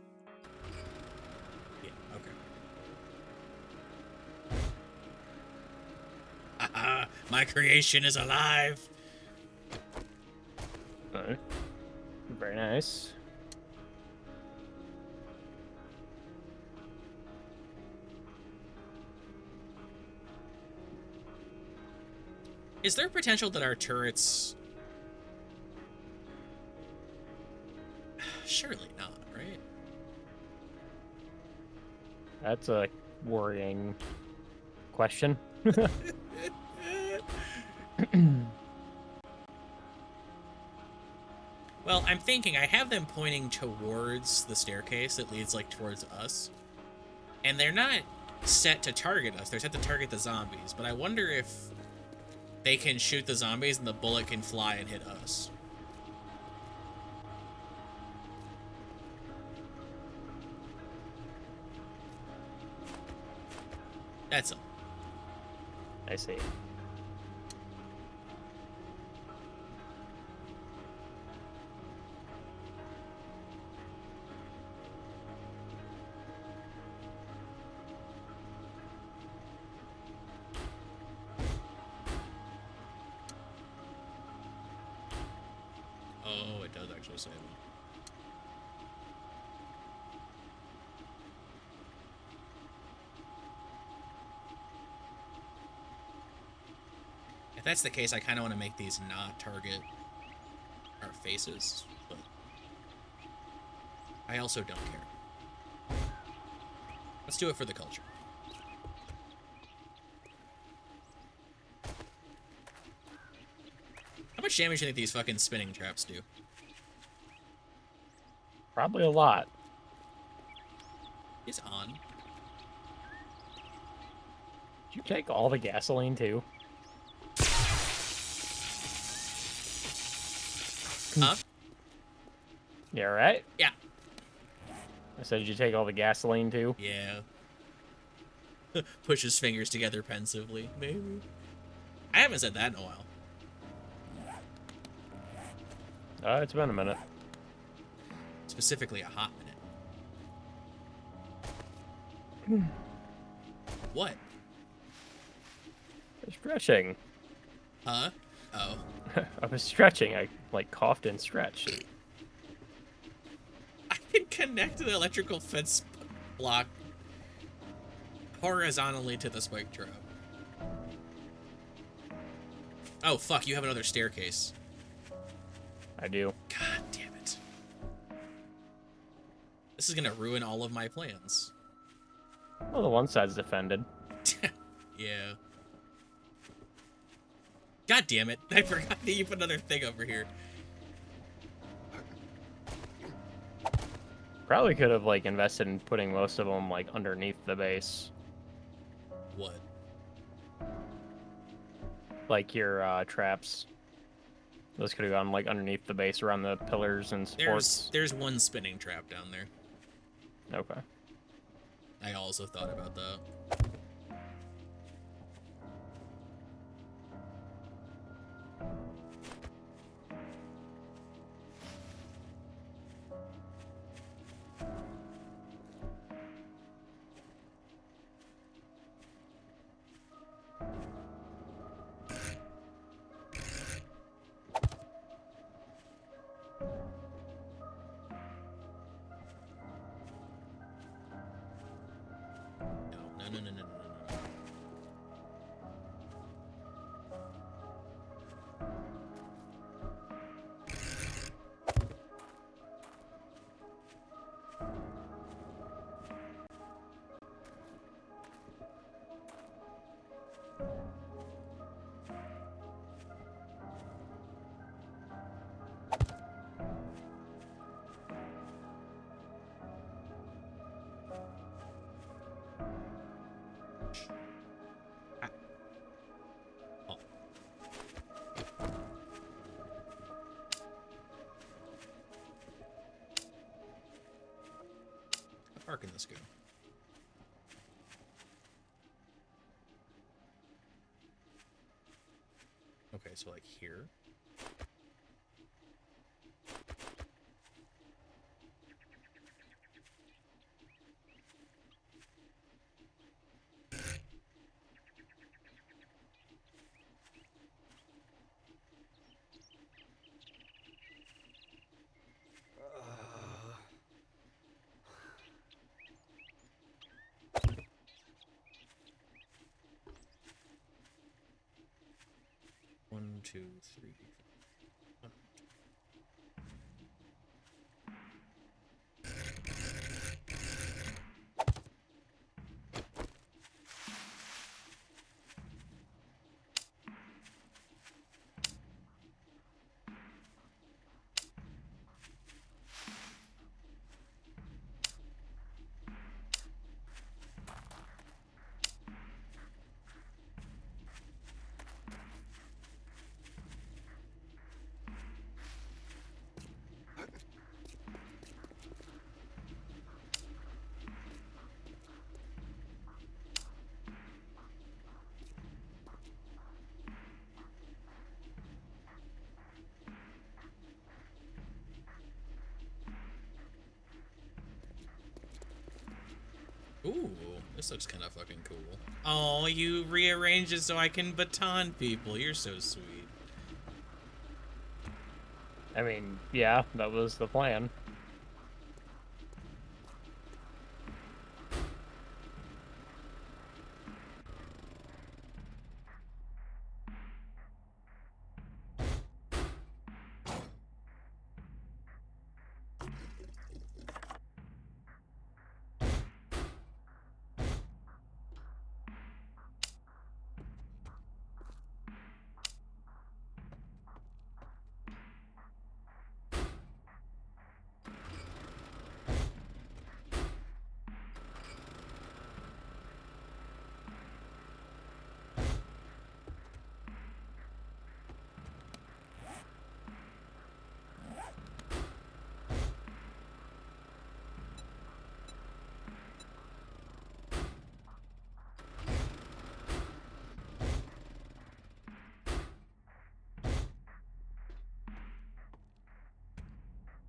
Yeah, okay. Haha, my creation is alive! Okay. Very nice. Is there potential that our turrets... Surely not, right? That's a worrying question. Well, I'm thinking I have them pointing towards the staircase that leads, like, towards us. And they're not set to target us. They're set to target the zombies. But I wonder if they can shoot the zombies and the bullet can fly and hit us. That's all. I see. Oh, it does actually say that. If that's the case, I kind of want to make these not target our faces, but I also don't care. Let's do it for the culture. How much damage do you think these fucking spinning traps do? Probably a lot. He's on. Did you take all the gasoline too? Huh? Yeah, right? Yeah. I said, did you take all the gasoline too? Yeah. Push his fingers together pensively. Maybe. I haven't said that in a while. It's been a minute. Specifically a hot minute. What? Stretching. Huh? Oh. I was stretching. I, like, coughed and stretched. I can connect the electrical fence block horizontally to the spike trap. Oh, fuck, you have another staircase. I do. God damn it. This is gonna ruin all of my plans. Well, the one side's defended. Yeah. God damn it. I forgot that you put another thing over here. Probably could have, like, invested in putting most of them, like, underneath the base. What? Like your traps. Those could have gone, like, underneath the base around the pillars and supports. There's one spinning trap down there. Okay. I also thought about that. no, no, no, no, no. Oh. How far can this go? Okay, so like here. One, two, three. Ooh, this looks kind of fucking cool. Oh, you rearranged it so I can baton people. You're so sweet. I mean, yeah, that was the plan.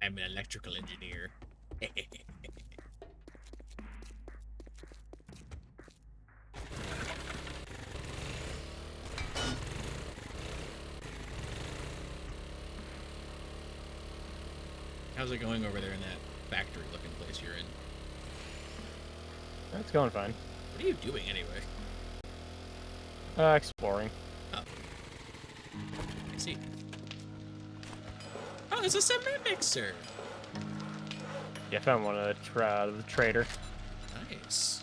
I'm an electrical engineer. How's it going over there in that factory-looking place you're in? It's going fine. What are you doing anyway? Exploring. Oh. I see. Oh, it's a cement mixer! Yeah, I found one of the trader. Nice.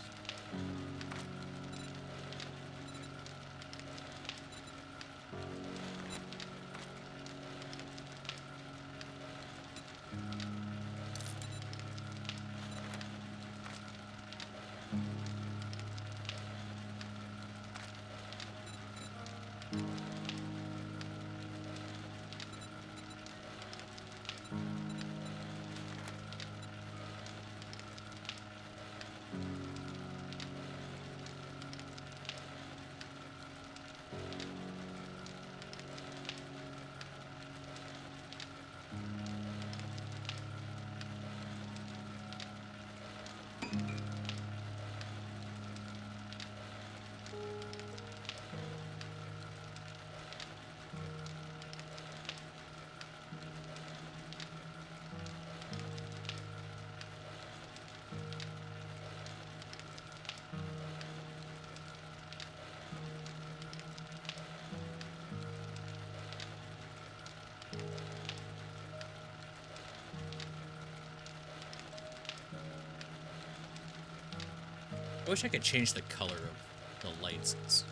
I wish I could change the color of the lights.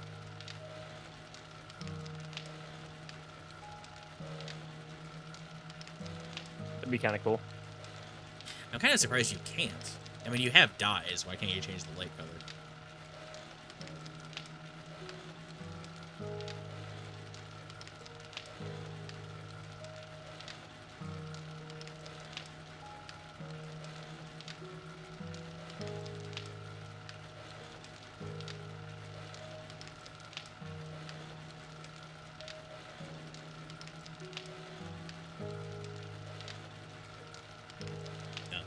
That'd be kind of cool. I'm kind of surprised you can't. I mean, you have dyes. Why can't you change the light color? No.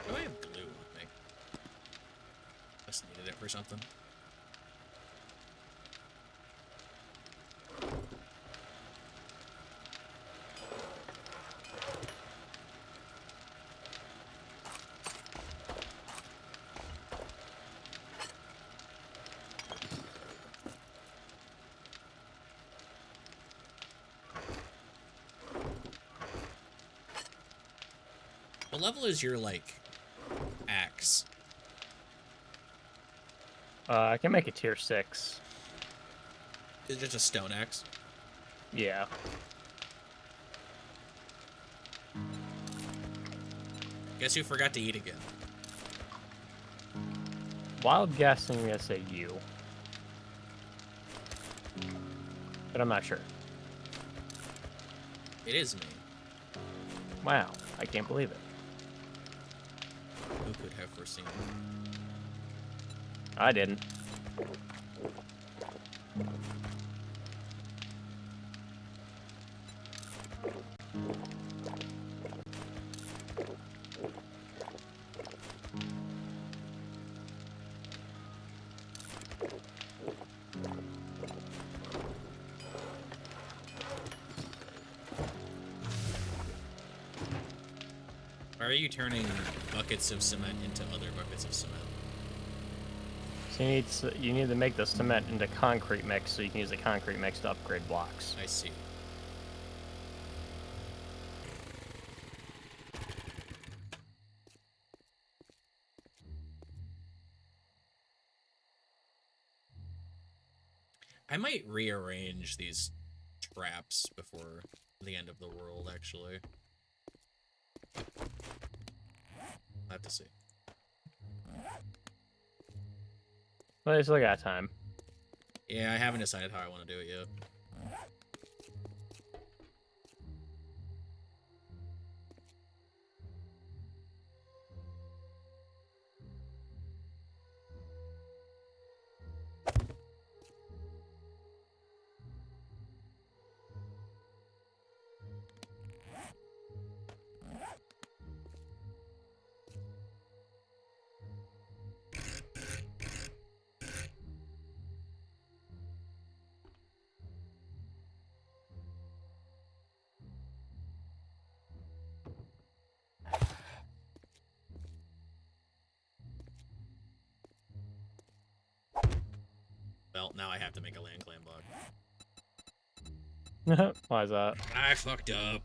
Do I have glue on me? Just needed it for something. What level is your, like, axe? I can make a tier 6. Is it just a stone axe? Yeah. Guess who forgot to eat again? Wild guess, I'm gonna say you. But I'm not sure. It is me. Wow, I can't believe it. Who could have foreseen? I didn't. Why are you turning buckets of cement into other buckets of cement? So you need to make the cement into concrete mix so you can use the concrete mix to upgrade blocks. I see. I might rearrange these traps before the end of the world, actually. I'll have to see. Well, I still got time. Yeah, I haven't decided how I want to do it yet. Well, now I have to make a land claim block. Why is that? I fucked up.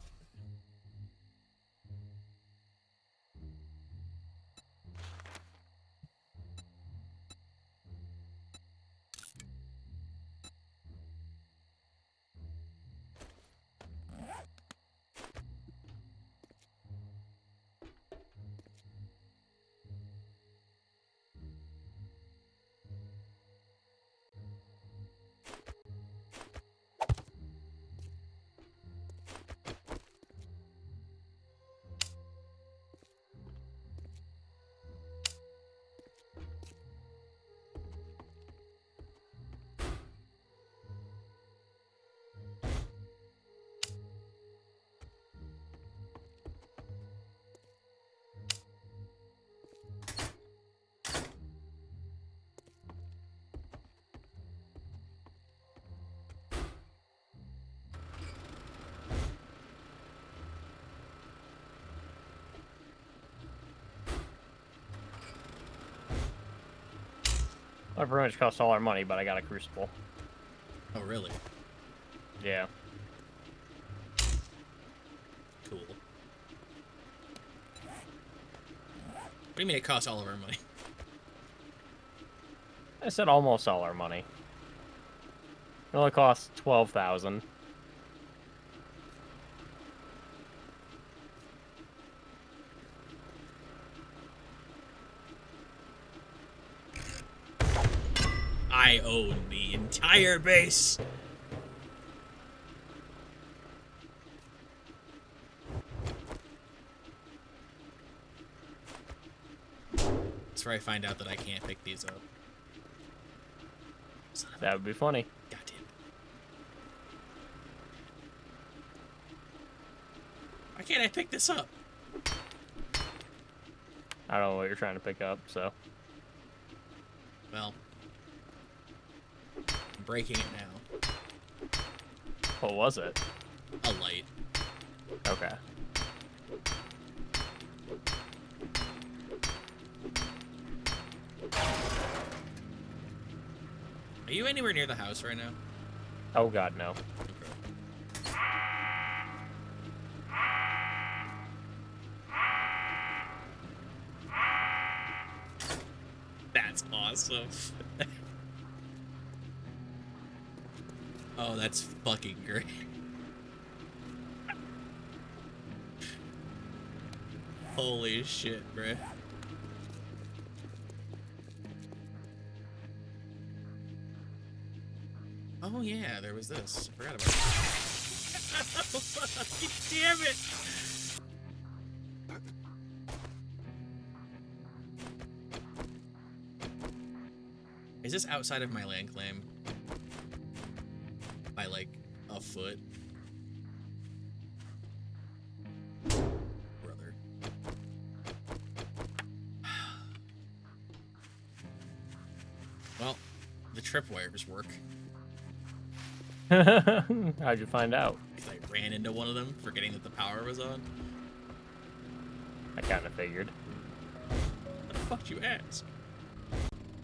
I pretty much cost all our money, but I got a crucible. Oh, really? Yeah. Cool. What do you mean it costs all of our money? I said almost all our money. It only costs 12,000. I own the entire base. That's where I find out that I can't pick these up. That would be funny. God damn it. Why can't I pick this up? I don't know what you're trying to pick up, so. Well, I'm breaking it now. What was it? A light. Okay. Are you anywhere near the house right now? Oh god, no. That's awesome. Oh, that's fucking great. Holy shit, bruh. Oh yeah, there was this. I forgot about that. Damn it! Is this outside of my land claim? By like a foot? Brother. Well, the tripwires work. How'd you find out? Because I ran into one of them, forgetting that the power was on. I kind of figured. What the fuck did you ask?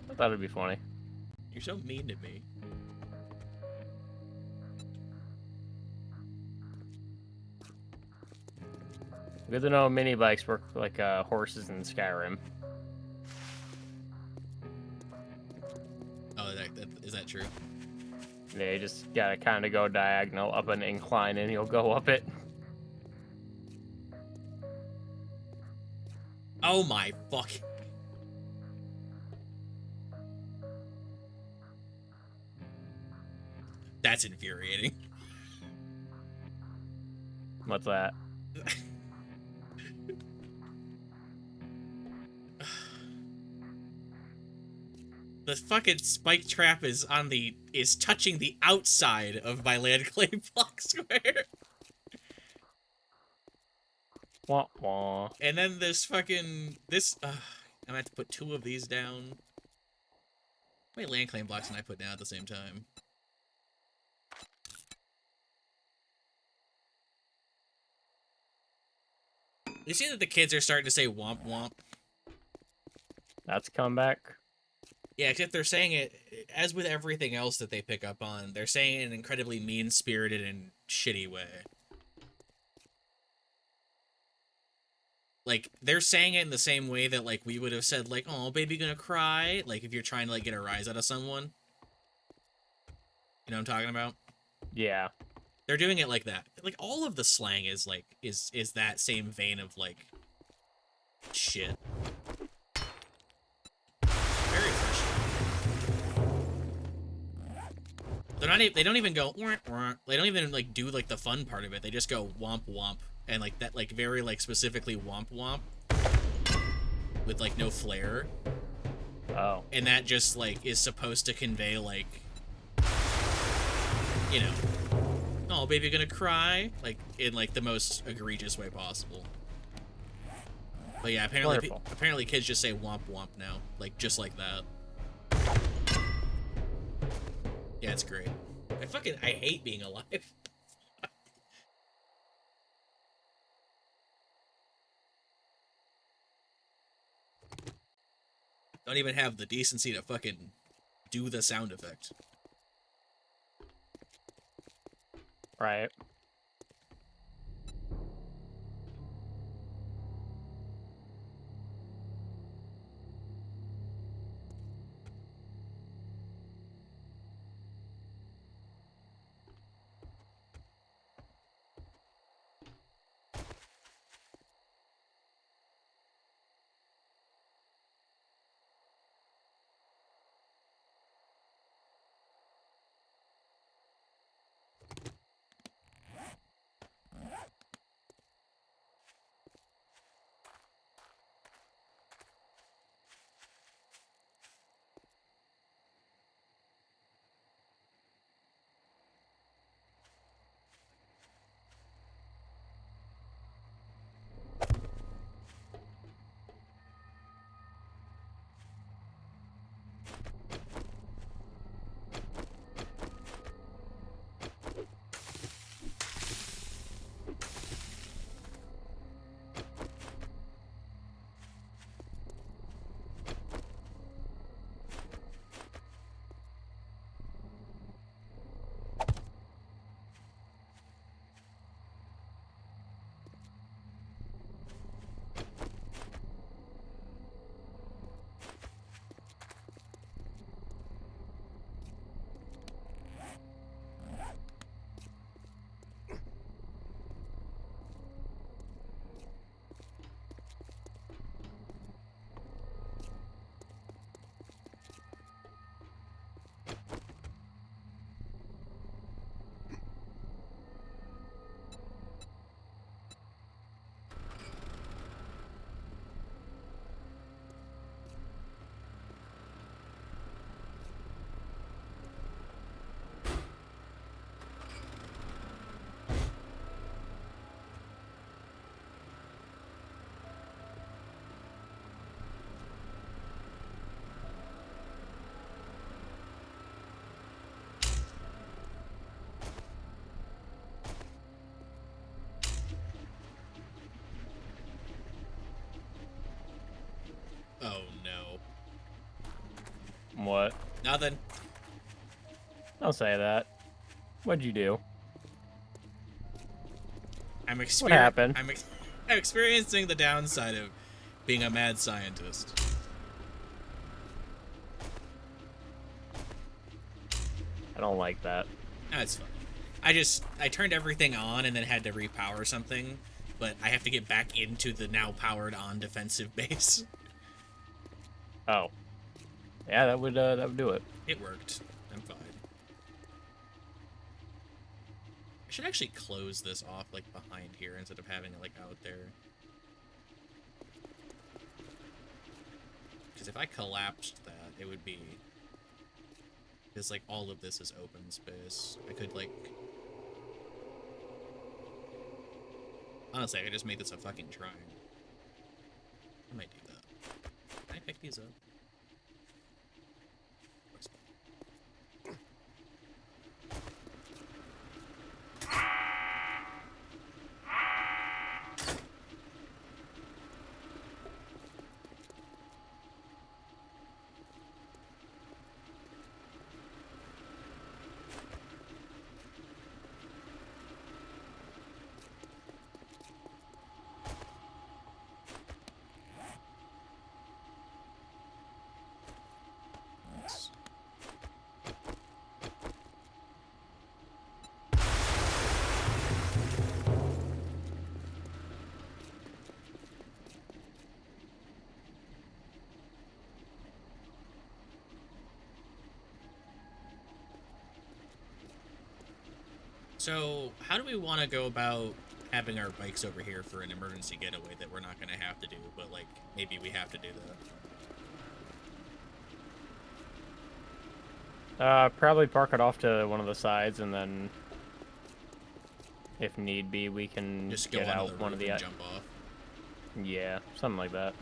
I thought it'd be funny. You're so mean to me. Good to know mini bikes work like horses in Skyrim. Oh, is that true? Yeah, you just gotta kind of go diagonal up an incline and you'll go up it. Oh my fuck. That's infuriating. What's that? The fucking spike trap is touching the outside of my land claim block square. Wah wah. And then this fucking I'm gonna have to put 2 of these down. How many land claim blocks can I put down at the same time? You see that the kids are starting to say womp womp? That's a comeback. Yeah, except they're saying it, as with everything else that they pick up on, they're saying it in an incredibly mean-spirited and shitty way. Like, they're saying it in the same way that, like, we would have said, like, oh, baby gonna cry, like, if you're trying to, like, get a rise out of someone. You know what I'm talking about? Yeah. They're doing it like that. Like, all of the slang is, like, is that same vein of, like, shit. Very frustrating. They're not. They don't even go. Wah, wah. They don't even like do like the fun part of it. They just go womp womp and like that, like very like specifically womp womp with like no flair. Oh. And that just like is supposed to convey like, you know, oh baby gonna cry, like in like the most egregious way possible. But yeah, apparently kids just say womp womp now, like just like that. Yeah, it's great. I hate being alive. Don't even have the decency to fucking do the sound effect. Right. Oh no. What? Nothing. Don't say that. What'd you do? What happened? I'm experiencing the downside of being a mad scientist. I don't like that. No, it's fine. I turned everything on and then had to repower something, but I have to get back into the now powered on defensive base. Oh. Yeah, that would do it. It worked. I'm fine. I should actually close this off like behind here instead of having it like out there. Because if I collapsed that, it would be... Because like all of this is open space. I could like... Honestly, I could just make this a fucking triangle. I might do that. Can I pick these up? So, how do we want to go about having our bikes over here for an emergency getaway that we're not going to have to do, but, like, maybe we have to do that? Probably park it off to one of the sides, and then, if need be, we can Just go get onto out the one roof of the. and jump off. Yeah, something like that.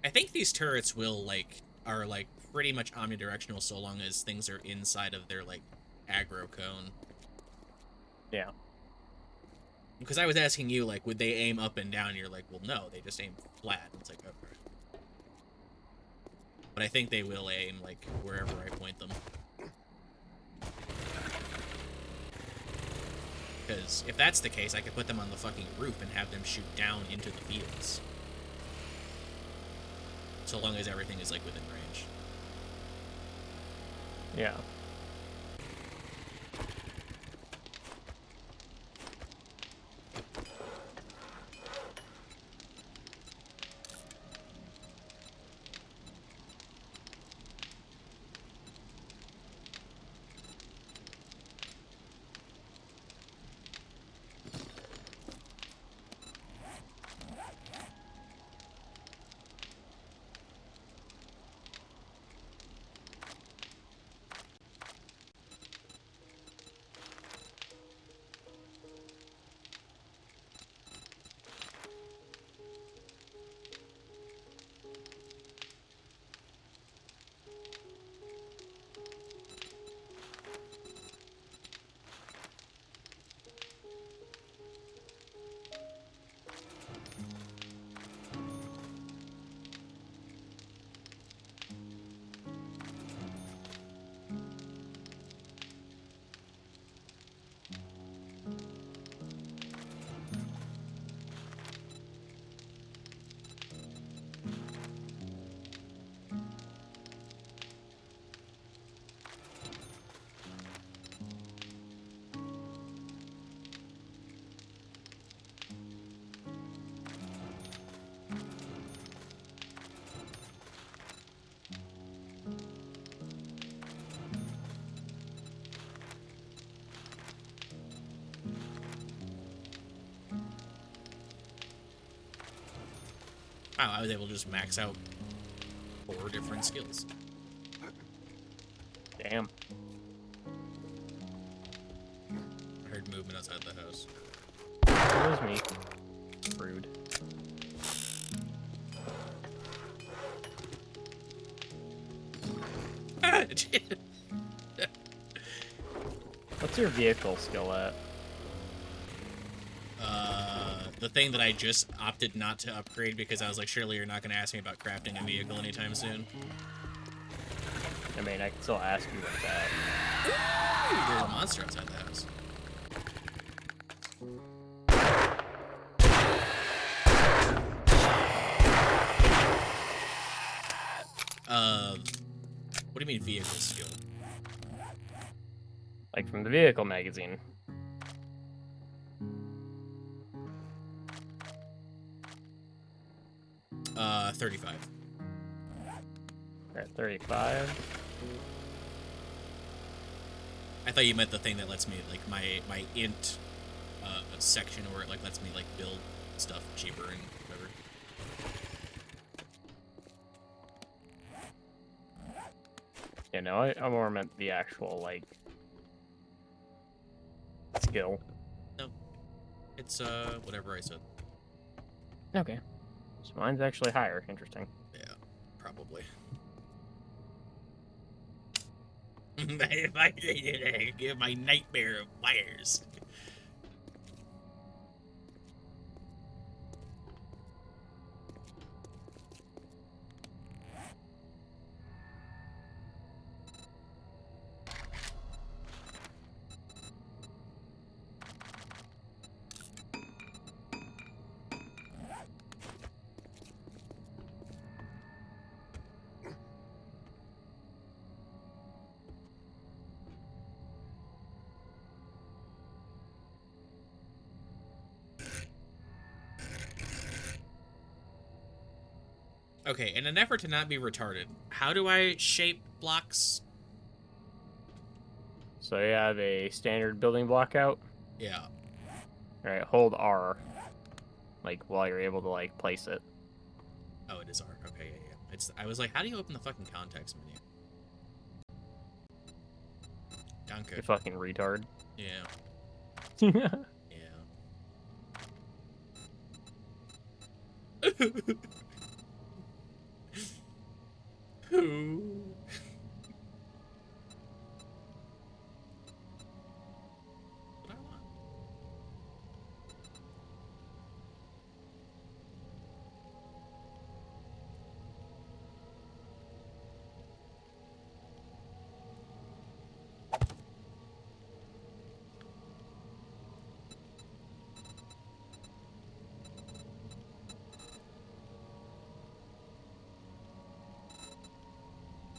I think these turrets are like pretty much omnidirectional so long as things are inside of their like aggro cone. Yeah. Because I was asking you, like, would they aim up and down? You're like, well, no, they just aim flat. It's like, okay. But I think they will aim, like, wherever I point them. Because if that's the case, I could put them on the fucking roof and have them shoot down into the fields. So long as everything is, like, within range. Yeah. Wow, I was able to just max out 4 different skills. Damn. I heard movement outside the house. It was me. Rude. What's your vehicle skill at? The thing that I just opted not to upgrade because I was like, surely you're not going to ask me about crafting a vehicle anytime soon. I mean, I can still ask you what's at. Ooh, there's a monster outside the house. What do you mean vehicle skill? Like from the vehicle magazine. 35. We're at 35. I thought you meant the thing that lets me, like, my int section where it, like, lets me, like, build stuff cheaper and whatever. You know, I more meant the actual, like, skill. No. It's, whatever I said. Okay. So mine's actually higher. Interesting. Yeah, probably. If I give my nightmare of wires. Okay, in an effort to not be retarded, how do I shape blocks? So you have a standard building block out. Yeah. All right, hold R, like while you're able to like place it. Oh, it is R. Okay, yeah. I was like, how do you open the fucking context menu? Danke. You fucking retard. Yeah. Yeah. Who? What I want?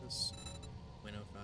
This Window 5.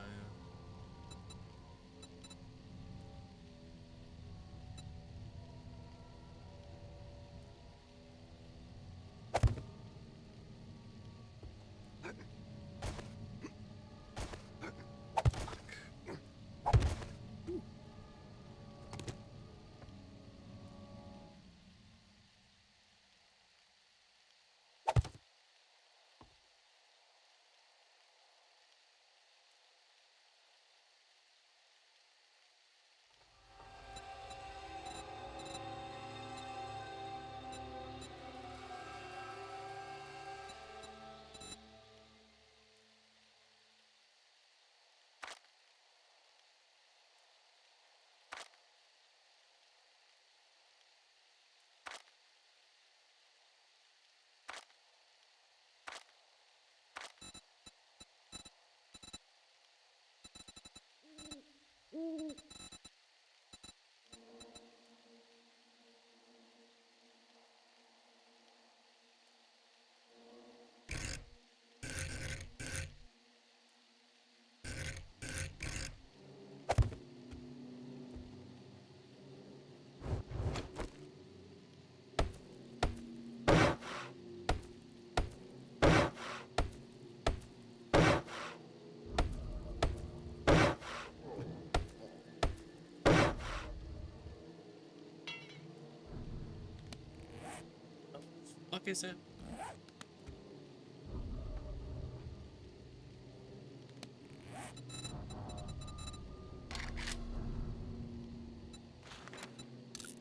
Fuck is it?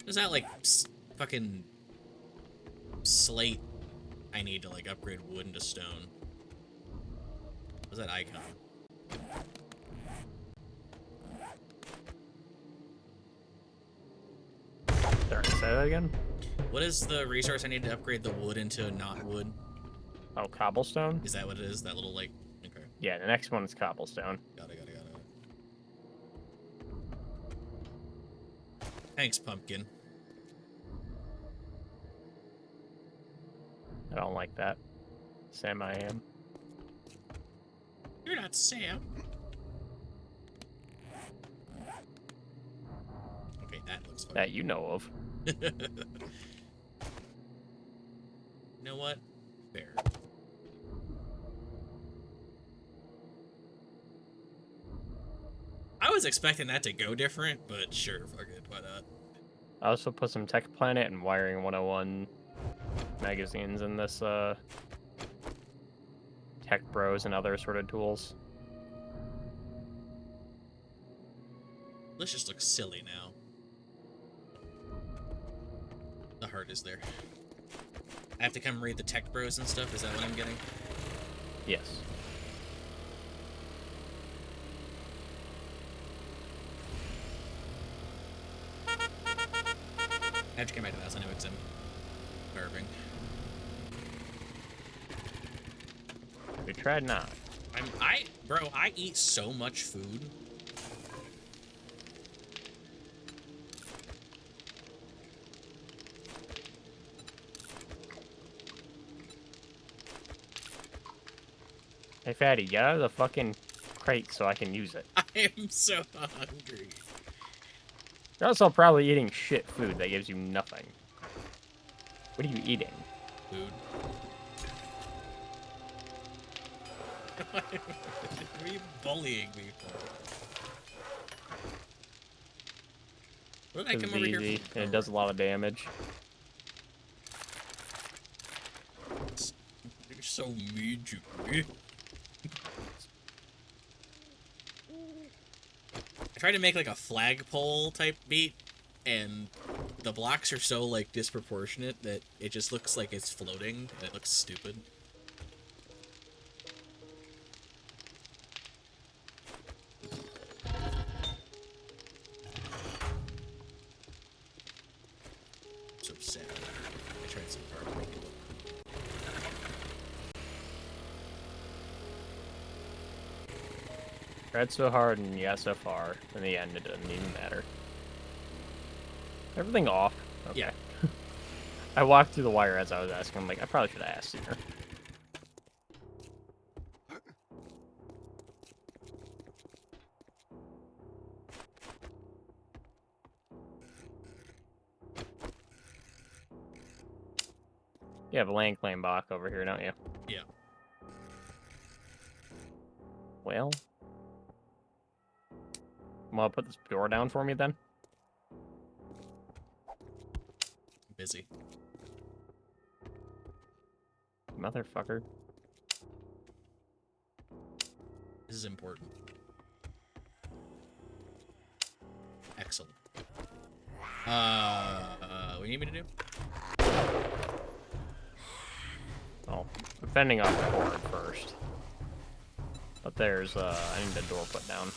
Is that like fucking slate I need to like upgrade wood into stone? What's that icon? Sorry, say that again. What is the resource I need to upgrade the wood into not wood? Oh, cobblestone? Is that what it is? That little like okay. Yeah, the next one is cobblestone. Got it. Thanks, pumpkin. I don't like that. Sam, I am. You're not Sam. Okay, that looks fun. That you know of. You know what? Fair. I was expecting that to go different, but sure, fuck it, why not? I also put some Tech Planet and Wiring 101 magazines in this Tech Bros and other sort of tools. This just looks silly now. The heart is there. I have to come read the Tech Bros and stuff, is that what I'm getting? Yes. I have to come back to that, so I know because I'm carving. We tried not. Bro, I eat so much food. Hey, Fatty, get out of the fucking crate so I can use it. I am so hungry. You're also probably eating shit food that gives you nothing. What are you eating? Food. What are you bullying me for? What did I It's come over here easy, for? and it does a lot of damage. You're so mean to me. I tried to make like a flagpole type beat, and the blocks are so like disproportionate that it just looks like it's floating, and it looks stupid. So sad. I tried so hard to make it look. Tried so hard and yeah, so far. In the end, it doesn't even matter. Everything off. Okay. Yeah. I walked through the wire as I was asking. I'm like, I probably should have asked sooner. You have a land claim block over here, don't you? Yeah. Well, want to put this door down for me then? I'm busy. Motherfucker. This is important. Excellent. What do you need me to do? Oh, I'm fending off the board first. But there's, I need a door put down.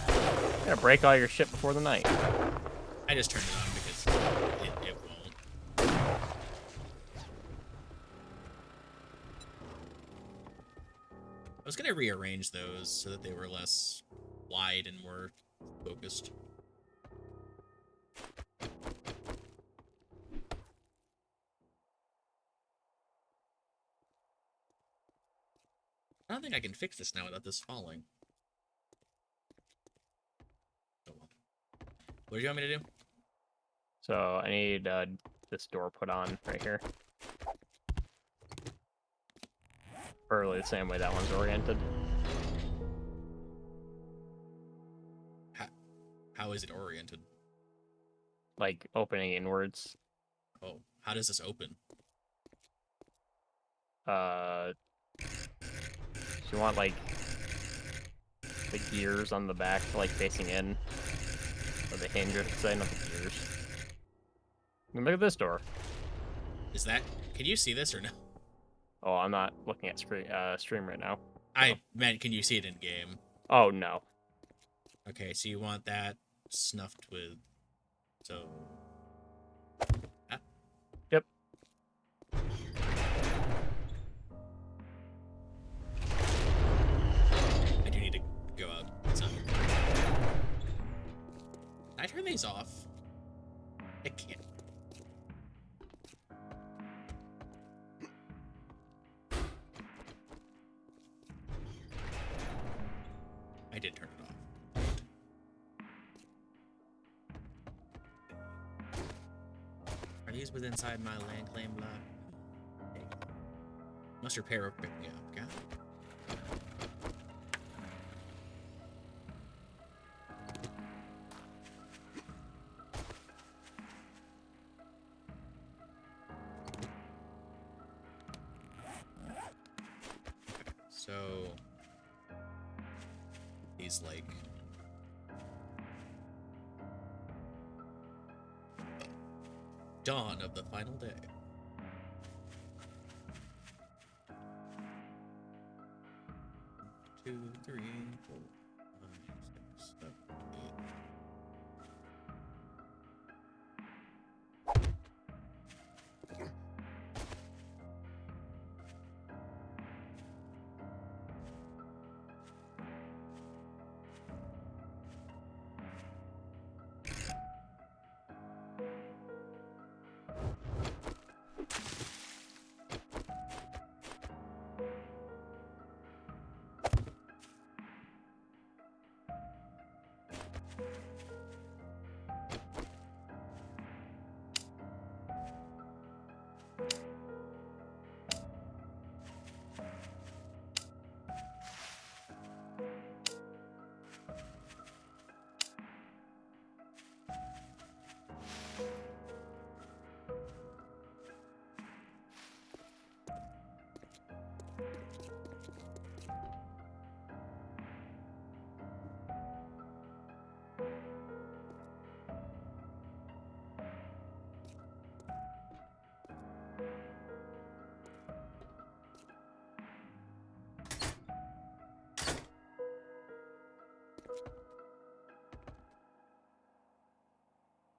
You gotta break all your shit before the night. I just turned it on because it won't. I was gonna rearrange those so that they were less wide and more focused. I don't think I can fix this now without this falling. Oh well. What do you want me to do? So I need this door put on right here. Probably the same way that one's oriented. How is it oriented? Like opening inwards. Oh, how does this open? So you want like the gears on the back like facing in. Or the hinge, I should say, not the gears. And look at this door. Is that... Can you see this or no? Oh, I'm not looking at stream right now. I meant, can you see it in game? Oh, no. Okay, so you want that snuffed with... So... Ah. Yep. I do need to go outside. Can I turn these off? I can't. I did turn it off. Are these within inside my land claim block? Okay. Must repair or pick me up, got it. So these like dawn of the final day. Two, three, four, five, six, seven, eight.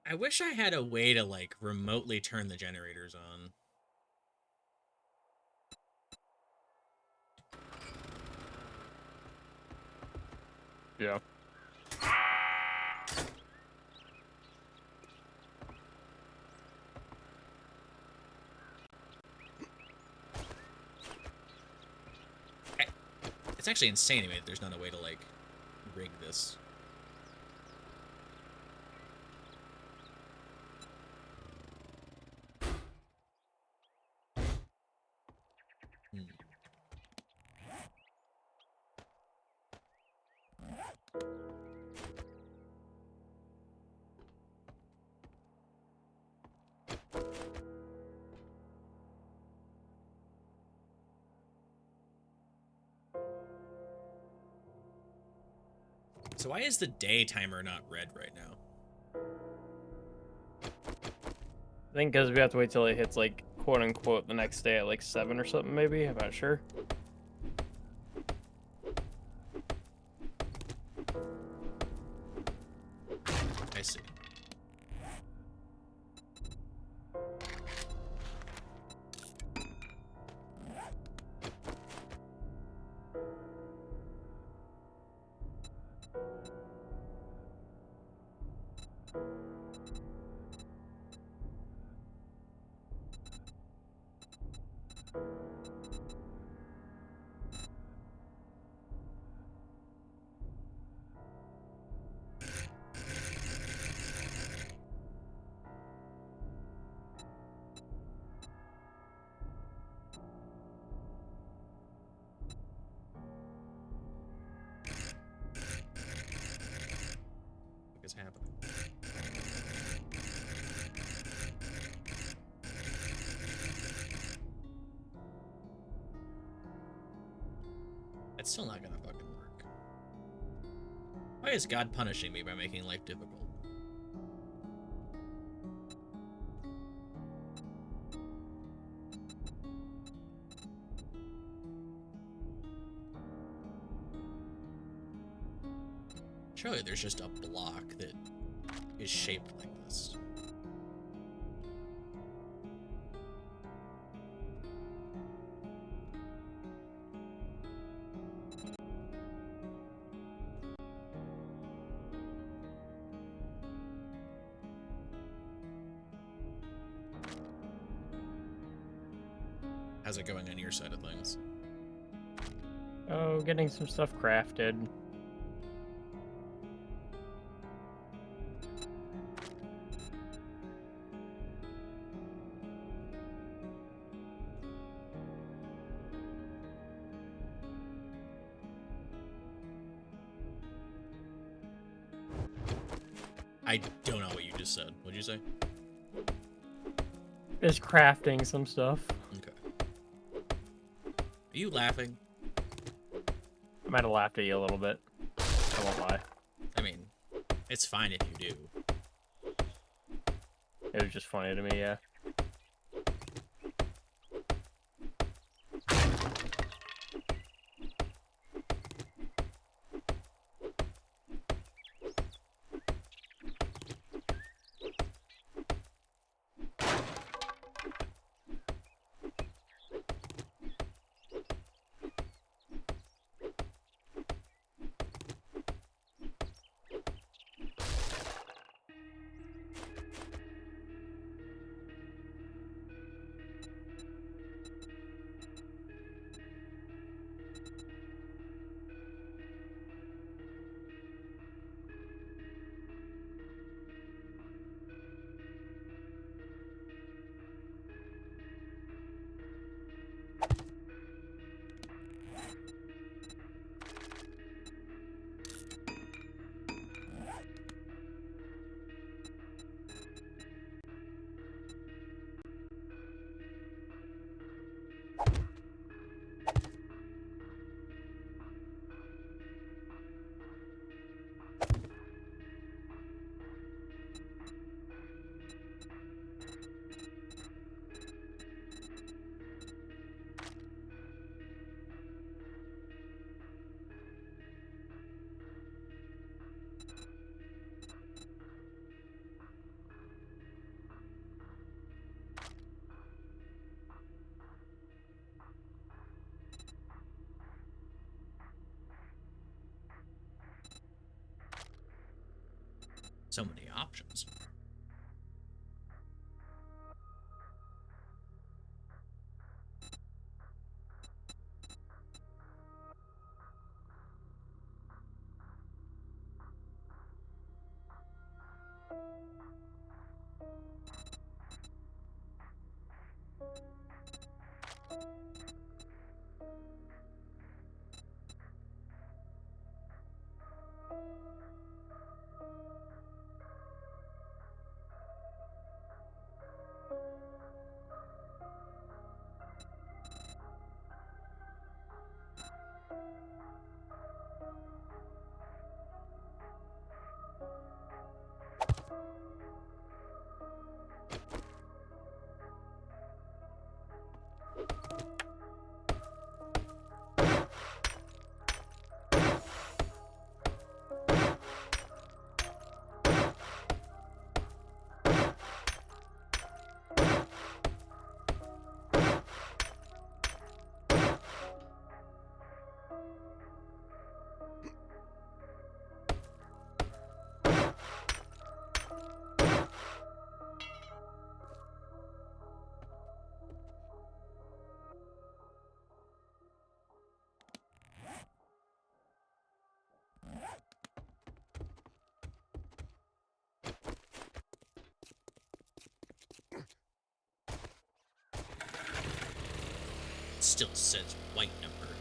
I wish I had a way to, like, remotely turn the generators on. Yeah. It's actually insane to me that there's not a way to, like, rig this. Hmm. So why is the day timer not red right now? I think because we have to wait till it hits, like, quote unquote, the next day at like 7 or something, maybe. I'm not sure. I see. What is happening? It's still not gonna fucking work. Why is God punishing me by making life difficult? Surely there's just a block that is shaped like this. How's it going on your side of things? Oh, getting some stuff crafted. I don't know what you just said. What'd you say? Just crafting some stuff. Okay. Are you laughing? I might have laughed at you a little bit. I won't lie. I mean, it's fine if you do. It was just funny to me, yeah. So many options. Still says white number.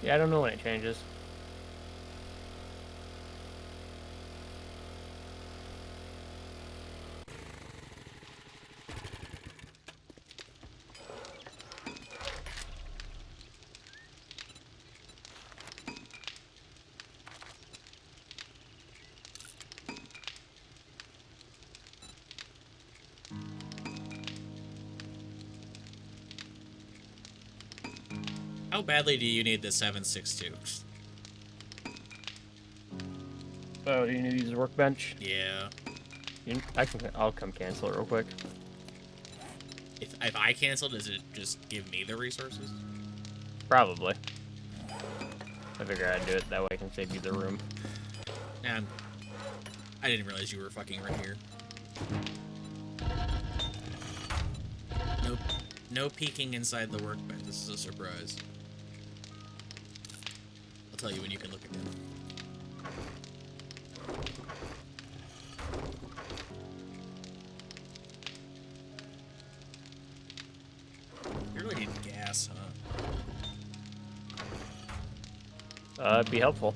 Yeah, I don't know when it changes. How badly do you need the 762? Oh, do you need to use a workbench? Yeah. I'll come cancel it real quick. If I cancel, does it just give me the resources? Probably. I figure I'd do it that way. I can save you the room. Nah, I didn't realize you were fucking right here. Nope. No peeking inside the workbench. This is a surprise. I'll tell you when you can look again. You really need gas, huh? It'd be helpful.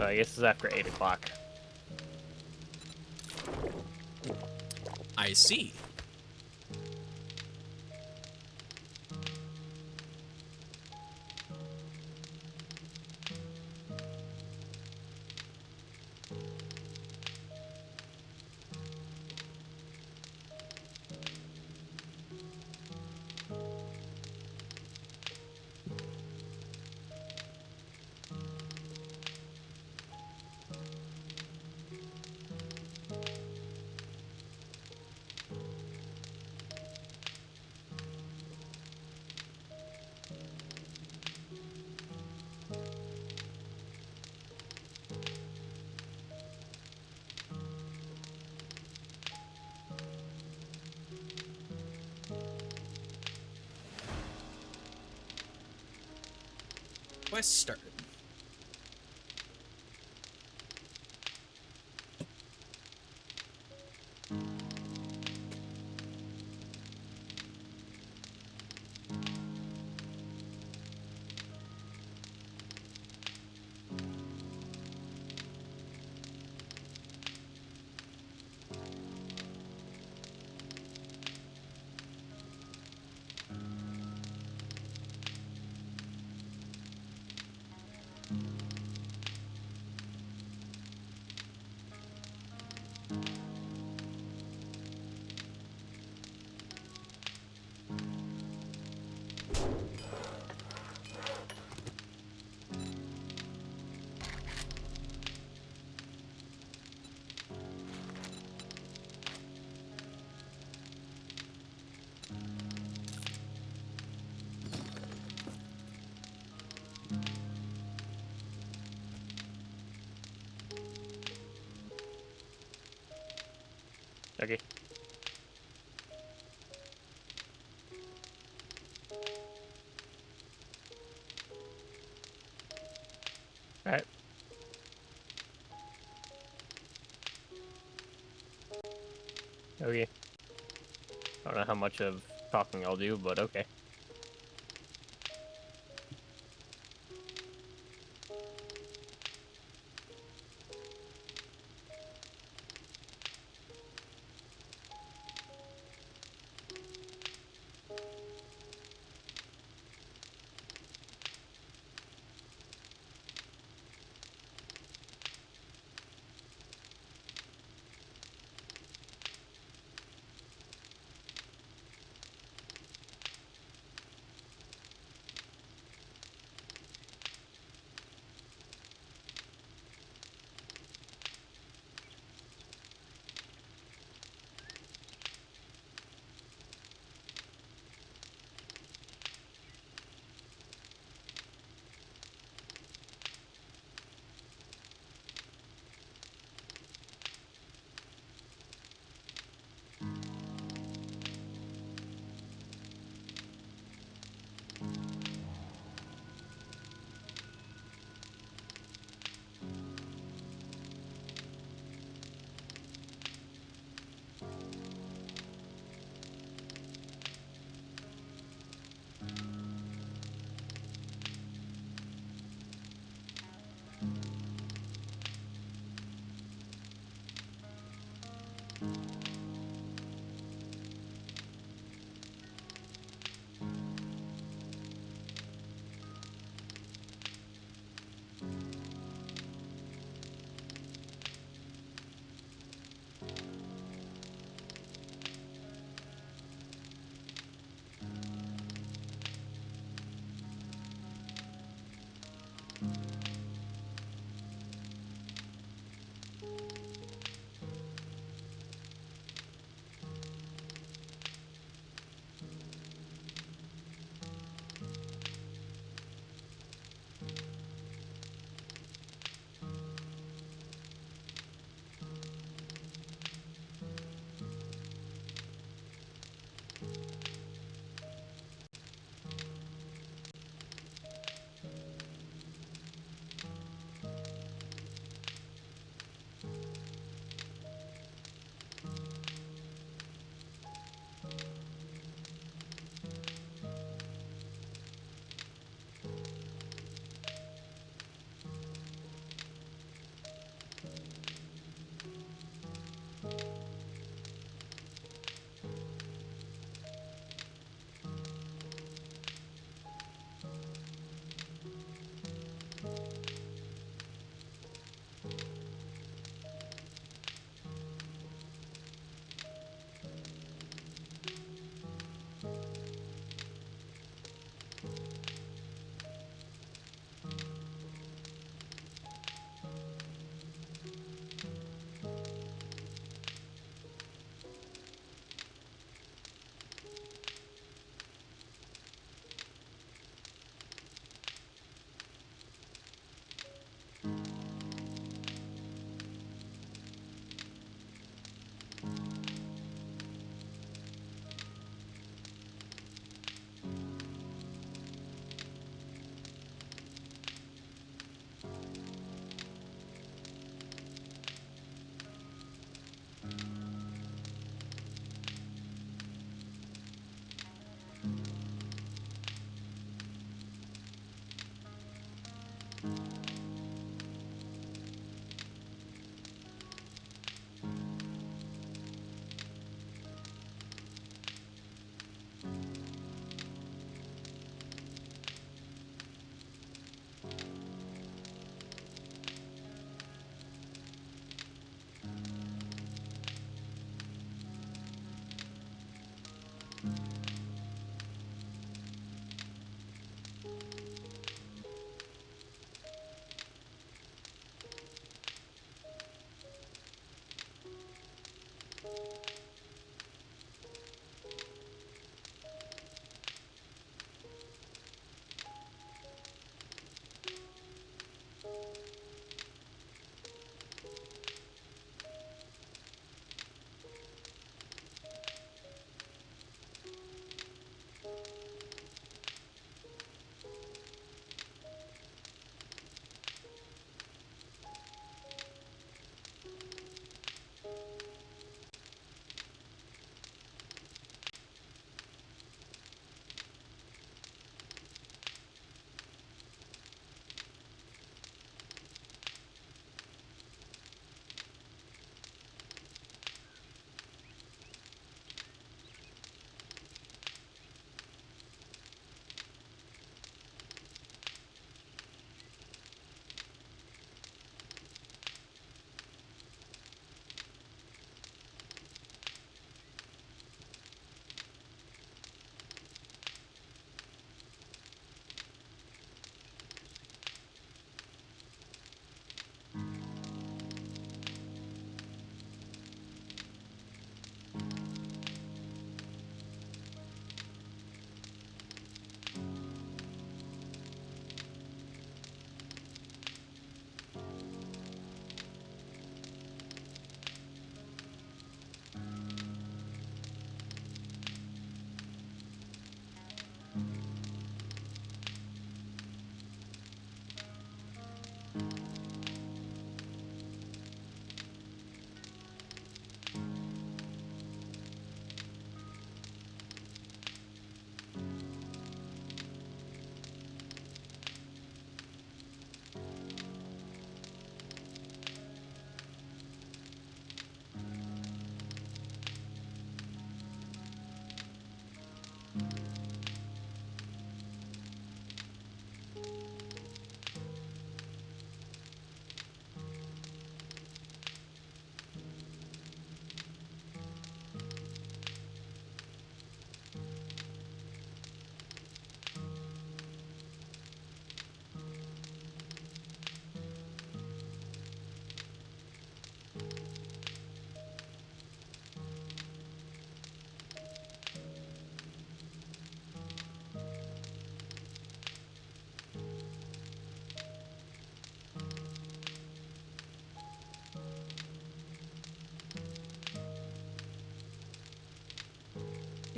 I guess it's after 8 o'clock. I see. Quest started. All right. Okay. I don't know how much of talking I'll do, but okay.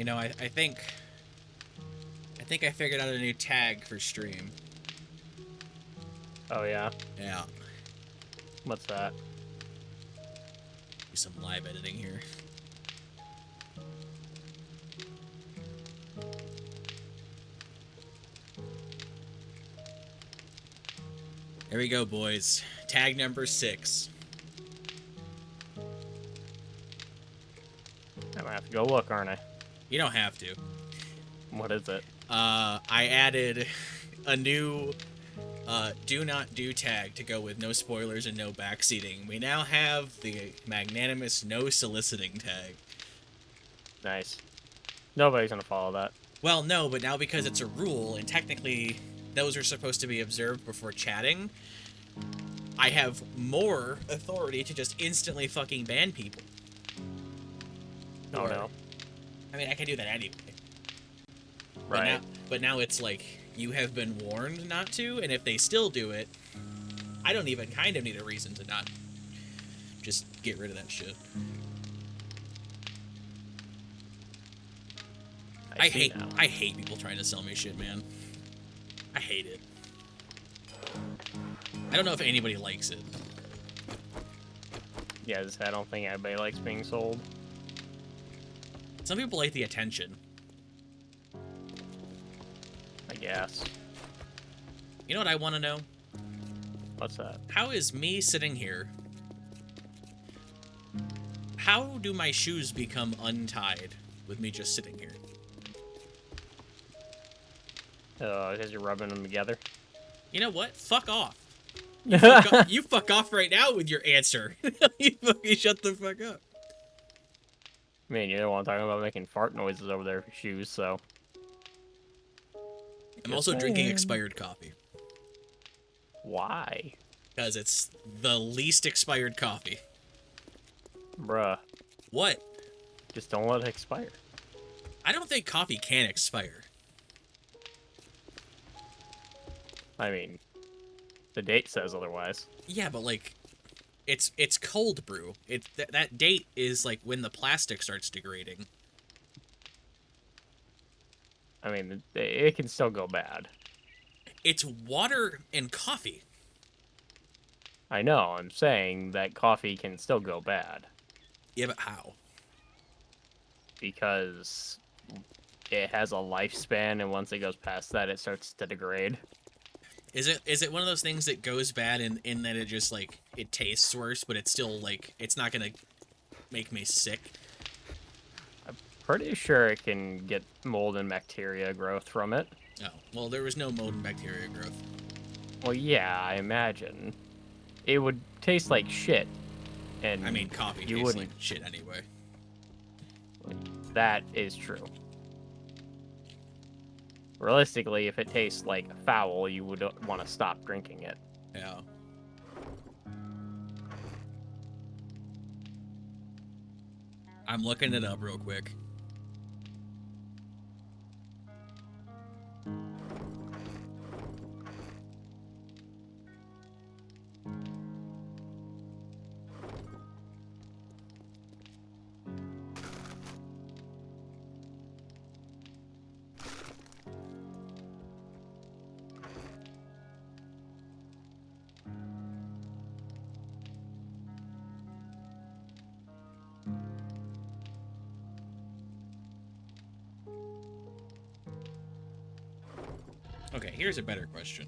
You know, I think I figured out a new tag for stream. Oh yeah. Yeah. What's that? Do some live editing here. There we go, boys. Tag number 6. I'm gonna have to go look, aren't I? You don't have to. What is it? I added a new do not do tag to go with no spoilers and no backseating. We now have the magnanimous no soliciting tag. Nice. Nobody's gonna follow that. Well, no, but now because it's a rule, and technically those are supposed to be observed before chatting, I have more authority to just instantly fucking ban people. Oh no. I mean, I can do that anyway. Right. But now it's like, you have been warned not to, and if they still do it, I don't even kind of need a reason to not just get rid of that shit. I hate people trying to sell me shit, man. I hate it. I don't know if anybody likes it. Yeah, I don't think anybody likes being sold. Some people like the attention. I guess. You know what I want to know? What's that? How is me sitting here? How do my shoes become untied with me just sitting here? Because you're rubbing them together. You know what? Fuck off. You fuck off right now with your answer. You fucking shut the fuck up. I mean, you're the one talking about making fart noises over their shoes, so. I'm also drinking expired coffee. Why? Because it's the least expired coffee. Bruh. What? Just don't let it expire. I don't think coffee can expire. I mean, the date says otherwise. Yeah, but like, it's cold brew. That date is like when the plastic starts degrading. I mean, it can still go bad. It's water and coffee. I know, I'm saying that coffee can still go bad. Yeah, but how? Because it has a lifespan, and once it goes past that, it starts to degrade. Is it one of those things that goes bad in that it just, like, it tastes worse, but it's still, like, it's not gonna make me sick? I'm pretty sure it can get mold and bacteria growth from it. Oh, well, there was no mold and bacteria growth. Well, yeah, I imagine. It would taste like shit. And I mean, coffee you tastes wouldn't. like shit anyway. That is true. Realistically, if it tastes like foul, you would want to stop drinking it. Yeah. I'm looking it up real quick. Okay, here's a better question.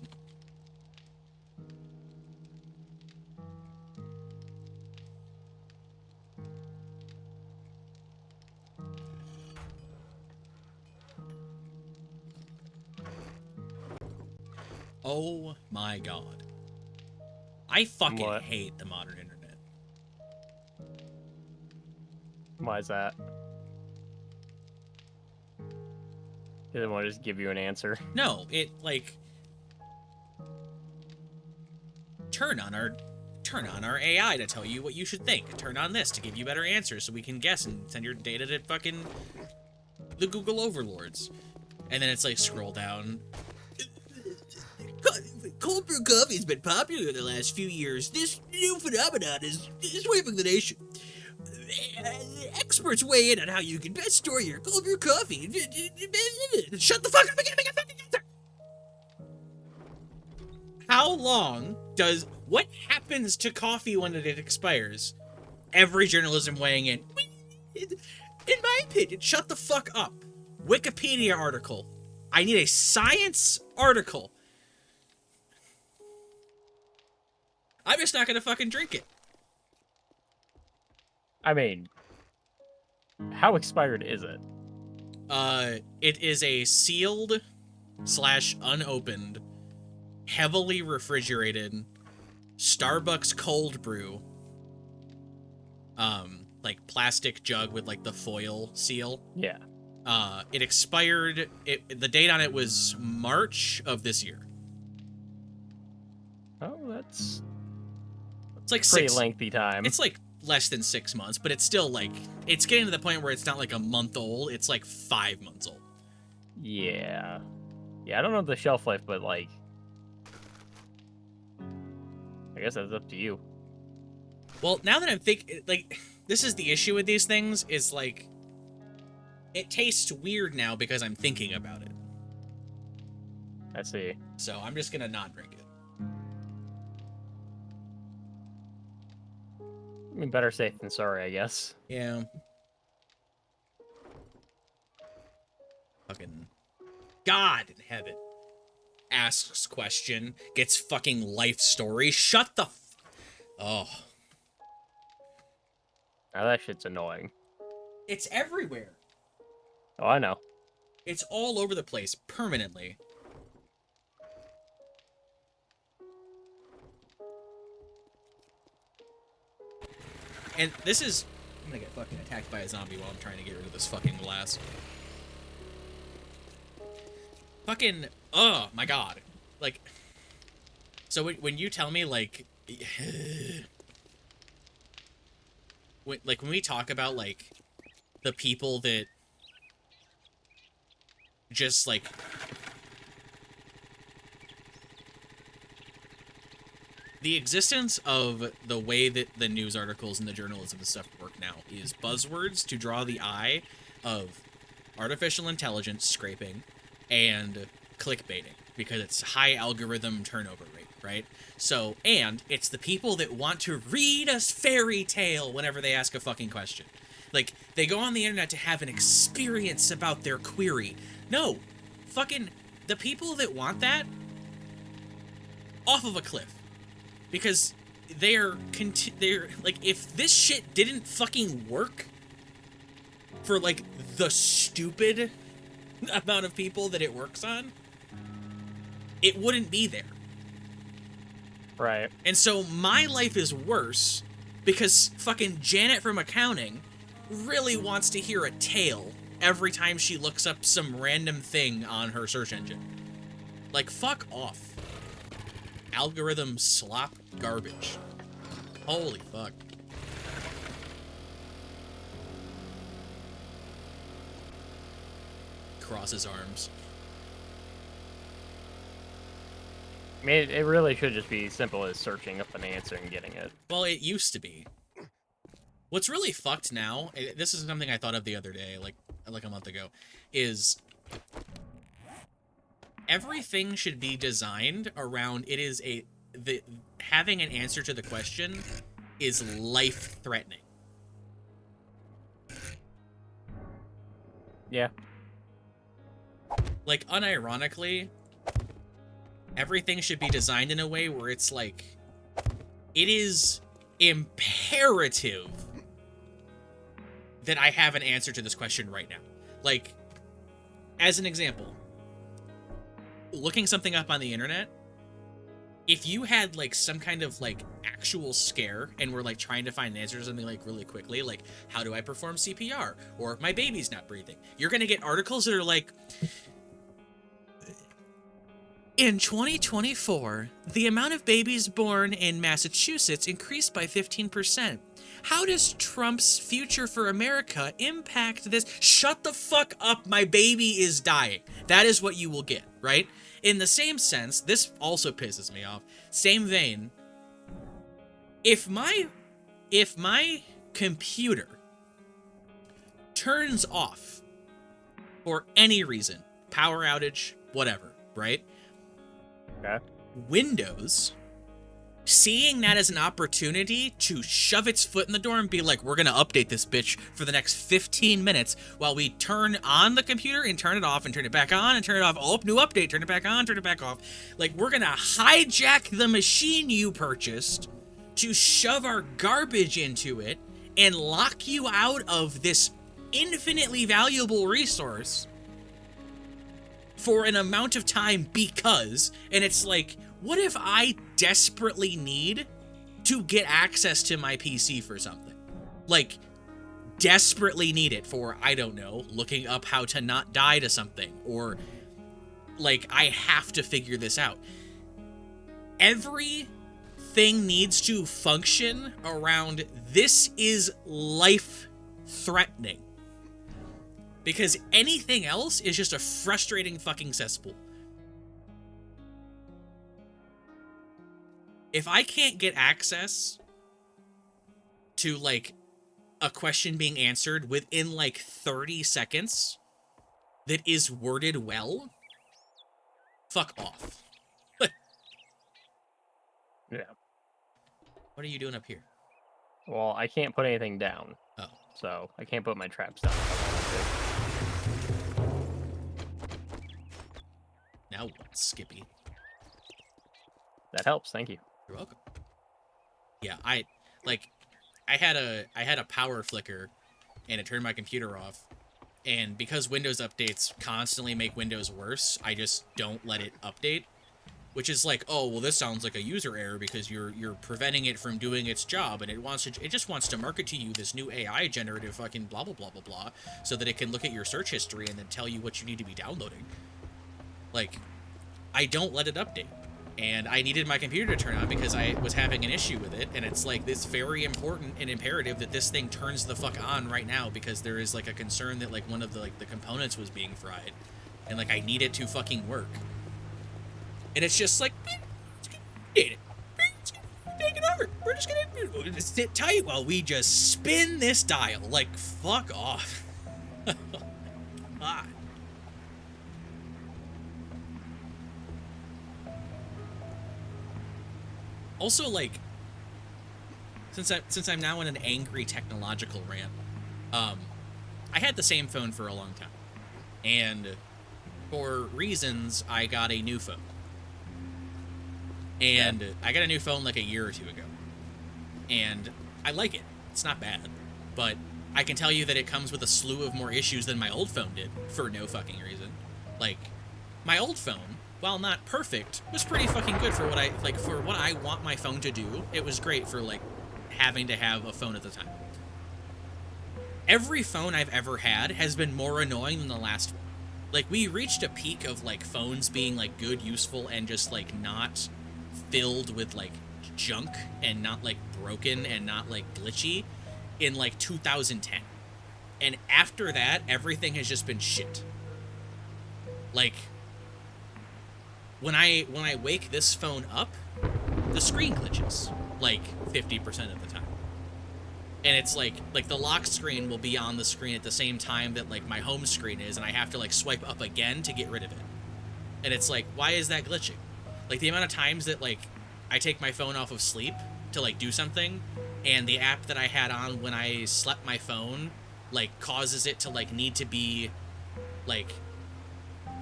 Oh my god. I fucking What? hate the modern internet. Why is that? Didn't want to just give you an answer. No, it, like, turn on our AI to tell you what you should think. Turn on this to give you better answers so we can guess and send your data to fucking the Google overlords. And then it's like, scroll down. Cold brew coffee has been popular in the last few years. This new phenomenon is sweeping the nation. experts weigh in on how you can best store your cold brew coffee. Shut the fuck up again. Make a fucking answer. How long does... What happens to coffee when it expires? Every journalism weighing in. In my opinion, shut the fuck up. Wikipedia article. I need a science article. I'm just not gonna fucking drink it. I mean, how expired is it? It is a sealed / unopened, heavily refrigerated Starbucks cold brew. Like plastic jug with like the foil seal. Yeah. It expired. The date on it was March of this year. Oh, that's It's like pretty lengthy time. It's like less than 6 months, but it's still like, it's getting to the point where it's not like a month old. It's like 5 months old. Yeah. Yeah, I don't know the shelf life, but like, I guess that's up to you. Well, now that I'm thinking, like, this is the issue with these things, is like, it tastes weird now because I'm thinking about it. I see. So I'm just gonna not drink it. I mean, better safe than sorry, I guess. Yeah. Fucking God in heaven. Asks question, gets fucking life story. Shut the Oh. Now that shit's annoying. It's everywhere. Oh, I know. It's all over the place, permanently. And this is... I'm gonna get fucking attacked by a zombie while I'm trying to get rid of this fucking glass. Fucking... Oh, my God. Like... So when you tell me, like... when we talk about, like, the people that just, like... The existence of the way that the news articles and the journalism and stuff work now is buzzwords to draw the eye of artificial intelligence scraping and clickbaiting, because it's high algorithm turnover rate, right? So, and it's the people that want to read a fairy tale whenever they ask a fucking question. Like, they go on the internet to have an experience about their query. No, fucking, the people that want that, off of a cliff. Because they're like, if this shit didn't fucking work for, like, the stupid amount of people that it works on, it wouldn't be there. Right. And so my life is worse because fucking Janet from accounting really wants to hear a tale every time she looks up some random thing on her search engine. Like, fuck off. Algorithm slop garbage. Holy fuck. Cross his arms. I mean, it really should just be as simple as searching up an answer and getting it. Well, it used to be. What's really fucked now, this is something I thought of the other day, like a month ago, is everything should be designed around having an answer to the question is life-threatening. Yeah. Like, unironically, everything should be designed in a way where it's like, it is imperative that I have an answer to this question right now. Like, as an example, looking something up on the internet, if you had, like, some kind of, like, actual scare and were, like, trying to find an answer to something, like, really quickly, like, how do I perform CPR? Or if my baby's not breathing, you're gonna get articles that are like, in 2024, the amount of babies born in Massachusetts increased by 15%. How does Trump's future for America impact this? Shut the fuck up, my baby is dying. That is what you will get, right? In the same sense, this also pisses me off. Same vein, if my computer turns off for any reason, power outage, whatever, right? Okay. Windows, seeing that as an opportunity to shove its foot in the door and be like, we're going to update this bitch for the next 15 minutes while we turn on the computer and turn it off and turn it back on and turn it off. Oh, new update, turn it back on, turn it back off. Like, we're going to hijack the machine you purchased to shove our garbage into it and lock you out of this infinitely valuable resource for an amount of time because, and it's like, what if I desperately need to get access to my PC for something? Like, desperately need it for, I don't know, looking up how to not die to something, or, like, I have to figure this out. Everything needs to function around this is life-threatening. Because anything else is just a frustrating fucking cesspool. If I can't get access to, like, a question being answered within, like, 30 seconds that is worded well, fuck off. Yeah. What are you doing up here? Well, I can't put anything down. Oh. So I can't put my traps down. Now what, Skippy? That helps, thank you. You're welcome. Yeah, I had a power flicker and it turned my computer off. And because Windows updates constantly make Windows worse, I just don't let it update. Which is like, oh, well, this sounds like a user error because you're preventing it from doing its job, and it just wants to market to you this new AI generative fucking blah blah blah blah blah, so that it can look at your search history and then tell you what you need to be downloading. Like, I don't let it update, and I needed my computer to turn on because I was having an issue with it, and it's like this very important and imperative that this thing turns the fuck on right now because there is like a concern that like one of the the components was being fried, and like I need it to fucking work. And it's just like, take it over. We're just gonna sit tight while we just spin this dial. Like, fuck off. God. Also, like, since I'm now in an angry technological rant, I had the same phone for a long time, and for reasons, I got a new phone. And I got a new phone like a year or two ago. And I like it. It's not bad. But I can tell you that it comes with a slew of more issues than my old phone did, for no fucking reason. Like, my old phone, while not perfect, was pretty fucking good for what I want my phone to do. It was great for, like, having to have a phone at the time. Every phone I've ever had has been more annoying than the last one. Like, we reached a peak of, like, phones being, like, good, useful, and just, like, not filled with like junk and not like broken and not like glitchy in like 2010, and after that everything has just been shit. Like, when I wake this phone up, the screen glitches like 50% of the time, and it's like the lock screen will be on the screen at the same time that like my home screen is, and I have to like swipe up again to get rid of it. And it's like, why is that glitching? Like, the amount of times that, like, I take my phone off of sleep to, like, do something, and the app that I had on when I slept my phone, like, causes it to, like, need to be, like,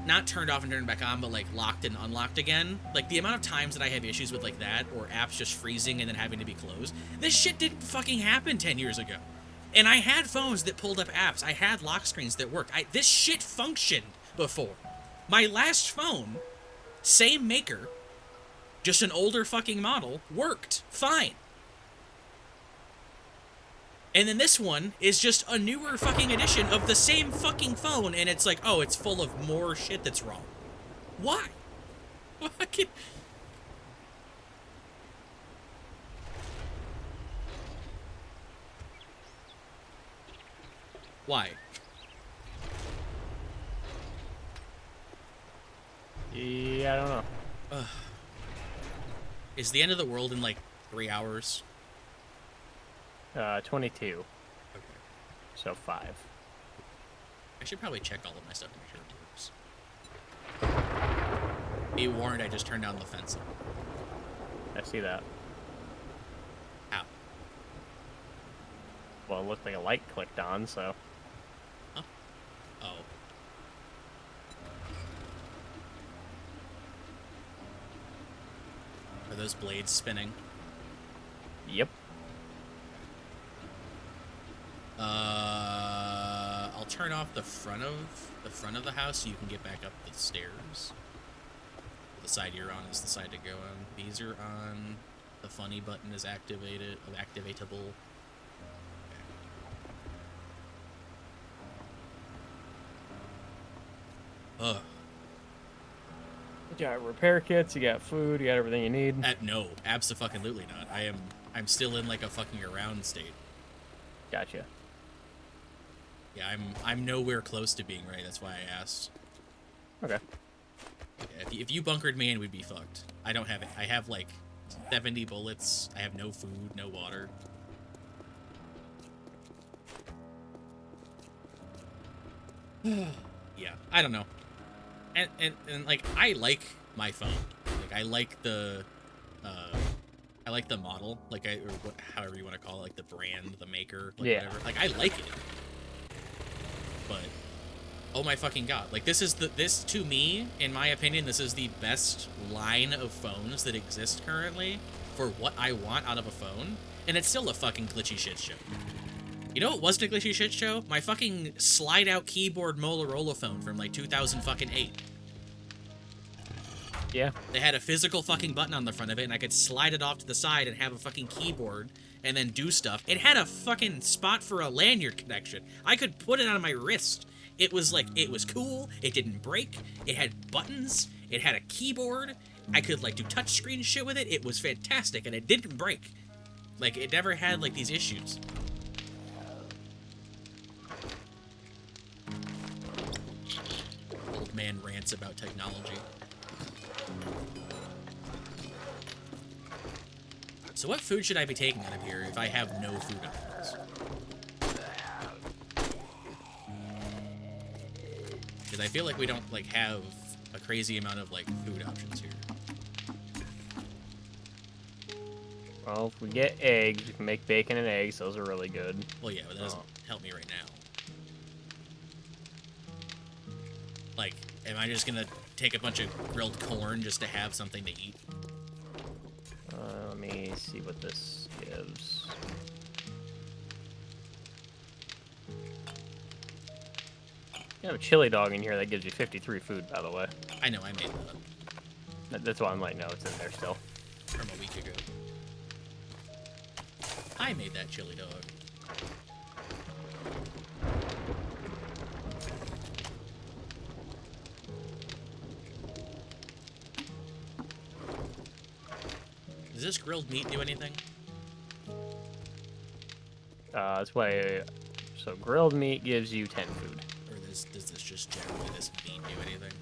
not turned off and turned back on, but, like, locked and unlocked again. Like, the amount of times that I have issues with, like, that, or apps just freezing and then having to be closed, this shit didn't fucking happen 10 years ago. And I had phones that pulled up apps. I had lock screens that worked. This shit functioned before. My last phone, same maker, just an older fucking model, worked fine. And then this one is just a newer fucking edition of the same fucking phone, and it's like, oh, it's full of more shit that's wrong. Why? Why? Yeah, I don't know. Is the end of the world in like 3 hours? 22. Okay. So 5. I should probably check all of my stuff to make sure it works. Be warned, I just turned down the fence. I see that. How? Well, it looked like a light clicked on, so. Huh? Oh. Are those blades spinning? Yep. I'll turn off the front of the house so you can get back up the stairs. The side you're on is the side to go on. These are on. The funny button is activatable. Ugh. You got repair kits, you got food, you got everything you need. No, abso-fucking-lutely not. I'm still in like a fucking around state. Gotcha. Yeah, I'm nowhere close to being ready. That's why I asked. Okay. Okay, if you bunkered me in, we'd be fucked. I don't have it. I have like 70 bullets. I have no food, no water. Yeah, I don't know. And like I like my phone. Like I like the model, like however you want to call it, like the brand, the maker, like yeah. whatever. Like I like it. But oh my fucking god. Like this to me, in my opinion, this is the best line of phones that exist currently for what I want out of a phone, and it's still a fucking glitchy shit show. You know what wasn't a glitchy shit show? My fucking slide-out keyboard Motorola phone from like 2008. Yeah. They had a physical fucking button on the front of it, and I could slide it off to the side and have a fucking keyboard and then do stuff. It had a fucking spot for a lanyard connection. I could put it on my wrist. It was like, it was cool. It didn't break. It had buttons. It had a keyboard. I could like do touchscreen shit with it. It was fantastic, and it didn't break. Like, it never had like these issues. Old man rants about technology. So what food should I be taking out of here if I have no food options? Because I feel like we don't like have a crazy amount of like food options here. Well, if we get eggs, we can make bacon and eggs. Those are really good. Well, yeah, but that doesn't help me right now. Like, am I just gonna take a bunch of grilled corn just to have something to eat? Let me see what this gives. You have a chili dog in here that gives you 53 food, by the way. I know, I made that That's why I'm like, no, it's in there still. from a week ago. I made that chili dog. Does this grilled meat do anything? That's why. So grilled meat gives you 10 food. Or does this just generally, this meat do anything?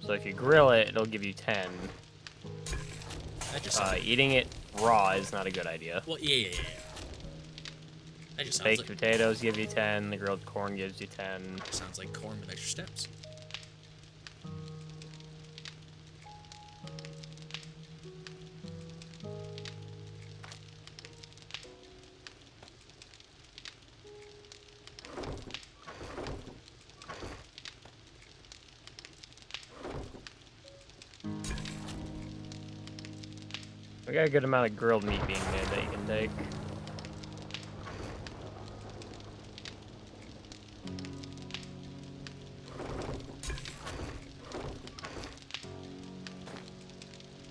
So if you grill it, it'll give you 10. That just sounds Eating it raw is not a good idea. well, yeah. That just sounds Baked like, potatoes give you 10. The grilled corn gives you 10. sounds like corn with extra steps. We got a good amount of grilled meat being made that you can take.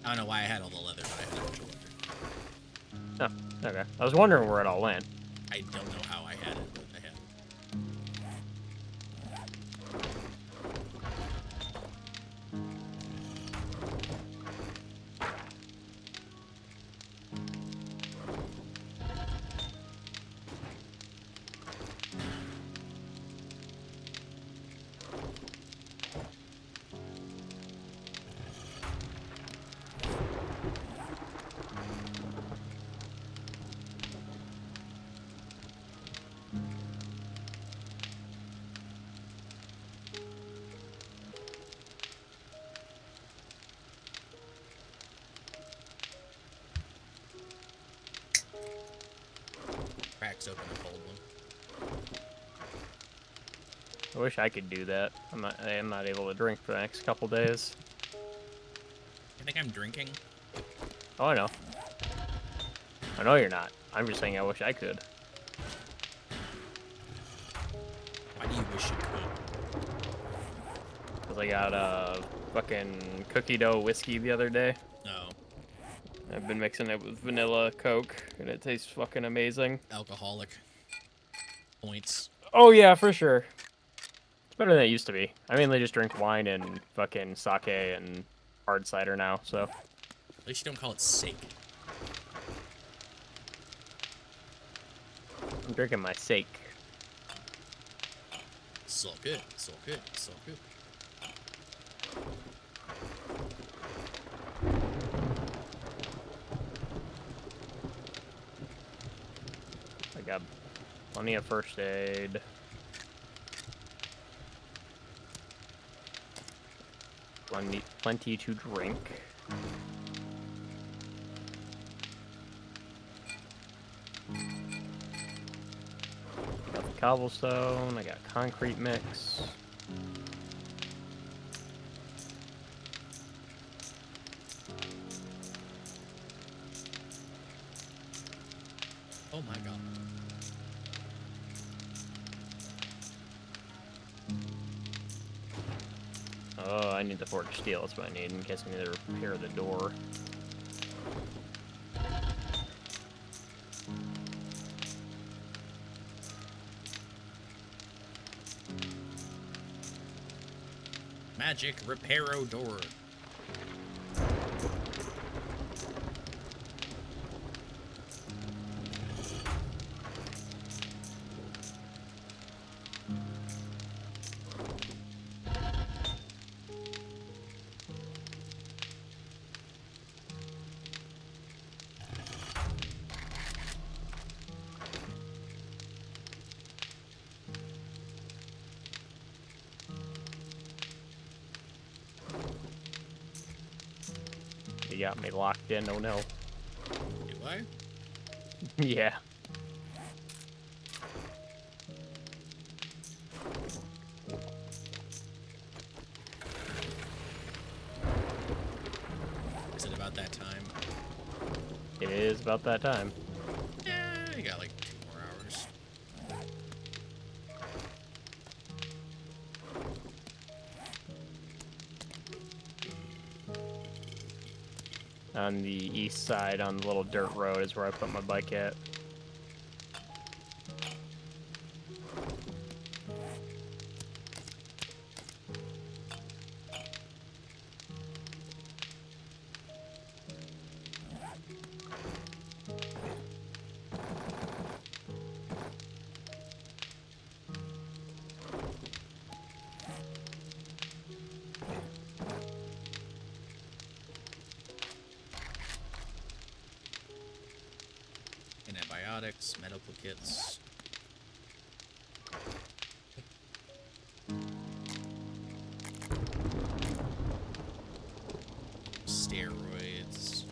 I don't know why I had all the leather, but I had a bunch of leather. Oh, okay. I was wondering where it all went. I don't know how I had it, but I had it. cracks open a cold one. I wish I could do that. I am not able to drink for the next couple days. I think I'm drinking. Oh, I know. I know you're not. I'm just saying I wish I could. Why do you wish you could? Because I got a fucking cookie dough whiskey the other day. No. I've been mixing it with vanilla Coke, and it tastes fucking amazing. Alcoholic points. Oh, yeah, for sure. It's better than it used to be. I mainly just drink wine and fucking sake and hard cider now, so. At least you don't call it sake. I'm drinking my sake. So good, so good, so good. I got plenty of first aid. Plenty to drink. Got the cobblestone, I got concrete mix. Oh my god. Oh, I need the forged steel, that's what I need in case I need to repair the door. Magic reparo door. You got me locked in, oh no. Do I? Yeah. Is it about that time? It is about that time. Yeah, you got like 2 more hours. On the east side, on the little dirt road, is where I put my bike at. Antibiotics, medical kits. Steroids.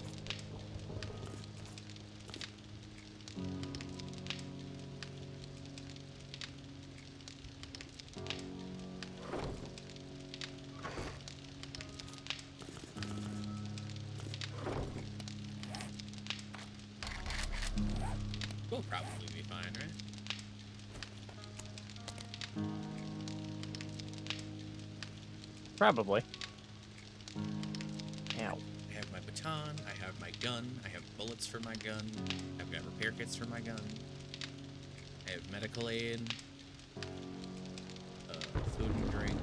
We'll probably be fine, right? Probably. Ow. I have my baton, I have my gun, I have bullets for my gun, I've got repair kits for my gun, I have medical aid, food and drink.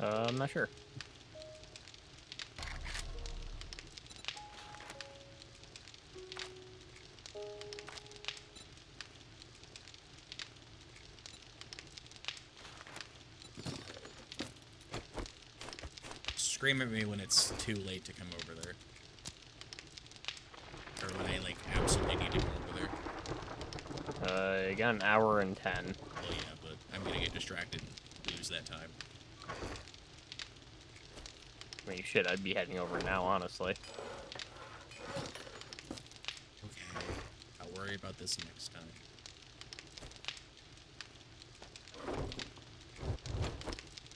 I'm not sure. Scream at me when it's too late to come over there. Or when I, like, absolutely need to go over there. You got an hour and 10. Well, yeah, but I'm gonna get distracted and lose that time. I mean, shit, I'd be heading over now, honestly. Okay, I'll worry about this next time.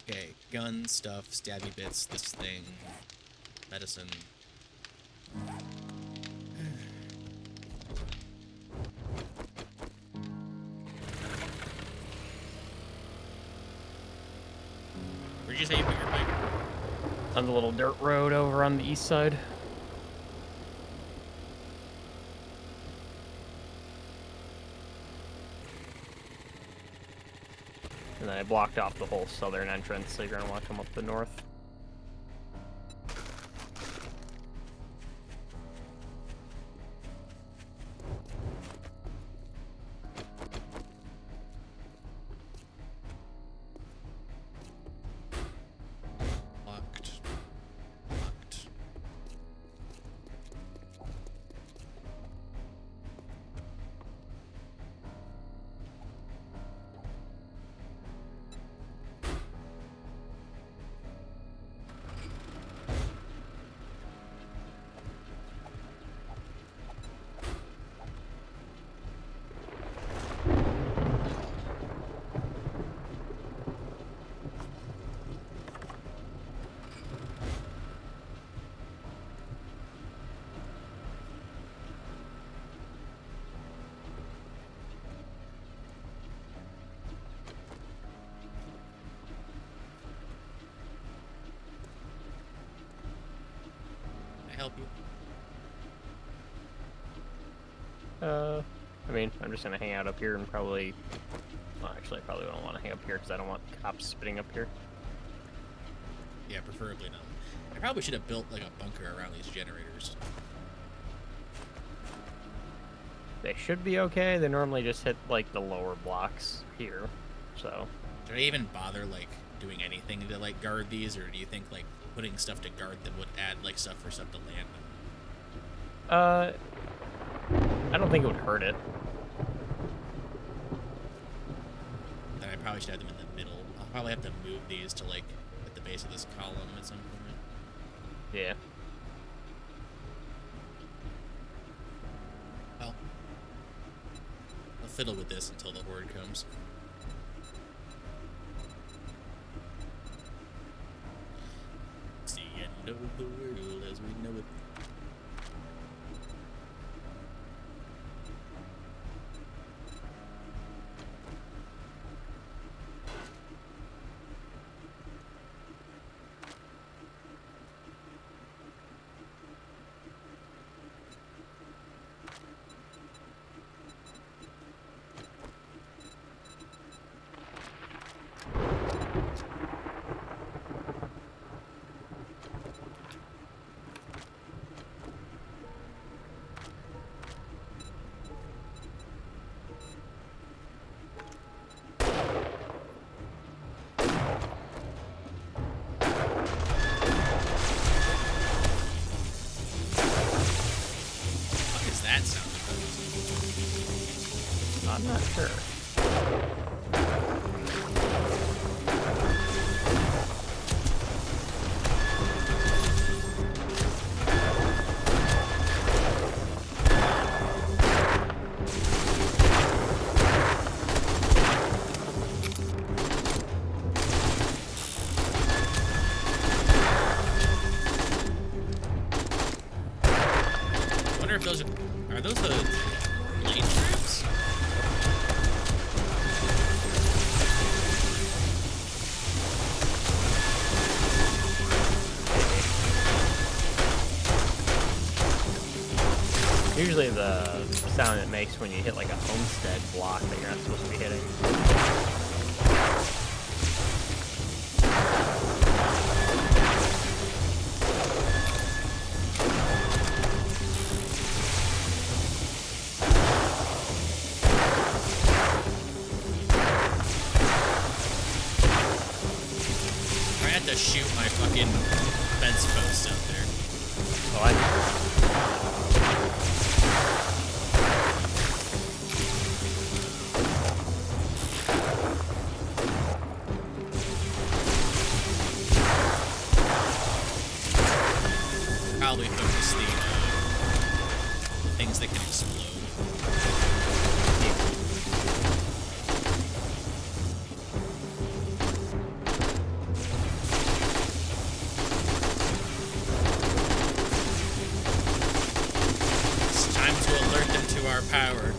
Okay, gun stuff, stabby bits, this thing, medicine. Where'd you say you put your bike? On the little dirt road over on the east side. And then I blocked off the whole southern entrance, so you're gonna want to come up the north. Locked. Locked. Can I help you? I mean, I'm just gonna hang out up here and probably... Well, actually, I probably don't want to hang up here because I don't want cops spitting up here. Yeah, preferably not. I probably should have built like a bunker around these generators. They should be okay. They normally just hit, like, the lower blocks here, so... Did I even bother like doing anything to like guard these, or do you think like putting stuff to guard them would add like stuff for stuff to land on? I don't think it would hurt it. Then I probably should have them in the middle. I'll probably have to move these to like at the base of this column at some point. Yeah. Well, I'll fiddle with this until the horde comes. It's the end of the world as we know it. That sound effect. I'm not sure. I wonder if those are those the blade traps? Usually the sound it makes when you hit like a homestead block that you're not supposed to be hitting. shoot my fucking fence posts out there. Oh, I know. Probably focus the things that can explode. It's time to alert them to our power.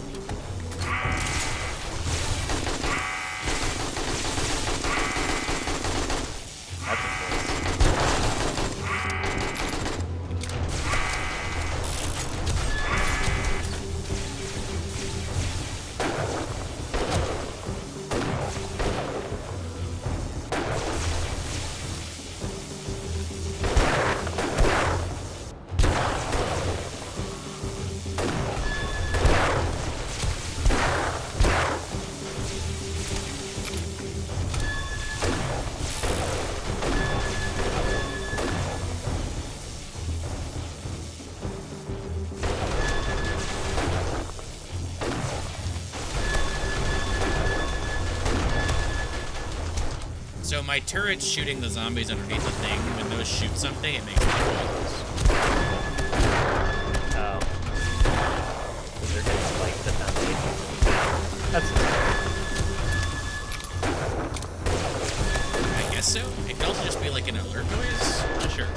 That's a choice. So my turret's shooting the zombies underneath the thing. When those shoot something, it makes them noise. Oh. Because they're getting like the foundation. That's I guess so. It could also just be like an alert noise. Not sure.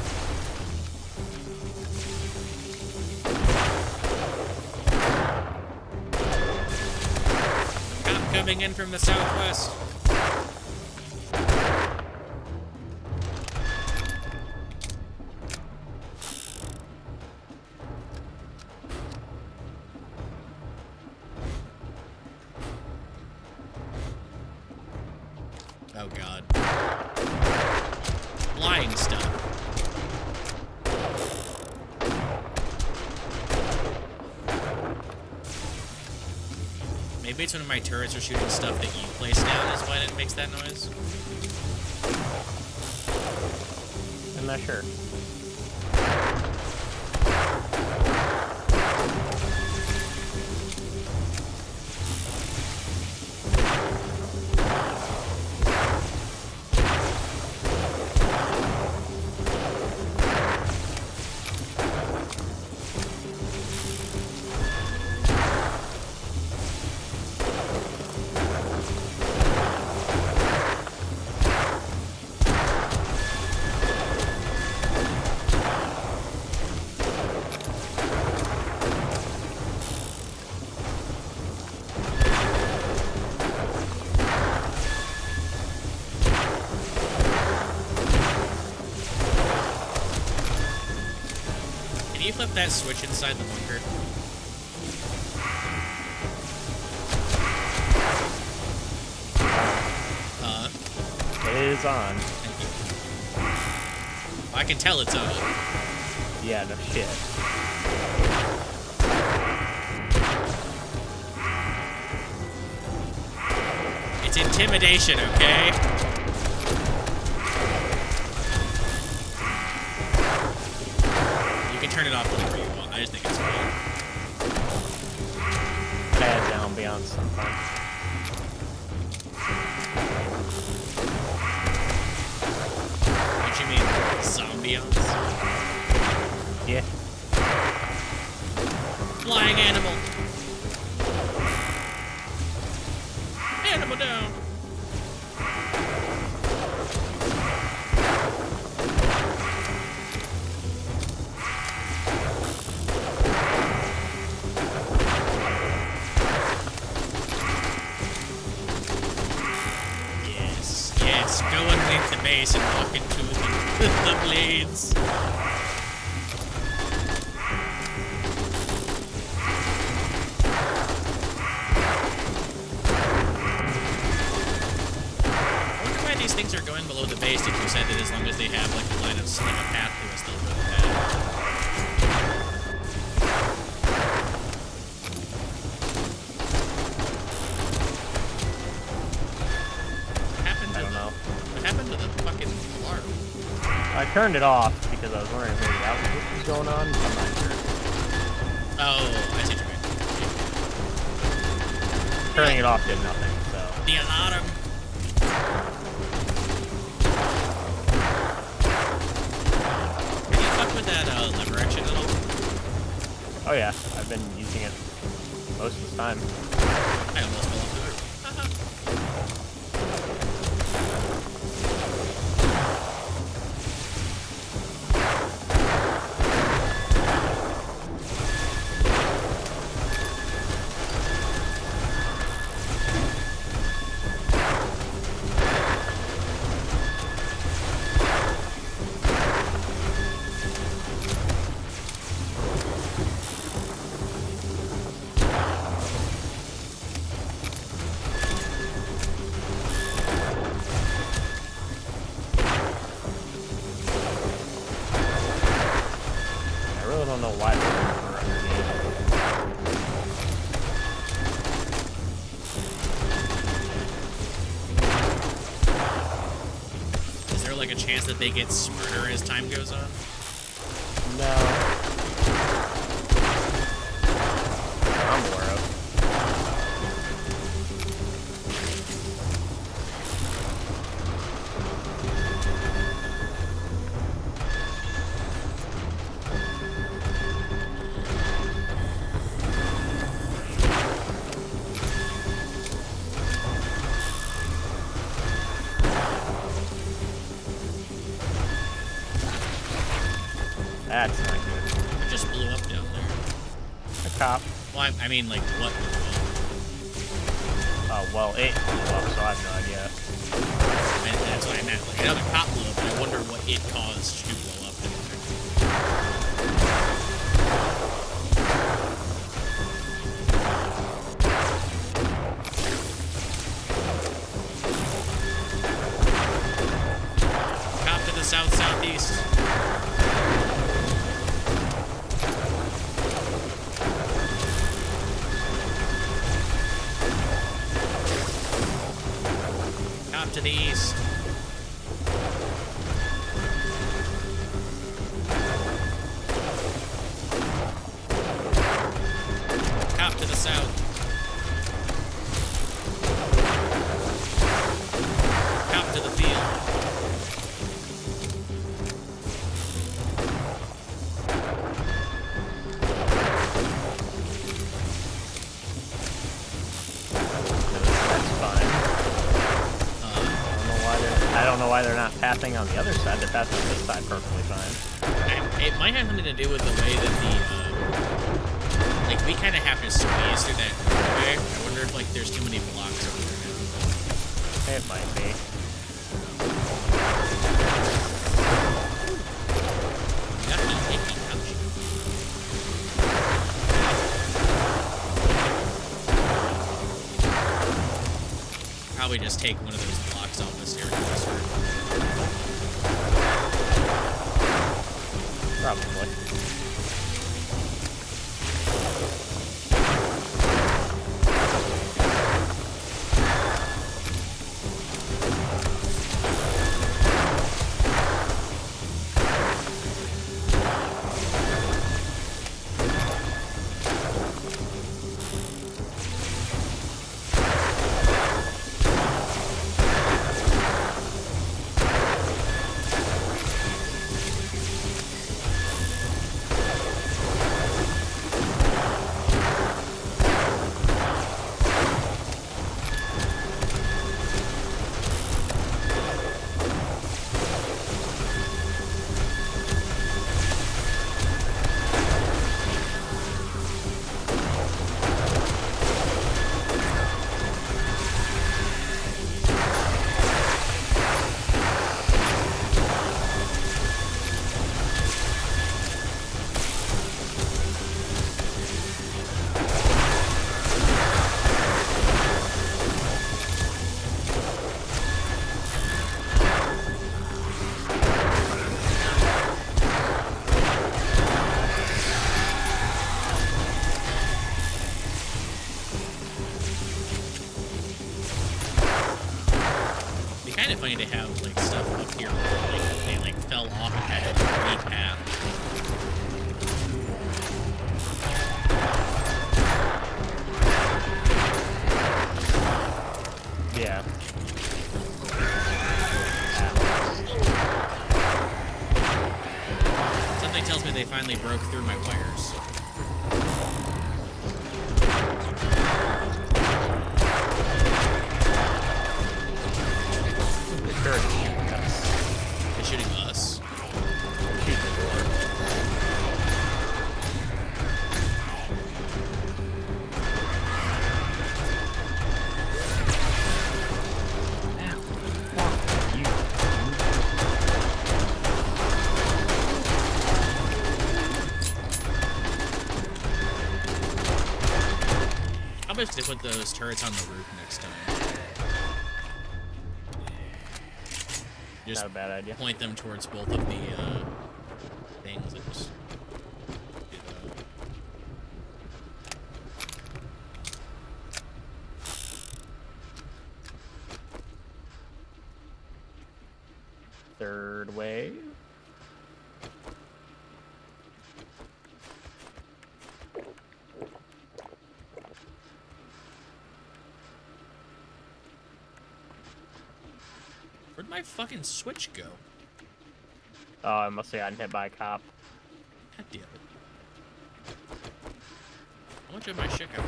Cop coming in from the southwest. Oh god. Flying stuff. Maybe it's when my turrets are shooting stuff that you place down is when it makes that noise. I'm not sure. Can you flip that switch inside the bunker? It is on. Thank you. I can tell it's on. Yeah, no shit. It's intimidation, okay? You can turn it off whenever you want. I just think it's fun. Bad ambiance sometimes. What you mean? Zombiance? Yeah. Flying animal. Animal down. Yes, yes. Go underneath the base and walk into the blades. These things are going below the base if you said that as long as they have like a line of sight, a path, they will still go the path. What happened to I don't know. What happened to the fucking alarm? I turned it off because I was wondering if maybe that was what was going on. I'm not sure. Oh, I see what you mean. Turning it off did nothing, so. The alarm. Have you fucked with that lever action at all? Oh yeah, I've been using it most of the time. I almost fell off the roof. I really don't know why they're underneath. Is there like a chance that they get smarter as time goes on? No. I'm aware of. That's not good. It just blew up down there. A cop. Well, I mean, like, what? Well, it blew up, so I have no idea. That's what I meant. Like, another cop blew up, but I wonder what it caused to blow up down there. Cop to the south-southeast. Cop to the east. Cop to the south. Cop to the field. That's fine. I don't know why they're not passing on the other side. They're passing on this side perfectly fine. It might have something to do with the way that the, like, we kind of have to squeeze through that doorway. I wonder if, like, there's too many blocks over there now. It might be. Yucky, icky, ouch. Probably just take one of those blocks off the staircase. Probably. funny to have like stuff up here where like they like fell off and had a neat path. Yeah. Something tells me they finally broke through my wires. They're shooting us. They're shooting us. Shoot the door. How much to put those turrets on the roof next time? Just Not a bad idea. point them towards both of the things and just do that. Third wave. Where'd my fucking switch go? Oh, I must have gotten hit by a cop. God damn it. How much of my shit got?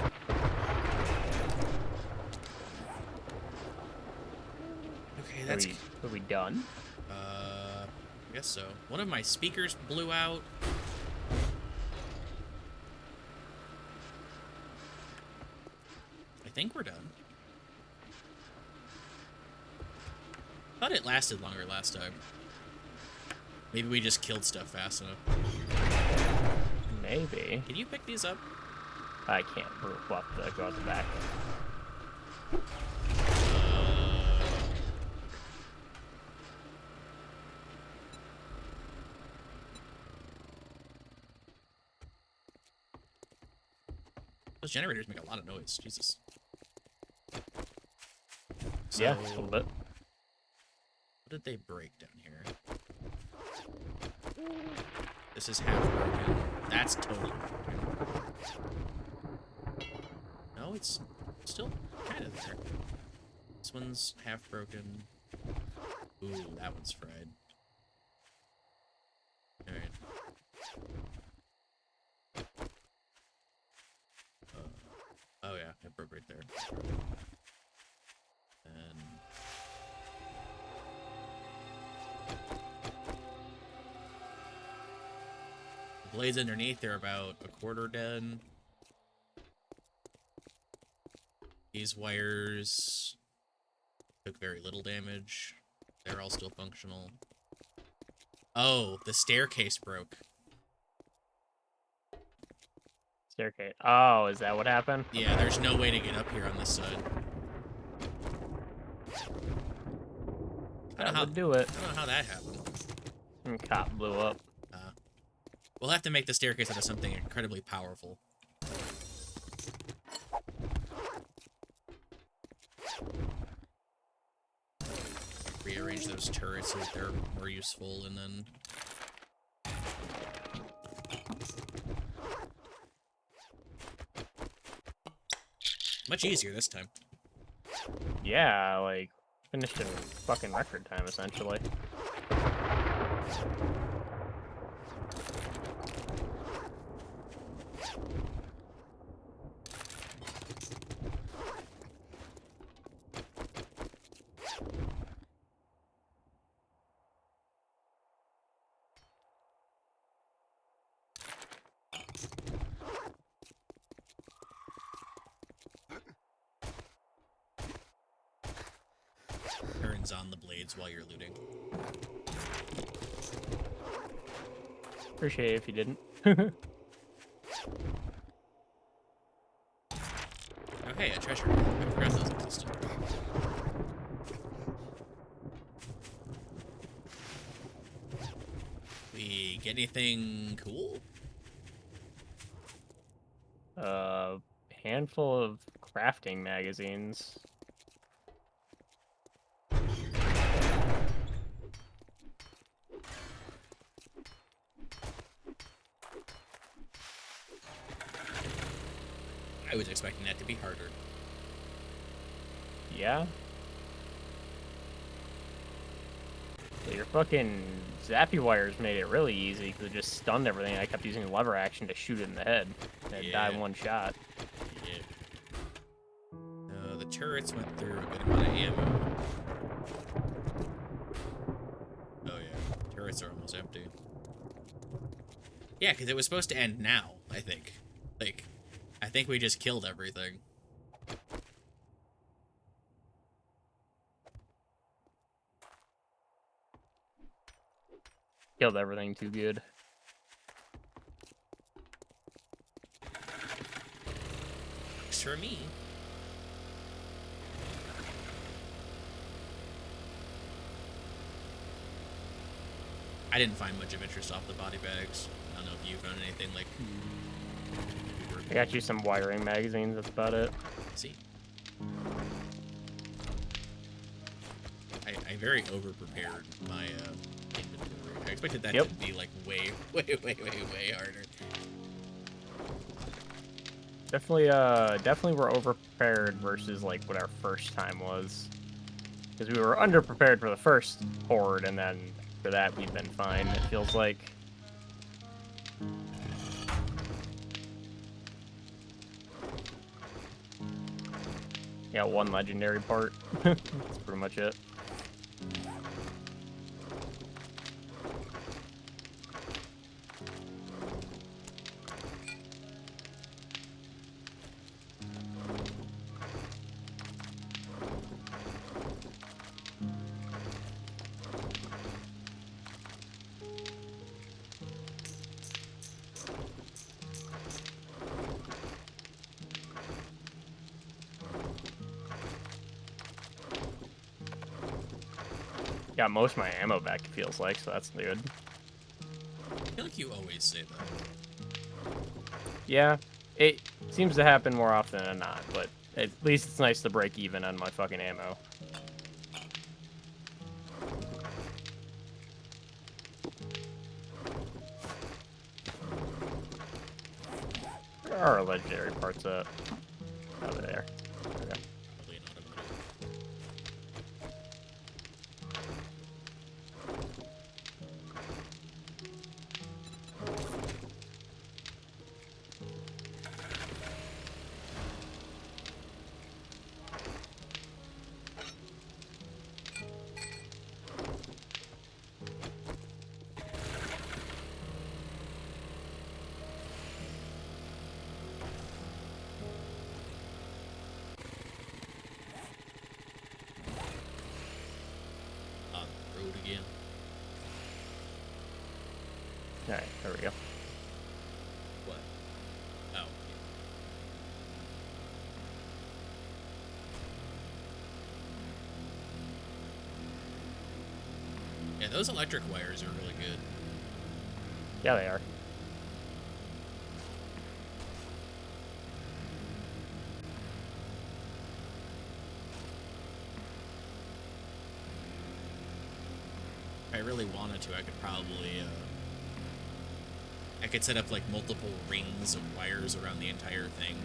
Okay, that's... Are we done? I guess so. One of my speakers blew out. I think we're done. I thought it lasted longer last time. Maybe we just killed stuff fast enough. Maybe. Can you pick these up? I can't. We'll have to go out the back. Those generators make a lot of noise. Jesus. So, Yeah, a little bit. what did they break down here? This is half broken. That's totally broken. No, it's still kind of there. This one's half broken. Ooh, that one's fried. Alright. Oh yeah, it broke right there. And the blades underneath, they're about a quarter dead. These wires took very little damage. They're all still functional. Oh, the staircase broke. Staircase. Oh, is that what happened? Yeah, there's no way to get up here on this side. That would do it. I don't know how that happened. And cop blew up. We'll have to make the staircase out of something incredibly powerful. Rearrange those turrets so that they're more useful, and then... Much easier this time. Yeah, like, finished in fucking record time, essentially. Turns on the blades while you're looting. Appreciate it if you didn't. Oh hey, a treasure. I forgot those existed. We get anything cool? Handful of crafting magazines. I was expecting that to be harder. Yeah. Yeah, your fucking zappy wires made it really easy because it just stunned everything. I kept using lever action to shoot it in the head. And die in one shot. Yeah. The turrets went through a good amount of ammo. Oh yeah, turrets are almost empty. Yeah, because it was supposed to end now, I think. Like, I think we just killed everything. Killed everything too good. Works for me. I didn't find much of interest off the body bags. I don't know if you found anything like. I got you some wiring magazines. That's about it. See. I very over-prepared my inventory. I expected that to be like way harder. Definitely we're over-prepared versus like what our first time was. Because we were under-prepared for the first horde, and then after that we've been fine, it feels like. Yeah, one legendary part. That's pretty much it. Got most of my ammo back, it feels like, so that's good. I feel like you always say that. Yeah, it seems to happen more often than not, but at least it's nice to break even on my fucking ammo. Where are our legendary parts at? Over there. Okay. Probably an automotive. On the road again. Alright, there we go. What? Oh. Yeah, those electric wires are really good. Yeah, they are. If I really wanted to, I could probably, I could set up, like, multiple rings of wires around the entire thing.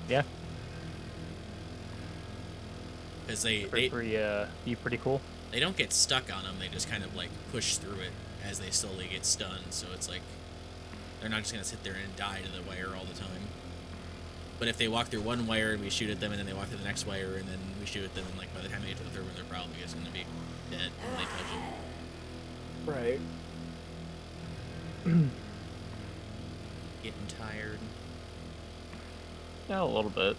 Yeah. Because Be pretty cool. they don't get stuck on them, they just kind of, like, push through it as they slowly get stunned, so it's like, they're not just gonna sit there and die to the wire all the time. But if they walk through one wire and we shoot at them, and then they walk through the next wire, and then we shoot at them, and, like, by the time they get to the third one, they're probably just gonna be dead when they touch it. Right. Getting tired. Yeah, a little bit.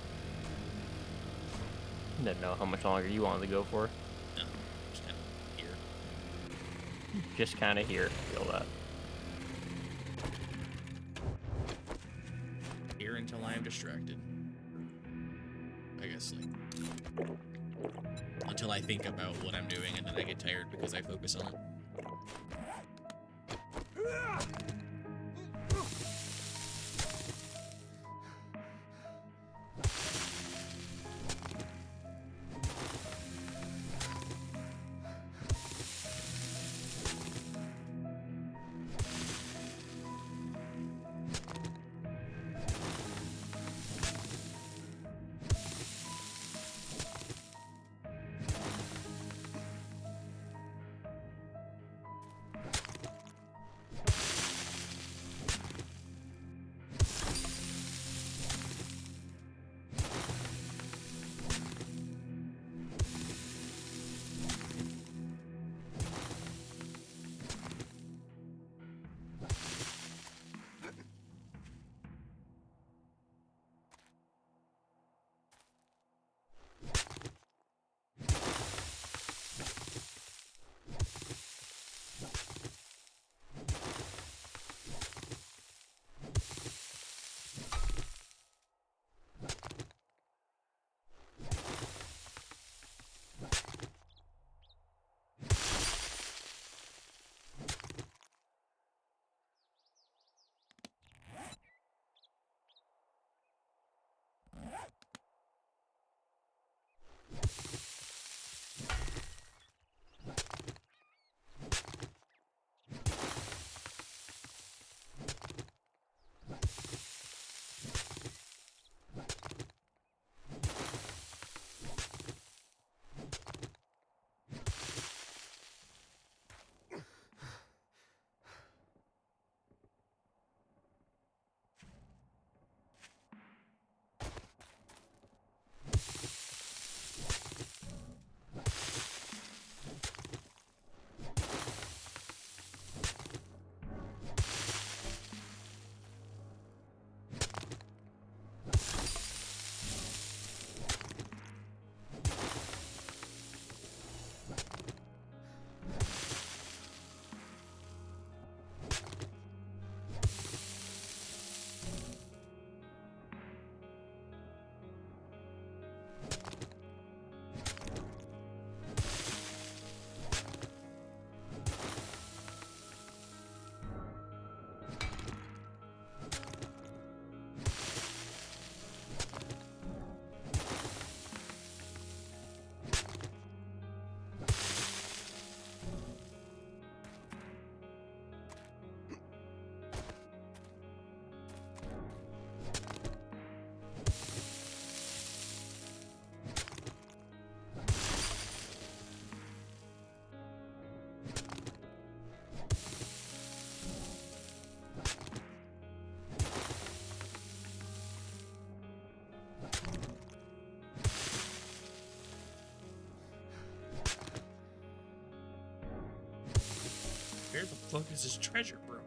Didn't know how much longer you wanted to go for. No, just kind of here. Just kind of here. Feel that. Here until I am distracted. I guess, like, until I think about what I'm doing, and then I get tired because I focus on it. Where the fuck is this treasure, bro?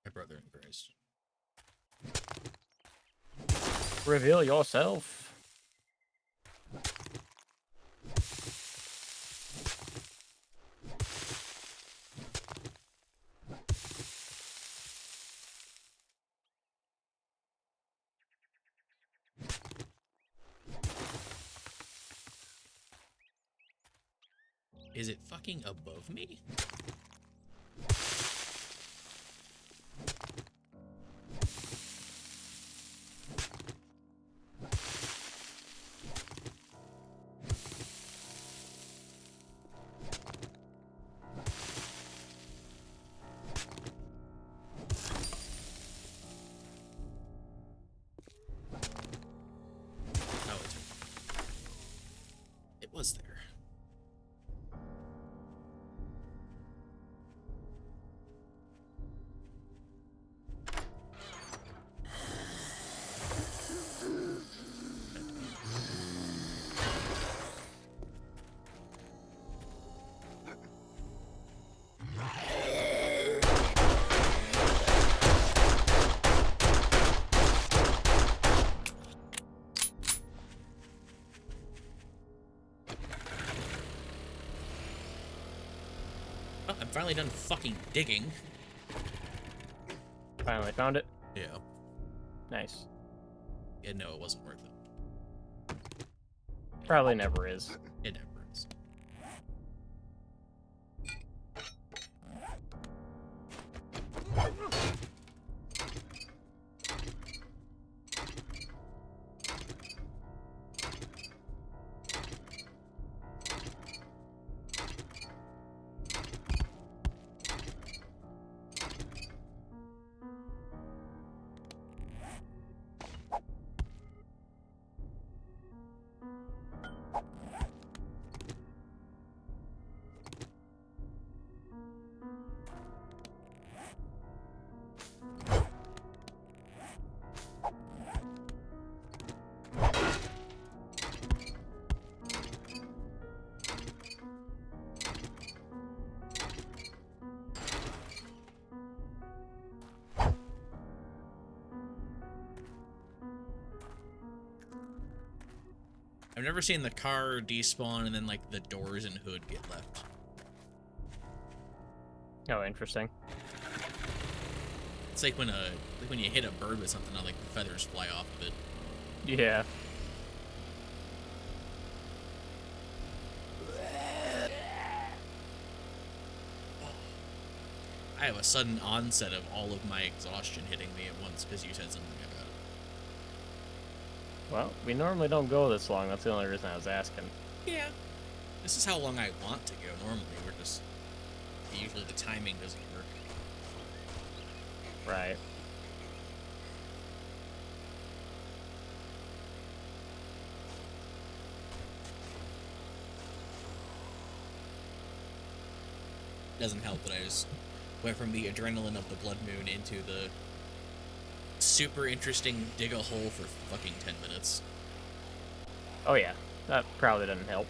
My brother in Christ. Reveal yourself. Is it fucking above me? Oh, it was there. Well, I'm finally done fucking digging. Finally found it. Yeah. Nice. Yeah, no, it wasn't worth it. Probably never is. It never is. I've never seen the car despawn and then like the doors and hood get left. Oh, interesting. It's like when you hit a bird with something, and like the feathers fly off of it. Yeah. I have a sudden onset of all of my exhaustion hitting me at once because you said something about it. Well, we normally don't go this long. That's the only reason I was asking. Yeah. This is how long I want to go normally. We're just... Usually the timing doesn't work. Right. Doesn't help that I just went from the adrenaline of the blood moon into the super interesting dig a hole for fucking 10 minutes. Oh yeah, that probably doesn't help.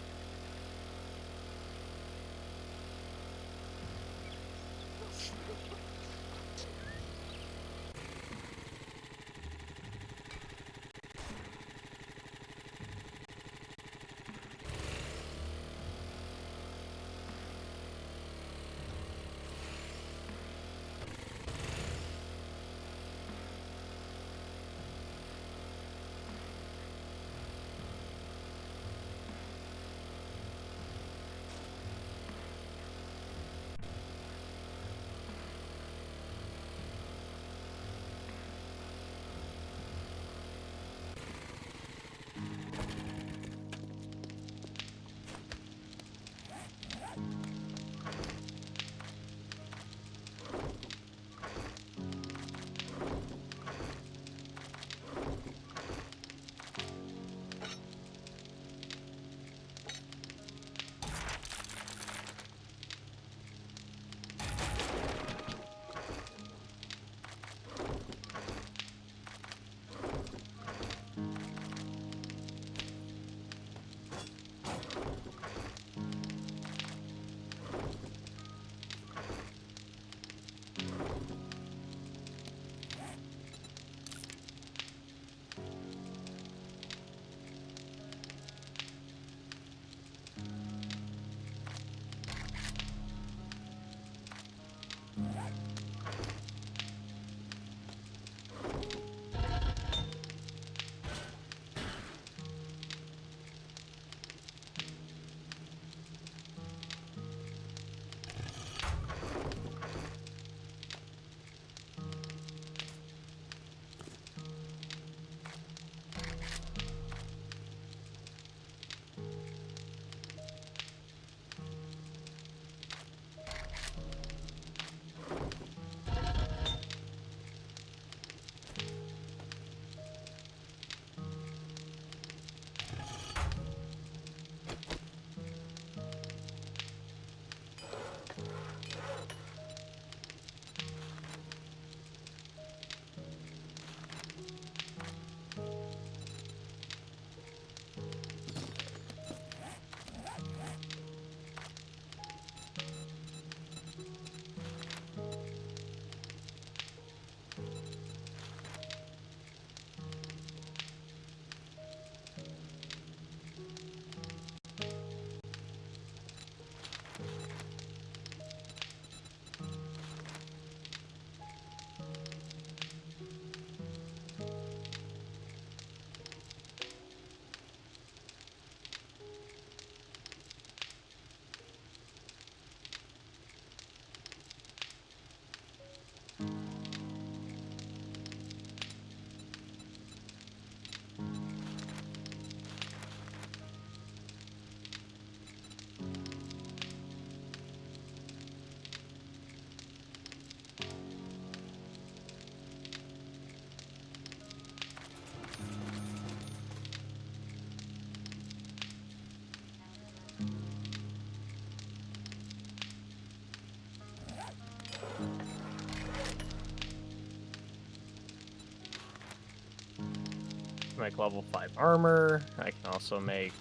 make level 5 armor. I can also make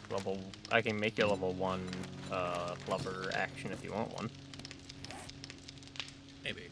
I can make you a level 1 flubber action if you want one. Maybe.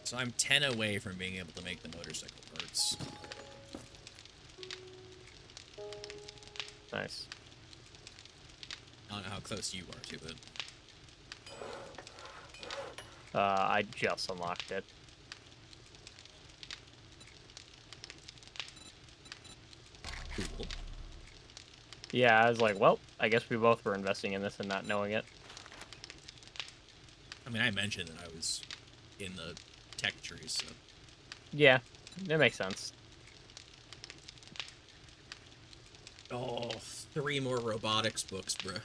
So I'm 10 away from being able to make the motorcycle parts. Nice. I don't know how close you are to it. I just unlocked it. Cool. Yeah, I was like, well, I guess we both were investing in this and not knowing it. I mean, I mentioned that I was in the tech tree, so... Yeah, that makes sense. Oh, 3 more robotics books, bruh.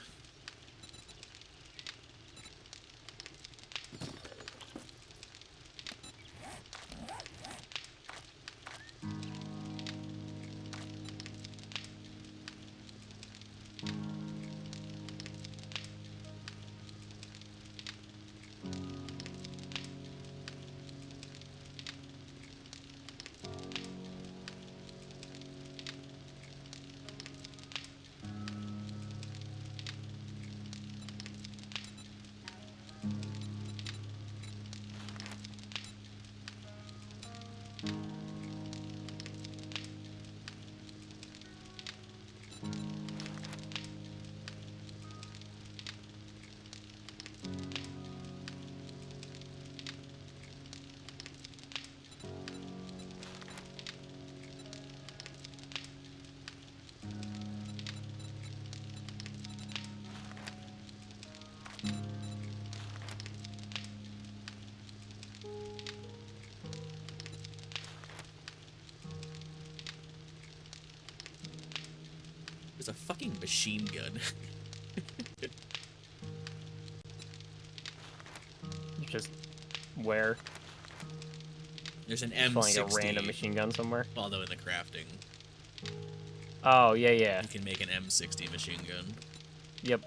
There's a fucking machine gun. Just where? There's an Just like M60. a random machine gun somewhere. Although in the crafting, Oh, yeah, yeah. you can make an M60 machine gun. Yep.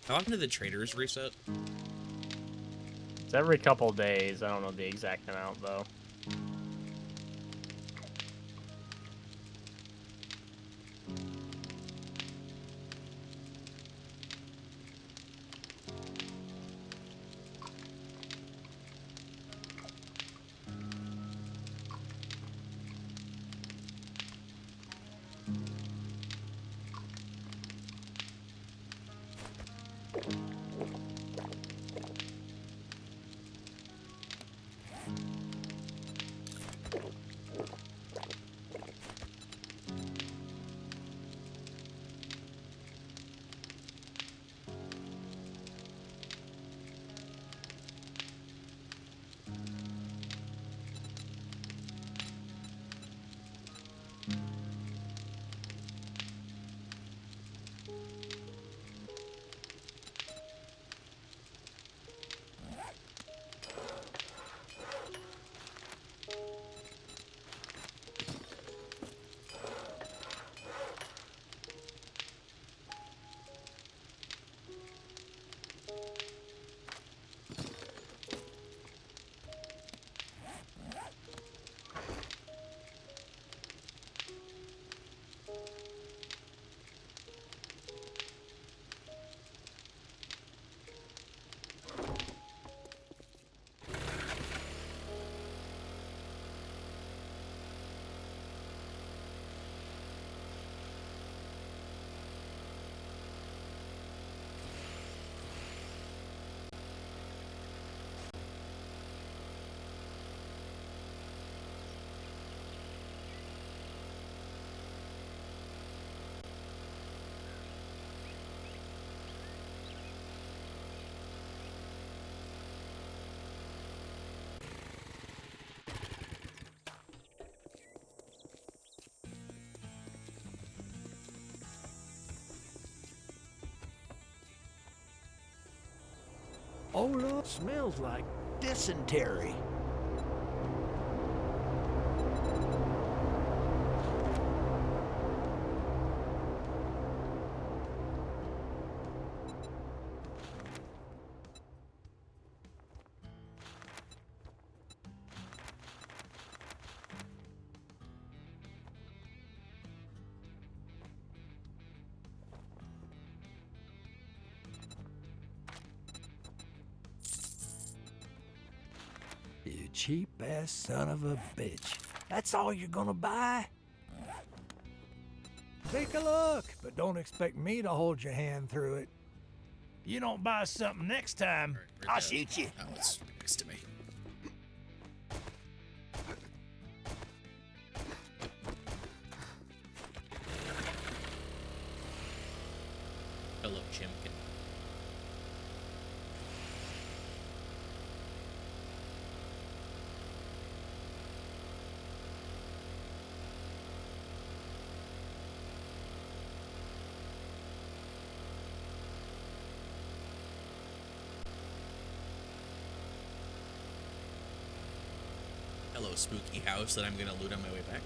How often do the traders reset? It's every couple days. I don't know the exact amount, though. Oh, look, smells like dysentery. You cheap-ass son of a bitch. That's all you're gonna buy? Take a look, but don't expect me to hold your hand through it. You don't buy something next time, I'll shoot you. Oh, it's next to me. Hello, Chimkin. Hello, spooky house that I'm gonna loot on my way back.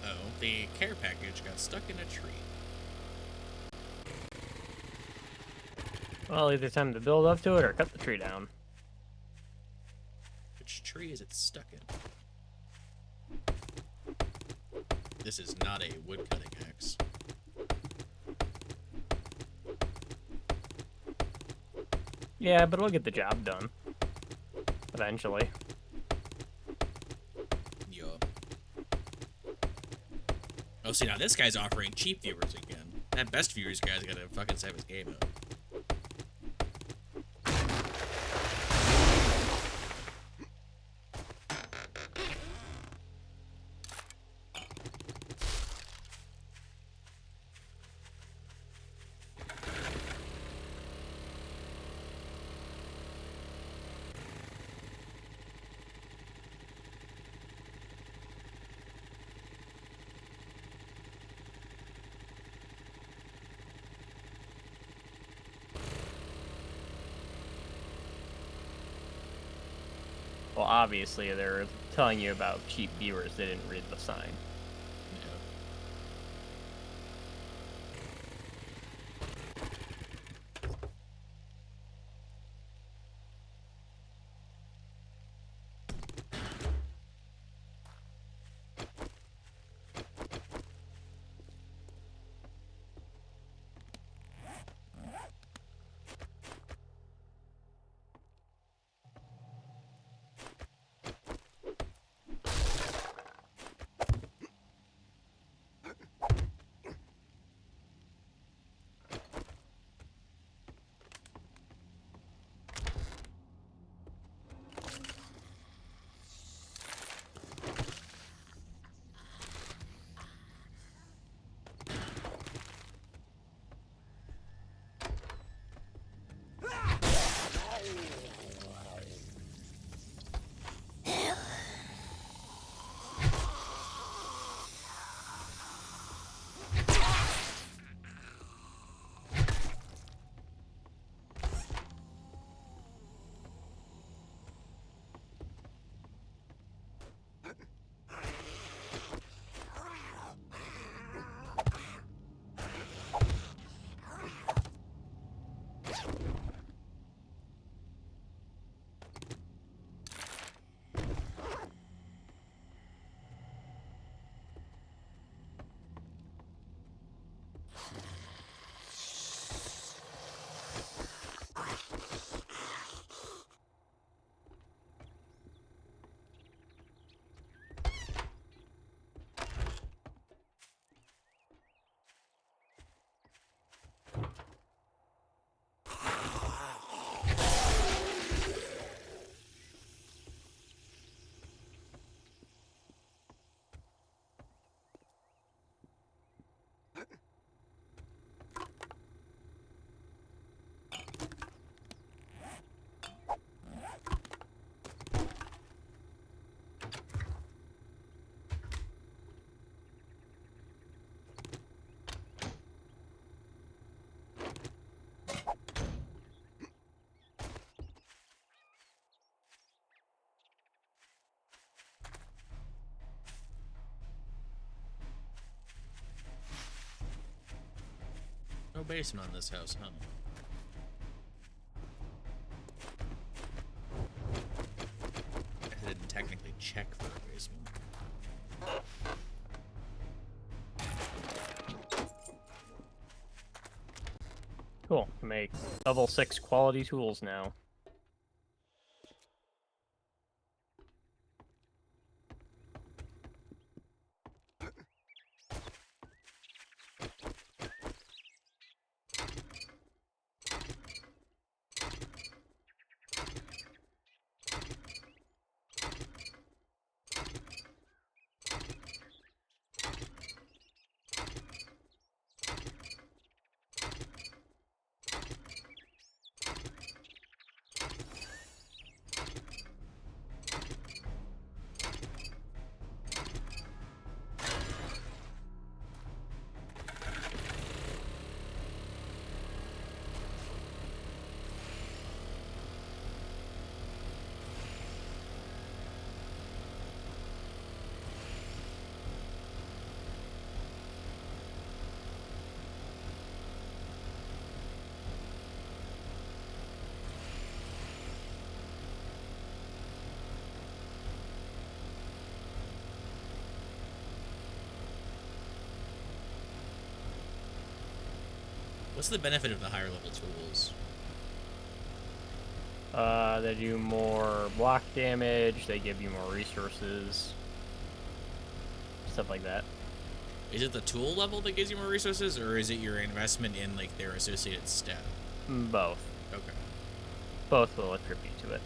Oh, the care package got stuck in a tree. Well, either time to build up to it or cut the tree down. Which tree is it stuck in? This is not a wood-cutting axe. Yeah, but it'll get the job done. Eventually. Yo. Oh, see, now this guy's offering cheap viewers again. That best viewers guy's gotta fucking step his game up. Well, obviously, they're telling you about cheap viewers. They didn't read the sign. no basement on this house, huh? I didn't technically check for a basement. Cool. Can make level 6 quality tools now. What's the benefit of the higher level tools? They do more block damage, they give you more resources, stuff like that. Is it the tool level that gives you more resources, or is it your investment in like their associated stat? Both. Okay. Both will attribute to it.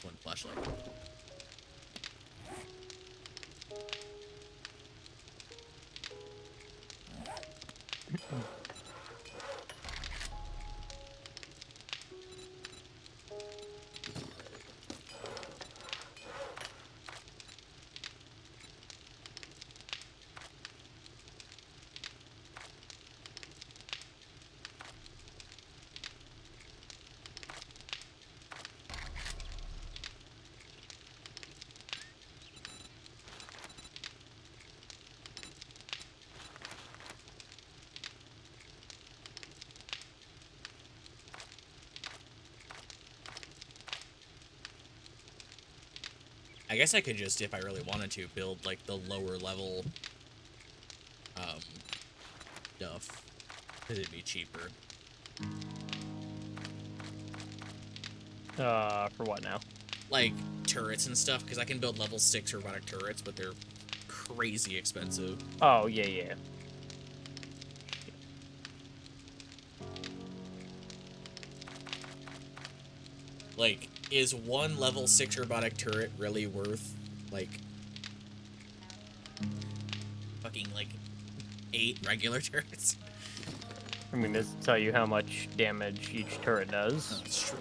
just one flashlight. I guess I could just, if I really wanted to, build, like, the lower level, stuff. Because it'd be cheaper. For what now? Like, turrets and stuff, because I can build level 6 robotic turrets, but they're crazy expensive. Oh, yeah, yeah. Like, is one level 6 robotic turret really worth, like, fucking, like, 8 regular turrets? I mean, does it tell you how much damage each turret does? No, it's true.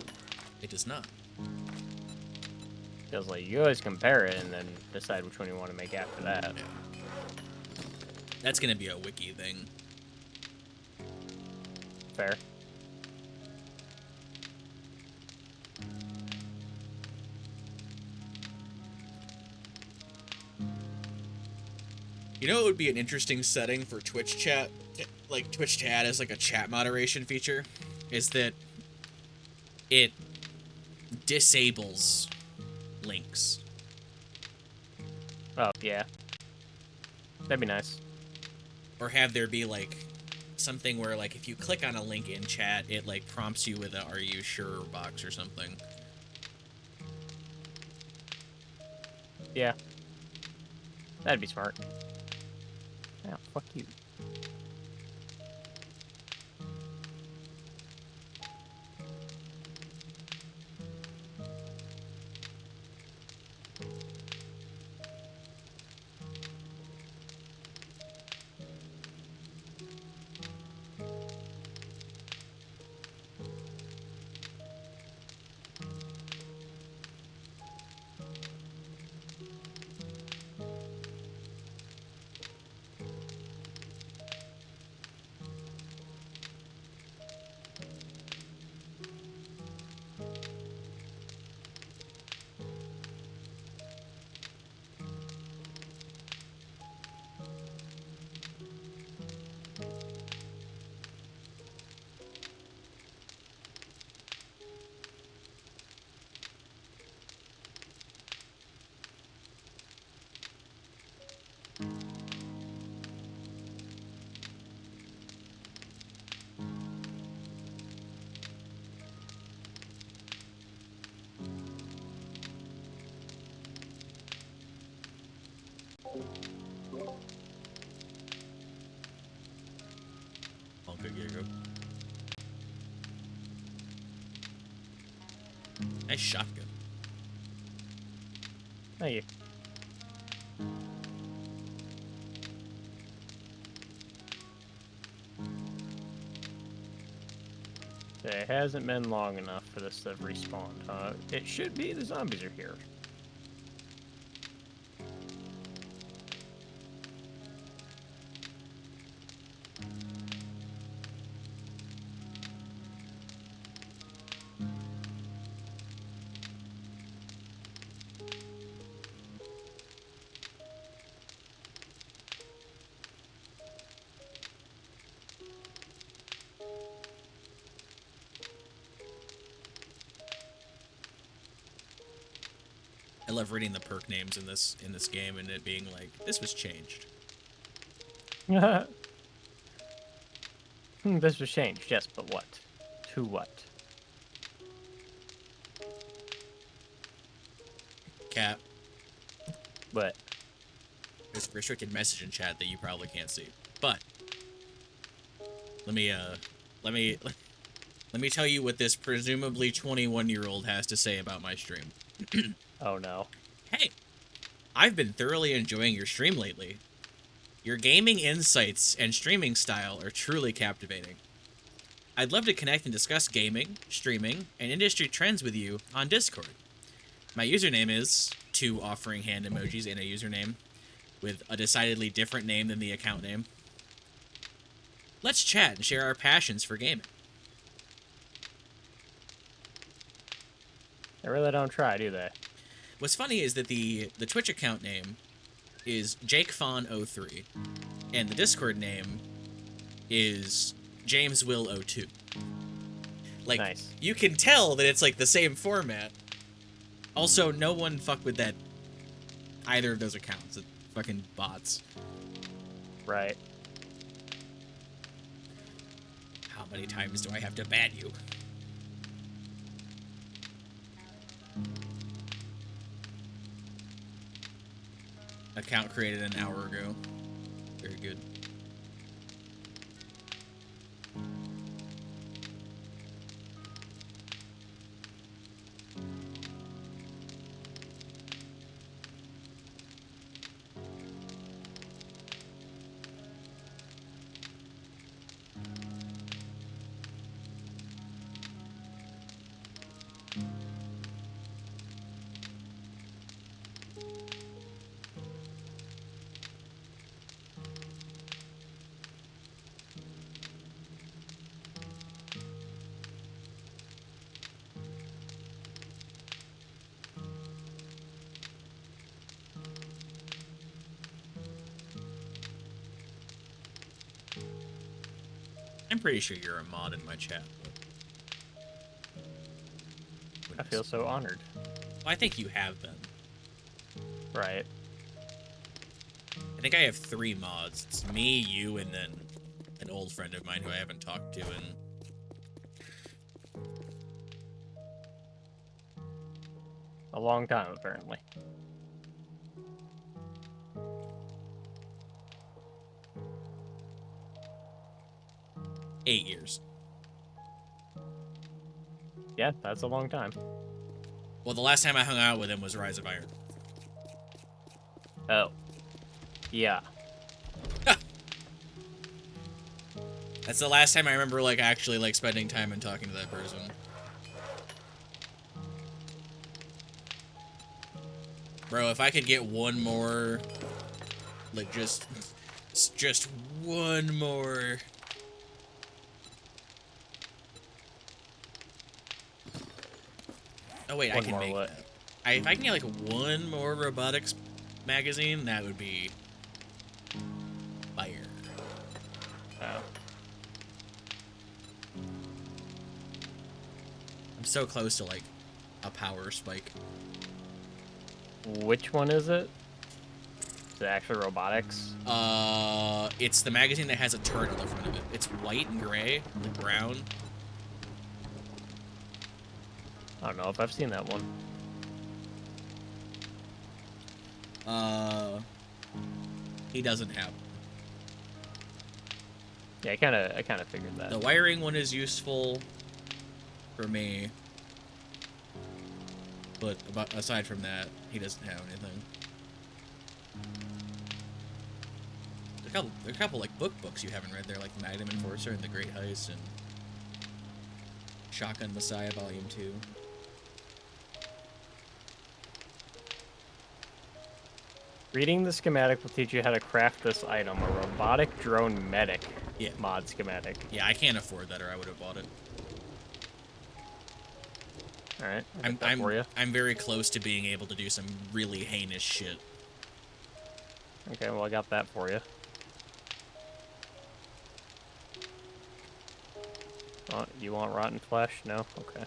It does not. Because, like, you always compare it and then decide which one you want to make after that. Yeah. That's gonna be a wiki thing. Fair. You know, it would be an interesting setting for Twitch chat, like Twitch chat as like a chat moderation feature, is that it disables links. Oh, yeah. That'd be nice. Or have there be like something where like if you click on a link in chat, it like prompts you with a "Are you sure?" box or something. Yeah. That'd be smart. Yeah, fuck you. Nice shotgun. Thank you. It hasn't been long enough for this to have respawned, huh? It should be. The zombies are here. I love reading the perk names in this game and it being like, this was changed. This was changed, yes, but what? To what? Cap, But there's a restricted message in chat that you probably can't see. But let me let me tell you what this presumably 21-year-old has to say about my stream. Oh no. Hey, I've been thoroughly enjoying your stream lately. Your gaming insights and streaming style are truly captivating. I'd love to connect and discuss gaming, streaming, and industry trends with you on Discord. My username is two offering hand emojis and a username with a decidedly different name than the account name. Let's chat and share our passions for gaming. They really don't try, do they? What's funny is that the Twitch account name is JakeFawn03, and the Discord name is JamesWill02. Like, Nice. you can tell that it's like the same format. Also, no one fucked with that either of those accounts. It's fucking bots. Right. How many times do I have to ban you? Account created an hour ago. Very good. I'm pretty sure you're a mod in my chat. I feel so honored. Well, I think you have been. Right. I think I have 3 mods. It's me, you, and then an old friend of mine who I haven't talked to in... A long time, apparently. Eight years. Yeah, that's a long time. Well, the last time I hung out with him was Rise of Iron. Oh. Yeah. That's the last time I remember, like, actually, like, spending time and talking to that person. Bro, if I could get one more... Like, just one more... Oh, wait, I One can more make what? that. If I can get, like, one more robotics magazine, that would be... fire. Oh. I'm so close to, like, a power spike. Which one is it? Is it actually robotics? It's the magazine that has a turret on the front of it. It's white and gray, like brown. I don't know if I've seen that one. He doesn't have. Yeah, I kind of figured that. The wiring one is useful for me, but aside from that, he doesn't have anything. There are a couple like books you haven't read there, like Magnum Enforcer and The Great Heist and Shotgun Messiah Volume 2. Reading the schematic will teach you how to craft this item, a robotic drone medic mod schematic. Yeah, I can't afford that, or I would have bought it. All right, I'm very close to being able to do some really heinous shit. Okay, well I got that for you. Oh, you want rotten flesh? No? Okay.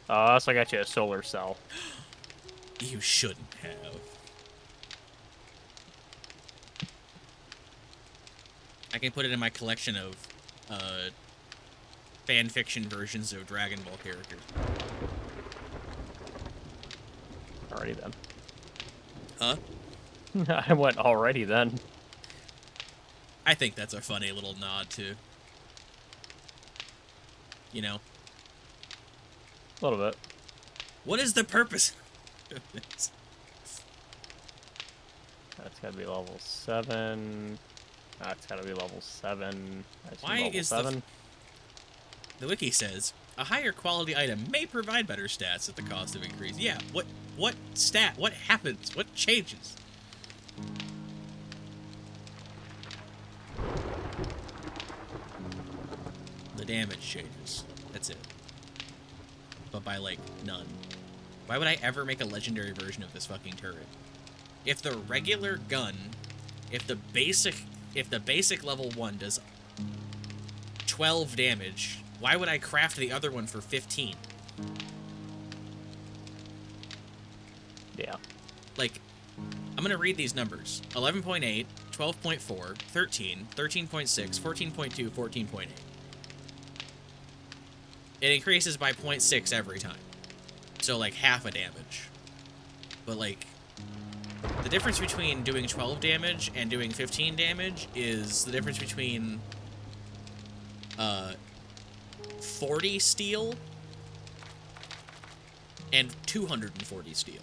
Oh, so I got you a solar cell. You shouldn't have. I can put it in my collection of fan fiction versions of Dragon Ball characters. Alrighty then. Huh? I went already then. I think that's a funny little nod to, you know, A little bit. What is the purpose of this? That's gotta be level 7. That's gotta be level 7. Why level is 7? the wiki says a higher quality item may provide better stats at the cost of increase. Yeah, what stat? What happens? What changes? The damage changes. That's it. But by like none. Why would I ever make a legendary version of this fucking turret? If the regular gun, if the basic level 1 does 12 damage, why would I craft the other one for 15? Yeah. Like, I'm gonna read these numbers. 11.8, 12.4, 13, 13.6, 14.2, 14.8. It increases by 0.6 every time. So, like, half a damage. But, like, the difference between doing 12 damage and doing 15 damage is the difference between 40 steel and 240 steel.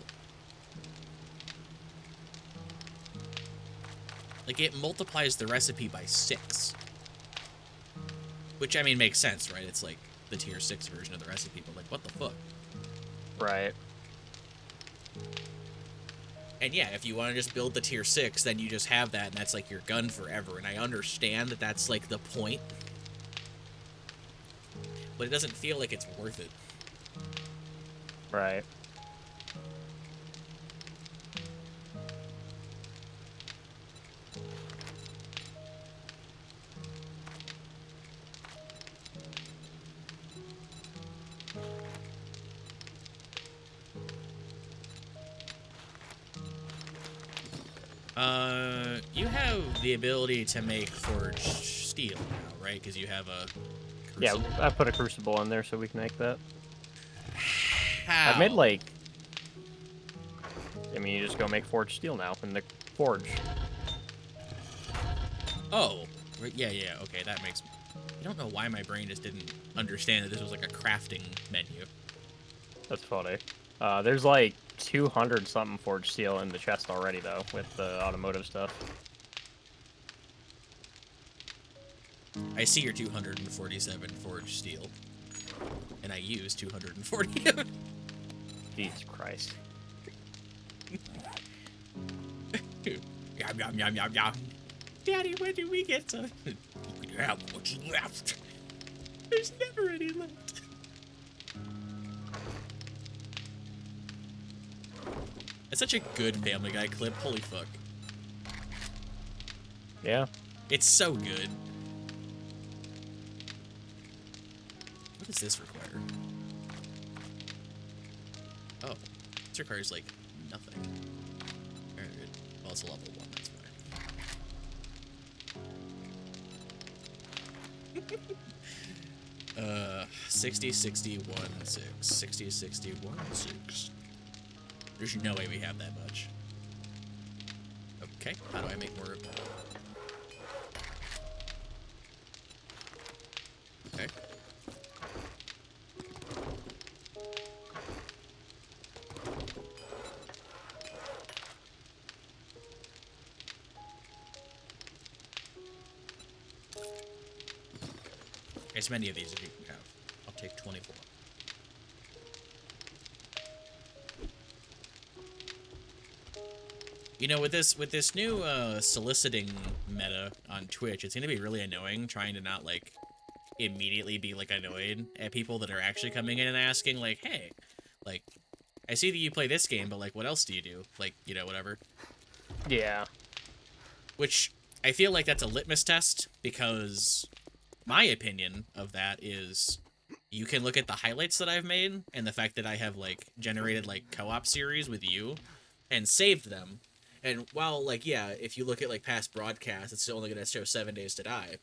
Like, it multiplies the recipe by 6. Which, I mean, makes sense, right? It's like the tier 6 version of the recipe, but like, what the fuck? Right. And yeah, if you want to just build the tier 6, then you just have that, and that's like your gun forever. And I understand that that's like the point, but it doesn't feel like it's worth it. Right. You have the ability to make forged steel now, right? Because you have a crucible. Yeah, I put a crucible in there so we can make that. How? I've made like... I mean, you just go make forged steel now in the forge. Oh, right, yeah, okay, that makes... I don't know why my brain just didn't understand that this was like a crafting menu. That's funny. There's like 200 something forged steel in the chest already though, with the automotive stuff. I see your 247 forged steel, and I use 240 of it. Jesus Christ. Yum, yum, yum, yum, yum. Daddy, when do we get to... You can have what's left. There's never any left. It's such a good Family Guy clip. Holy fuck. Yeah. It's so good. What does this require? Oh. This requires, like, nothing. Alright, well, it's a level 1, that's fine. 60, 61, 6. 60, 61, 6. There's no way we have that much. Okay, how do I make more of that? Okay. As many of these as you can have. I'll take 24. You know, with this new soliciting meta on Twitch, it's gonna be really annoying trying to not like immediately be like annoyed at people that are actually coming in and asking like, hey, like, I see that you play this game, but like, what else do you do? Like, you know, whatever. Yeah. Which I feel like that's a litmus test, because my opinion of that is you can look at the highlights that I've made and the fact that I have like generated like co-op series with you and saved them. And while, like, yeah, if you look at, like, past broadcasts, it's only going to show 7 Days to Die.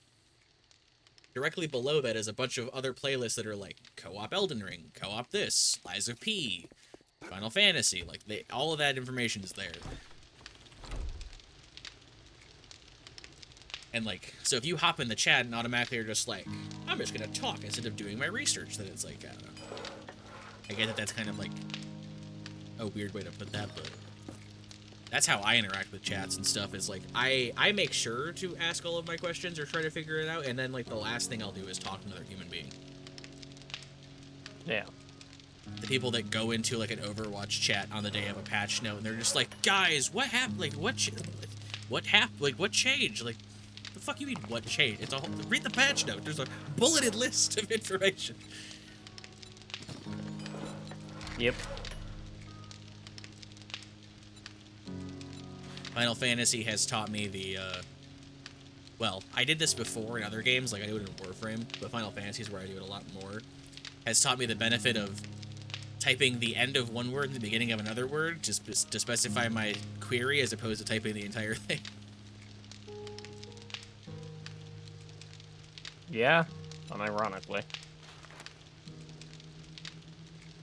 Directly below that is a bunch of other playlists that are, like, co-op Elden Ring, co-op this, Lies of P, Final Fantasy. Like, all of that information is there. And, like, so if you hop in the chat and automatically are just like, I'm just going to talk instead of doing my research, then it's like, I don't know. I get that that's kind of like a weird way to put that, but that's how I interact with chats and stuff. Is like I make sure to ask all of my questions or try to figure it out, and then like the last thing I'll do is talk to another human being. Yeah. The people that go into like an Overwatch chat on the day of a patch note, and they're just like, guys, what happened? Like, what happened? Like, what changed? Like, the fuck you mean what changed? It's a whole, read the patch note. There's a bulleted list of information. Yep. Final Fantasy has taught me the, well, I did this before in other games, like I do it in Warframe, but Final Fantasy is where I do it a lot more. Has taught me the benefit of typing the end of one word and the beginning of another word just to specify my query as opposed to typing the entire thing. Yeah, unironically.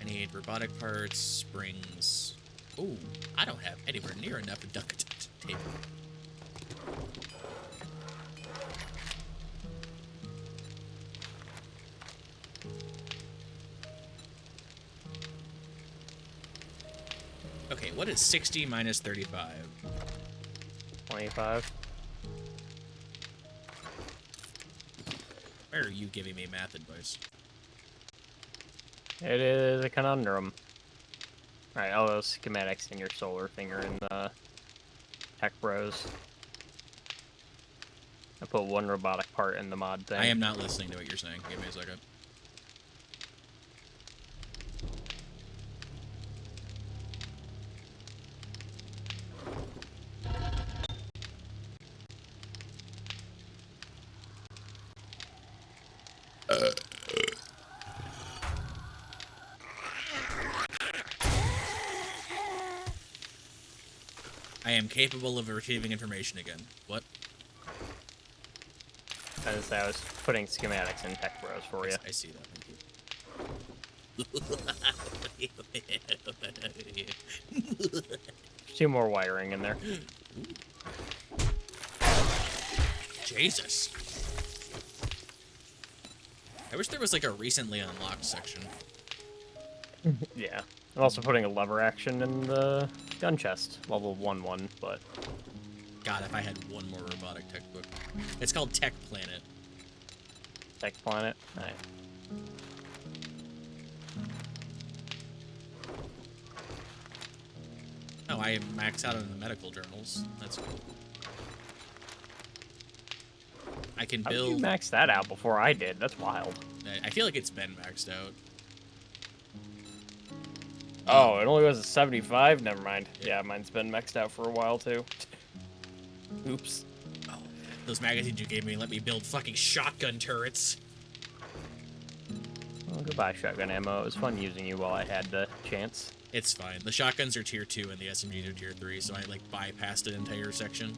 I need robotic parts, springs. Ooh, I don't have anywhere near enough duct tape. Okay, what is 60 minus 35? 25. Why are you giving me math advice? It is a conundrum. Alright, all those schematics in your solar thing are in the Tech Bros. I put one robotic part in the mod thing. I am not listening to what you're saying. Give me a second. I am capable of retrieving information again. What? I was putting schematics in Tech Bros for you. I see that. Thank you. There's 2 more wiring in there. Jesus. I wish there was like a recently unlocked section. Yeah. I'm also putting a lever action in the gun chest. Level 1-1, but... God, if I had one more robotic textbook. It's called Tech Planet. Tech Planet? Alright. Oh, I max out on the medical journals. That's cool. I can How did you build... max that out before I did? That's wild. I feel like it's been maxed out. Oh, it only was a 75? Never mind. Yeah, mine's been maxed out for a while, too. Oops. Oh, those magazines you gave me let me build fucking shotgun turrets. Well, goodbye, shotgun ammo. It was fun using you while I had the chance. It's fine. The shotguns are tier 2 and the SMGs are tier 3, so I like bypassed an entire section.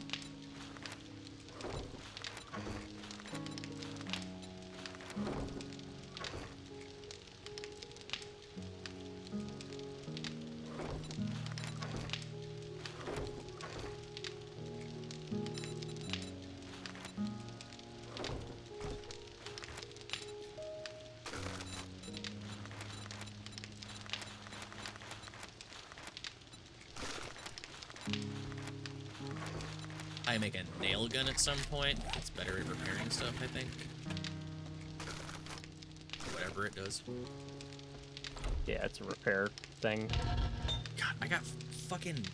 I make a nail gun at some point. It's better at repairing stuff, I think. Whatever it does. Yeah, it's a repair thing. God, I got fucking...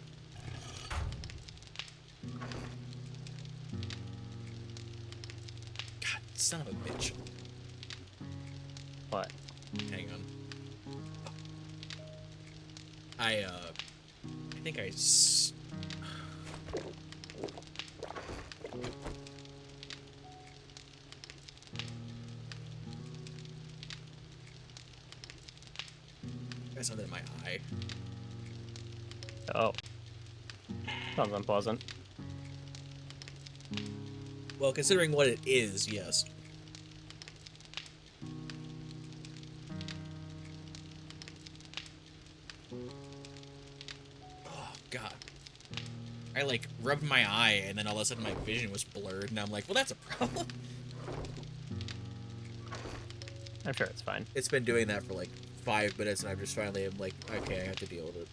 God, son of a bitch. What? Hang on. I think got something in my eye. Oh. Sounds unpleasant. Well, considering what it is, yes. Oh, God. I, like, rubbed my eye, and then all of a sudden my vision was blurred, and I'm like, well, that's a problem. I'm sure it's fine. It's been doing that for, like, 5 minutes, and I'm just finally am like, okay, I have to deal with it.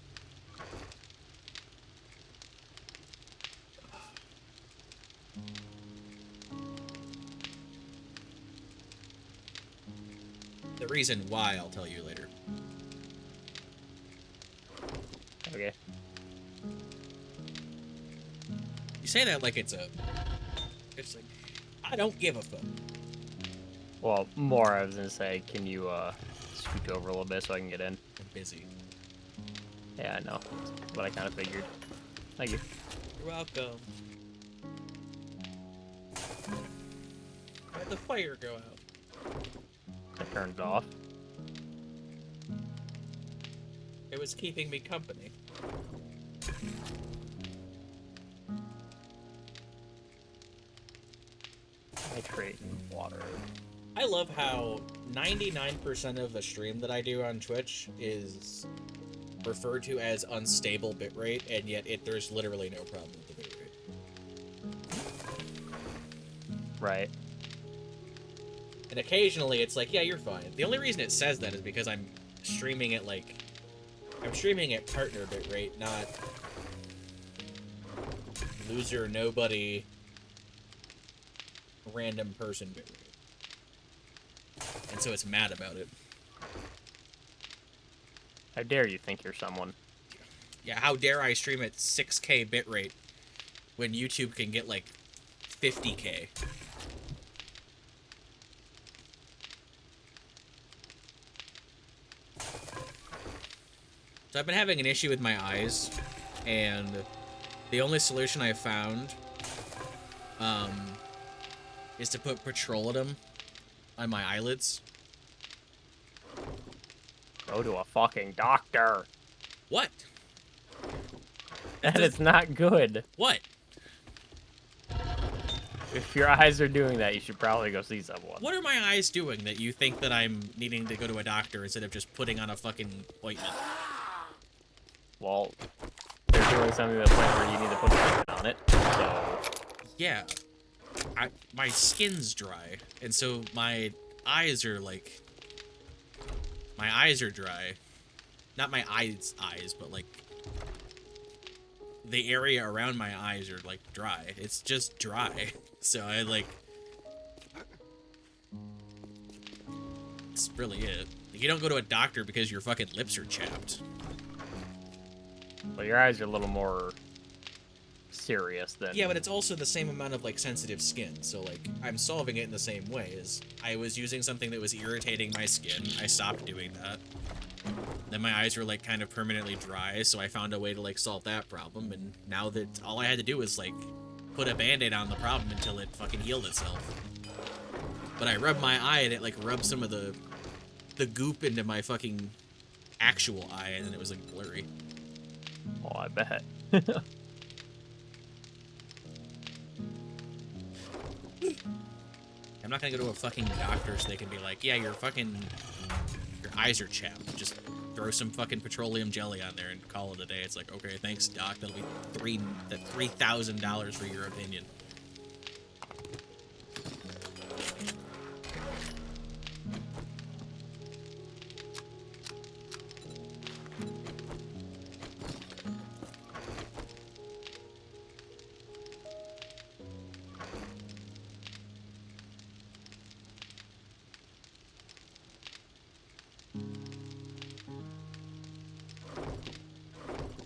The reason why, I'll tell you later. Okay. You say that like it's like, I don't give a fuck. Well, more I was gonna say, can you scoot over a little bit so I can get in? I'm busy. Yeah, I know. That's what I kind of figured. Thank you. You're welcome. Why'd the fire go out? I turned it off. It was keeping me company. Nitrate and water. I love how 99% of the stream that I do on Twitch is referred to as unstable bitrate, and yet there's literally no problem with the bitrate. Right. And occasionally it's like, yeah, you're fine. The only reason it says that is because I'm streaming at partner bitrate, not loser, nobody, random person bitrate. And so it's mad about it. How dare you think you're someone? Yeah, how dare I stream at 6K bitrate when YouTube can get like 50K? So I've been having an issue with my eyes, and the only solution I've found is to put petroleum on my eyelids. Go to a fucking doctor. What? That is not good. What? If your eyes are doing that, you should probably go see someone. What are my eyes doing that you think that I'm needing to go to a doctor instead of just putting on a fucking ointment? Well, they're doing something to the point where you need to put ointment on it, so... Yeah. My skin's dry, and so my eyes are like... My eyes are dry. Not my eyes, but like... The area around my eyes are like dry. It's just dry. So I like... That's really it. Like, you don't go to a doctor because your fucking lips are chapped. Well, your eyes are a little more serious than... Yeah, but it's also the same amount of, like, sensitive skin. So, like, I'm solving it in the same way. As I was using something that was irritating my skin. I stopped doing that. Then my eyes were, like, kind of permanently dry, so I found a way to, like, solve that problem. And now that all I had to do was, like, put a Band-Aid on the problem until it fucking healed itself. But I rubbed my eye, and it, like, rubbed some of the goop into my fucking actual eye, and then it was, like, blurry. Oh, I bet. I'm not gonna go to a fucking doctor so they can be like, yeah, your eyes are chapped. Just throw some fucking petroleum jelly on there and call it a day. It's like, okay, thanks, doc. That'll be $3,000 for your opinion.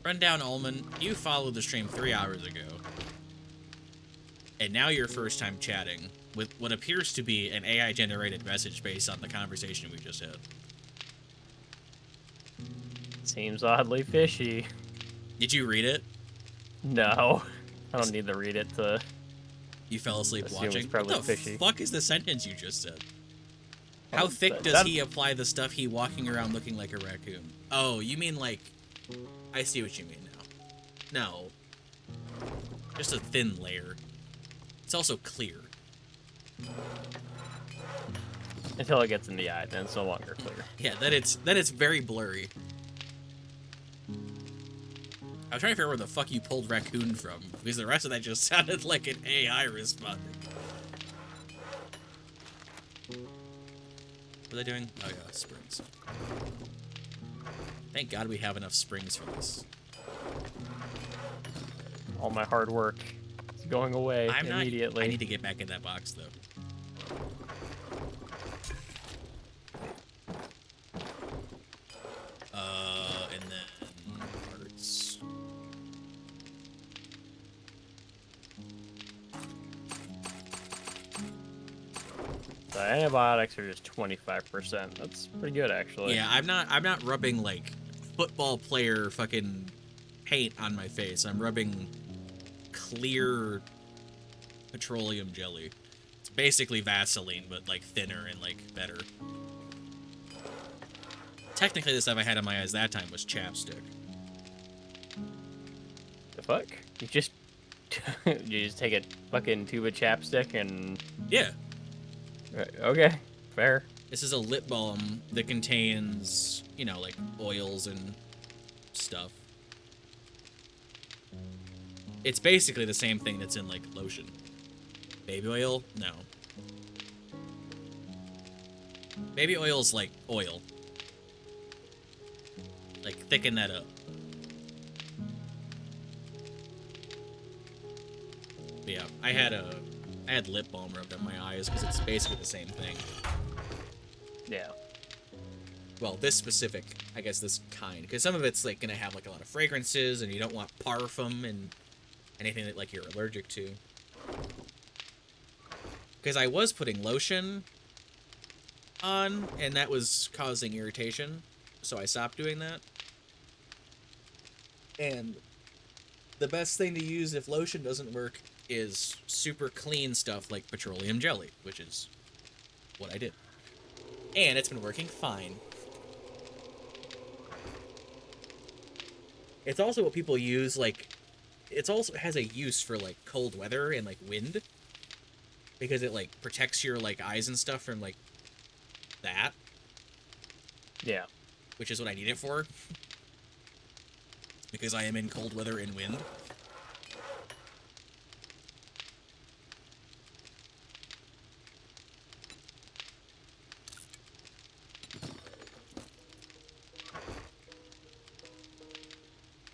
Rundown Ullman, you followed the stream 3 hours ago. And now you're first time chatting with what appears to be an AI-generated message based on the conversation we just had. Seems oddly fishy. Did you read it? No. I don't need to read it to... You fell asleep assume it's watching? probably What the fishy. fuck is the sentence you just said? How thick does he apply the stuff he walking around looking like a raccoon? Oh, you mean like... I see what you mean now. No. Just a thin layer. It's also clear. Until it gets in the eye, then it's no longer clear. Yeah, then it's very blurry. I was trying to figure out where the fuck you pulled raccoon from, because the rest of that just sounded like an AI responding. was I doing? Oh yeah, springs. Thank God we have enough springs for this. All my hard work is going away immediately. I need to get back in that box though. And then parts. The antibiotics are just 25%. That's pretty good, actually. Yeah, I'm not rubbing like football player fucking paint on my face. I'm rubbing clear petroleum jelly. It's basically Vaseline, but like thinner and like better. Technically, the stuff I had on my eyes that time was chapstick. The fuck? You just you just take a fucking tube of chapstick and Yeah. Okay, fair. This is a lip balm that contains, you know, like oils and stuff. It's basically the same thing that's in like lotion. Baby oil? No. Baby oil's like oil. Like thicken that up. But yeah, I had lip balm rubbed on my eyes because it's basically the same thing. Yeah. Well, this specific, I guess this kind, because some of it's like gonna have like a lot of fragrances, and you don't want parfum and anything that like you're allergic to. Because I was putting lotion on, and that was causing irritation, so I stopped doing that. And the best thing to use if lotion doesn't work is super clean stuff like petroleum jelly, which is what I did. And it's been working fine. It's also what people use, like, it also has a use for, like, cold weather and, like, wind. Because it, like, protects your, like, eyes and stuff from, like, that. Yeah. Which is what I need it for. Because I am in cold weather and wind.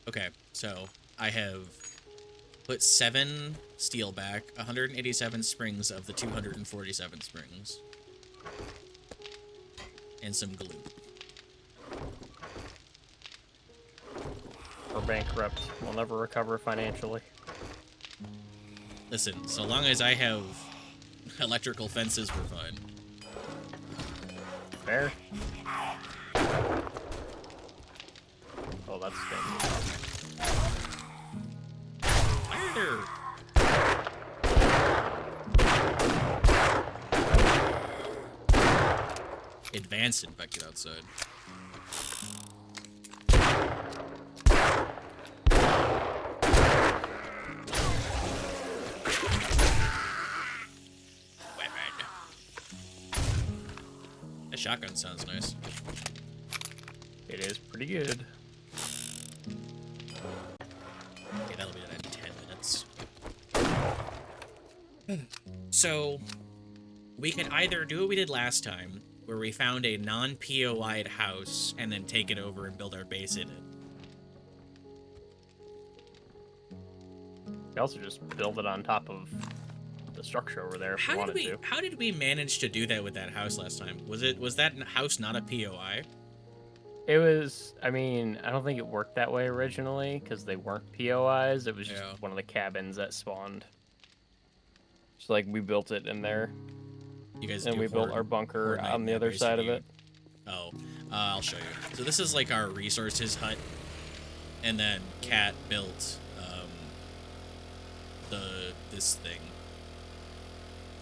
Okay, so I have put 7 steel back, 187 springs of the 247 springs, and some glue. We're bankrupt. We'll never recover financially. Listen, so long as I have electrical fences, we're fine. Fair. Oh, that's stinky. Fire! Advanced infected outside. Weapon. That shotgun sounds nice. It is pretty good. Okay, that'll be done in 10 minutes. So, we can either do what we did last time, where we found a non-POI'd house and then take it over and build our base in it. We also just build it on top of the structure over there if we wanted to. How did we manage to do that with that house last time? Was that house not a POI? It was, I mean, I don't think it worked that way originally because they weren't POIs. It was just one of the cabins that spawned. So like we built it in there. You guys and we built our bunker on the other side of it. Oh, I'll show you. So this is like our resources hut, and then Kat built this thing,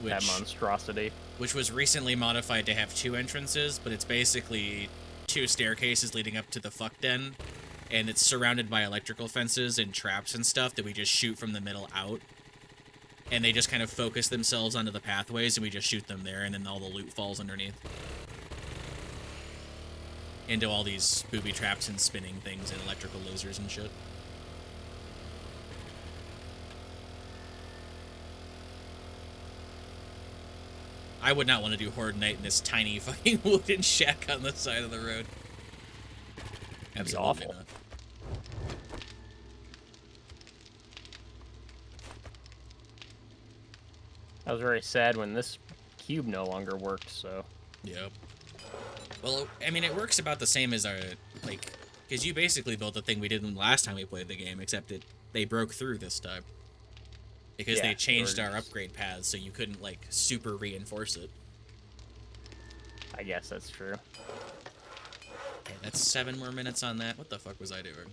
That monstrosity, which was recently modified to have 2 entrances, but it's basically 2 staircases leading up to the fuck den, and it's surrounded by electrical fences and traps and stuff that we just shoot from the middle out. And they just kind of focus themselves onto the pathways, and we just shoot them there, and then all the loot falls underneath. Into all these booby traps and spinning things and electrical lasers and shit. I would not want to do Horde Night in this tiny fucking wooden shack on the side of the road. Absolutely awful. not. I was very sad when this cube no longer worked, so... Yep. Well, I mean, it works about the same as our, like, because you basically built the thing we did last time we played the game, except they broke through this time. Because Yeah, they changed or our just- upgrade paths, so you couldn't, like, super reinforce it. I guess that's true. Okay, that's 7 more minutes on that. What the fuck was I doing?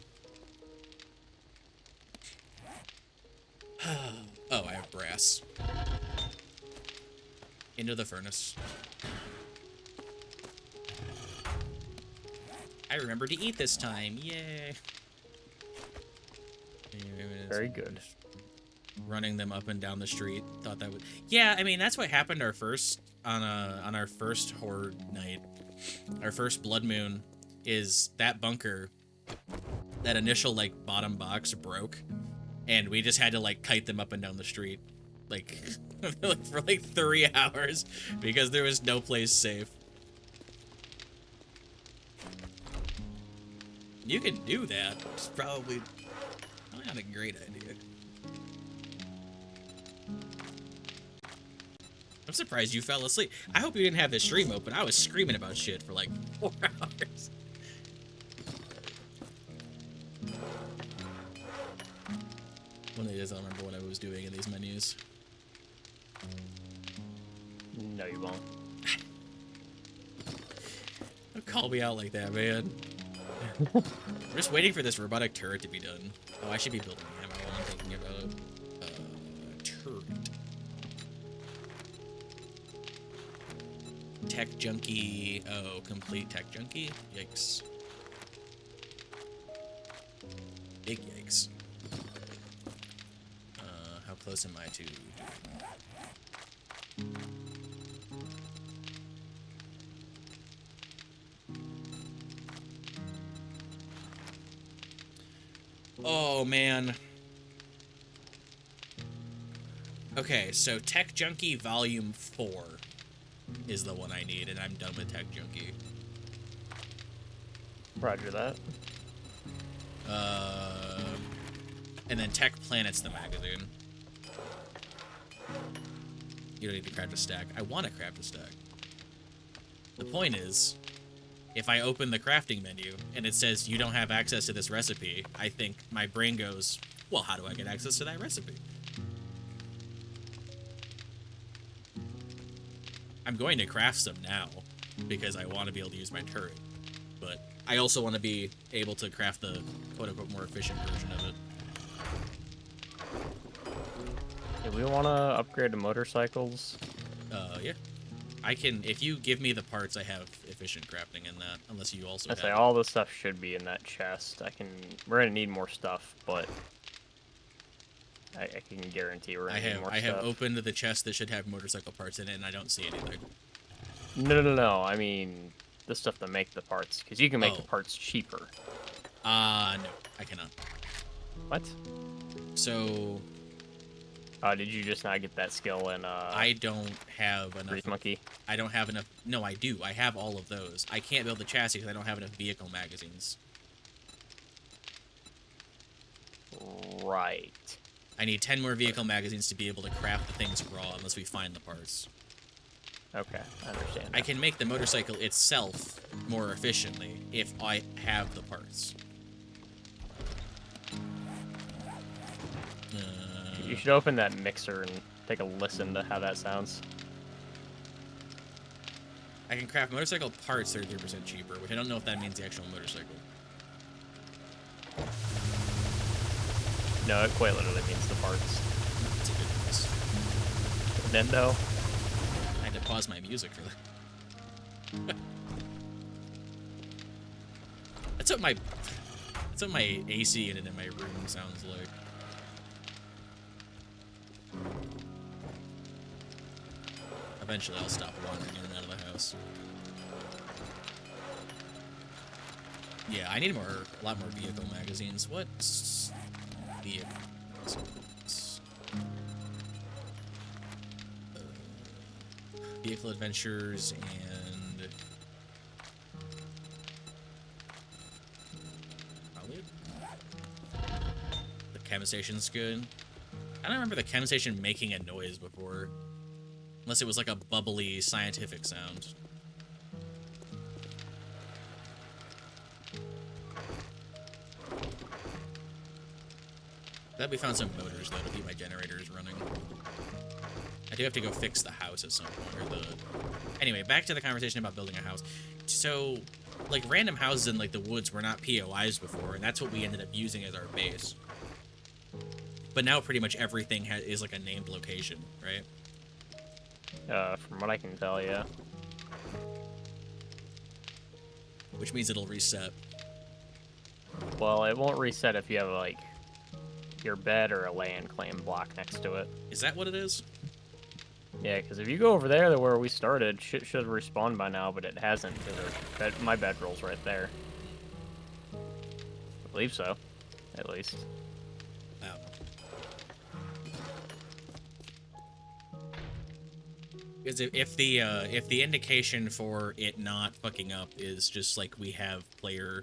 Oh, I have brass. Into the furnace. I remember to eat this time. Yay. Very good. Running them up and down the street. Thought that would. Yeah, I mean that's what happened our first on our first Horde night. Our first Blood Moon is that bunker. That initial like bottom box broke, and we just had to like kite them up and down the street, like for like 3 hours because there was no place safe. You can do that. It's probably not a great idea. I'm surprised you fell asleep. I hope you didn't have this stream open. I was screaming about shit for like 4 hours. One of these, I don't remember what I was doing in these menus. No, you won't. Don't call me out like that, man. I'm just waiting for this robotic turret to be done. Oh, I should be building ammo while I'm thinking about turret. Tech junkie. Oh, complete tech junkie? Yikes. Big yikes. How close am I to doing that? Oh, man. Okay, so Tech Junkie Volume 4 is the one I need, and I'm done with Tech Junkie. Roger that. And then Tech Planet's the magazine. You don't need to craft a stack. I want to craft a stack. The point is, if I open the crafting menu and it says you don't have access to this recipe, I think my brain goes, well, how do I get access to that recipe? I'm going to craft some now because I want to be able to use my turret, but I also want to be able to craft the quote-unquote more efficient version of it. Do we want to upgrade to motorcycles? Yeah. I can, if you give me the parts, I have efficient crafting in that, unless you also I have say it. all the stuff should be in that chest. We're gonna need more stuff, but I can guarantee we're gonna need more stuff. I have opened the chest that should have motorcycle parts in it, and I don't see anything. No. I mean, the stuff to make the parts, because you can make the Oh. parts cheaper. No, I cannot. What? So, Did you just not get that skill in I don't have enough. Grease Monkey? I don't have enough. No, I do. I have all of those. I can't build the chassis because I don't have enough vehicle magazines. Right. I need 10 more vehicle magazines to be able to craft the things raw unless we find the parts. Okay, I understand. I can make the motorcycle itself more efficiently if I have the parts. You should open that mixer and take a listen to how that sounds. I can craft motorcycle parts 33% cheaper, which I don't know if that means the actual motorcycle. No, it quite literally means the parts. It's a good news. Nintendo. I had to pause my music for that. That's what my AC unit in my room sounds like. Eventually I'll stop wandering in and out of the house. Yeah, I need a lot more vehicle magazines. What's vehicles? Vehicle adventures and probably the chem station's good. I don't remember the chem station making a noise before, unless it was like a bubbly scientific sound. Glad we found some motors though to keep my generators running. I do have to go fix the house at some point, or the... Anyway, back to the conversation about building a house. So, like, random houses in, like, the woods were not POIs before, and that's what we ended up using as our base. But now pretty much everything is, like, a named location, right? From what I can tell, yeah. Which means it'll reset. Well, it won't reset if you have, like, your bed or a land claim block next to it. Is that what it is? Yeah, because if you go over there to where we started, shit should respawn by now, but it hasn't, because my bedroll's right there. I believe so, at least. Wow. Because if the indication for it not fucking up is just like we have player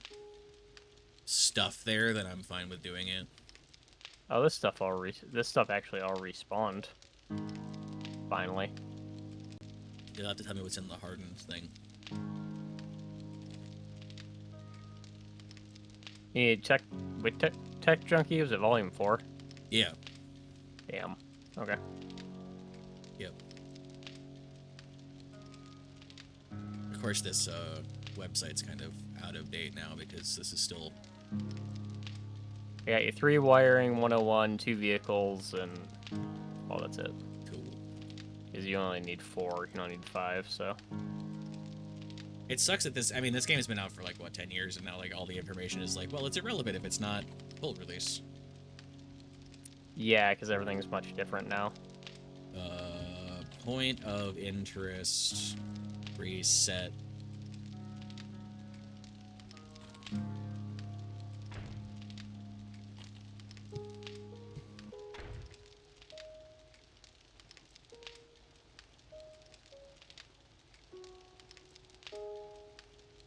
stuff there, then I'm fine with doing it. Oh, this stuff actually all respawned. Finally. You'll have to tell me what's in the hardened thing. You need tech junkie. Was it volume 4? Yeah. Damn. Okay. Yep. Of course, this website's kind of out of date now because this is still... I got you 3 wiring, 101, 2 vehicles, and... Oh, that's it. Cool. Because you only need 4, you don't need 5, so... It sucks that this... I mean, this game has been out for, like, what, 10 years, and now, like, all the information is like, well, it's irrelevant if it's not full release. Yeah, because everything's much different now. Point of interest... Reset...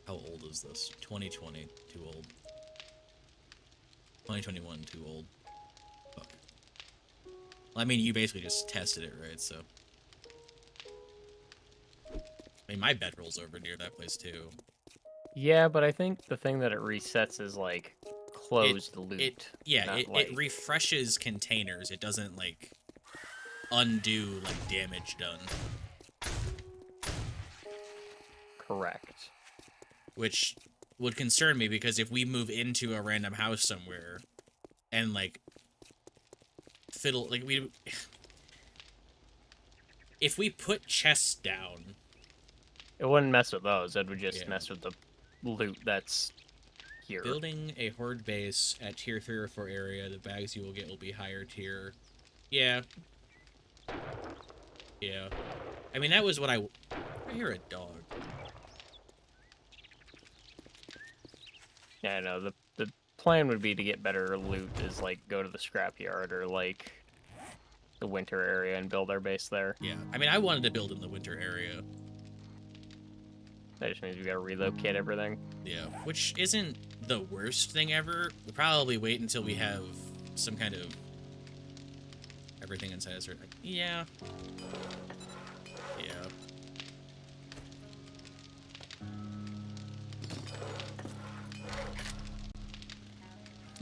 How old is this? 2020, too old. 2021, too old. Fuck. Well, I mean, you basically just tested it, right? So. I mean, my bedroll's over near that place, too. Yeah, but I think the thing that it resets is, like, closed loot. It refreshes containers. It doesn't, like, undo, like, damage done. Correct. Which would concern me, because if we move into a random house somewhere and, like, fiddle, like, if we put chests down... It wouldn't mess with those. It would just mess with the loot that's here. Building a horde base at tier 3 or 4 area, the bags you will get will be higher tier. Yeah. Yeah. I mean, that was what I hear a dog. Yeah, I know. The plan would be to get better loot is, like, go to the scrapyard or, like, the winter area and build our base there. Yeah. I mean, I wanted to build in the winter area. That just means we gotta relocate everything. Yeah, which isn't the worst thing ever. We'll probably wait until we have some kind of everything inside us. Yeah. Yeah.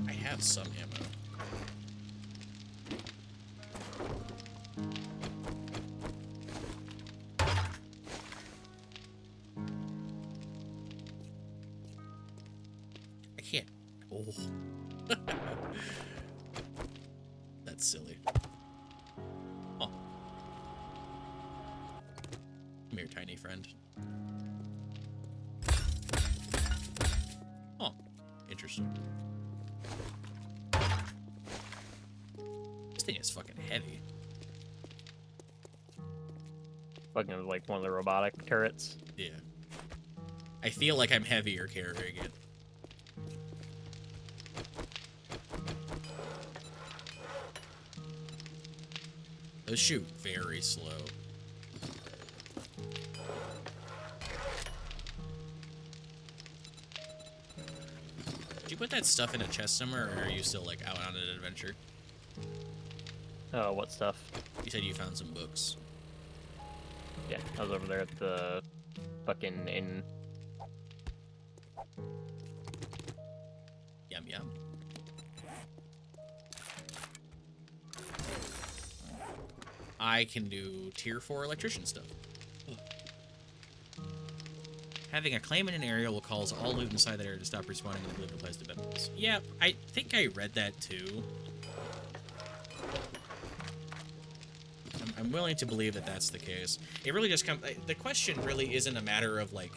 I have some ammo. I can't. Oh. That's silly. Oh. Come here, tiny friend. Oh. Interesting. This thing is fucking heavy. Fucking like one of the robotic turrets. Yeah. I feel like I'm heavier carrying it. Those shoot very slow. put that stuff in a chest somewhere, or are you still like out on an adventure? Oh, what stuff? You said you found some books. Yeah, I was over there at the fucking inn. Yum yum. I can do tier 4 electrician stuff. Having a claim in an area will cause all loot inside that area to stop respawning and the loot applies to benefits. Yeah, I think I read that too. I'm willing to believe that that's the case. It really just comes... The question really isn't a matter of, like,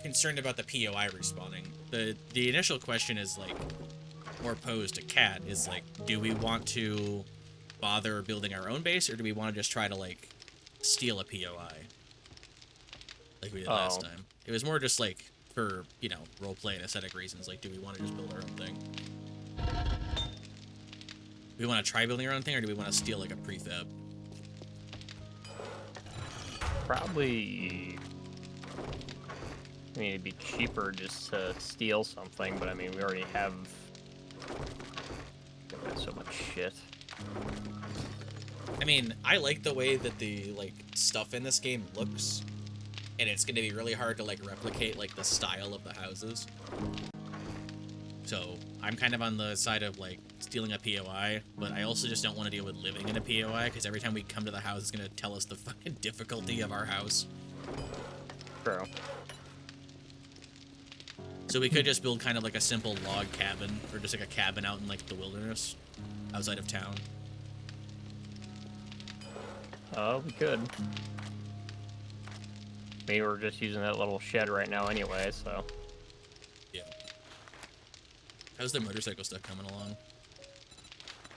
concerned about the POI respawning. The initial question is, like, more posed to Cat, is, like, do we want to bother building our own base, or do we want to just try to, like, steal a POI? Like we did last time. It was more just, like, for, you know, roleplay and aesthetic reasons. Like, do we want to just build our own thing? Do we want to try building our own thing, or do we want to steal, like, a prefab? Probably... I mean, it'd be cheaper just to steal something, but I mean, we already have so much shit. I mean, I like the way that the, like, stuff in this game looks, and it's going to be really hard to, like, replicate, like, the style of the houses. So, I'm kind of on the side of, like, stealing a POI, but I also just don't want to deal with living in a POI, because every time we come to the house, it's going to tell us the fucking difficulty of our house. True. So we could just build kind of like a simple log cabin, or just like a cabin out in, like, the wilderness, outside of town. Oh, we could. Maybe we're just using that little shed right now anyway, so... Yeah. How's the motorcycle stuff coming along?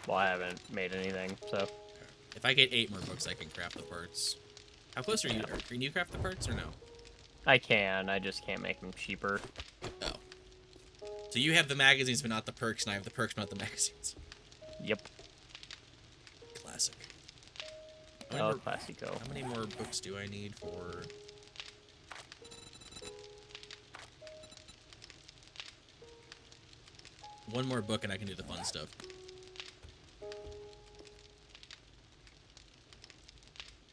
Well, I haven't made anything, so... Okay. If I get 8 more books, I can craft the parts. How close are you? Can you craft the parts, or no? I can, I just can't make them cheaper. Oh. So you have the magazines, but not the perks, and I have the perks, but not the magazines. Yep. Classic. Oh, classico. How many more books do I need for... One more book and I can do the fun stuff.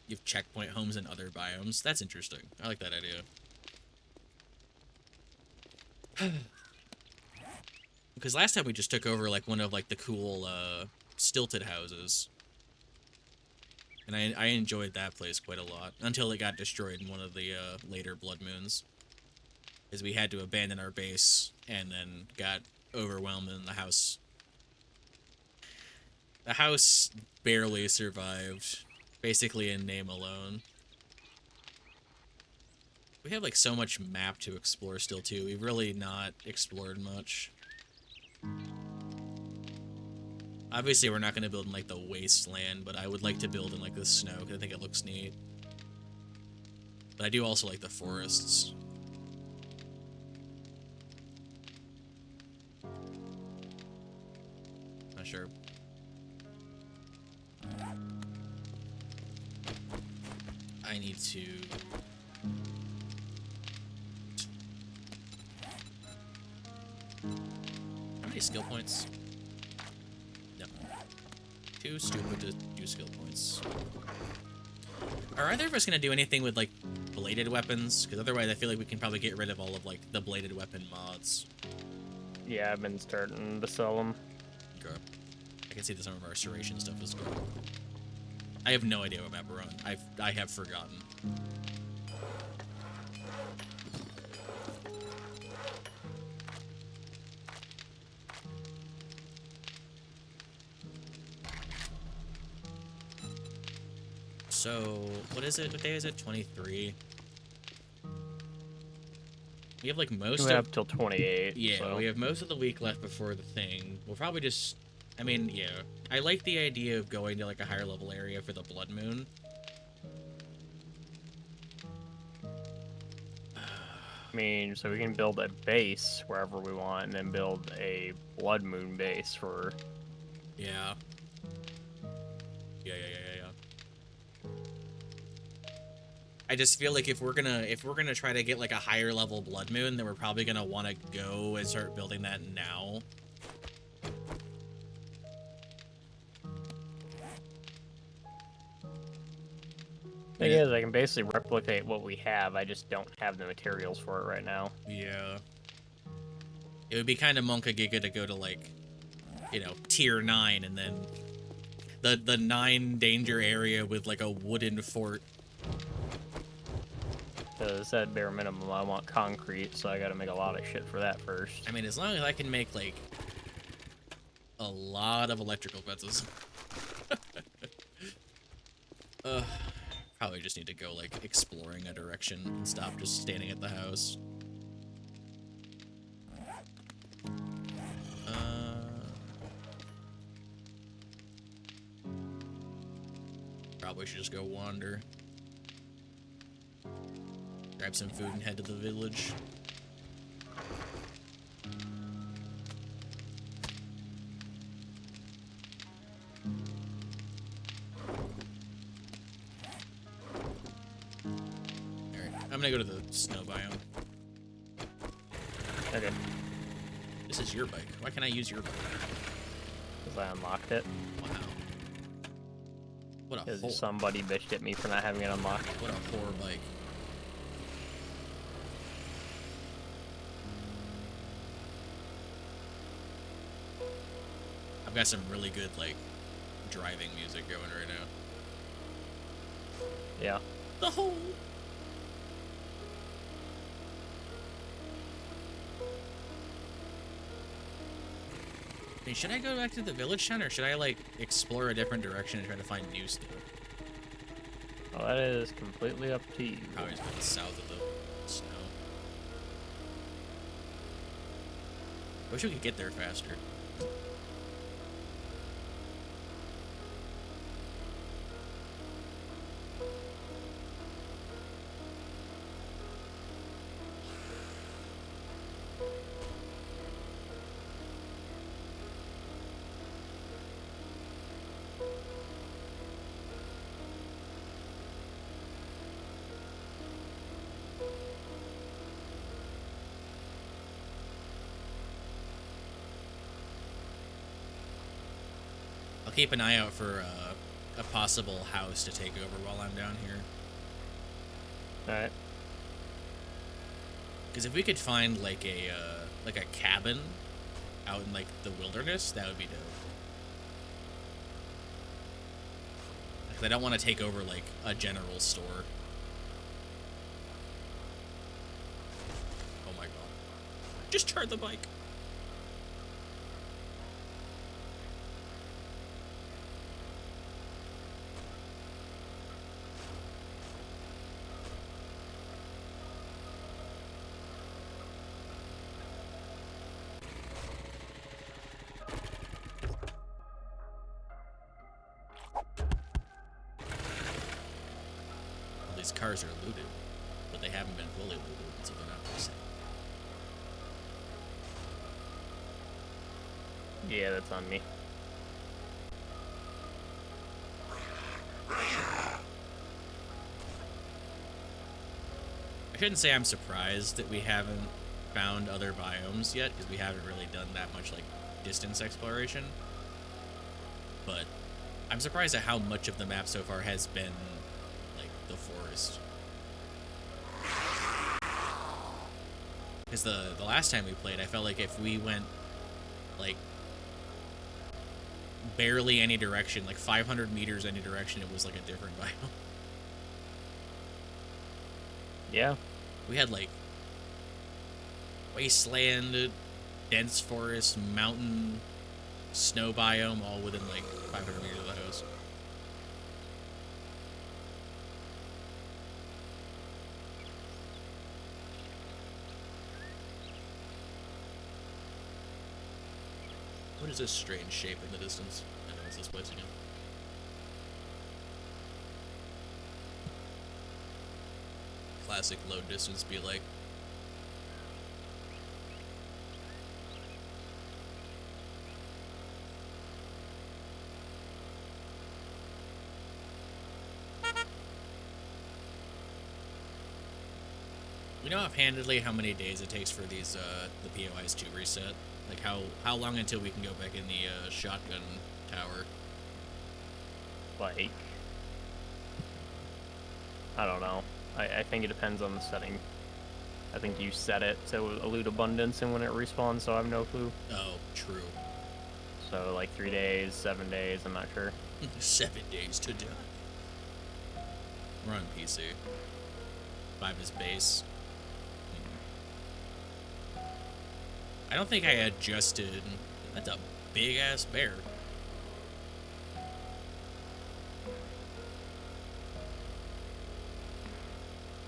You have checkpoint homes in other biomes. That's interesting. I like that idea. Because last time we just took over, like, one of, like, the cool, stilted houses. And I enjoyed that place quite a lot. Until it got destroyed in one of the, later Blood Moons. Because we had to abandon our base, and then got overwhelmed in the house. The house barely survived. Basically in name alone. We have, like, so much map to explore still, too. We've really not explored much. Obviously, we're not going to build in, like, the wasteland, but I would like to build in, like, the snow, because I think it looks neat. But I do also like the forests. Not sure. I need to... How many skill points? No. Too stupid to do skill points. Are either of us going to do anything with, like, bladed weapons? Because otherwise I feel like we can probably get rid of all of, like, the bladed weapon mods. Yeah, I've been starting to sell them. Okay. I can see that some of our serration stuff is good. I have no idea what map we're on. I have forgotten. So, what is it? What day is it? 23. We have, like, most We of... have till 28. Yeah, so. we have most of the week left before the thing. We'll probably just... I mean, yeah. I like the idea of going to, like, a higher level area for the Blood Moon. I mean, so we can build a base wherever we want, and then build a Blood Moon base for... Yeah. Yeah. I just feel like if we're gonna try to get like a higher level blood moon, then we're probably gonna want to go and start building that now. Thing is, I can basically replicate what we have. I just don't have the materials for it right now. Yeah. It would be kind of Monka Giga to go to like, you know, tier 9 and then the 9 danger area with like a wooden fort. Because at bare minimum, I want concrete, so I gotta make a lot of shit for that first. I mean, as long as I can make like a lot of electrical fences. Probably just need to go like exploring a direction and stop just standing at the house. Probably should just go wander. Grab some food and head to the village. Alright, I'm gonna go to the snow biome. Okay. This is your bike. Why can't I use your bike? Because I unlocked it. Wow. What a whore. Because somebody bitched at me for not having it unlocked. What a whore bike. I've got some really good, like, driving music going right now. Yeah. The hole! I mean, should I go back to the village town, or should I, like, explore a different direction and try to find new stuff? Well, that is completely up to you. Probably just going south of the snow. I wish we could get there faster. I'll keep an eye out for a possible house to take over while I'm down here. Alright. Because if we could find like a cabin out in like the wilderness, that would be dope. Because I don't want to take over like a general store. Oh my god! Just turn the bike. These cars are looted, but they haven't been fully looted, so they're not for sale. Yeah, that's on me. I shouldn't say I'm surprised that we haven't found other biomes yet, because we haven't really done that much like distance exploration. But I'm surprised at how much of the map so far has been like the forest. Because the last time we played, I felt like if we went like barely any direction, like 500 meters any direction, it was like a different biome. Yeah. We had like wasteland, dense forest, mountain, snow biome, all within like 500 meters of the house. What is this strange shape in the distance? I know it's this place again. Classic low distance be like. We know offhandedly how many days it takes for these the POIs to reset. Like how long until we can go back in the shotgun tower? Like, I don't know. I think it depends on the setting. I think you set it to elude abundance, and when it respawns, so I have no clue. Oh, true. So like 3 days, 7 days, I'm not sure. 7 days to die. We're on PC. 5 is base. I don't think I adjusted. That's a big ass bear.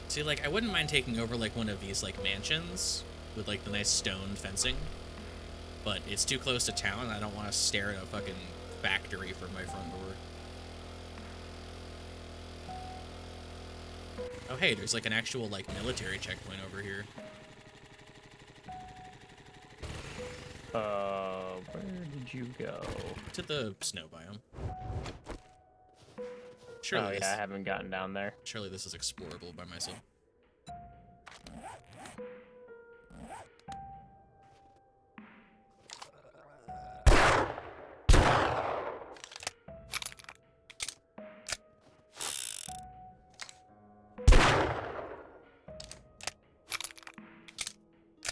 See, like, I wouldn't mind taking over, like, one of these, like, mansions with, like, the nice stone fencing. But it's too close to town, and I don't want to stare at a fucking factory from my front door. Oh, hey, there's, like, an actual, like, military checkpoint over here. Where did you go? To the snow biome. Surely Oh, yeah, I haven't gotten down there. Surely this is explorable by myself.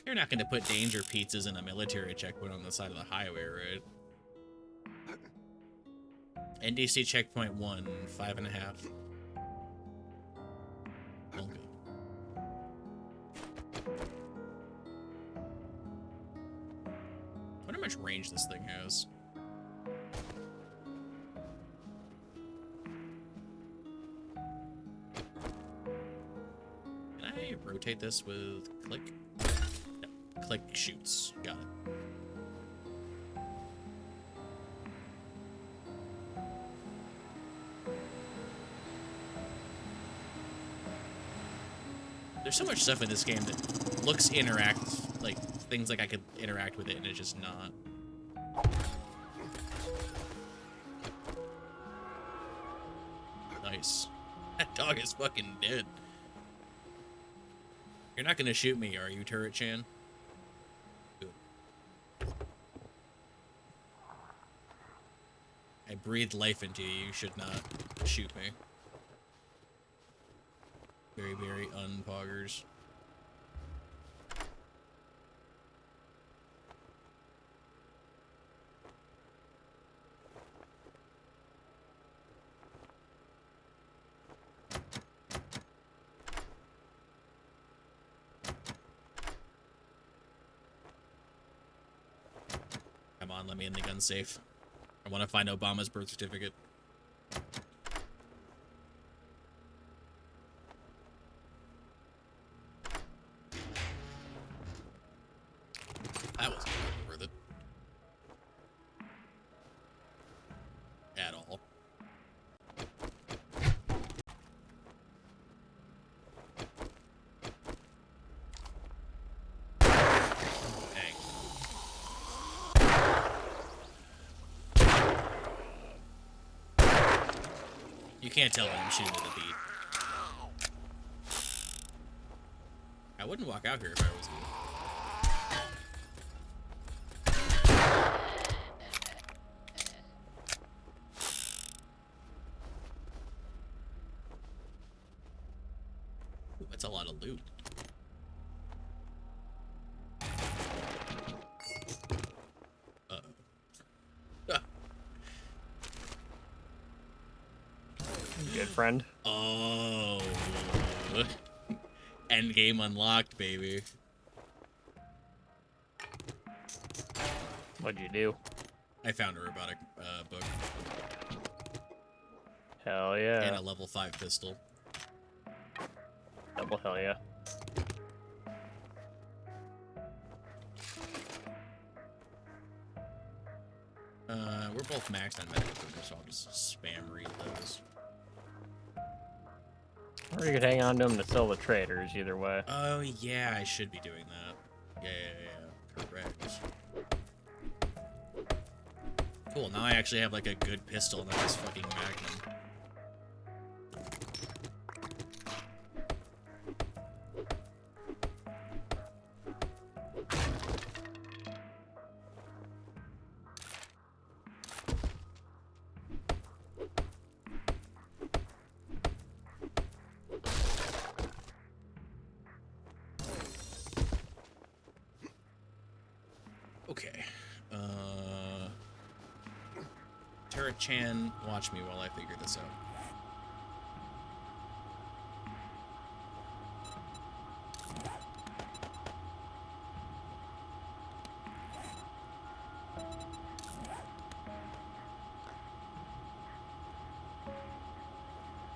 You're not going to put danger pizzas in a military checkpoint on the side of the highway, right? NDC checkpoint 1, 5.5. Okay. I wonder how much range this thing has. Can I rotate this with click? No. Click shoots. Got it. There's so much stuff in this game that looks like things like I could interact with it, and it's just not. Nice. That dog is fucking dead. You're not gonna shoot me, are you, Turret Chan? Good. I breathed life into you. You should not shoot me. Very, very unpoggers. Come on, let me in the gun safe. I want to find Obama's birth certificate. That wasn't worth it. At all. Dang. You can't tell when I'm shooting with a beat. I wouldn't walk out here if I was you. Ooh, that's a lot of loot. Good friend. Oh. Endgame unlocked, baby. What'd you do? I found a robotic book. Hell yeah. And a level 5 pistol. Double hell yeah. We're both maxed on medical equipment, so I'll just spam read those. Or you could hang on to them to sell the traders, either way. Oh, yeah, I should be doing that. Yeah. Correct. Cool, now I actually have, like, a good pistol, not this fucking Magnum. Okay. Turret Chan, watch me while I figure this out.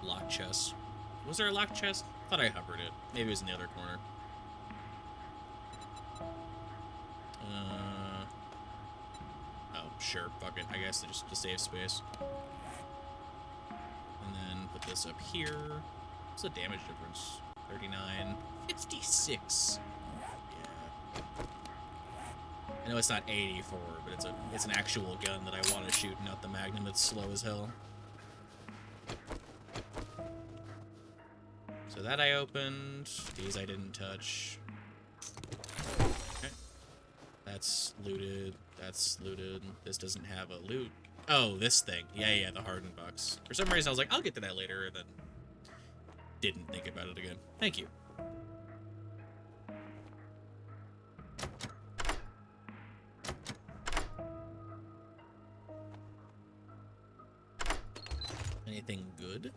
Lock chest. Was there a lock chest? I thought I hovered it. Maybe it was in the other corner. Oh, sure. Fuck it. I guess just to save space. And then put this up here. What's the damage difference? 39. 56. Yeah. I know it's not 84, but it's an actual gun that I want to shoot, not the Magnum that's slow as hell. So that I opened. These I didn't touch. Okay. That's looted. That's looted. This doesn't have a loot. Oh, this thing. Yeah, the hardened box. For some reason, I was like, I'll get to that later, and then didn't think about it again. Thank you. Anything good?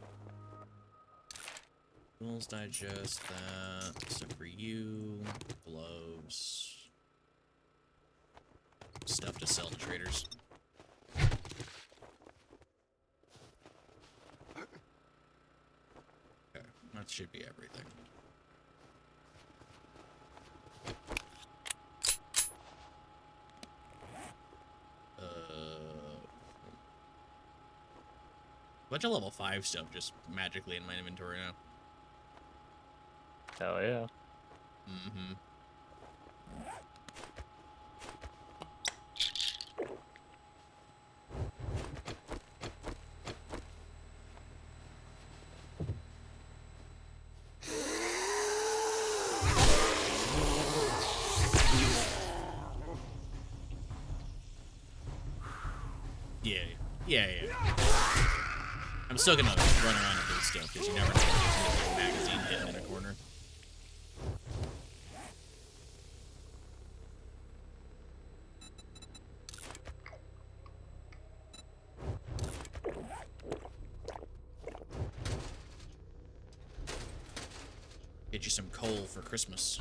Tools digest that. Stuff for you. Gloves. Stuff to sell to traders. Okay, that should be everything. Bunch of level 5 stuff just magically in my inventory now. Hell yeah. Mm-hmm. Yeah. I'm still gonna run around and do stuff, because you never know if there's gonna be a magazine hidden in a corner. Get you some coal for Christmas.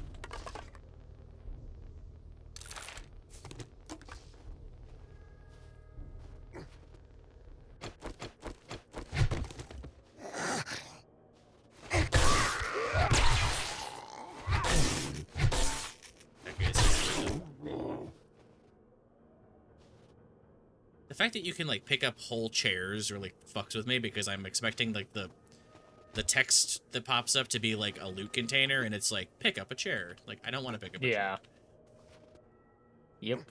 The fact that you can, like, pick up whole chairs really fucks with me, because I'm expecting, like, the text that pops up to be, like, a loot container, and it's like, pick up a chair. Like, I don't want to pick up a chair. Yep.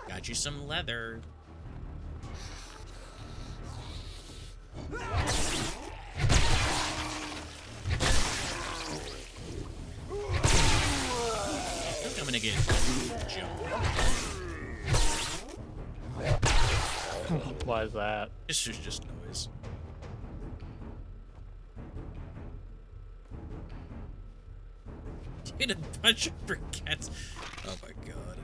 Got you some leather. I think I'm gonna get jumped. Why is that? This is just noise. Get a bunch of briquettes. Oh my god.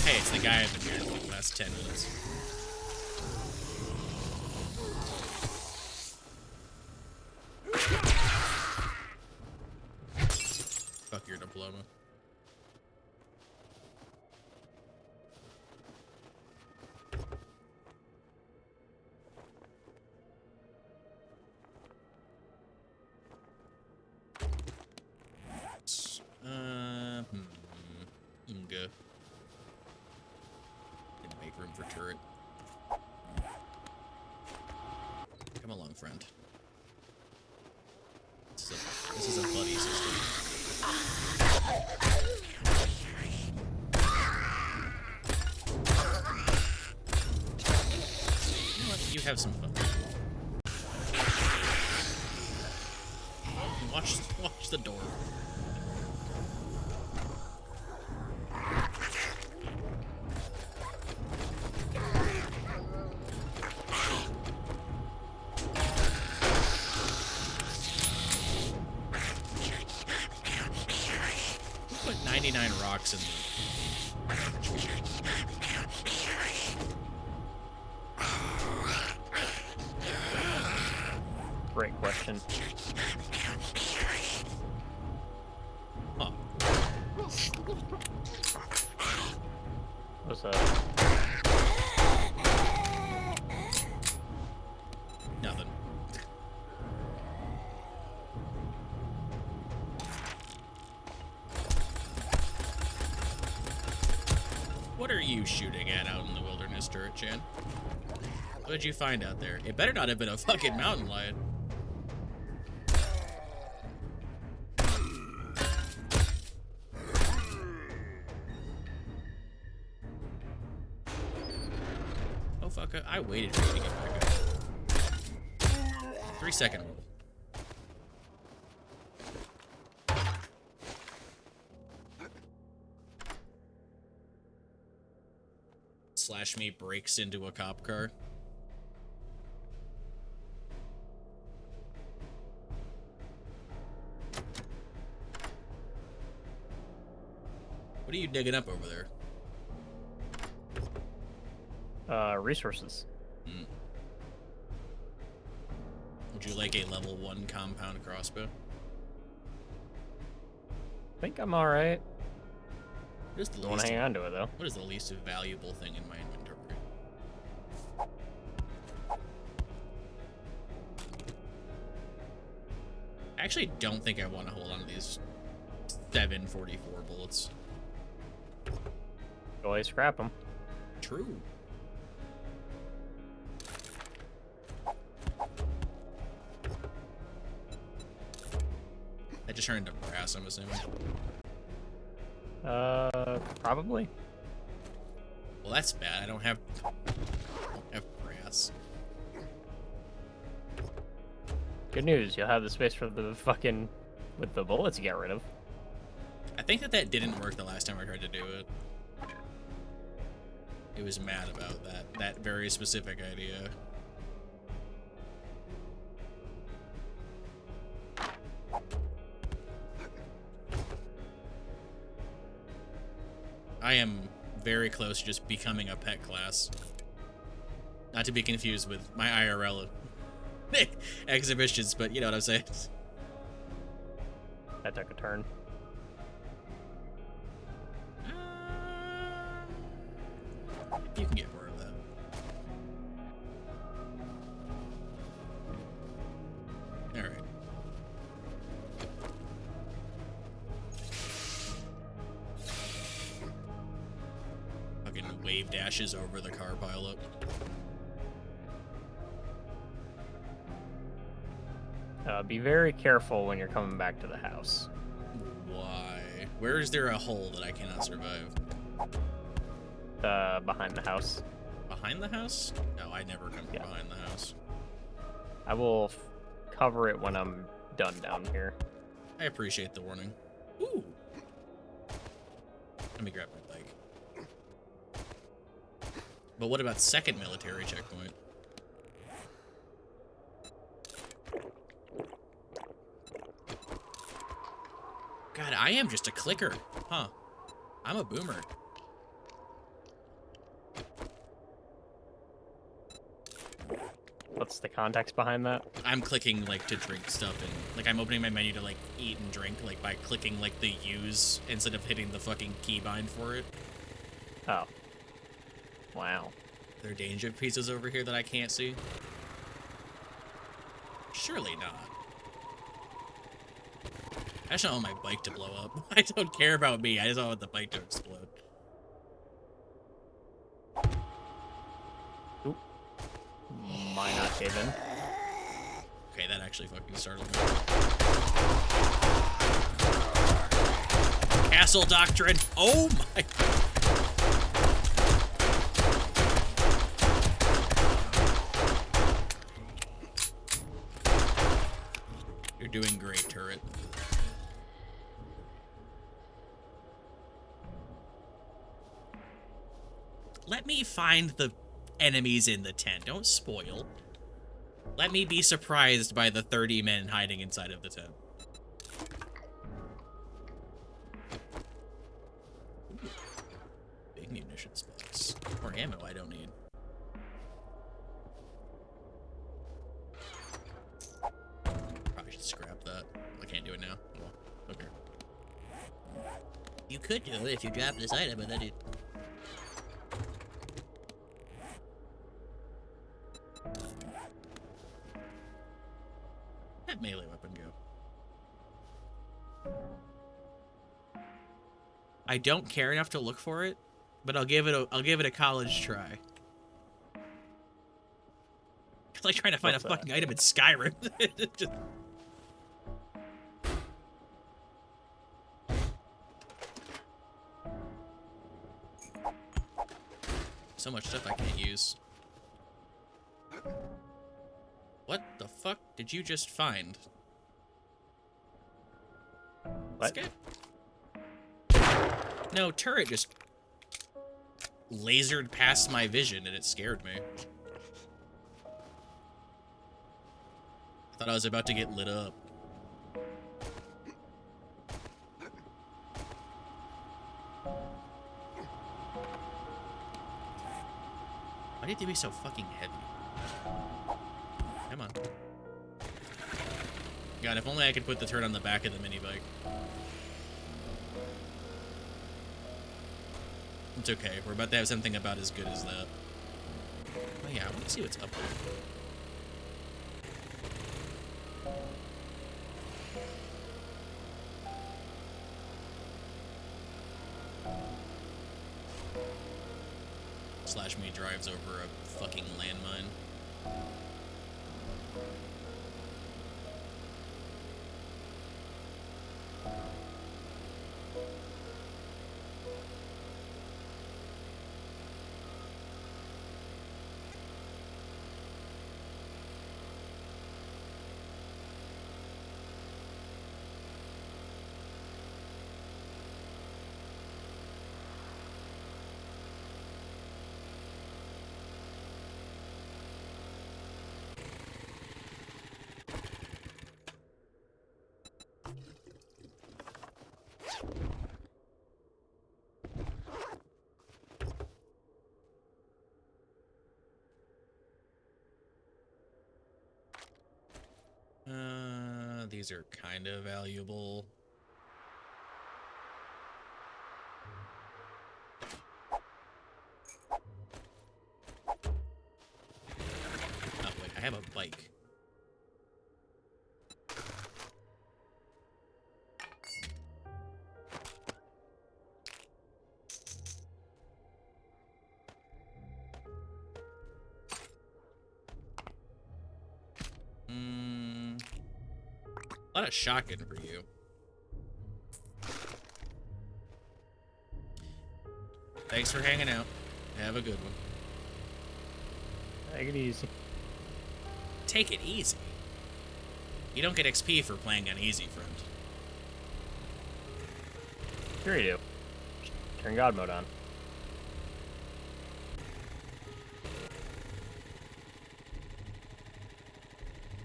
Hey, it's the guy I've been here for the last 10 minutes. Fuck your diploma. Go. Didn't make room for turret. Come along, friend. This is a buddy system. have some fun. Watch the door. Put 99 rocks in the... Great question. Huh. What's that? Nothing. What are you shooting at out in the wilderness, Turret Chan? What did you find out there? It better not have been a fucking mountain lion. Oh fuck, I waited for you to get back up. 3-second rule. Slash me breaks into a cop car. What are you digging up over there? Resources. Hmm. Would you like a level 1 compound crossbow? I think I'm alright. What is the Don't want to hang on to it, though. What is the least valuable thing in my inventory? I actually don't think I want to hold on to these 744 bullets. Always scrap them. True. I just turned into brass, I'm assuming. Probably. Well, that's bad. I don't have brass. Good news, you'll have the space for the fucking... with the bullets you get rid of. I think that didn't work the last time I tried to do it. It was mad about that very specific idea. I am very close to just becoming a pet class. Not to be confused with my IRL exhibitions, but you know what I'm saying. That took a turn. You can get more of that. Alright. Fucking wave dashes over the car pileup. Be very careful when you're coming back to the house. Why? Where is there a hole that I cannot survive? Behind the house. Behind the house? No, I never come from behind the house. I will cover it when I'm done down here. I appreciate the warning. Ooh. Let me grab my bike. But what about second military checkpoint? God, I am just a clicker. Huh. I'm a boomer. What's the context behind that? I'm clicking, like, to drink stuff, and, like, I'm opening my menu to, like, eat and drink, like, by clicking, like, the use instead of hitting the fucking keybind for it. Oh. Wow. Are there danger pieces over here that I can't see? Surely not. I just don't want my bike to blow up. I don't care about me, I just don't want the bike to explode. Oop. Might not cave in. Okay, that actually fucking startled me. Castle Doctrine! Oh my... it. Let me find the enemies in the tent. Don't spoil. Let me be surprised by the 30 men hiding inside of the tent. Ooh, big munitions box. More ammo I don't need. Probably should scrap that. I can't do it now. Well, okay. You could do it if you dropped this item, but then you... That melee weapon go. I don't care enough to look for it, but I'll give it a college try. It's like trying to find a fucking item in Skyrim. Just... So much stuff I can't use. What the fuck did you just find? What? No, turret just lasered past my vision and it scared me. I thought I was about to get lit up. Why did they be so fucking heavy? Come on. God, if only I could put the turret on the back of the mini bike. It's okay. We're about to have something about as good as that. Oh yeah, I want to see what's up there. Slash me drives over a fucking landmine. These are kind of valuable. Oh, wait, I have a bike. A lot of shotgun for you. Thanks for hanging out. Have a good one. Take it easy. Take it easy. You don't get XP for playing on easy, friend. Sure you do. Turn God mode on.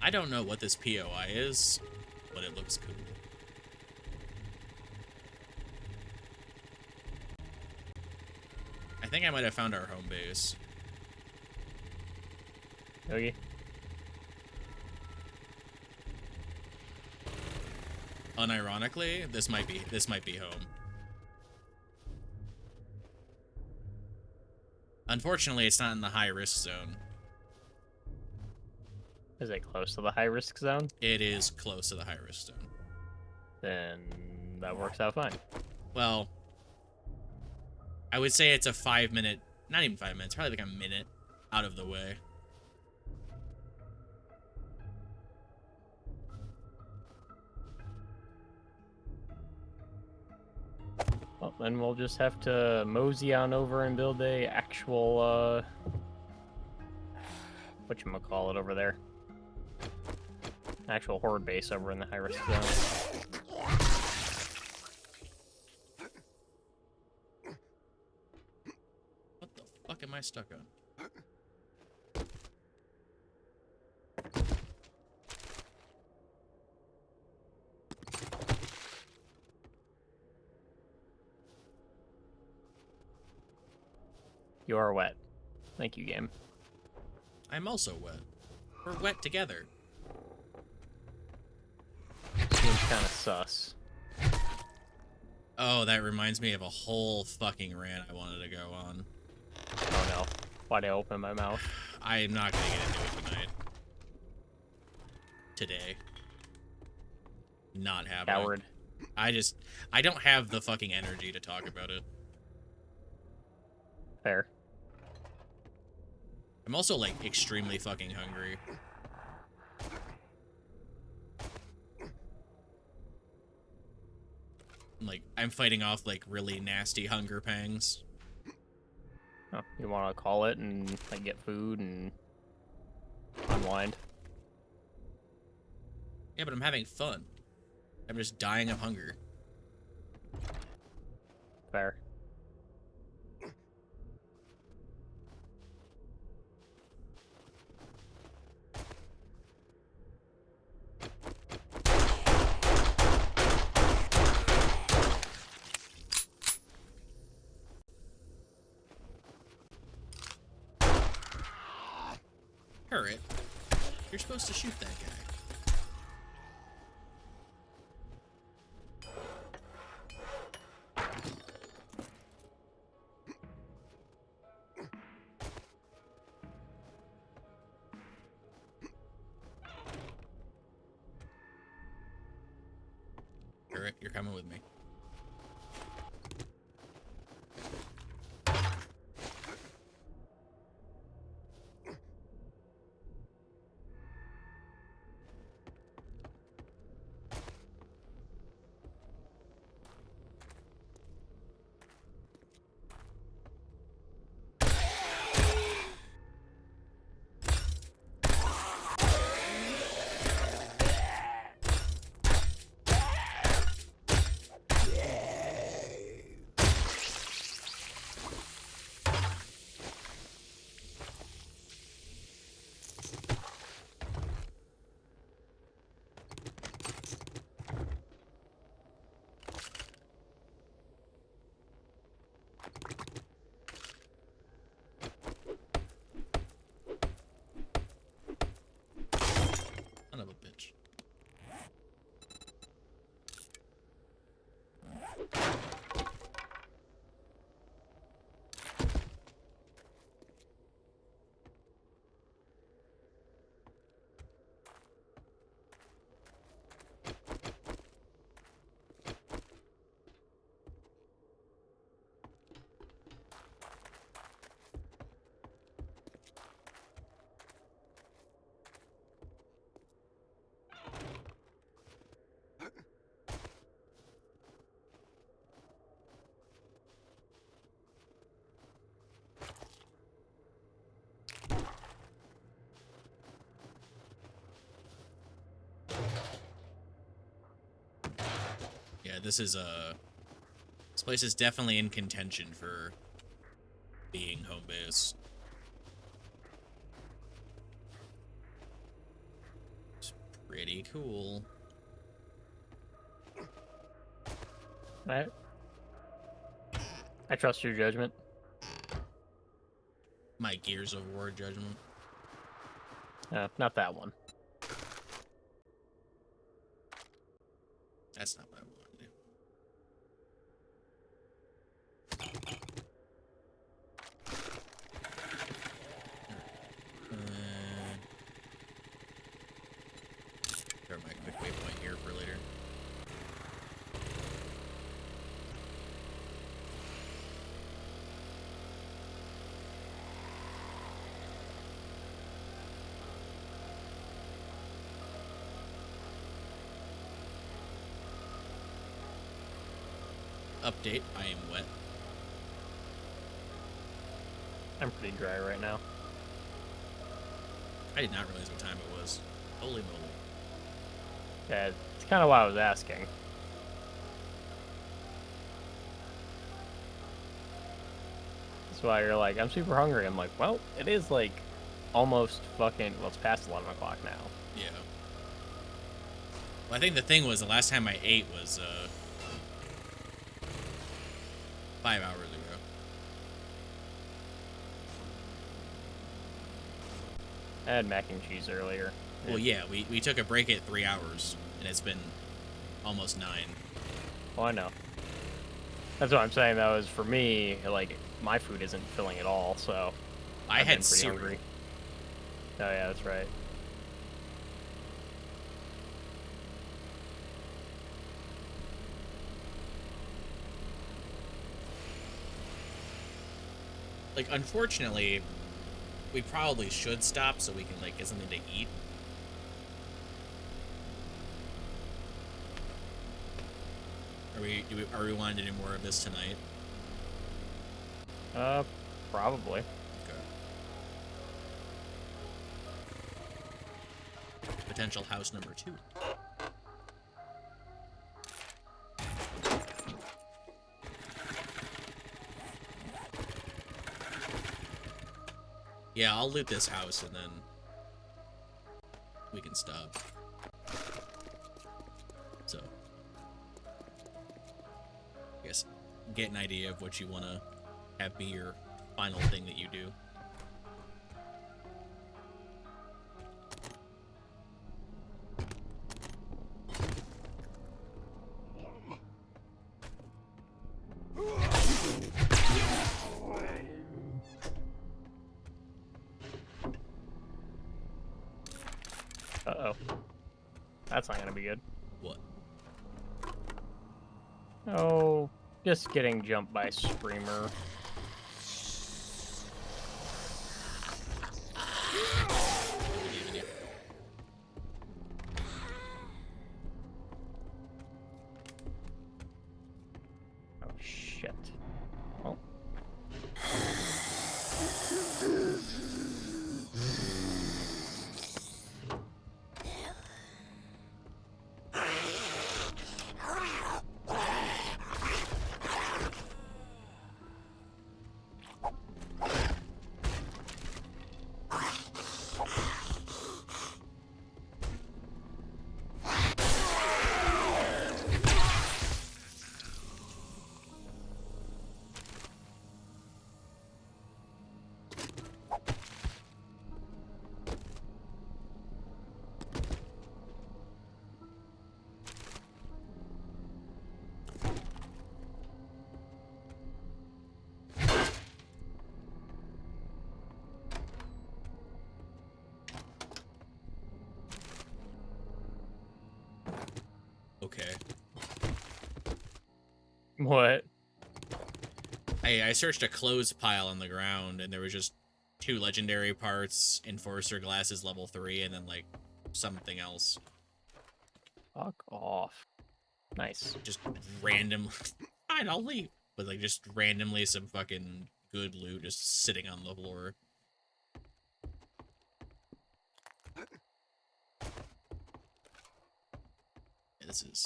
I don't know what this POI is, but it looks cool. I think I might have found our home base. Okay. Unironically, this might be home. Unfortunately, it's not in the high risk zone. Is it close to the high risk zone? It is close to the high risk zone. Then that works out fine. Well, I would say it's a 5 minute, not even 5 minutes, probably like a minute out of the way. Well, then we'll just have to mosey on over and build a actual, whatchamacallit over there. Actual horde base over in the high risk zone. I stuck on? You are wet. Thank you, game. I'm also wet. We're wet together. Seems kind of sus. Oh, that reminds me of a whole fucking rant I wanted to go on. Oh no. Why'd I open my mouth? I'm not gonna get into it tonight. Today. Not happening. Coward. I don't have the fucking energy to talk about it. Fair. I'm also, like, extremely fucking hungry. Like, I'm fighting off, like, really nasty hunger pangs. Oh, you want to call it and like get food and unwind? Yeah, but I'm having fun. I'm just dying of hunger. Fair. Turret, you're supposed to shoot that guy. Turret, you're coming with me. Son of a bitch. Yeah, this place is definitely in contention for being home base. It's pretty cool. Alright. I trust your judgment. My Gears of War judgment. Not that one. That's not what I want to do. Throw my quick waypoint here for later. Update, I am wet. I'm pretty dry right now. I did not realize what time it was. Holy moly. Yeah, it's kind of why I was asking. That's why you're like, I'm super hungry. I'm like, well, it is like almost fucking, well, it's past 11 o'clock now. Yeah. Well, I think the thing was the last time I ate was 5 hours ago. I had mac and cheese earlier. Well, yeah, we took a break at 3 hours, and it's been almost 9. Oh, I know. That's what I'm saying, though, is for me, like, my food isn't filling at all, so I I've had been pretty cereal. hungry. Oh, yeah, that's right. Like, unfortunately, we probably should stop so we can, like, get something to eat. Are we wanting to do more of this tonight? Probably. Okay. Potential house number 2. Yeah, I'll loot this house and then we can stop. So, I guess get an idea of what you want to have be your final thing that you do. Uh-oh. That's not gonna be good. What? Oh, just getting jumped by Screamer. Oh, shit. Oh. Okay. What? I searched a clothes pile on the ground, and there was just 2 legendary parts, Enforcer Glasses level 3, and then, like, something else. Fuck off. Nice. Just random. Fine, I'll leave. But, like, just randomly some fucking good loot just sitting on the floor.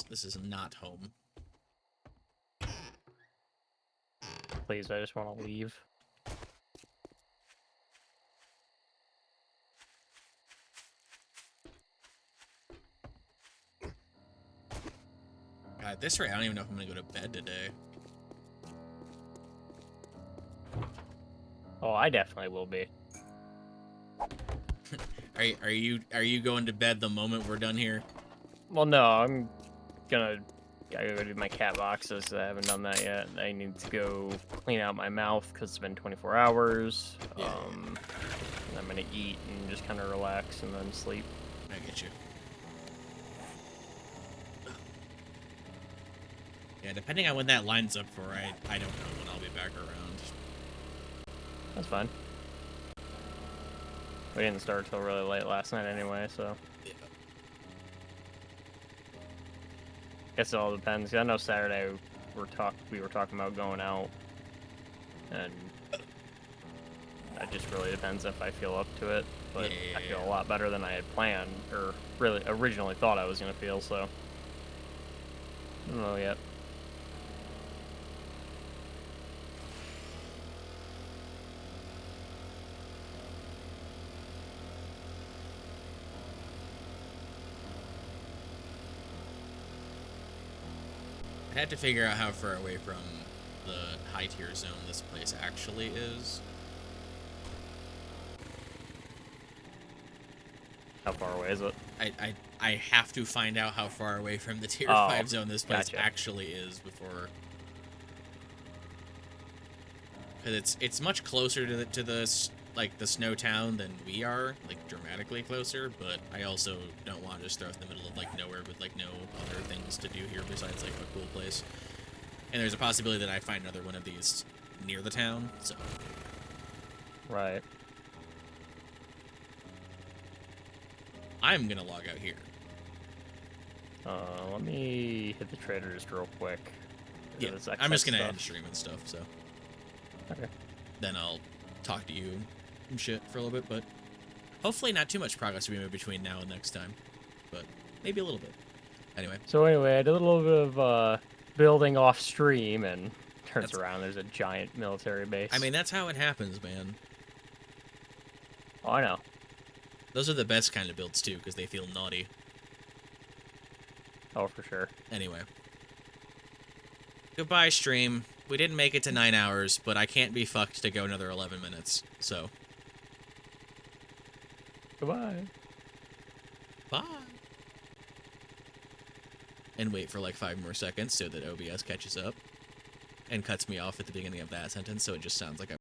This is not home. Please, I just want to leave. God, at this rate, I don't even know if I'm gonna go to bed today. Oh, I definitely will be. Are you going to bed the moment we're done here? Well, no, I gotta go do my cat boxes. I haven't done that yet. I need to go clean out my mouth because it's been 24 hours. Yeah, And I'm gonna eat and just kind of relax and then sleep. I get you. Yeah, depending on when that lines up for, I don't know when I'll be back around. That's fine. We didn't start till really late last night anyway, so. Yeah. Guess it all depends. 'Cause I know Saturday we were talking about going out, and that just really depends if I feel up to it. But I feel a lot better than I had planned, or really originally thought I was gonna feel. So I don't know yet. I had to figure out how far away from the high tier zone this place actually is. How far away is it? I have to find out how far away from the tier Oh, 5 zone this place gotcha. actually is before, because it's much closer to the like the snow town than we are, like dramatically closer. But I also don't want to just throw it in the middle of like nowhere with like no other things to do here besides like a cool place. And there's a possibility that I find another one of these near the town. So Right. I'm gonna log out here. Let me hit the trader just real quick. Yeah, This I'm just gonna stuff. end stream and stuff. So Okay. then I'll talk to you and shit for a little bit, but hopefully not too much progress will be made between now and next time, but maybe a little bit. Anyway, So anyway, I did a little bit of building off stream, and turns That's- around, there's a giant military base. I mean, that's how it happens, man. Oh, I know. Those are the best kind of builds too, because they feel naughty. Oh, for sure. Anyway. Goodbye, stream. We didn't make it to 9 hours, but I can't be fucked to go another 11 minutes, so. Goodbye. Bye. And wait for like 5 more seconds so that OBS catches up and cuts me off at the beginning of that sentence, so it just sounds like I'm